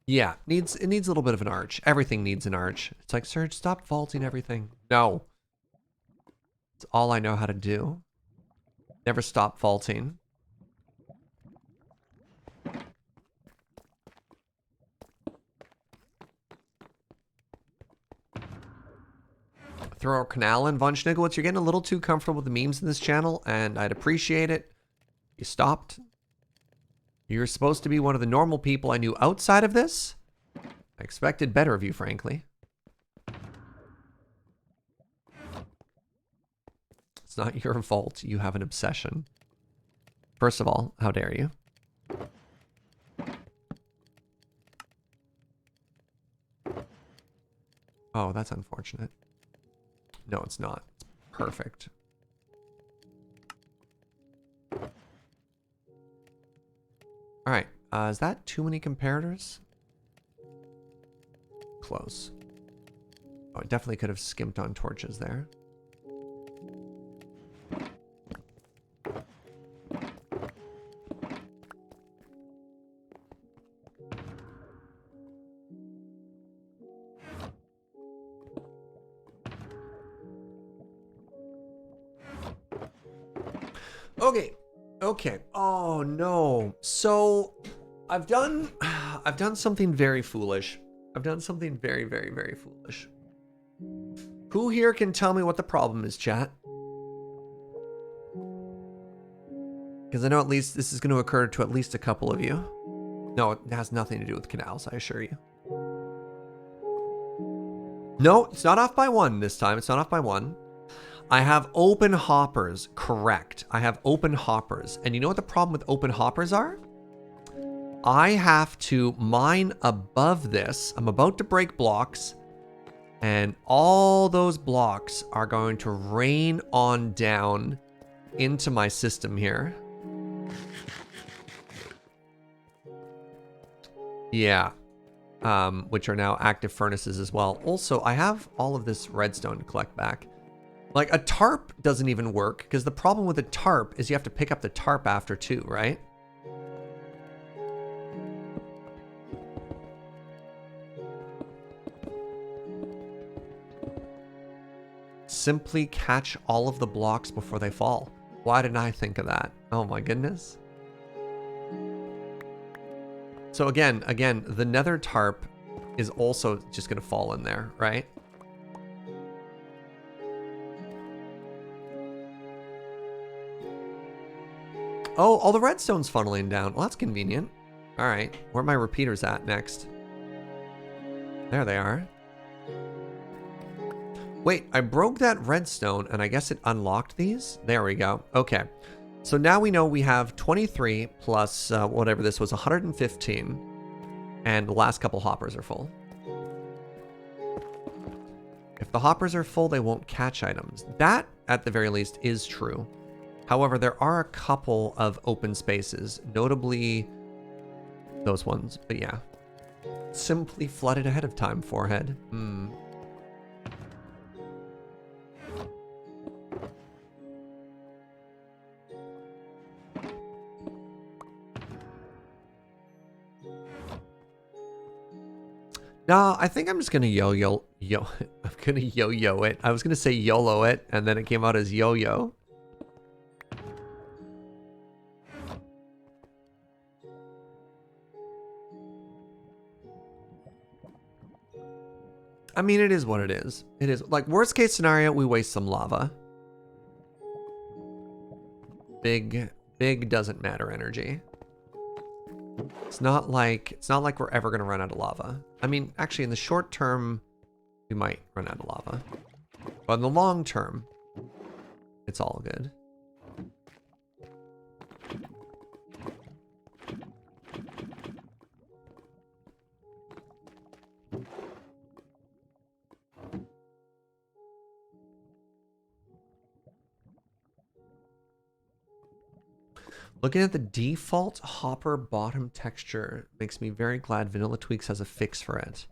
Yeah, it needs a little bit of an arch. Everything needs an arch. It's like, Serge, stop vaulting everything. No. It's all I know how to do. Never stop vaulting. Throw a canal in, Von Schniglitz. You're getting a little too comfortable with the memes in this channel, and I'd appreciate it. You stopped. You're supposed to be one of the normal people I knew outside of this. I expected better of you, frankly. It's not your fault. You have an obsession. First of all, how dare you? Oh, that's unfortunate. No, it's not. It's perfect. All right. Is that too many comparators? Close. Oh, I definitely could have skimped on torches there. Okay. Okay. Oh no. So I've done something very foolish. I've done something very, very, very foolish. Who here can tell me what the problem is, chat? Because I know at least this is going to occur to at least a couple of you. No, it has nothing to do with canals, I assure you. No, it's not off by one this time. It's not off by one. I have open hoppers, correct. I have open hoppers. And you know what the problem with open hoppers are? I have to mine above this. I'm about to break blocks. And all those blocks are going to rain on down into my system here. Yeah. which are now active furnaces as well. Also, I have all of this redstone to collect back. Like, a tarp doesn't even work, because the problem with a tarp is you have to pick up the tarp after too, right? Simply catch all of the blocks before they fall. Why didn't I think of that? Oh my goodness. So again, the nether tarp is also just going to fall in there, right? Oh, all the redstone's funneling down. Well, that's convenient. All right, where are my repeaters at next? There they are. Wait, I broke that redstone, and I guess it unlocked these? There we go. Okay. So now we know we have 23 plus whatever this was, 115. And the last couple hoppers are full. If the hoppers are full, they won't catch items. That, at the very least, is true. However, there are a couple of open spaces, notably those ones. But yeah. Simply flooded ahead of time, forehead. Nah, I think I'm just gonna I'm gonna yo-yo it. I was gonna say YOLO it, and then it came out as yo-yo. I mean, it is what it is. It is, like, worst case scenario, we waste some lava. Big doesn't matter energy. It's not like we're ever gonna run out of lava. I mean, actually, in the short term, we might run out of lava. But in the long term, it's all good. Looking at the default hopper bottom texture makes me very glad Vanilla Tweaks has a fix for it.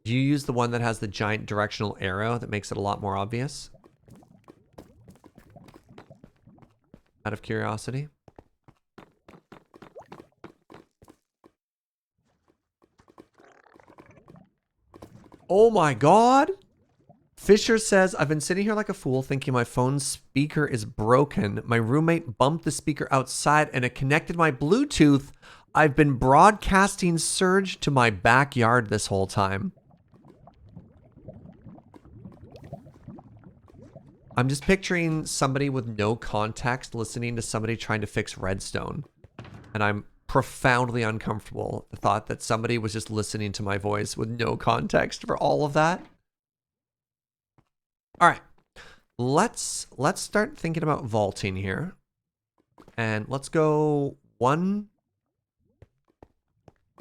Do you use the one that has the giant directional arrow that makes it a lot more obvious? Out of curiosity. Oh my god! Fisher says, I've been sitting here like a fool thinking my phone's speaker is broken. My roommate bumped the speaker outside and it connected my Bluetooth. I've been broadcasting Surge to my backyard this whole time. I'm just picturing somebody with no context listening to somebody trying to fix redstone. And I'm profoundly uncomfortable. The thought that somebody was just listening to my voice with no context for all of that. All right, let's start thinking about vaulting here, and let's go one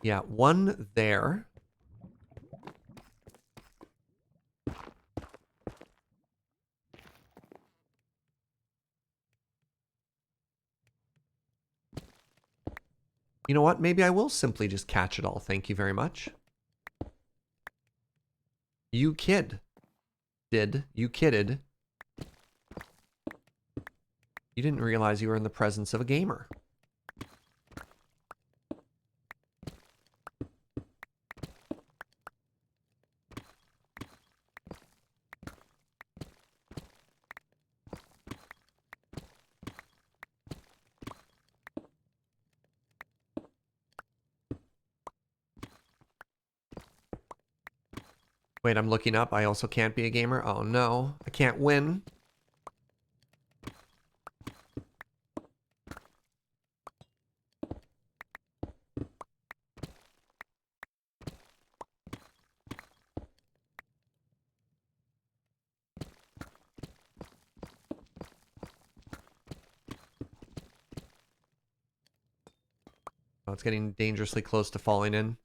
there. You know what? Maybe I will simply just catch it all. Thank you very much. You kid. You kidded. You didn't realize you were in the presence of a gamer. Wait, I'm looking up. I also can't be a gamer. Oh no, I can't win. Oh, it's getting dangerously close to falling in.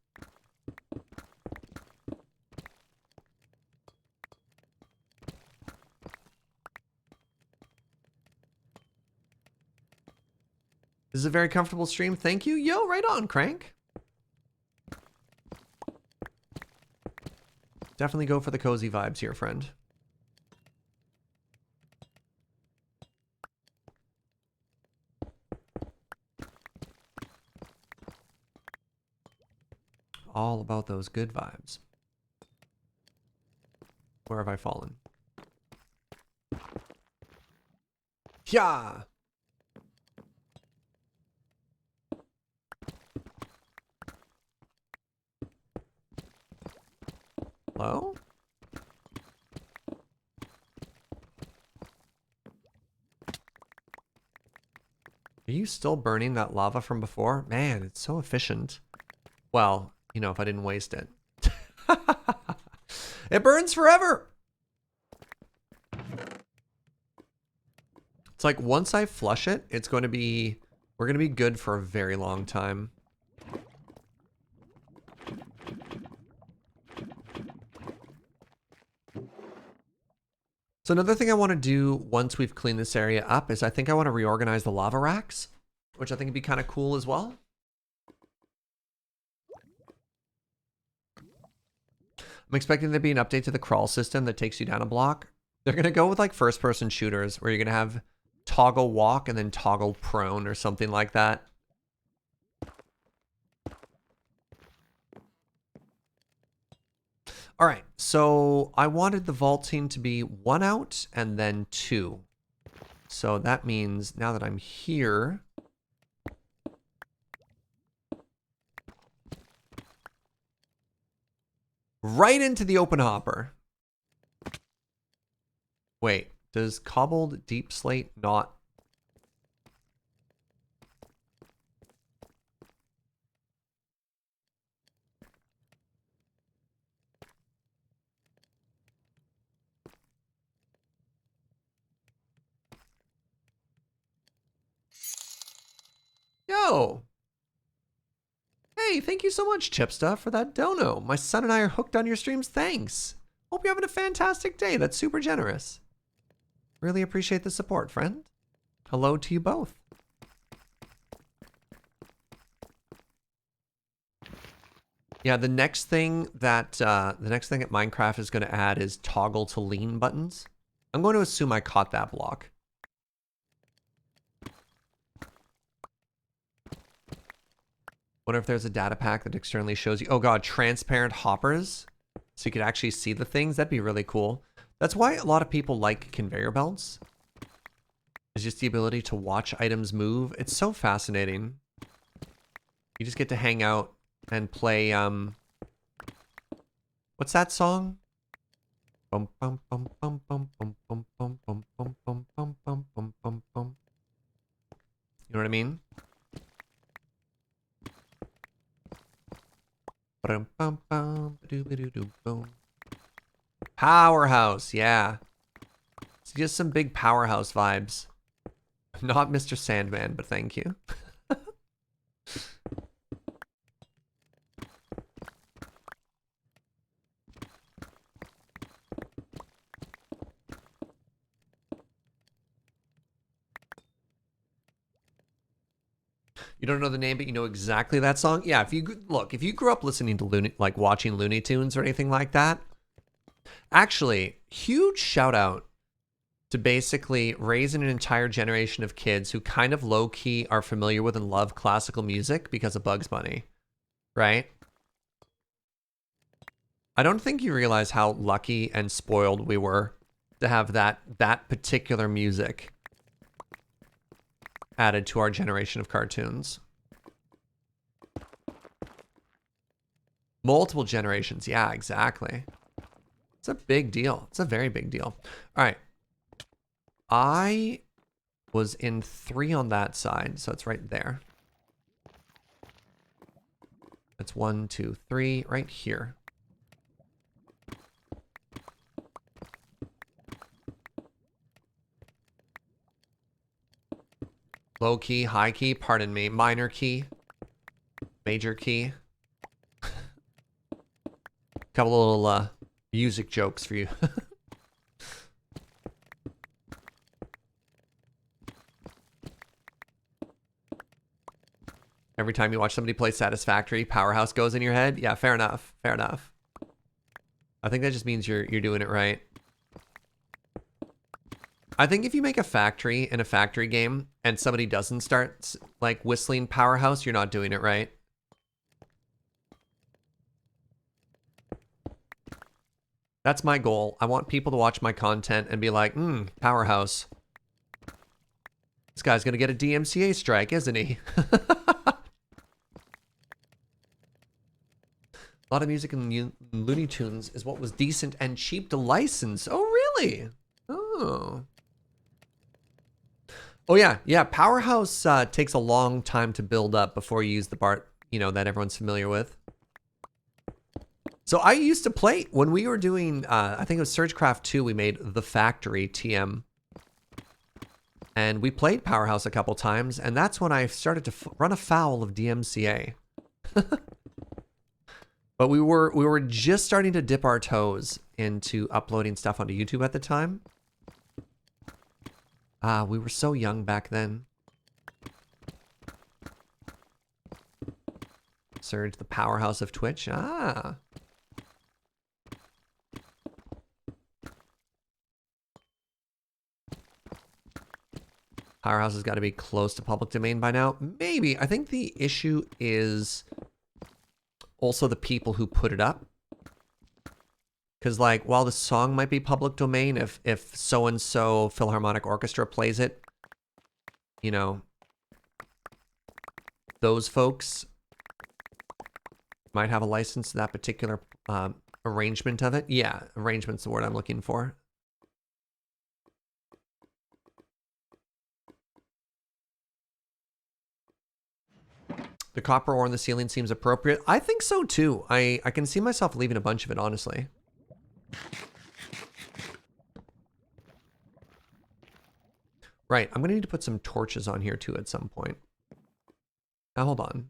This is a very comfortable stream. Thank you. Yo, right on, Crank. Definitely go for the cozy vibes here, friend. All about those good vibes. Where have I fallen? Yeah. Hello? Are you still burning that lava from before? Man, it's so efficient. Well, you know, if I didn't waste it. It burns forever. It's like once I flush it, it's going to be, we're going to be good for a very long time. So another thing I want to do once we've cleaned this area up is I think I want to reorganize the lava racks, which I think would be kind of cool as well. I'm expecting there to be an update to the crawl system that takes you down a block. They're going to go with like first person shooters where you're going to have toggle walk and then toggle prone or something like that. All right, so I wanted the vaulting to be 1 out and then 2. So that means now that I'm here, right into the open hopper. Wait, does cobbled deep slate not? Yo! Hey, thank you so much, Chipsta, for that dono. My son and I are hooked on your streams. Thanks. Hope you're having a fantastic day. That's super generous. Really appreciate the support, friend. Hello to you both. Yeah, the next thing that Minecraft is going to add is toggle to lean buttons. I'm going to assume I caught that block. Wonder if there's a data pack that externally shows you. Oh god, transparent hoppers. So you could actually see the things. That'd be really cool. That's why a lot of people like conveyor belts. It's just the ability to watch items move. It's so fascinating. You just get to hang out and play, what's that song? Bum bum bum bum bum bum bum bum bum bum bum bum bum bum bum bum. You know what I mean? Powerhouse, yeah. It's just some big powerhouse vibes. Not Mr. Sandman, but thank you. You don't know the name, but you know exactly that song? Yeah, if you grew up listening to watching Looney Tunes or anything like that, actually, huge shout out to basically raising an entire generation of kids who kind of low-key are familiar with and love classical music because of Bugs Bunny, right? I don't think you realize how lucky and spoiled we were to have that particular music added to our generation of cartoons. Multiple generations, yeah, exactly. It's a big deal. It's a very big deal. All right. I was in 3 on that side, so it's right there. That's 1, 2, 3, right here. Low key, high key, pardon me, minor key, major key. Couple little music jokes for you. Every time you watch somebody play Satisfactory, Powerhouse goes in your head. Yeah, fair enough. Fair enough. I think that just means you're doing it right. I think if you make a factory in a factory game and somebody doesn't start like whistling Powerhouse, you're not doing it right. That's my goal. I want people to watch my content and be like, Powerhouse. This guy's gonna get a DMCA strike, isn't he? A lot of music in Looney Tunes is what was decent and cheap to license. Oh, really? Oh. Oh, yeah. Powerhouse takes a long time to build up before you use the part, that everyone's familiar with. So I used to play when we were doing, I think it was Surgecraft 2, we made The Factory TM. And we played Powerhouse a couple times, and that's when I started to run afoul of DMCA. But we were just starting to dip our toes into uploading stuff onto YouTube at the time. We were so young back then. Surge, the powerhouse of Twitch. Powerhouse has got to be close to public domain by now. Maybe. I think the issue is also the people who put it up. Because, like, while the song might be public domain, if so-and-so Philharmonic Orchestra plays it, those folks might have a license to that particular arrangement of it. Yeah, arrangement's the word I'm looking for. The copper ore in the ceiling seems appropriate. I think so too. I can see myself leaving a bunch of it, honestly. Right, I'm gonna need to put some torches on here too at some point. Now hold on.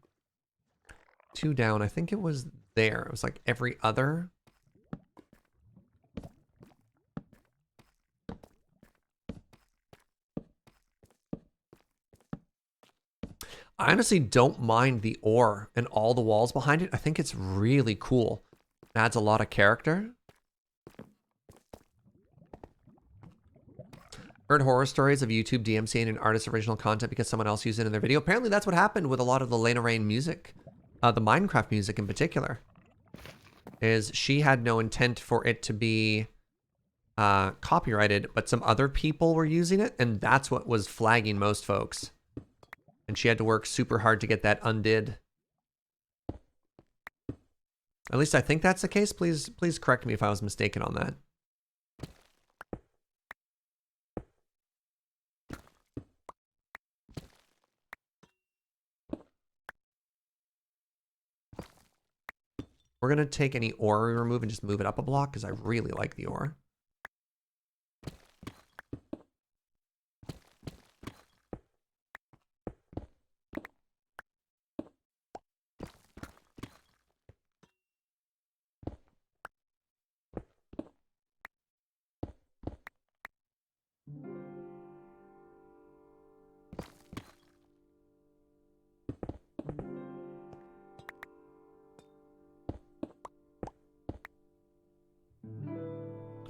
2 down, I think it was there. It was like every other. I honestly don't mind the ore and all the walls behind it. I think it's really cool. It adds a lot of character. Heard horror stories of YouTube DMCing an artist's original content because someone else used it in their video. Apparently that's what happened with a lot of the Lena Rain music. The Minecraft music in particular. Is she had no intent for it to be copyrighted, but some other people were using it, and that's what was flagging most folks. And she had to work super hard to get that undid. At least I think that's the case. Please correct me if I was mistaken on that. We're going to take any ore we remove and just move it up a block because I really like the ore.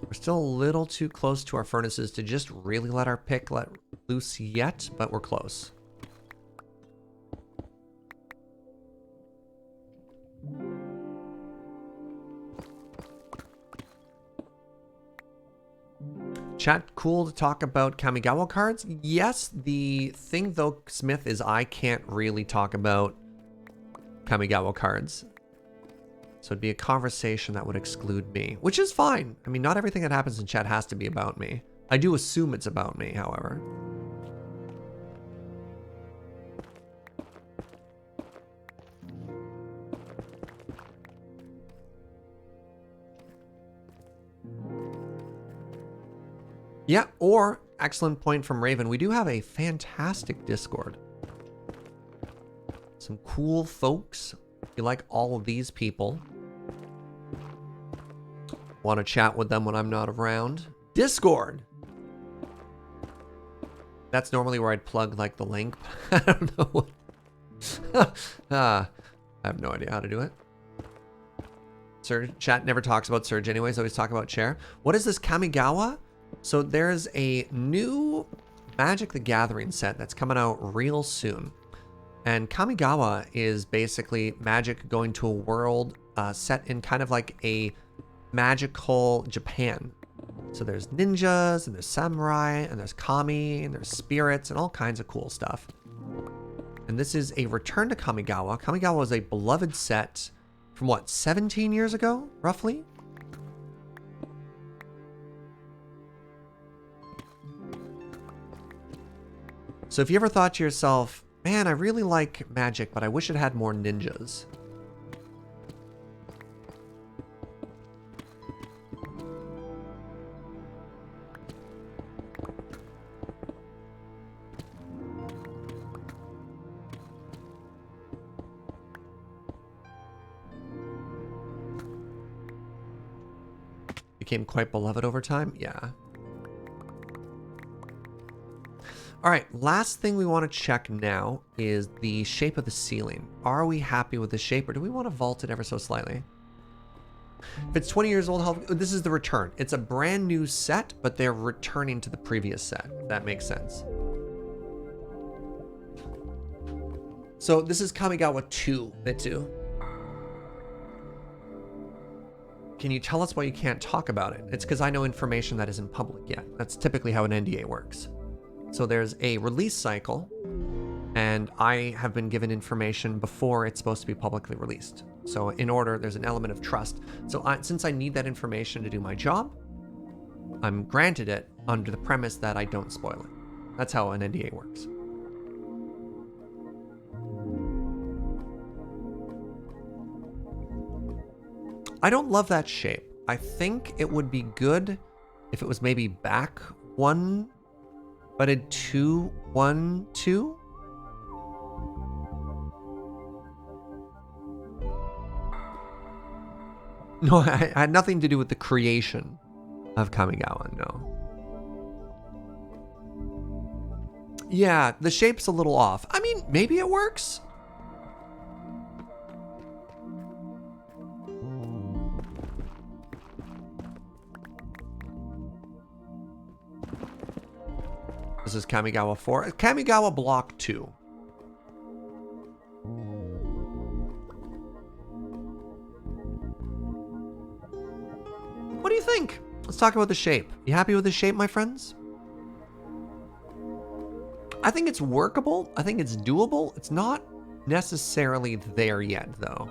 We're still a little too close to our furnaces to just really let our pick let loose yet, but we're close. Chat, cool to talk about Kamigawa cards? Yes, the thing though, Smith, is I can't really talk about Kamigawa cards. So it'd be a conversation that would exclude me, which is fine. I mean, not everything that happens in chat has to be about me. I do assume it's about me, however. Yeah, or, excellent point from Raven, we do have a fantastic Discord. Some cool folks. If you like all of these people, want to chat with them when I'm not around, Discord. That's normally where I'd plug like the link. I don't know what. I have no idea how to do it. Surge. Chat never talks about Surge anyways, always talk about Chair. What is this Kamigawa? So there's a new Magic the Gathering set that's coming out real soon. And Kamigawa is basically Magic going to a world set in kind of like a magical Japan. So there's ninjas, and there's samurai, and there's kami, and there's spirits, and all kinds of cool stuff. And this is a return to Kamigawa. Kamigawa was a beloved set from what, 17 years ago, roughly? So if you ever thought to yourself, man, I really like Magic, but I wish it had more ninjas. Became quite beloved over time? Yeah. All right, last thing we want to check now is the shape of the ceiling. Are we happy with the shape, or do we want to vault it ever so slightly? If it's 20 years old, this is the return. It's a brand new set, but they're returning to the previous set. That makes sense. So this is Kamigawa 2, Mitsu. Can you tell us why you can't talk about it? It's because I know information that isn't public yet. That's typically how an NDA works. So there's a release cycle, and I have been given information before it's supposed to be publicly released. So in order, there's an element of trust. So since I need that information to do my job, I'm granted it under the premise that I don't spoil it. That's how an NDA works. I don't love that shape. I think it would be good if it was maybe back one, but a 2, 1, 2. No, I had nothing to do with the creation of Kamigawa, no. Yeah, the shape's a little off. I mean, maybe it works. This is Kamigawa 4. Kamigawa Block 2. What do you think? Let's talk about the shape. You happy with the shape, my friends? I think it's workable. I think it's doable. It's not necessarily there yet, though.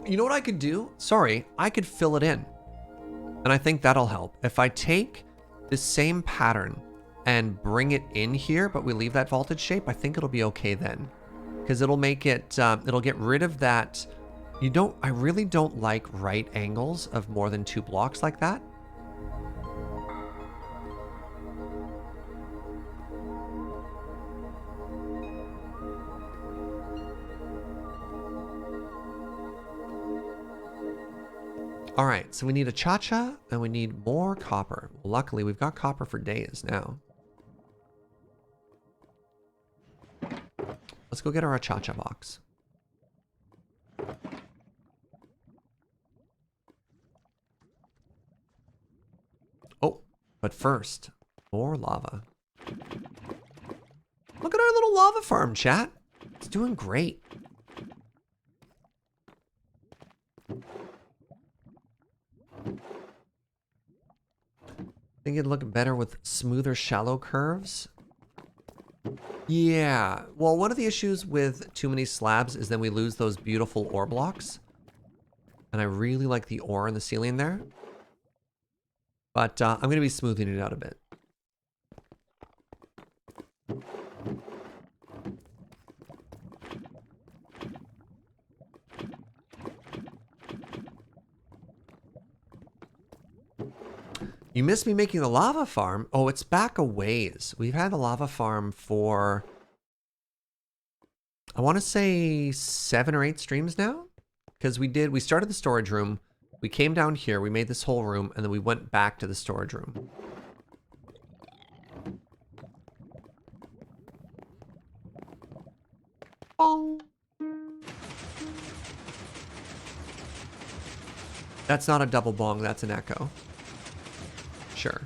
You know what I could do? Sorry, I could fill it in. And I think that'll help. If I take the same pattern and bring it in here, but we leave that vaulted shape, I think it'll be okay then. Because it'll make it, it'll get rid of that. I really don't like right angles of more than 2 blocks like that. All right, so we need a cha-cha and we need more copper. Luckily, we've got copper for days now. Let's go get our cha-cha box. Oh, but first, more lava. Look at our little lava farm, chat. It's doing great. Think it'd look better with smoother, shallow curves? Yeah. Well, one of the issues with too many slabs is then we lose those beautiful ore blocks. And I really like the ore in the ceiling there. But I'm going to be smoothing it out a bit. You missed me making the lava farm? Oh, it's back a ways. We've had the lava farm for, I want to say 7 or 8 streams now. Because we started the storage room. We came down here, we made this whole room, and then we went back to the storage room. Bong. That's not a double bong, that's an echo. Sure.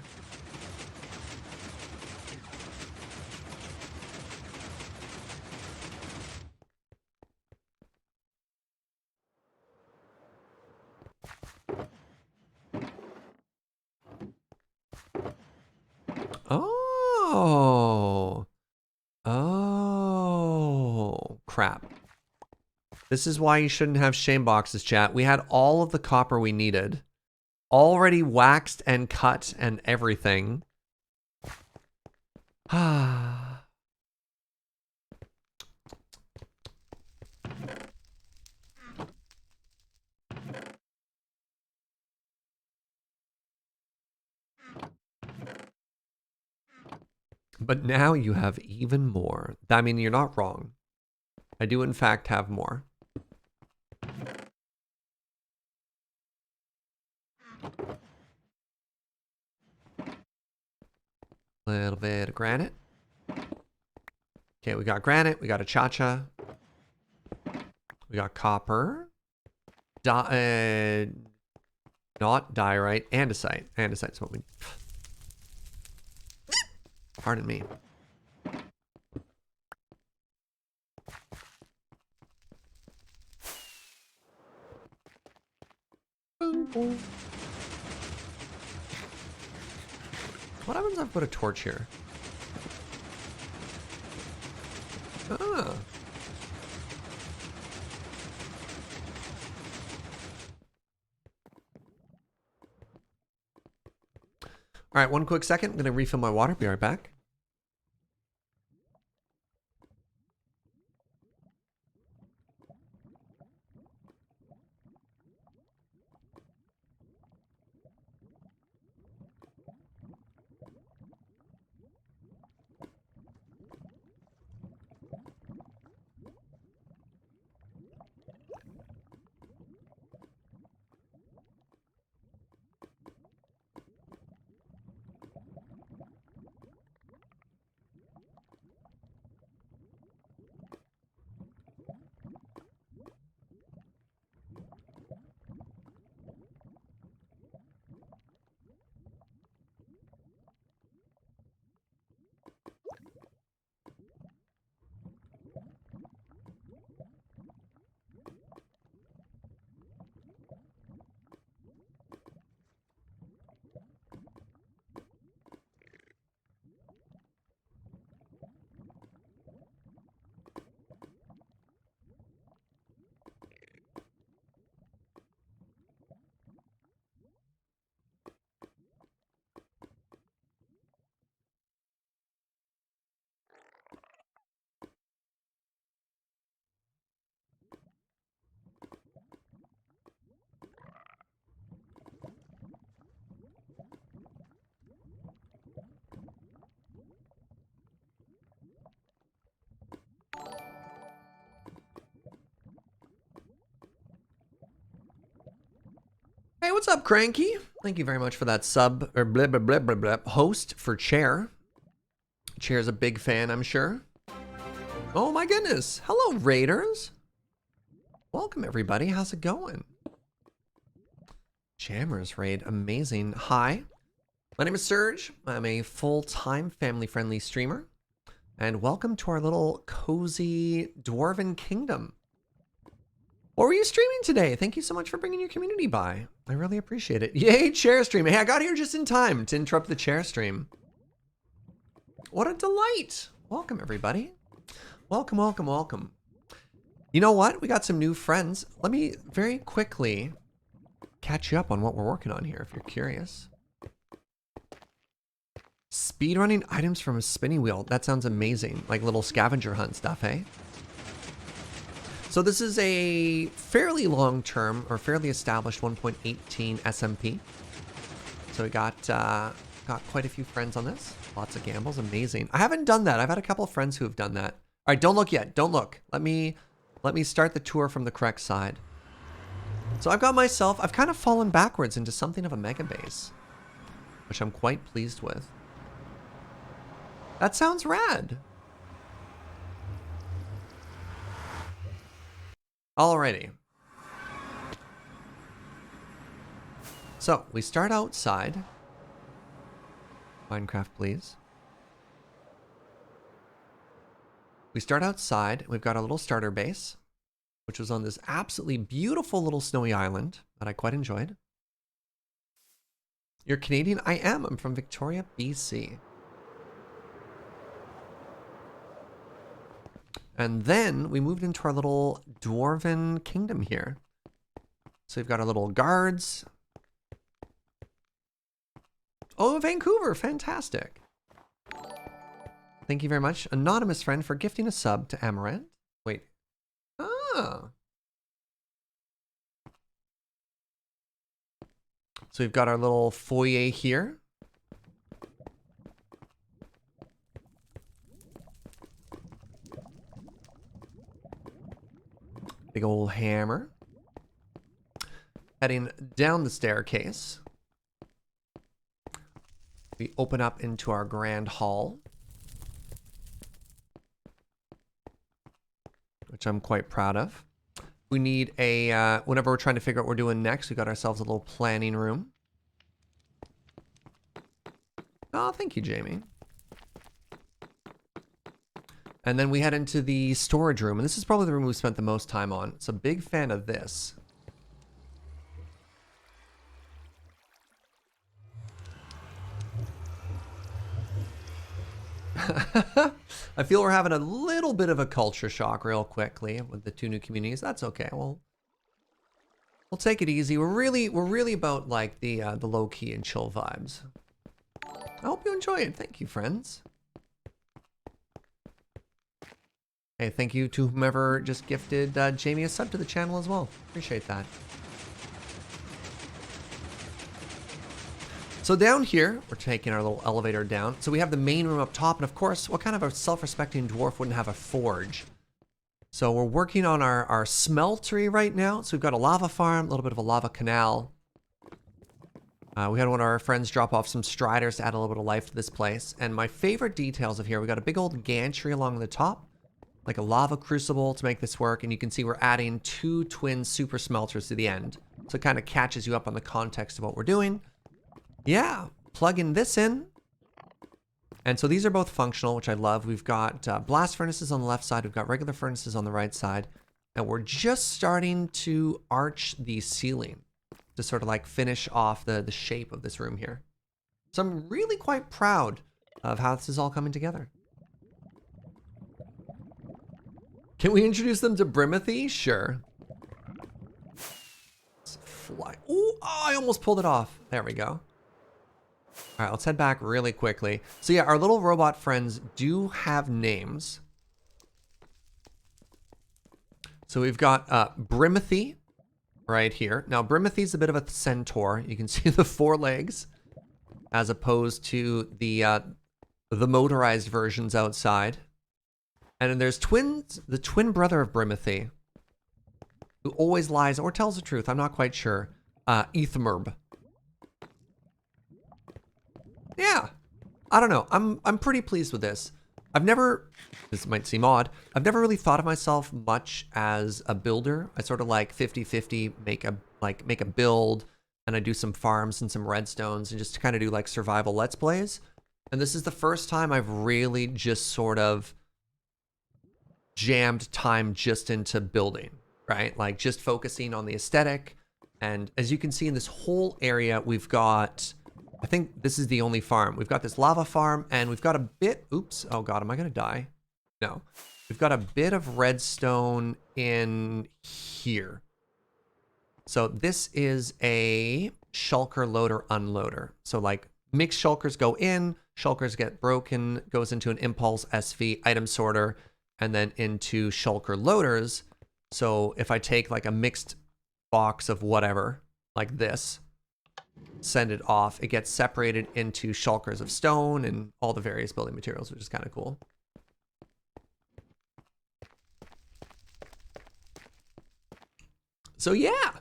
Oh. Oh. Crap. This is why you shouldn't have shame boxes, chat. We had all of the copper we needed. Already waxed and cut and everything. Ah. But now you have even more. I mean, you're not wrong. I do, in fact, have more. A little bit of granite. Okay, we got granite. We got a cha-cha. We got copper. Not diorite. Andesite. Andesite's what we... Pardon me. What happens if I put a torch here? Ah. All right, one quick second. I'm going to refill my water. Be right back. Hey, what's up, Cranky? Thank you very much for that sub, or blah, blah, blah, blah, blah, host for Chair. Chair's a big fan, I'm sure. Oh my goodness. Hello, Raiders. Welcome, everybody. How's it going? Jammers raid. Amazing. Hi. My name is Serge. I'm a full-time family-friendly streamer. And welcome to our little cozy Dwarven Kingdom. What were you streaming today? Thank you so much for bringing your community by. I really appreciate it. Yay, chair stream. Hey, I got here just in time to interrupt the chair stream. What a delight. Welcome, everybody. Welcome, welcome, welcome. You know what? We got some new friends. Let me very quickly catch you up on what we're working on here, if you're curious. Speedrunning items from a spinning wheel. That sounds amazing. Like little scavenger hunt stuff, eh? So this is a fairly long-term or fairly established 1.18 SMP. So we got quite a few friends on this. Lots of gambles, amazing. I haven't done that. I've had a couple of friends who have done that. All right, don't look yet. Don't look. Let me start the tour from the correct side. So I've kind of fallen backwards into something of a mega base, which I'm quite pleased with. That sounds rad. Alrighty. So we start outside. Minecraft, please. We start outside. We've got a little starter base, which was on this absolutely beautiful little snowy island that I quite enjoyed. You're Canadian? I am. I'm from Victoria, BC. And then we moved into our little dwarven kingdom here. So we've got our little guards. Oh, Vancouver. Fantastic. Thank you very much, anonymous friend, for gifting a sub to Amaranth. Wait. Ah. So we've got our little foyer here. Big old hammer. Heading down the staircase. We open up into our grand hall, which I'm quite proud of. We need a, whenever we're trying to figure out what we're doing next, we got ourselves a little planning room. Oh, thank you, Jamie. And then we head into the storage room, and this is probably the room we spent the most time on. It's a big fan of this. I feel we're having a little bit of a culture shock real quickly with the 2 new communities. That's okay. We'll take it easy. We're really about like the low key and chill vibes. I hope you enjoy it. Thank you, friends. Hey, thank you to whomever just gifted Jamie a sub to the channel as well. Appreciate that. So down here, we're taking our little elevator down. So we have the main room up top, and of course, what kind of a self-respecting dwarf wouldn't have a forge? So we're working on our smeltery right now. So we've got a lava farm, a little bit of a lava canal. We had one of our friends drop off some striders to add a little bit of life to this place. And my favorite details of here, we got a big old gantry along the top, like a lava crucible to make this work. And you can see we're adding 2 twin super smelters to the end. So it kind of catches you up on the context of what we're doing. Yeah, plugging this in. And so these are both functional, which I love. We've got blast furnaces on the left side. We've got regular furnaces on the right side. And we're just starting to arch the ceiling to sort of like finish off the shape of this room here. So I'm really quite proud of how this is all coming together. Can we introduce them to Brimothy? Sure. Let's fly. Ooh, oh, I almost pulled it off. There we go. All right, let's head back really quickly. So yeah, our little robot friends do have names. So we've got Brimothy right here. Now, Brimothy's a bit of a centaur. You can see the 4 legs as opposed to the motorized versions outside. And then there's the twin brother of Brimothy, who always lies or tells the truth. I'm not quite sure. Ethmerb. Yeah, I don't know. I'm pretty pleased with this. This might seem odd, I've never really thought of myself much as a builder. I sort of like 50-50 make a build, and I do some farms and some redstones and just kind of do like survival let's plays. And this is the first time I've really just sort of jammed time just into building, right? Like just focusing on the aesthetic. And as you can see in this whole area, we've got, I think this is the only farm. We've got this lava farm, and we've got a bit, oops, oh God, am I gonna die? No. We've got a bit of redstone in here. So this is a shulker loader unloader. So like mixed shulkers go in, shulkers get broken, goes into an impulse SV item sorter, and then into shulker loaders. So if I take like a mixed box of whatever, like this, send it off, it gets separated into shulkers of stone and all the various building materials, which is kind of cool. So yeah.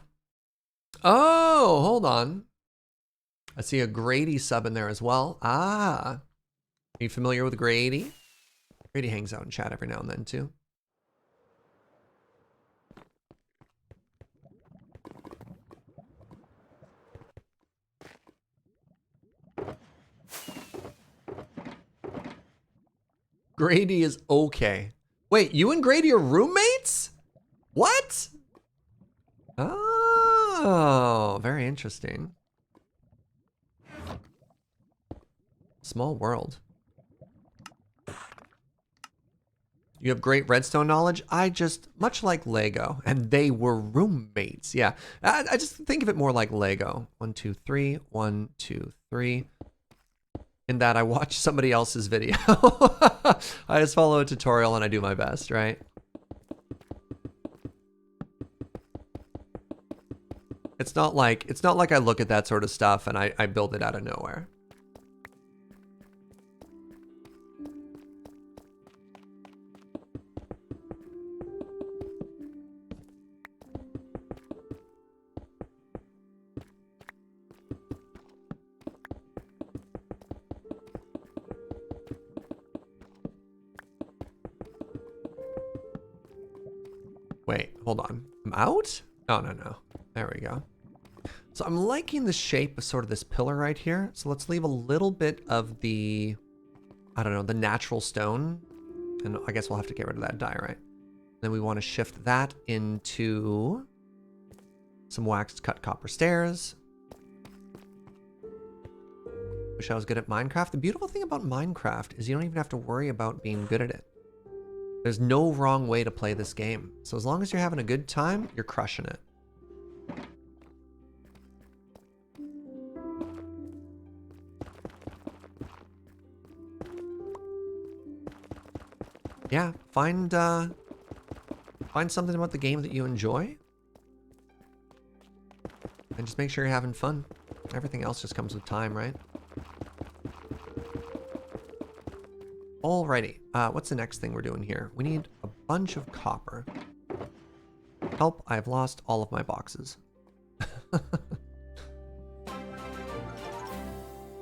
Oh, hold on. I see a Grady sub in there as well. Ah. Are you familiar with Grady? Grady hangs out in chat every now and then too. Grady is okay. Wait, you and Grady are roommates? What? Oh, very interesting. Small world. You have great redstone knowledge. I just, much like Lego, and they were roommates. Yeah, I just think of it more like Lego. 1, 2, 3, 1, 2, 3. In that I watch somebody else's video. I just follow a tutorial and I do my best, right? It's not like I look at that sort of stuff and I build it out of nowhere. Wait, hold on. I'm out? Oh, no. There we go. So I'm liking the shape of sort of this pillar right here. So let's leave a little bit of the, I don't know, the natural stone. And I guess we'll have to get rid of that diorite. Then we want to shift that into some waxed cut copper stairs. Wish I was good at Minecraft. The beautiful thing about Minecraft is you don't even have to worry about being good at it. There's no wrong way to play this game. So as long as you're having a good time, you're crushing it. Yeah, find something about the game that you enjoy. And just make sure you're having fun. Everything else just comes with time, right? Alrighty, what's the next thing we're doing here? We need a bunch of copper. Help, I've lost all of my boxes.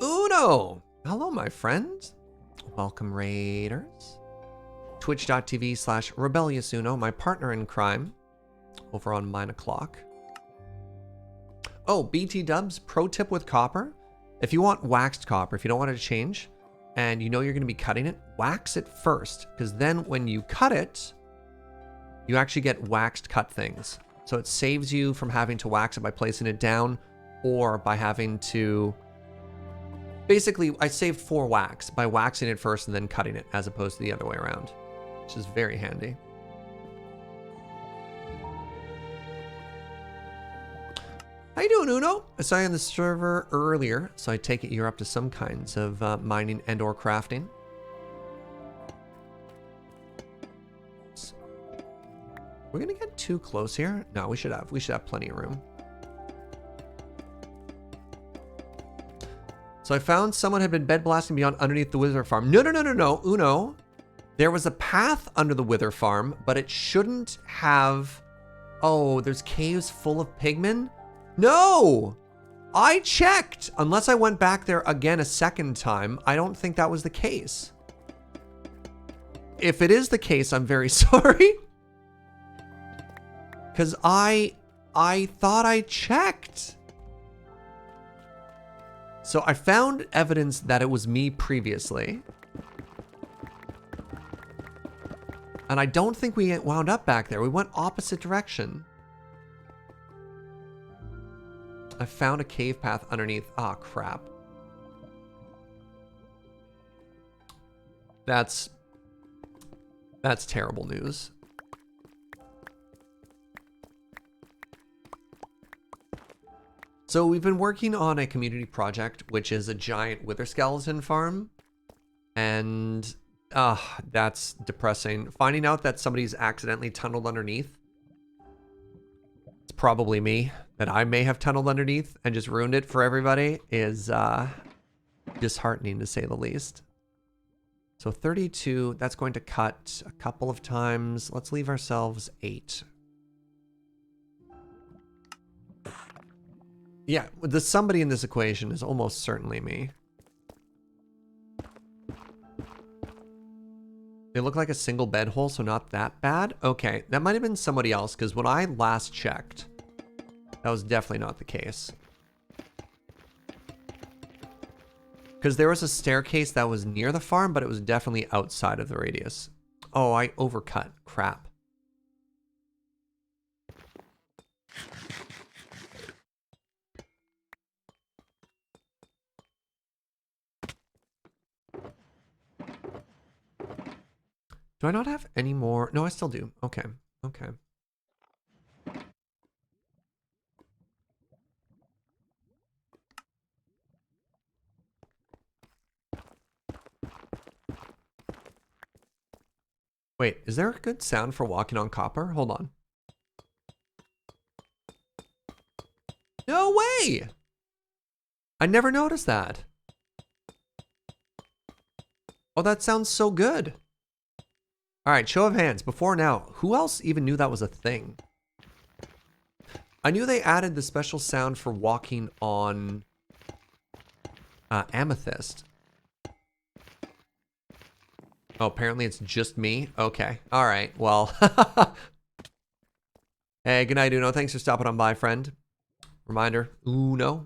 Uno! Hello, my friend. Welcome, Raiders. Twitch.tv/RebelliousUno, my partner in crime, over on 9 o'clock. Oh, BT Dubs, pro tip with copper. If you want waxed copper, if you don't want it to change, and you know you're going to be cutting it, wax it first, because then when you cut it, you actually get waxed cut things. So it saves you from having to wax it by placing it down or by having to... Basically, I saved 4 wax by waxing it first and then cutting it, as opposed to the other way around, which is very handy. How you doing, Uno? I saw you on the server earlier, so I take it you're up to some kinds of mining and or crafting. So, we're gonna get too close here. No, we should have plenty of room. So I found someone had been bed blasting beyond underneath the wither farm. No, Uno. There was a path under the wither farm, but it shouldn't have... Oh, there's caves full of pigmen? No! I checked! Unless I went back there again a second time, I don't think that was the case. If it is the case, I'm very sorry. Because I thought I checked. So I found evidence that it was me previously. And I don't think we wound up back there. We went opposite direction. I found a cave path underneath. Ah, crap. That's terrible news. So we've been working on a community project, which is a giant wither skeleton farm. And that's depressing. Finding out that somebody's accidentally tunneled underneath. It's probably me. That I may have tunneled underneath and just ruined it for everybody is disheartening, to say the least. So 32, that's going to cut a couple of times. Let's leave ourselves 8. Yeah, the somebody in this equation is almost certainly me. They look like a single bed hole, so not that bad. Okay, that might have been somebody else, because when I last checked, that was definitely not the case. Because there was a staircase that was near the farm, but it was definitely outside of the radius. Oh, I overcut. Crap. Do I not have any more? No, I still do. Okay. Okay. Wait, is there a good sound for walking on copper? Hold on. No way! I never noticed that. Oh, that sounds so good. All right, show of hands. Before now, who else even knew that was a thing? I knew they added the special sound for walking on amethyst. Oh, apparently it's just me? Okay. All right. Well. Hey, good night, Uno. Thanks for stopping on by, friend. Reminder, Uno.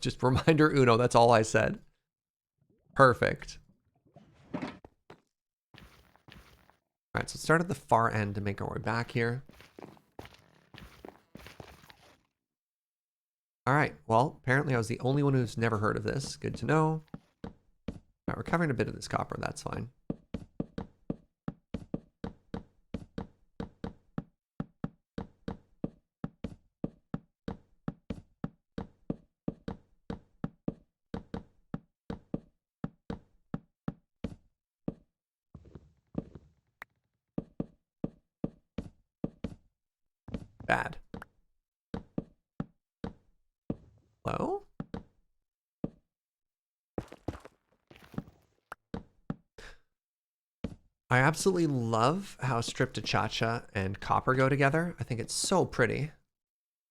Just reminder, Uno. That's all I said. Perfect. All right, so start at the far end to make our way back here. All right, well, apparently I was the only one who's never heard of this. Good to know. All right, we're covering a bit of this copper. That's fine. Bad. Hello? I absolutely love how Strip-to-Cha-Cha and copper go together. I think it's so pretty.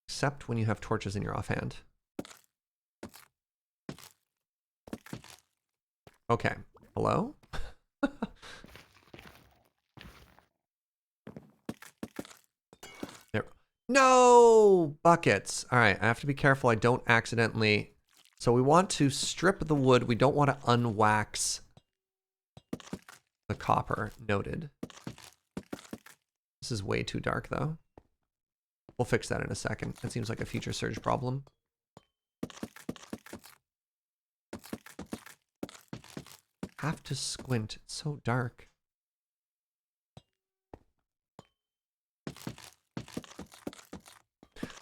Except when you have torches in your offhand. Okay. Hello? There. No! Buckets. All right, I have to be careful I don't accidentally... So we want to strip the wood. We don't want to unwax the copper. Noted. This is way too dark, though. We'll fix that in a second. That seems like a future surge problem. Have to squint. It's so dark.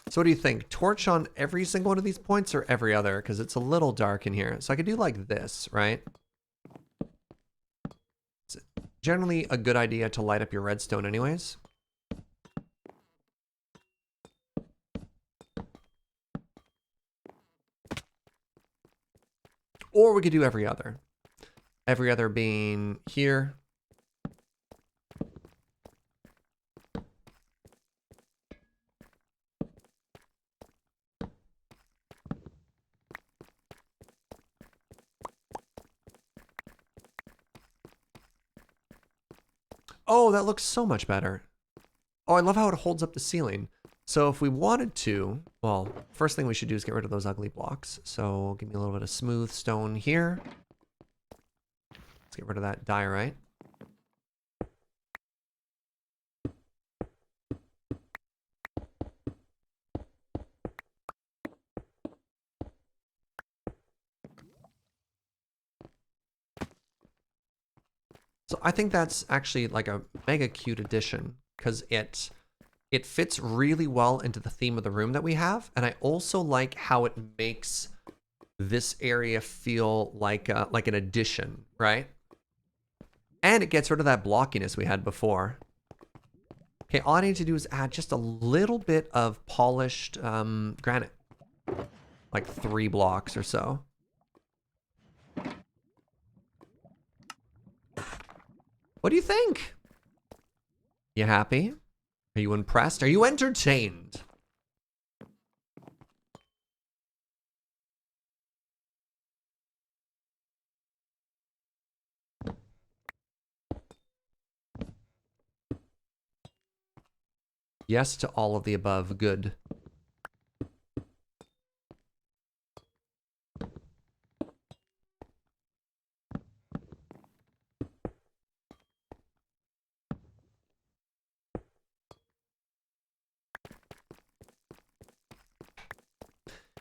So what do you think? Torch on every single one of these points or every other? Because it's a little dark in here. So I could do like this, right? It's generally a good idea to light up your redstone anyways. Or we could do every other. Every other being here. Oh, that looks so much better. Oh, I love how it holds up the ceiling. So if we wanted to, well, first thing we should do is get rid of those ugly blocks. So give me a little bit of smooth stone here. Let's get rid of that diorite. So I think that's actually like a mega cute addition because it fits really well into the theme of the room that we have. And I also like how it makes this area feel like an addition, right? And it gets rid of that blockiness we had before. Okay, all I need to do is add just a little bit of polished granite. Like 3 blocks or so. What do you think? You happy? Are you impressed? Are you entertained? Yes to all of the above. Good.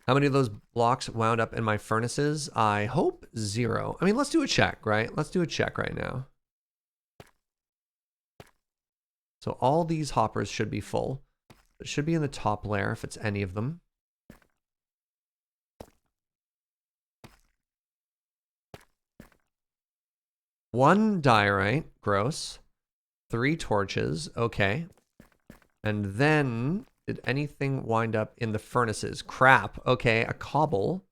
How many of those blocks wound up in my furnaces? I hope 0. I mean, let's do a check, right? Let's do a check right now. So all these hoppers should be full. It should be in the top layer if it's any of them. One diorite, gross. 3 torches, okay. And then, did anything wind up in the furnaces? Crap, okay, a cobble.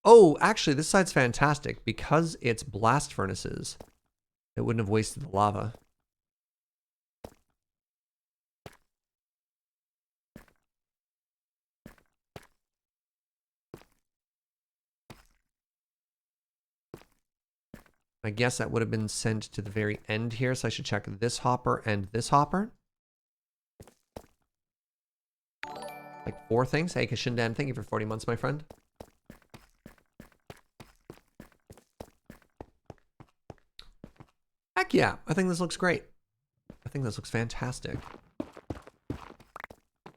Oh, actually, this side's fantastic. Because it's blast furnaces, it wouldn't have wasted the lava. I guess that would have been sent to the very end here, so I should check this hopper and this hopper. Like 4 things. Hey, Kashindan, thank you for 40 months, my friend. Heck yeah, I think this looks great. I think this looks fantastic.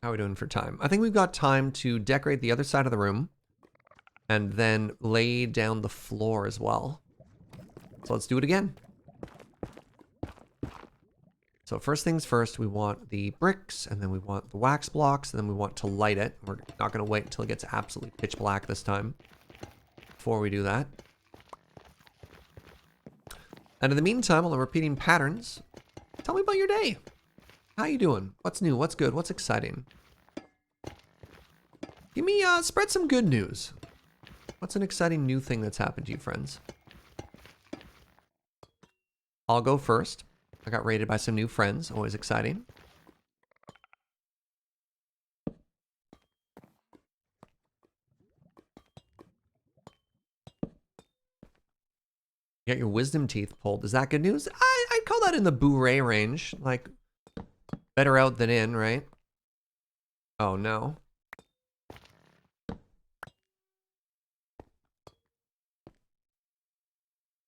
How are we doing for time? I think we've got time to decorate the other side of the room and then lay down the floor as well. So let's do it again. So first things first, we want the bricks, and then we want the wax blocks, and then we want to light it. We're not going to wait until it gets absolutely pitch black this time before we do that. And in the meantime, while I'm repeating patterns, tell me about your day. How you doing? What's new? What's good? What's exciting? Give me, spread some good news. What's an exciting new thing that's happened to you, friends? I'll go first. I got raided by some new friends. Always exciting. You got your wisdom teeth pulled. Is that good news? I'd call that in the bourrée range. Like, better out than in, right? Oh, no.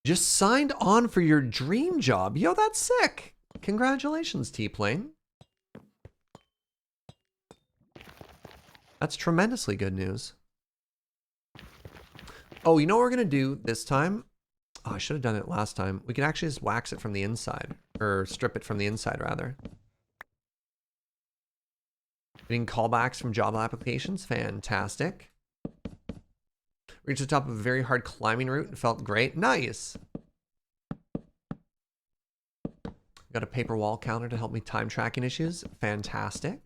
Just signed on for your dream job. Yo, that's sick. Congratulations, T-Plane. That's tremendously good news. Oh, you know what we're going to do this time? Oh, I should have done it last time. We can actually just wax it from the inside. Or strip it from the inside, rather. Getting callbacks from job applications. Fantastic. Reached the top of a very hard climbing route and felt great. Nice. Got a paper wall counter to help me time tracking issues. Fantastic.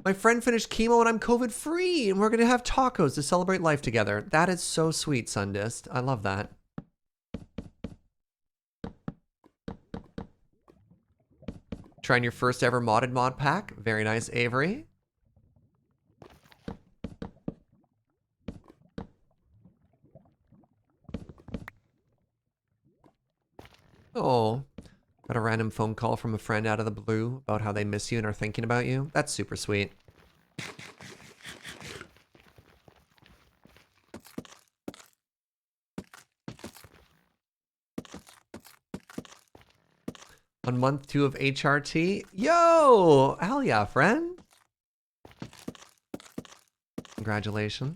My friend finished chemo and I'm COVID free and we're going to have tacos to celebrate life together. That is so sweet, Sundist. I love that. Trying your first ever modded mod pack. Very nice, Avery. Oh, got a random phone call from a friend out of the blue about how they miss you and are thinking about you. That's super sweet. On month 2 of HRT. Yo, hell yeah, friend. Congratulations.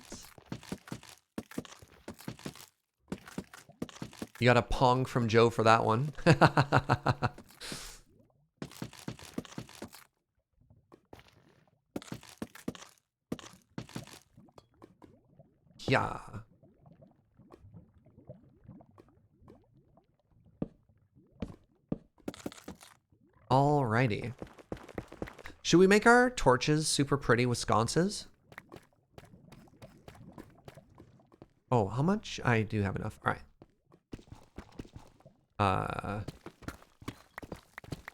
You got a pong from Joe for that one. Yeah. Alrighty. Should we make our torches super pretty with sconces? Oh, how much? I do have enough. All right.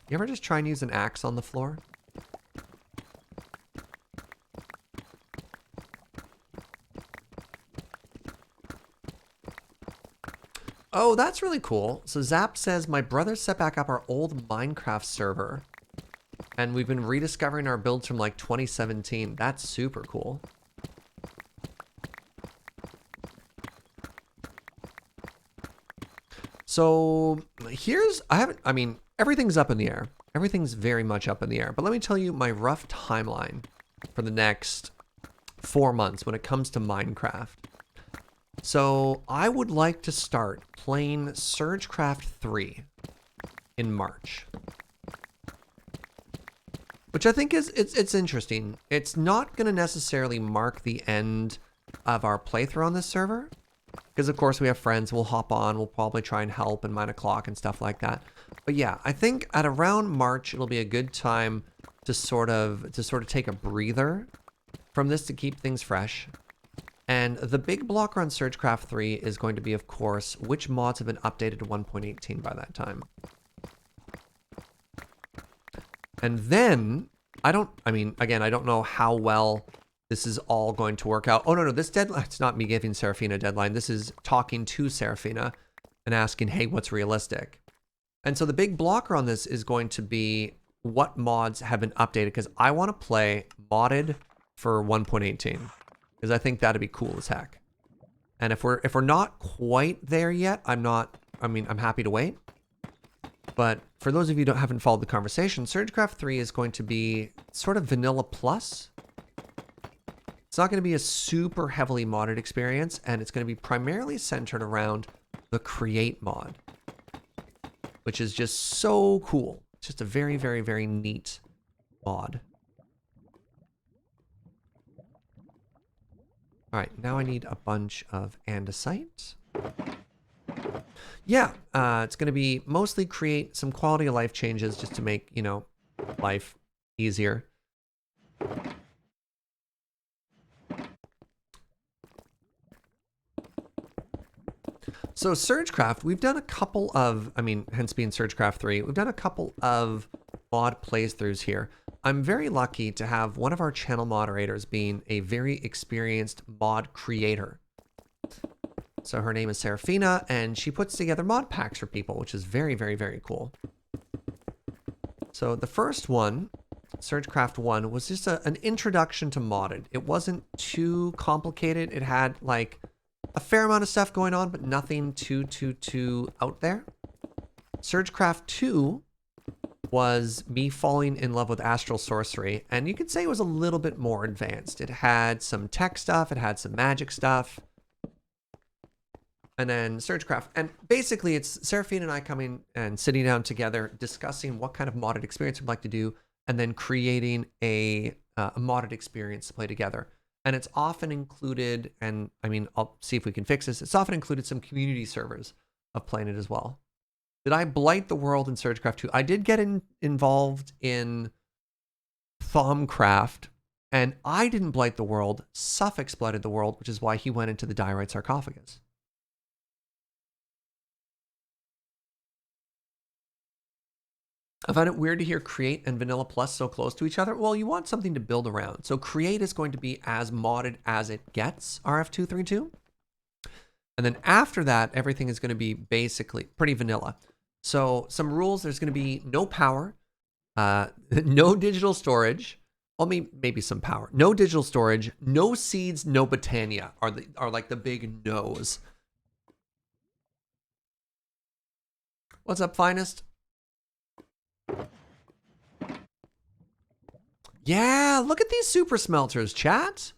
You ever just try and use an axe on the floor? Oh, that's really cool. So Zap says, my brother set back up our old Minecraft server. And we've been rediscovering our builds from like 2017. That's super cool. So here's, I mean, everything's up in the air. Everything's very much up in the air. But let me tell you my rough timeline for the next 4 months when it comes to Minecraft. So I would like to start playing Surgecraft 3 in March. Which I think is, it's interesting. It's not going to necessarily mark the end of our playthrough on this server. Because of course we have friends, we'll hop on, we'll probably try and help and mine a clock and stuff like that. But yeah, I think at around March, it'll be a good time to sort of take a breather from this to keep things fresh. And the big blocker on Surgecraft 3 is going to be, of course, which mods have been updated to 1.18 by that time. And then, again, I don't know how well this is all going to work out. Oh, no, this deadline, it's not me giving Seraphina a deadline. This is talking to Seraphina and asking, hey, what's realistic? And so the big blocker on this is going to be what mods have been updated, because I want to play modded for 1.18. Because I think that'd be cool as heck. And if we're not quite there yet, I'm happy to wait. But for those of you who haven't followed the conversation, Surgecraft 3 is going to be sort of vanilla plus. It's not going to be a super heavily modded experience, and it's going to be primarily centered around the create mod, which is just so cool. It's just a very, very, very neat mod. All right, now I need a bunch of andesite. Yeah, it's going to be mostly create some quality of life changes just to make, you know, life easier. So Surgecraft, we've done a couple of, hence being Surgecraft 3, we've done a couple of mod playthroughs here. I'm very lucky to have one of our channel moderators being a very experienced mod creator. So her name is Seraphina, and she puts together mod packs for people, which is very, very, very cool. So the first one, Surgecraft 1, was just an introduction to modded. It wasn't too complicated. It had like a fair amount of stuff going on, but nothing too out there. Surgecraft 2 was me falling in love with astral sorcery, and you could say it was a little bit more advanced. It had some tech stuff, it had some magic stuff, and then Surgecraft. And basically it's Seraphine and I coming and sitting down together, discussing what kind of modded experience we'd like to do, and then creating a modded experience to play together. And it's often included, and I'll see if we can fix this, it's often included some community servers of playing it as well. Did I blight the world in Surgecraft 2? I did get involved in Thaumcraft, and I didn't blight the world. Suffix blighted the world, which is why he went into the diorite sarcophagus. I find it weird to hear Create and Vanilla Plus so close to each other. Well, you want something to build around. So Create is going to be as modded as it gets, RF232. And then after that, everything is going to be basically pretty vanilla. So some rules, there's going to be no power, no digital storage, well, maybe some power, no digital storage, no seeds, no botania are like the big no's. What's up, Finest? Yeah, look at these super smelters, chat.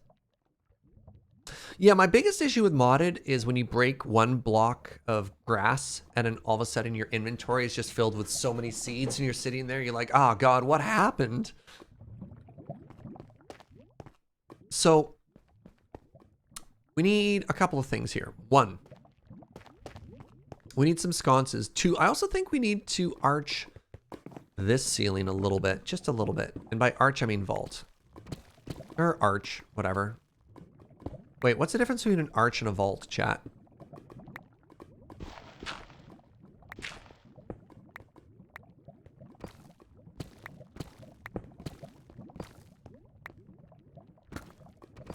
Yeah, my biggest issue with modded is when you break one block of grass and then all of a sudden your inventory is just filled with so many seeds and you're sitting there, you're like, oh God, what happened? So we need a couple of things here. One, we need some sconces. Two, I also think we need to arch this ceiling a little bit, just a little bit. And by arch, I mean vault. Or arch, whatever. Wait, what's the difference between an arch and a vault, chat?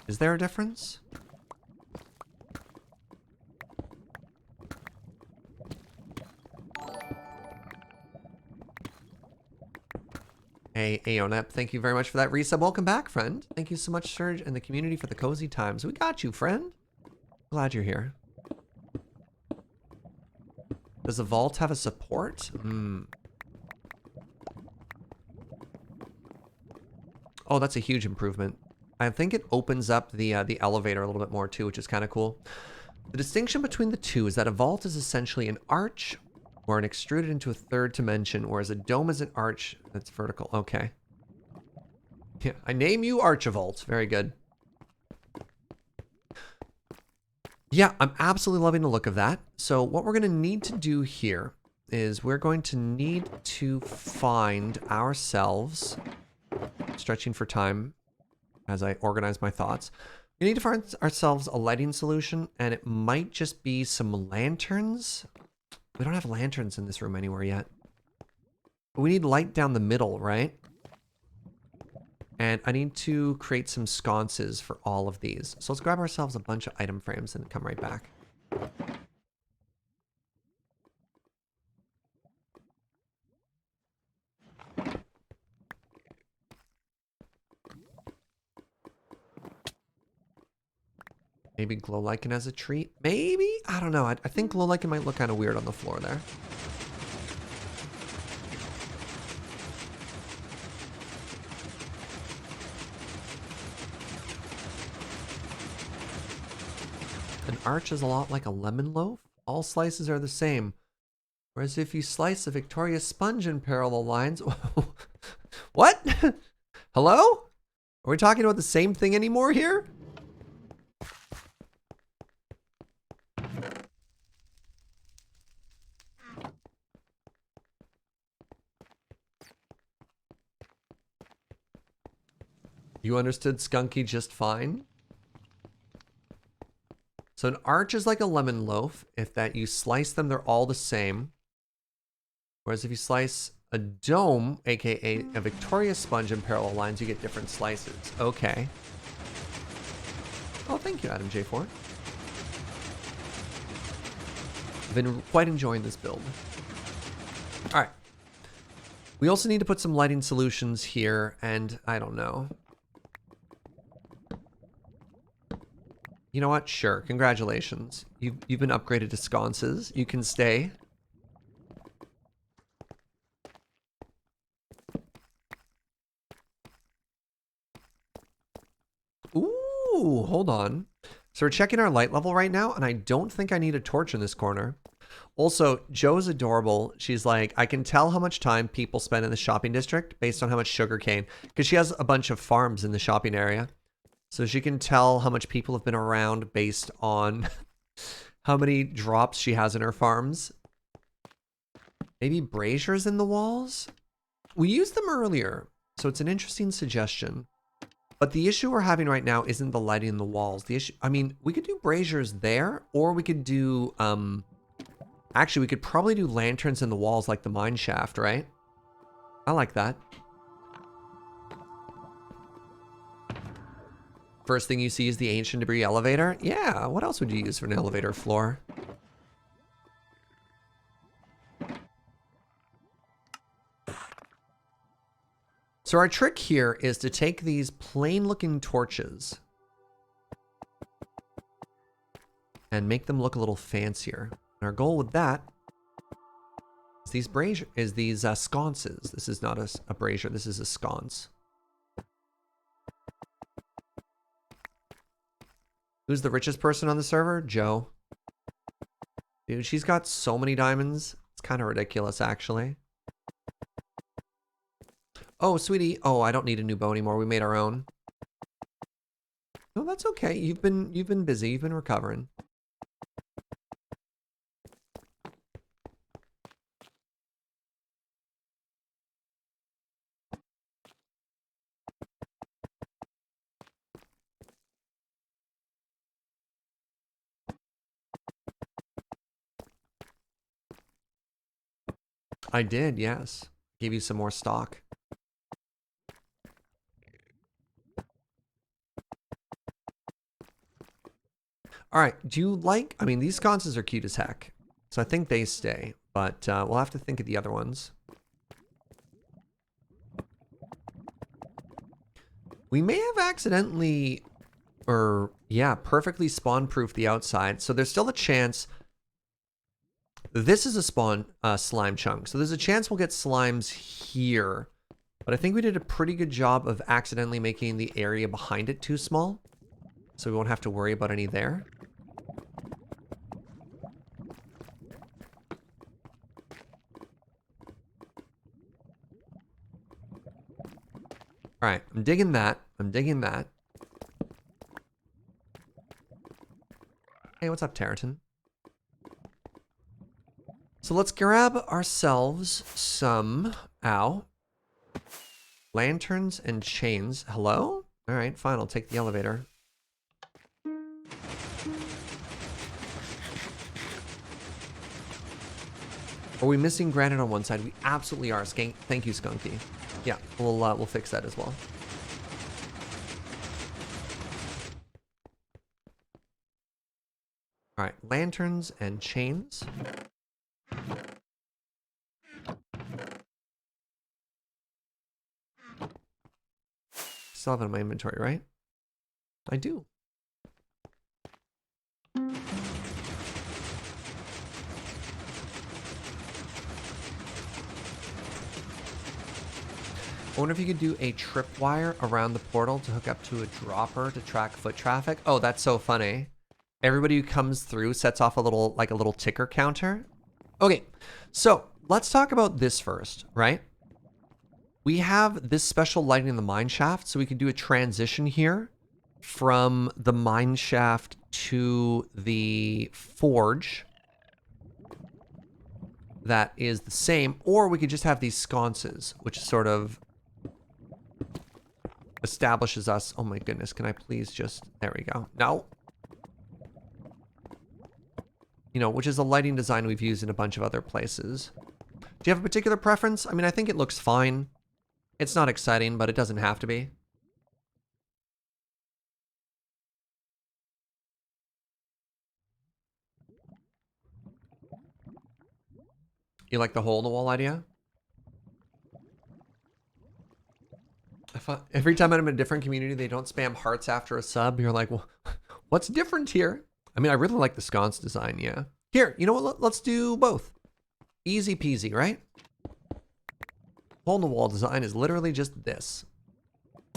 Is there a difference? Hey, Aonep, thank you very much for that resub. Welcome back, friend. Thank you so much, Serge, and the community for the cozy times. We got you, friend. Glad you're here. Does the vault have a support? Oh, that's a huge improvement. I think it opens up the elevator a little bit more too, which is kind of cool. The distinction between the two is that a vault is essentially an arch or an extruded into a third dimension, whereas a dome is an arch that's vertical. Okay. Yeah, I name you Archivault. Very good. Yeah, I'm absolutely loving the look of that. So what we're going to need to do here is we're going to need to find ourselves, stretching for time as I organize my thoughts. We need to find ourselves a lighting solution, and it might just be some lanterns. We don't have lanterns in this room anywhere yet. But we need light down the middle, right? And I need to create some sconces for all of these. So let's grab ourselves a bunch of item frames and come right back. Maybe glow lichen as a treat? Maybe? I don't know. I think glow lichen might look kind of weird on the floor there. An arch is a lot like a lemon loaf. All slices are the same. Whereas if you slice a Victoria sponge in parallel lines... What? Hello? Are we talking about the same thing anymore here? You understood Skunky just fine? So an arch is like a lemon loaf. If that you slice them, they're all the same. Whereas if you slice a dome, aka a Victoria sponge in parallel lines, you get different slices. Okay. Oh, thank you, Adam J4. I've been quite enjoying this build. All right. We also need to put some lighting solutions here, and I don't know. You know what? Sure. Congratulations. You've been upgraded to sconces. You can stay. Ooh, hold on. So we're checking our light level right now, and I don't think I need a torch in this corner. Also, Joe's adorable. She's like, I can tell how much time people spend in the shopping district based on how much sugar cane, because she has a bunch of farms in the shopping area. So she can tell how much people have been around based on how many drops she has in her farms. Maybe braziers in the walls? We used them earlier, so it's an interesting suggestion. But the issue we're having right now isn't the lighting in the walls. The issue, I mean, we could do braziers there, or we could do, actually, we could probably do lanterns in the walls like the mine shaft, right? I like that. First thing you see is the ancient debris elevator. Yeah, what else would you use for an elevator floor? So our trick here is to take these plain looking torches and make them look a little fancier. And our goal with that is these sconces. This is not a brazier, this is a sconce. Who's the richest person on the server? Joe. Dude, she's got so many diamonds. It's kind of ridiculous, actually. Oh, sweetie. Oh, I don't need a new bow anymore. We made our own. No, that's okay. You've been busy. You've been recovering. I did, yes. Gave you some more stock. All right, do you like, I mean, these sconces are cute as heck, so I think they stay, but we'll have to think of the other ones. We may have accidentally, or yeah, perfectly spawn-proofed the outside, so there's still a chance. This is a spawn slime chunk, so there's a chance we'll get slimes here. But I think we did a pretty good job of accidentally making the area behind it too small. So we won't have to worry about any there. All right, I'm digging that. I'm digging that. Hey, what's up, Territon? So let's grab ourselves some, lanterns and chains. Hello? All right, fine, I'll take the elevator. Are we missing granite on one side? We absolutely are. Thank you, Skunky. Yeah, we'll fix that as well. All right, lanterns and chains. Still have it in my inventory, right? I do. I wonder if you could do a tripwire around the portal to hook up to a dropper to track foot traffic. Oh, that's so funny. Everybody who comes through sets off a little ticker counter. Okay, so let's talk about this first, right? We have this special lighting in the mine shaft, so we can do a transition here from the mine shaft to the forge. That is the same, or we could just have these sconces, which sort of establishes us. Oh my goodness, can I please just, there we go. No. You know, which is a lighting design we've used in a bunch of other places. Do you have a particular preference? I mean, I think it looks fine. It's not exciting, but it doesn't have to be. You like the hole in the wall idea? Every time I'm in a different community, they don't spam hearts after a sub. You're like, well, what's different here? I mean, I really like the sconce design, yeah. Here, you know what? Let's do both. Easy peasy, right? Hole in the wall design is literally just this.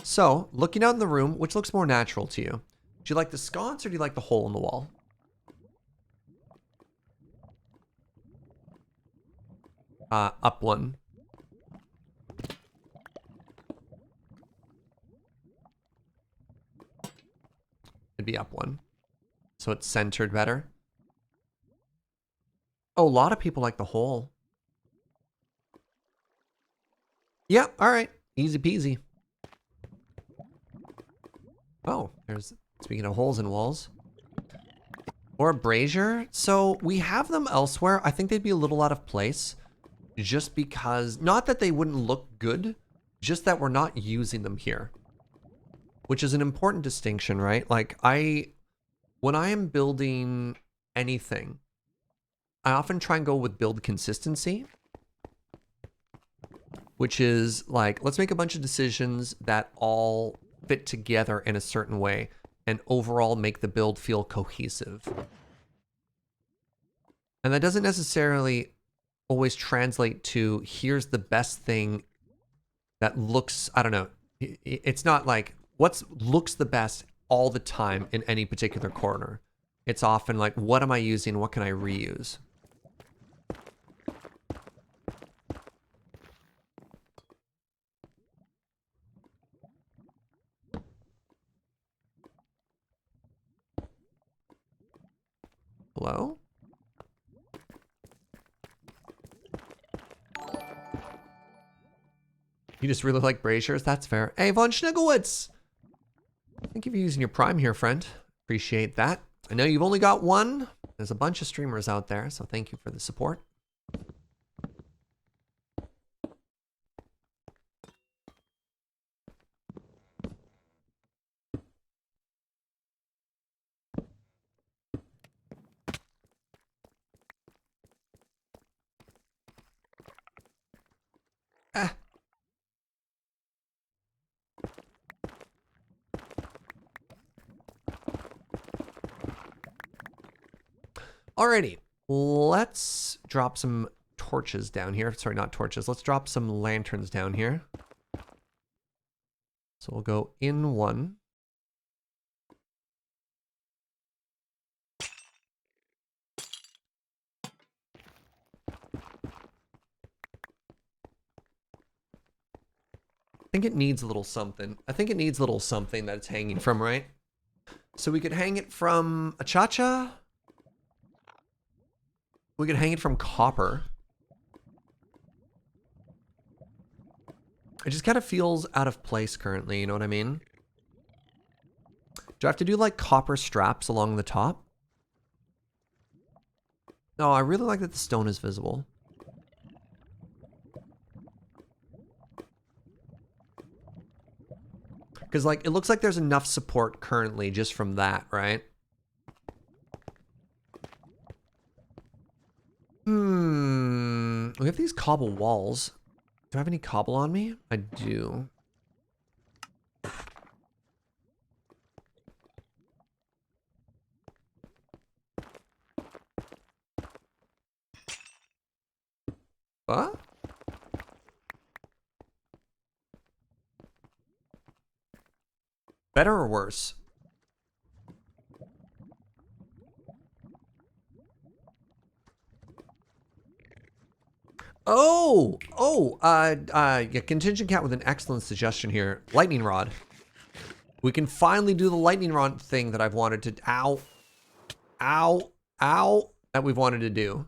So, looking out in the room, which looks more natural to you? Do you like the sconce or do you like the hole in the wall? Up one. It'd be up one. So it's centered better. Oh, a lot of people like the hole. Yeah, all right. Easy peasy. Oh, there's, speaking of holes in walls. Or a brazier. So we have them elsewhere. I think they'd be a little out of place. Just because, not that they wouldn't look good, just that we're not using them here. Which is an important distinction, right? Like when I am building anything, I often try and go with build consistency. Which is like, let's make a bunch of decisions that all fit together in a certain way and overall make the build feel cohesive. And that doesn't necessarily always translate to here's the best thing that looks, I don't know. It's not like what looks the best all the time in any particular corner. It's often like, what am I using? What can I reuse? Hello? You just really like braziers? That's fair. Hey, Von Schnigglewitz! Thank you for using your Prime here, friend. Appreciate that. I know you've only got one. There's a bunch of streamers out there, so thank you for the support. Ah. Alrighty, let's drop some torches down here. Sorry, not torches. Let's drop some lanterns down here. So we'll go in 1. I think it needs a little something. I think it needs a little something that it's hanging from, right? So we could hang it from a cha-cha. We could hang it from copper. It just kind of feels out of place currently, you know what I mean? Do I have to do like copper straps along the top? No, I really like that the stone is visible. Because like, it looks like there's enough support currently just from that, right? We have these cobble walls. Do I have any cobble on me? I do. What? Better or worse? Yeah, Contingent Cat with an excellent suggestion here. Lightning rod. We can finally do the lightning rod thing that I've wanted to, that we've wanted to do.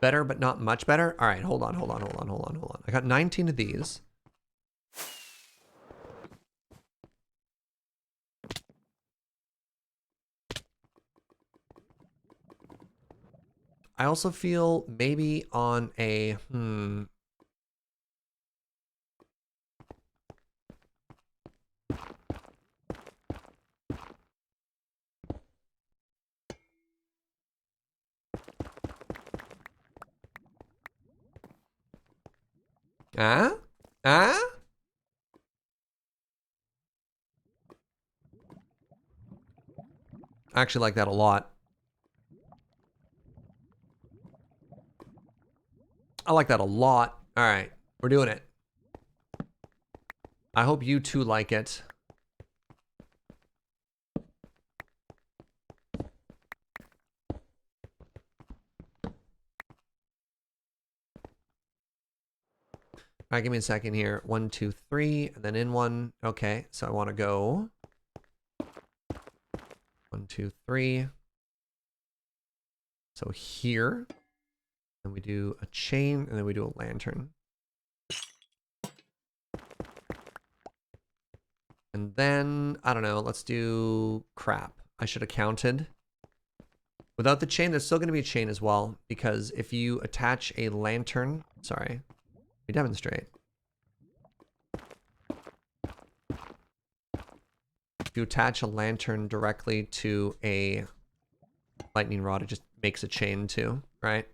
Better, but not much better. All right, hold on. I got 19 of these. I also feel maybe on a, I actually like that a lot. I like that a lot. All right, we're doing it. I hope you too like it. All right, give me a second here. 1, 2, 3, and then in 1. Okay, so I want to go 1, 2, 3. So here, then we do a chain, and then we do a lantern. And then, I don't know, let's do crap. I should have counted. Without the chain, there's still going to be a chain as well, because if you attach a lantern, sorry, we demonstrate. If you attach a lantern directly to a lightning rod, it just makes a chain too, right?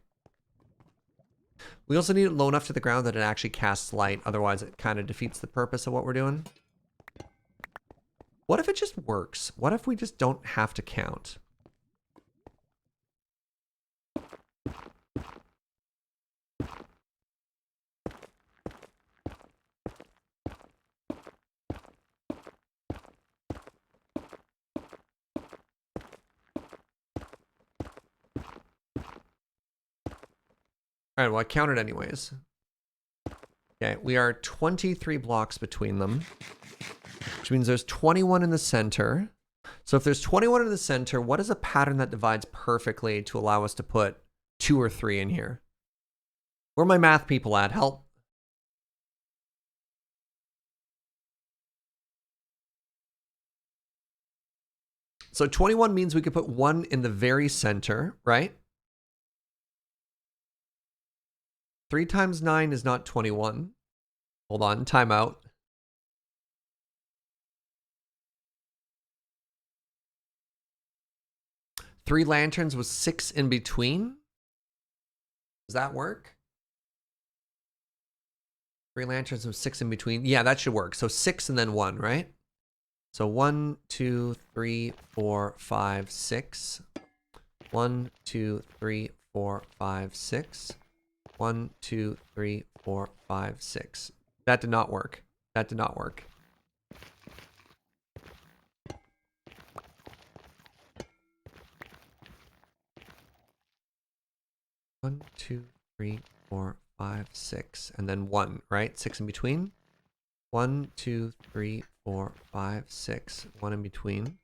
We also need it low enough to the ground that it actually casts light, otherwise it kind of defeats the purpose of what we're doing. What if it just works? What if we just don't have to count? All right, well, I counted anyways. Okay, we are 23 blocks between them, which means there's 21 in the center. So if there's 21 in the center, what is a pattern that divides perfectly to allow us to put 2 or 3 in here? Where are my math people at? Help. So 21 means we could put 1 in the very center, right? 3 times 9 is not 21. Hold on, time out. Three lanterns was 6 in between. Does that work? 3 lanterns with 6 in between. Yeah, that should work. So 6 and then 1, right? So 1, 2, 3, 4, 5, 6. 1, 2, 3, 4, 5, 6. 1, 2, 3, 4, 5, 6. That did not work. That did not work. 1, 2, 3, 4, 5, 6, and then 1, right? 6 in between. 1, 2, 3, 4, 5, 6. 1 in between.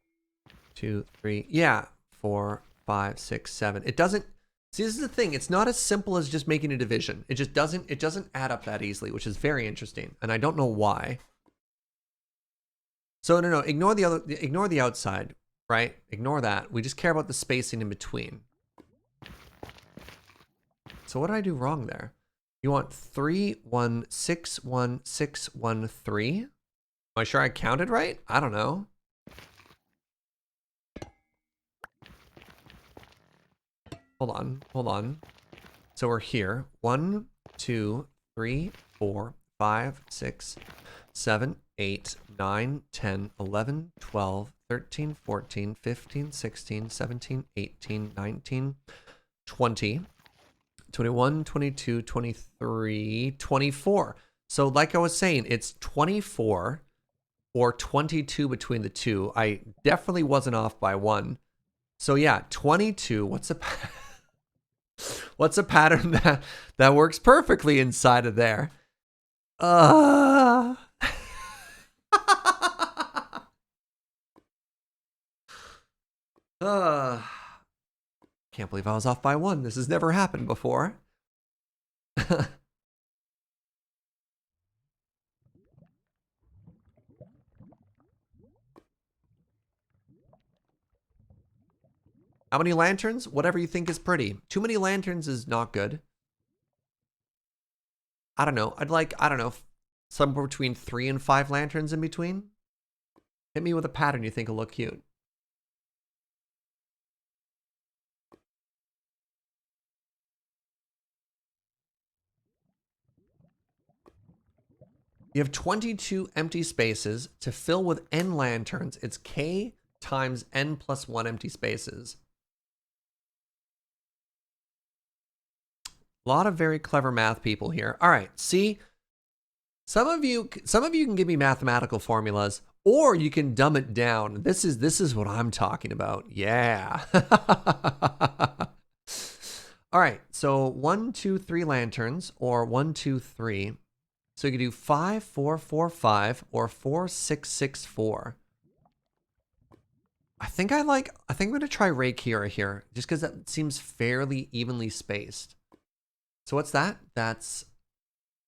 2, 3. Yeah. 4, 5, 6, 7. It doesn't. See, this is the thing. It's not as simple as just making a division. It just doesn't. It doesn't add up that easily, which is very interesting, and I don't know why. So no, ignore the other. Ignore the outside, right? Ignore that. We just care about the spacing in between. So what did I do wrong there? You want 3, 1, 6, 1, 6, 1, 3? Am I sure I counted right? I don't know. Hold on. So we're here. 1, 2, 3, 4, 5, 6, 7, 8, 9, 10, 11, 12, 13, 14, 15, 16, 17, 18, 19, 20, 21, 22, 23, 24. So like I was saying, it's 24 or 22 between the two. I definitely wasn't off by 1. So yeah, 22. What's a pattern that works perfectly inside of there? Can't believe I was off by 1. This has never happened before. How many lanterns? Whatever you think is pretty. Too many lanterns is not good. I don't know. I'd like, I don't know, somewhere between 3 and 5 lanterns in between. Hit me with a pattern you think will look cute. You have 22 empty spaces to fill with n lanterns. It's k times n plus 1 empty spaces. A lot of very clever math people here. All right, see, some of you can give me mathematical formulas, or you can dumb it down. This is what I'm talking about. Yeah. All right, so 1, 2, 3 lanterns, or 1, 2, 3. So you can do 5, 4, 4, 5, or 4, 6, 6, 4. I think I'm gonna try Reikira here, just because that seems fairly evenly spaced. So what's that? That's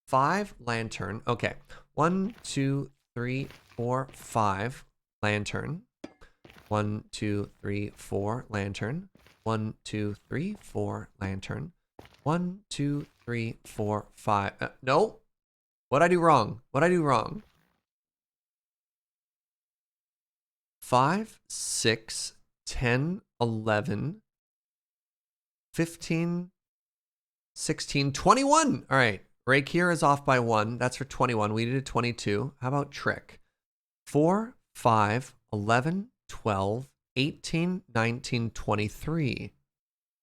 5 lantern. Okay. 1, 2, 3, 4, 5 lantern. 1, 2, 3, 4 lantern. 1, 2, 3, 4 lantern. 1, 2, 3, 4, 5. No. What'd I do wrong? 5, 6, 10, 11, 15, 16, 21. All right. Reikira is off by 1. That's for 21. We did a 22. How about Trick? 4, 5, 11, 12, 18, 19, 23.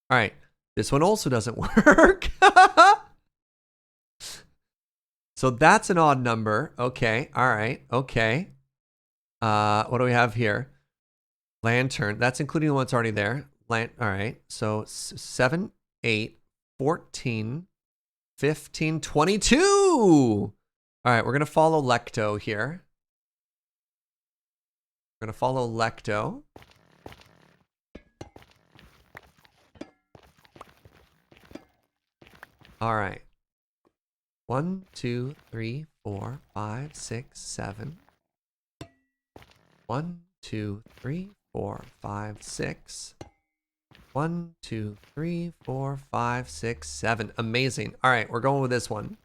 All right. This one also doesn't work. So that's an odd number. Okay. All right. Okay. What do we have here? Lantern. That's including the one that's already there. All right. So 7, 8, 14, 15, 22. All right. We're going to follow Lecto here. We're going to follow Lecto. All right. 1, 2, 3, 4, 5, 6, 7. 1, 2, 3, 4, 5, 6. 1, 2, 3, 4, 5, 6, 7. Amazing. All right, we're going with this one.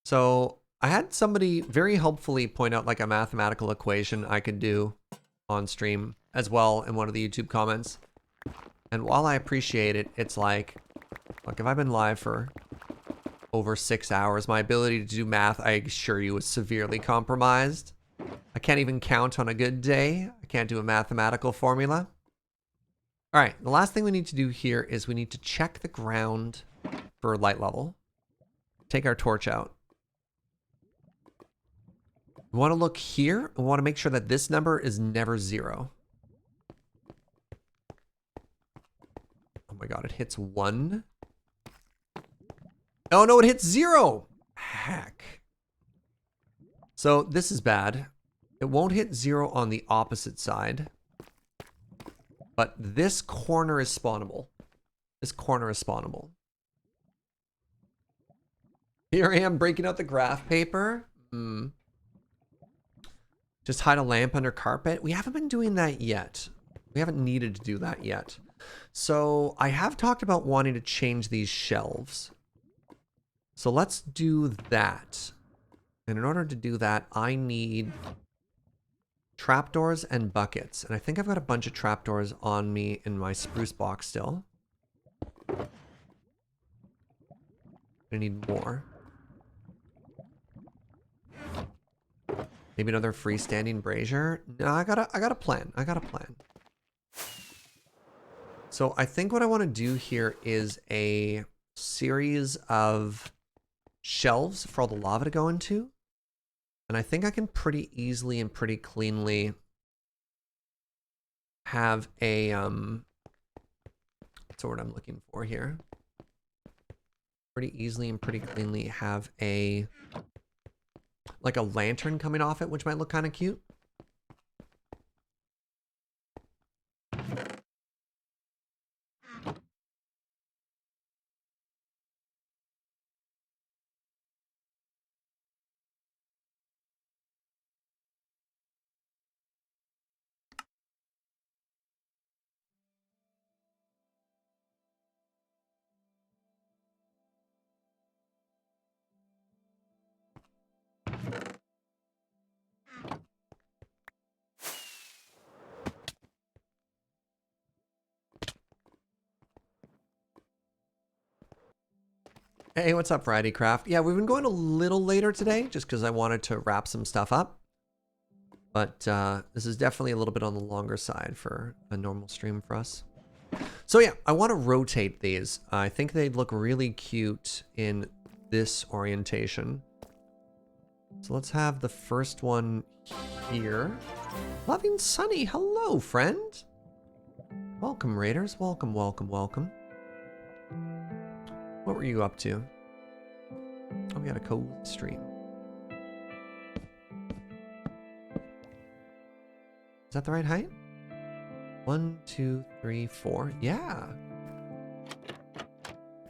So I had somebody very helpfully point out like a mathematical equation I could do on stream as well in one of the YouTube comments. And while I appreciate it, it's like, look, if I've been live for over 6 hours, my ability to do math, I assure you, is severely compromised. I can't even count on a good day. I can't do a mathematical formula. All right, the last thing we need to do here is we need to check the ground for light level. Take our torch out. We want to look here. We want to make sure that this number is never 0. Oh my god, it hits 1. Oh no, it hits 0. Heck. So this is bad. It won't hit 0 on the opposite side. But this corner is spawnable. This corner is spawnable. Here I am breaking out the graph paper. Just hide a lamp under carpet. We haven't been doing that yet. We haven't needed to do that yet. So I have talked about wanting to change these shelves. So let's do that. And in order to do that, I need trapdoors and buckets. And I think I've got a bunch of trapdoors on me in my spruce box still. I need more. Maybe another freestanding brazier. No, I got a plan. I got a plan. So I think what I want to do here is a series of shelves for all the lava to go into. And I think I can pretty easily and pretty cleanly have a what's the word I'm looking for here? Pretty easily and pretty cleanly have a like a lantern coming off it, which might look kind of cute. Hey, what's up, Variety Craft? Yeah, we've been going a little later today just because I wanted to wrap some stuff up. But this is definitely a little bit on the longer side for a normal stream for us. So yeah, I want to rotate these. I think they'd look really cute in this orientation. So let's have the first one here. Loving Sunny, hello, friend. Welcome, Raiders. Welcome, welcome, welcome. What were you up to? Oh, we had a cozy stream. Is that the right height? 1, 2, 3, 4. Yeah.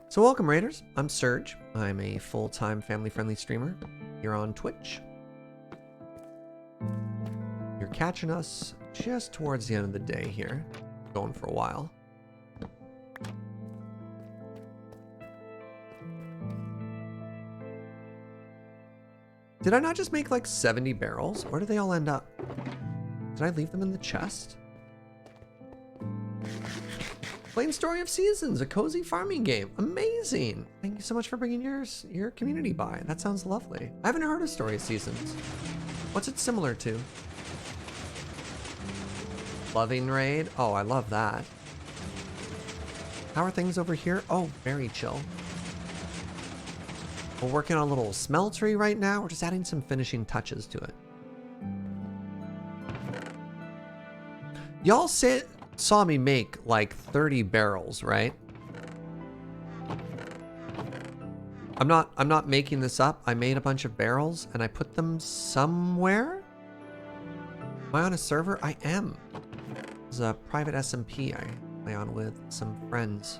So welcome, Raiders. I'm Serge. I'm a full-time family-friendly streamer here on Twitch. You're catching us just towards the end of the day here. Going for a while. Did I not just make like 70 barrels? Where did they all end up? Did I leave them in the chest? Playing Story of Seasons, a cozy farming game. Amazing. Thank you so much for bringing your community by. That sounds lovely. I haven't heard of Story of Seasons. What's it similar to? Loving Raid? Oh, I love that. How are things over here? Oh, very chill. We're working on a little smeltery right now. We're just adding some finishing touches to it. Y'all saw me make like 30 barrels, right? I'm not making this up. I made a bunch of barrels and I put them somewhere. Am I on a server? I am. It's a private SMP I play on with some friends.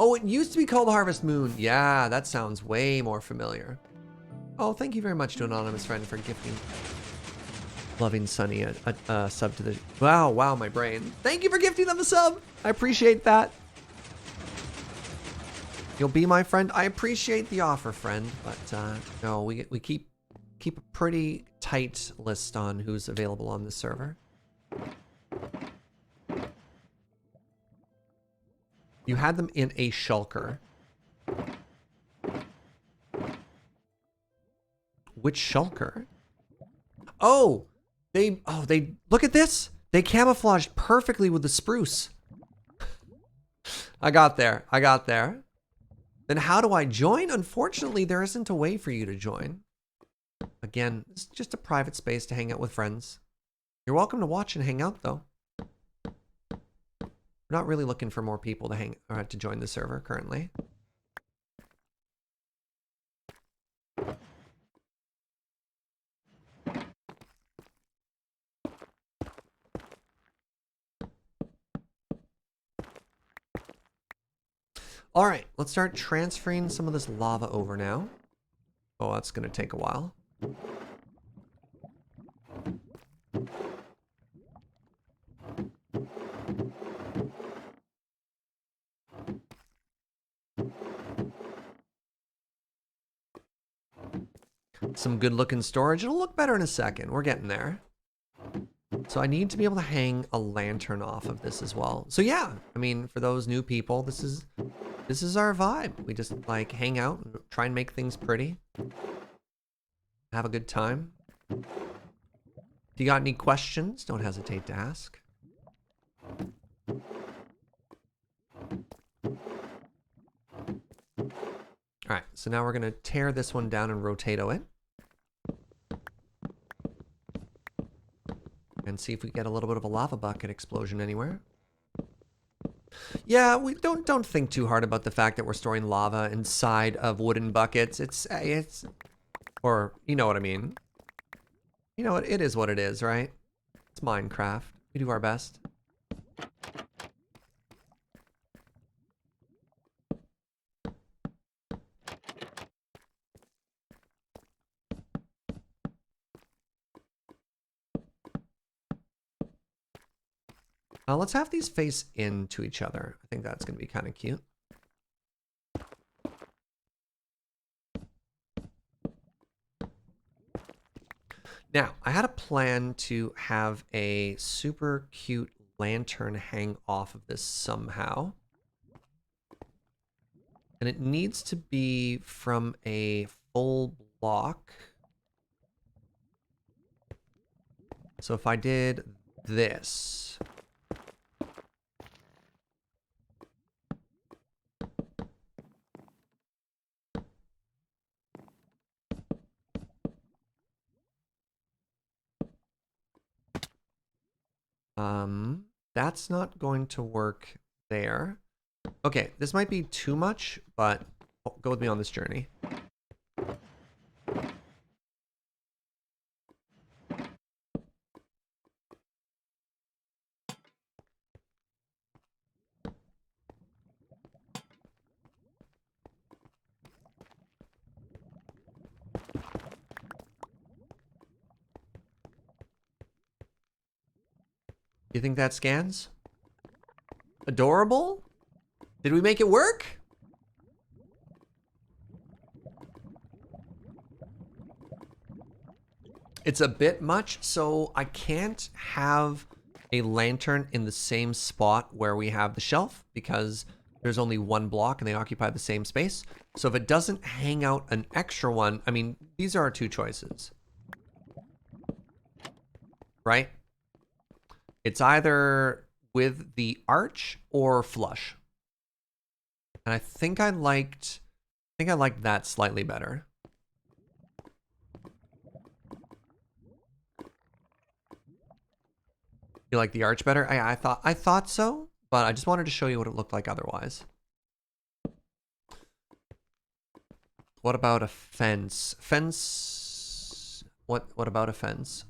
Oh, it used to be called Harvest Moon. Yeah, that sounds way more familiar. Oh, thank you very much to Anonymous Friend for gifting Loving Sunny a sub to the... Wow, my brain. Thank you for gifting them a sub. I appreciate that. You'll be my friend. I appreciate the offer, friend. But no, we keep a pretty tight list on who's available on the server. You had them in a shulker. Which shulker? Oh, they look at this. They camouflaged perfectly with the spruce. I got there. Then how do I join? Unfortunately, there isn't a way for you to join. Again, it's just a private space to hang out with friends. You're welcome to watch and hang out though. We're not really looking for more people to hang or to join the server currently. All right, let's start transferring some of this lava over now. Oh, that's going to take a while. Some good looking storage. It'll look better in a second. We're getting there. So I need to be able to hang a lantern off of this as well. So yeah, I mean, for those new people, this is our vibe. We just like hang out and try and make things pretty. Have a good time. If you got any questions, don't hesitate to ask. All right, so now we're gonna tear this one down and rotato it. And see if we get a little bit of a lava bucket explosion anywhere. Yeah, we don't think too hard about the fact that we're storing lava inside of wooden buckets. It's or you know what I mean. You know what, it is what it is, right? It's Minecraft. We do our best. Let's have these face into each other. I think that's going to be kind of cute. Now, I had a plan to have a super cute lantern hang off of this somehow. And it needs to be from a full block. So if I did this... that's not going to work there. Okay, this might be too much, but go with me on this journey. You think that scans? Adorable? Did we make it work? It's a bit much, so I can't have a lantern in the same spot where we have the shelf because there's only one block and they occupy the same space. So if it doesn't hang out an extra one, I mean, these are our two choices. Right? It's either with the arch or flush. And I think I liked that slightly better. You like the arch better? I thought so, but I just wanted to show you what it looked like otherwise. What about a fence? Fence. What about a fence?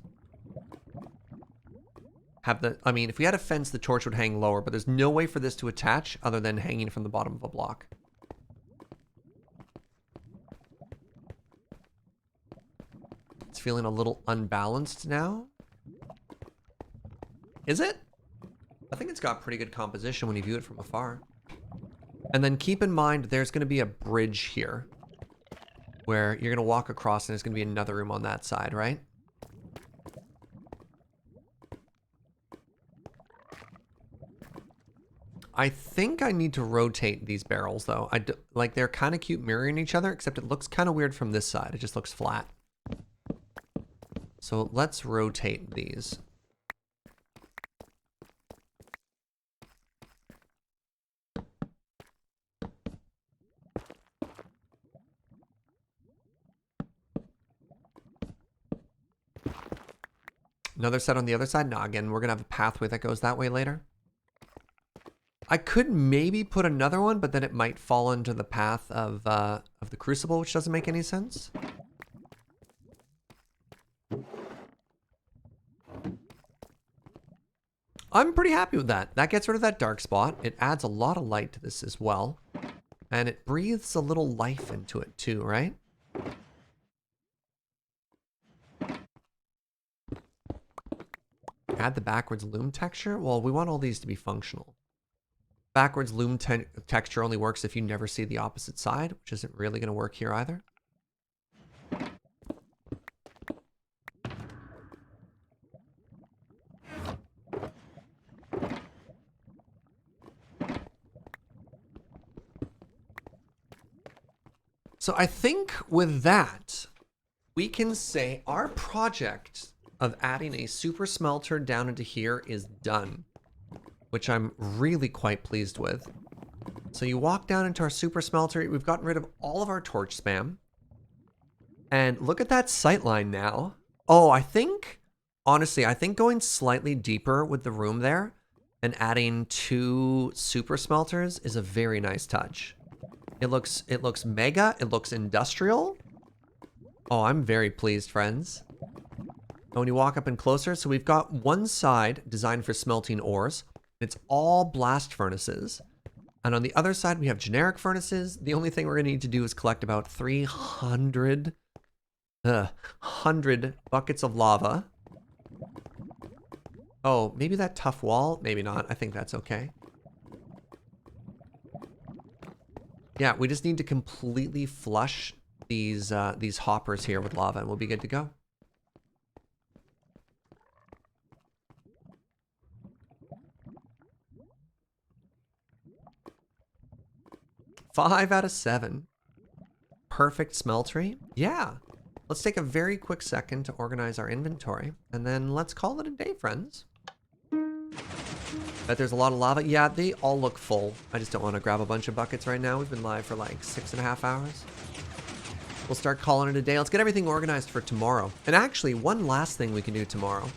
I mean, if we had a fence, the torch would hang lower, but there's no way for this to attach other than hanging from the bottom of a block. It's feeling a little unbalanced now. Is it? I think it's got pretty good composition when you view it from afar. And then keep in mind, there's going to be a bridge here where you're going to walk across and there's going to be another room on that side, right? I think I need to rotate these barrels though. Like they're kind of cute mirroring each other, except it looks kind of weird from this side. It just looks flat. So let's rotate these. Another set on the other side? No, again, we're gonna have a pathway that goes that way later. I could maybe put another one, but then it might fall into the path of the crucible, which doesn't make any sense. I'm pretty happy with that. That gets rid of that dark spot. It adds a lot of light to this as well. And it breathes a little life into it too, right? Add the backwards loom texture. Well, we want all these to be functional. Backwards loom texture only works if you never see the opposite side, which isn't really going to work here either. So I think with that, we can say our project of adding a super smelter down into here is done, which I'm really quite pleased with. So you walk down into our super smelter. We've gotten rid of all of our torch spam. And look at that sightline now. Oh, honestly, I think going slightly deeper with the room there and adding 2 super smelters is a very nice touch. It looks mega. It looks industrial. Oh, I'm very pleased, friends. And when you walk up and closer, so we've got one side designed for smelting ores. It's all blast furnaces. And on the other side, we have generic furnaces. The only thing we're going to need to do is collect about 300 buckets of lava. Oh, maybe that tough wall? Maybe not. I think that's okay. Yeah, we just need to completely flush these hoppers here with lava and we'll be good to go. Five out of 7. Perfect smeltery. Yeah. Let's take a very quick second to organize our inventory and then let's call it a day, friends. Bet there's a lot of lava. Yeah, they all look full. I just don't want to grab a bunch of buckets right now. We've been live for like 6.5 hours. We'll start calling it a day. Let's get everything organized for tomorrow. And actually, one last thing we can do tomorrow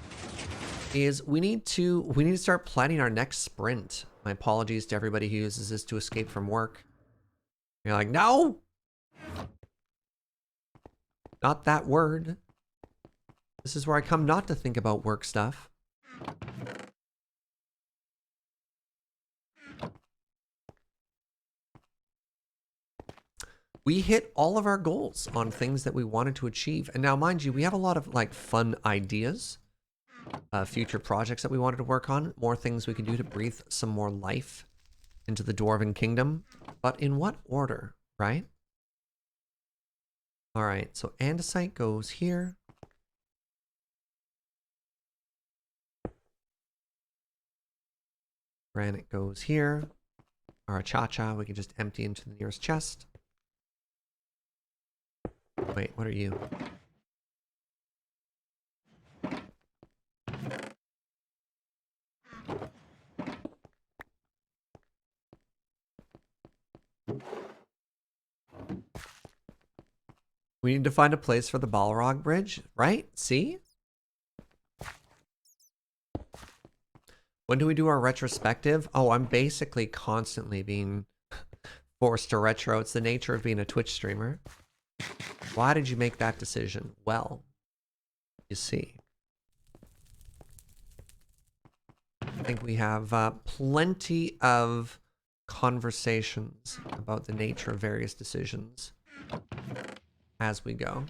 is we need to start planning our next sprint. My apologies to everybody who uses this to escape from work. You're like, no! Not that word. This is where I come not to think about work stuff. We hit all of our goals on things that we wanted to achieve. And now, mind you, we have a lot of like fun ideas, future projects that we wanted to work on, more things we can do to breathe some more life into the Dwarven Kingdom. But in what order, right? All right, so andesite goes here. Granite goes here. Our cha-cha, we can just empty into the nearest chest. Wait, what are you? We need to find a place for the Balrog Bridge, right? See? When do we do our retrospective? Oh, I'm basically constantly being forced to retro. It's the nature of being a Twitch streamer. Why did you make that decision? Well, you see. I think we have plenty of conversations about the nature of various decisions as we go.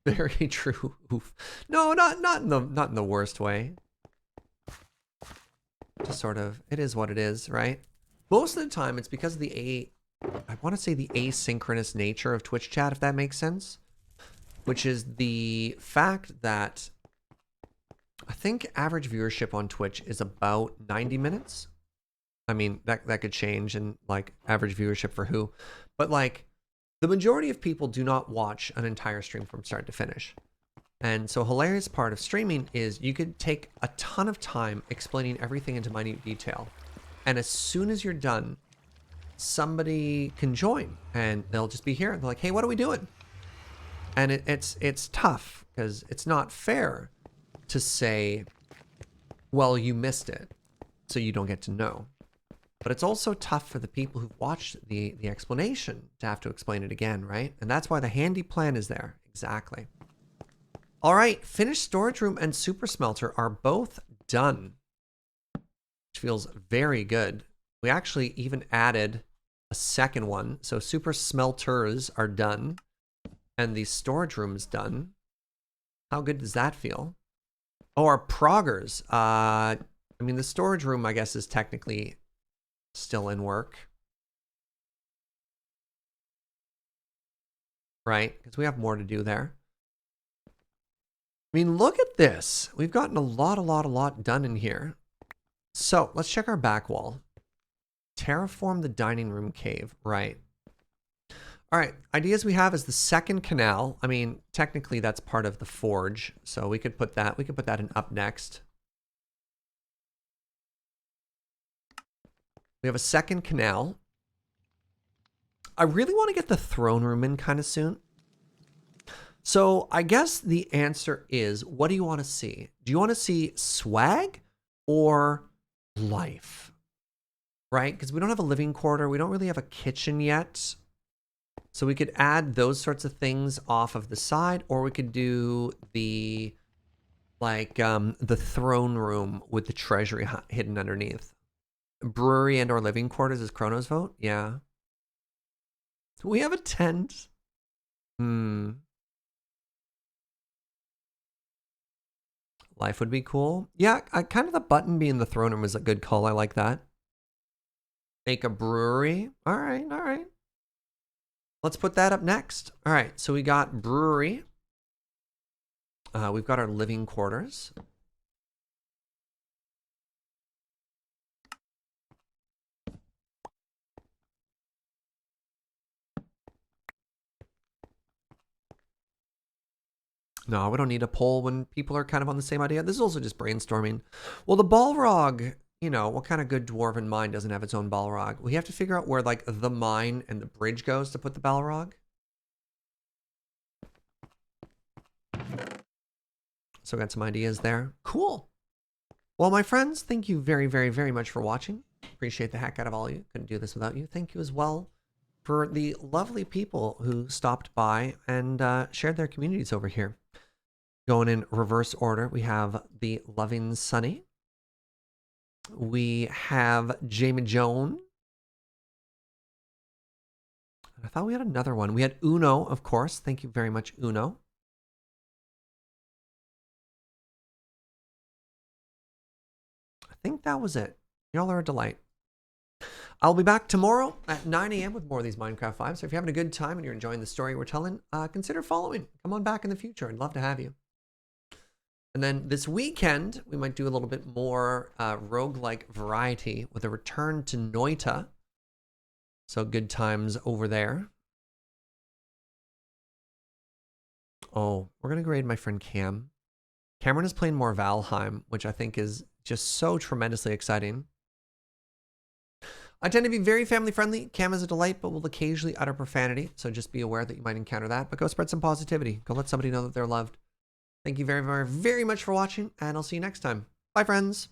Very true. Oof. No, not in the worst way. Just sort of, it is what it is, right? Most of the time, it's because of the I want to say the asynchronous nature of Twitch chat, if that makes sense. Which is the fact that I think average viewership on Twitch is about 90 minutes. I mean, that could change and like average viewership for who. But like the majority of people do not watch an entire stream from start to finish. And so a hilarious part of streaming is you could take a ton of time explaining everything into minute detail. And as soon as you're done, somebody can join and they'll just be here and they're like, hey, what are we doing? And it's tough because it's not fair to say, well, you missed it, so you don't get to know. But it's also tough for the people who've watched the explanation to have to explain it again, right? And that's why the handy plan is there. Exactly. All right, finished storage room and super smelter are both done, which feels very good. We actually even added a second one. So super smelters are done and the storage room is done. How good does that feel? Oh, our proggers. I mean, the storage room, I guess, is technically still in work. Right? Because we have more to do there. I mean, look at this. We've gotten a lot done in here. So let's check our back wall. Terraform the dining room cave. Right. All right. Ideas we have is the second canal. I mean, technically that's part of the forge. So we could put that in up next. We have a second canal. I really want to get the throne room in kind of soon. So I guess the answer is, what do you want to see? Do you want to see swag or life? Right? Because we don't have a living quarter. We don't really have a kitchen yet. So we could add those sorts of things off of the side, or we could do the, like, the throne room with the treasury hidden underneath. Brewery and or living quarters is Chrono's vote? Yeah. We have a tent. Life would be cool. Yeah, kind of the button being the throne room is a good call. I like that. Make a brewery. All right, all right. Let's put that up next. All right, so we got brewery. We've got our living quarters. No, we don't need a poll when people are kind of on the same idea. This is also just brainstorming. Well, the Balrog, you know, what kind of good dwarven mine doesn't have its own Balrog? We have to figure out where, like, the mine and the bridge goes to put the Balrog. So got some ideas there. Cool. Well, my friends, thank you very, very, very much for watching. Appreciate the heck out of all of you. Couldn't do this without you. Thank you as well for the lovely people who stopped by and shared their communities over here. Going in reverse order, we have the Loving Sunny. We have Jamie Joan. I thought we had another one. We had Uno, of course. Thank you very much, Uno. I think that was it. Y'all are a delight. I'll be back tomorrow at 9 a.m. with more of these Minecraft vibes. So if you're having a good time and you're enjoying the story we're telling, consider following. Come on back in the future. I'd love to have you. And then this weekend, we might do a little bit more roguelike variety with a return to Noita. So good times over there. Oh, we're going to grade my friend Cam. Cameron is playing more Valheim, which I think is just so tremendously exciting. I tend to be very family friendly. Cam is a delight, but will occasionally utter profanity. So just be aware that you might encounter that. But go spread some positivity. Go let somebody know that they're loved. Thank you very, very, very much for watching, and I'll see you next time. Bye, friends.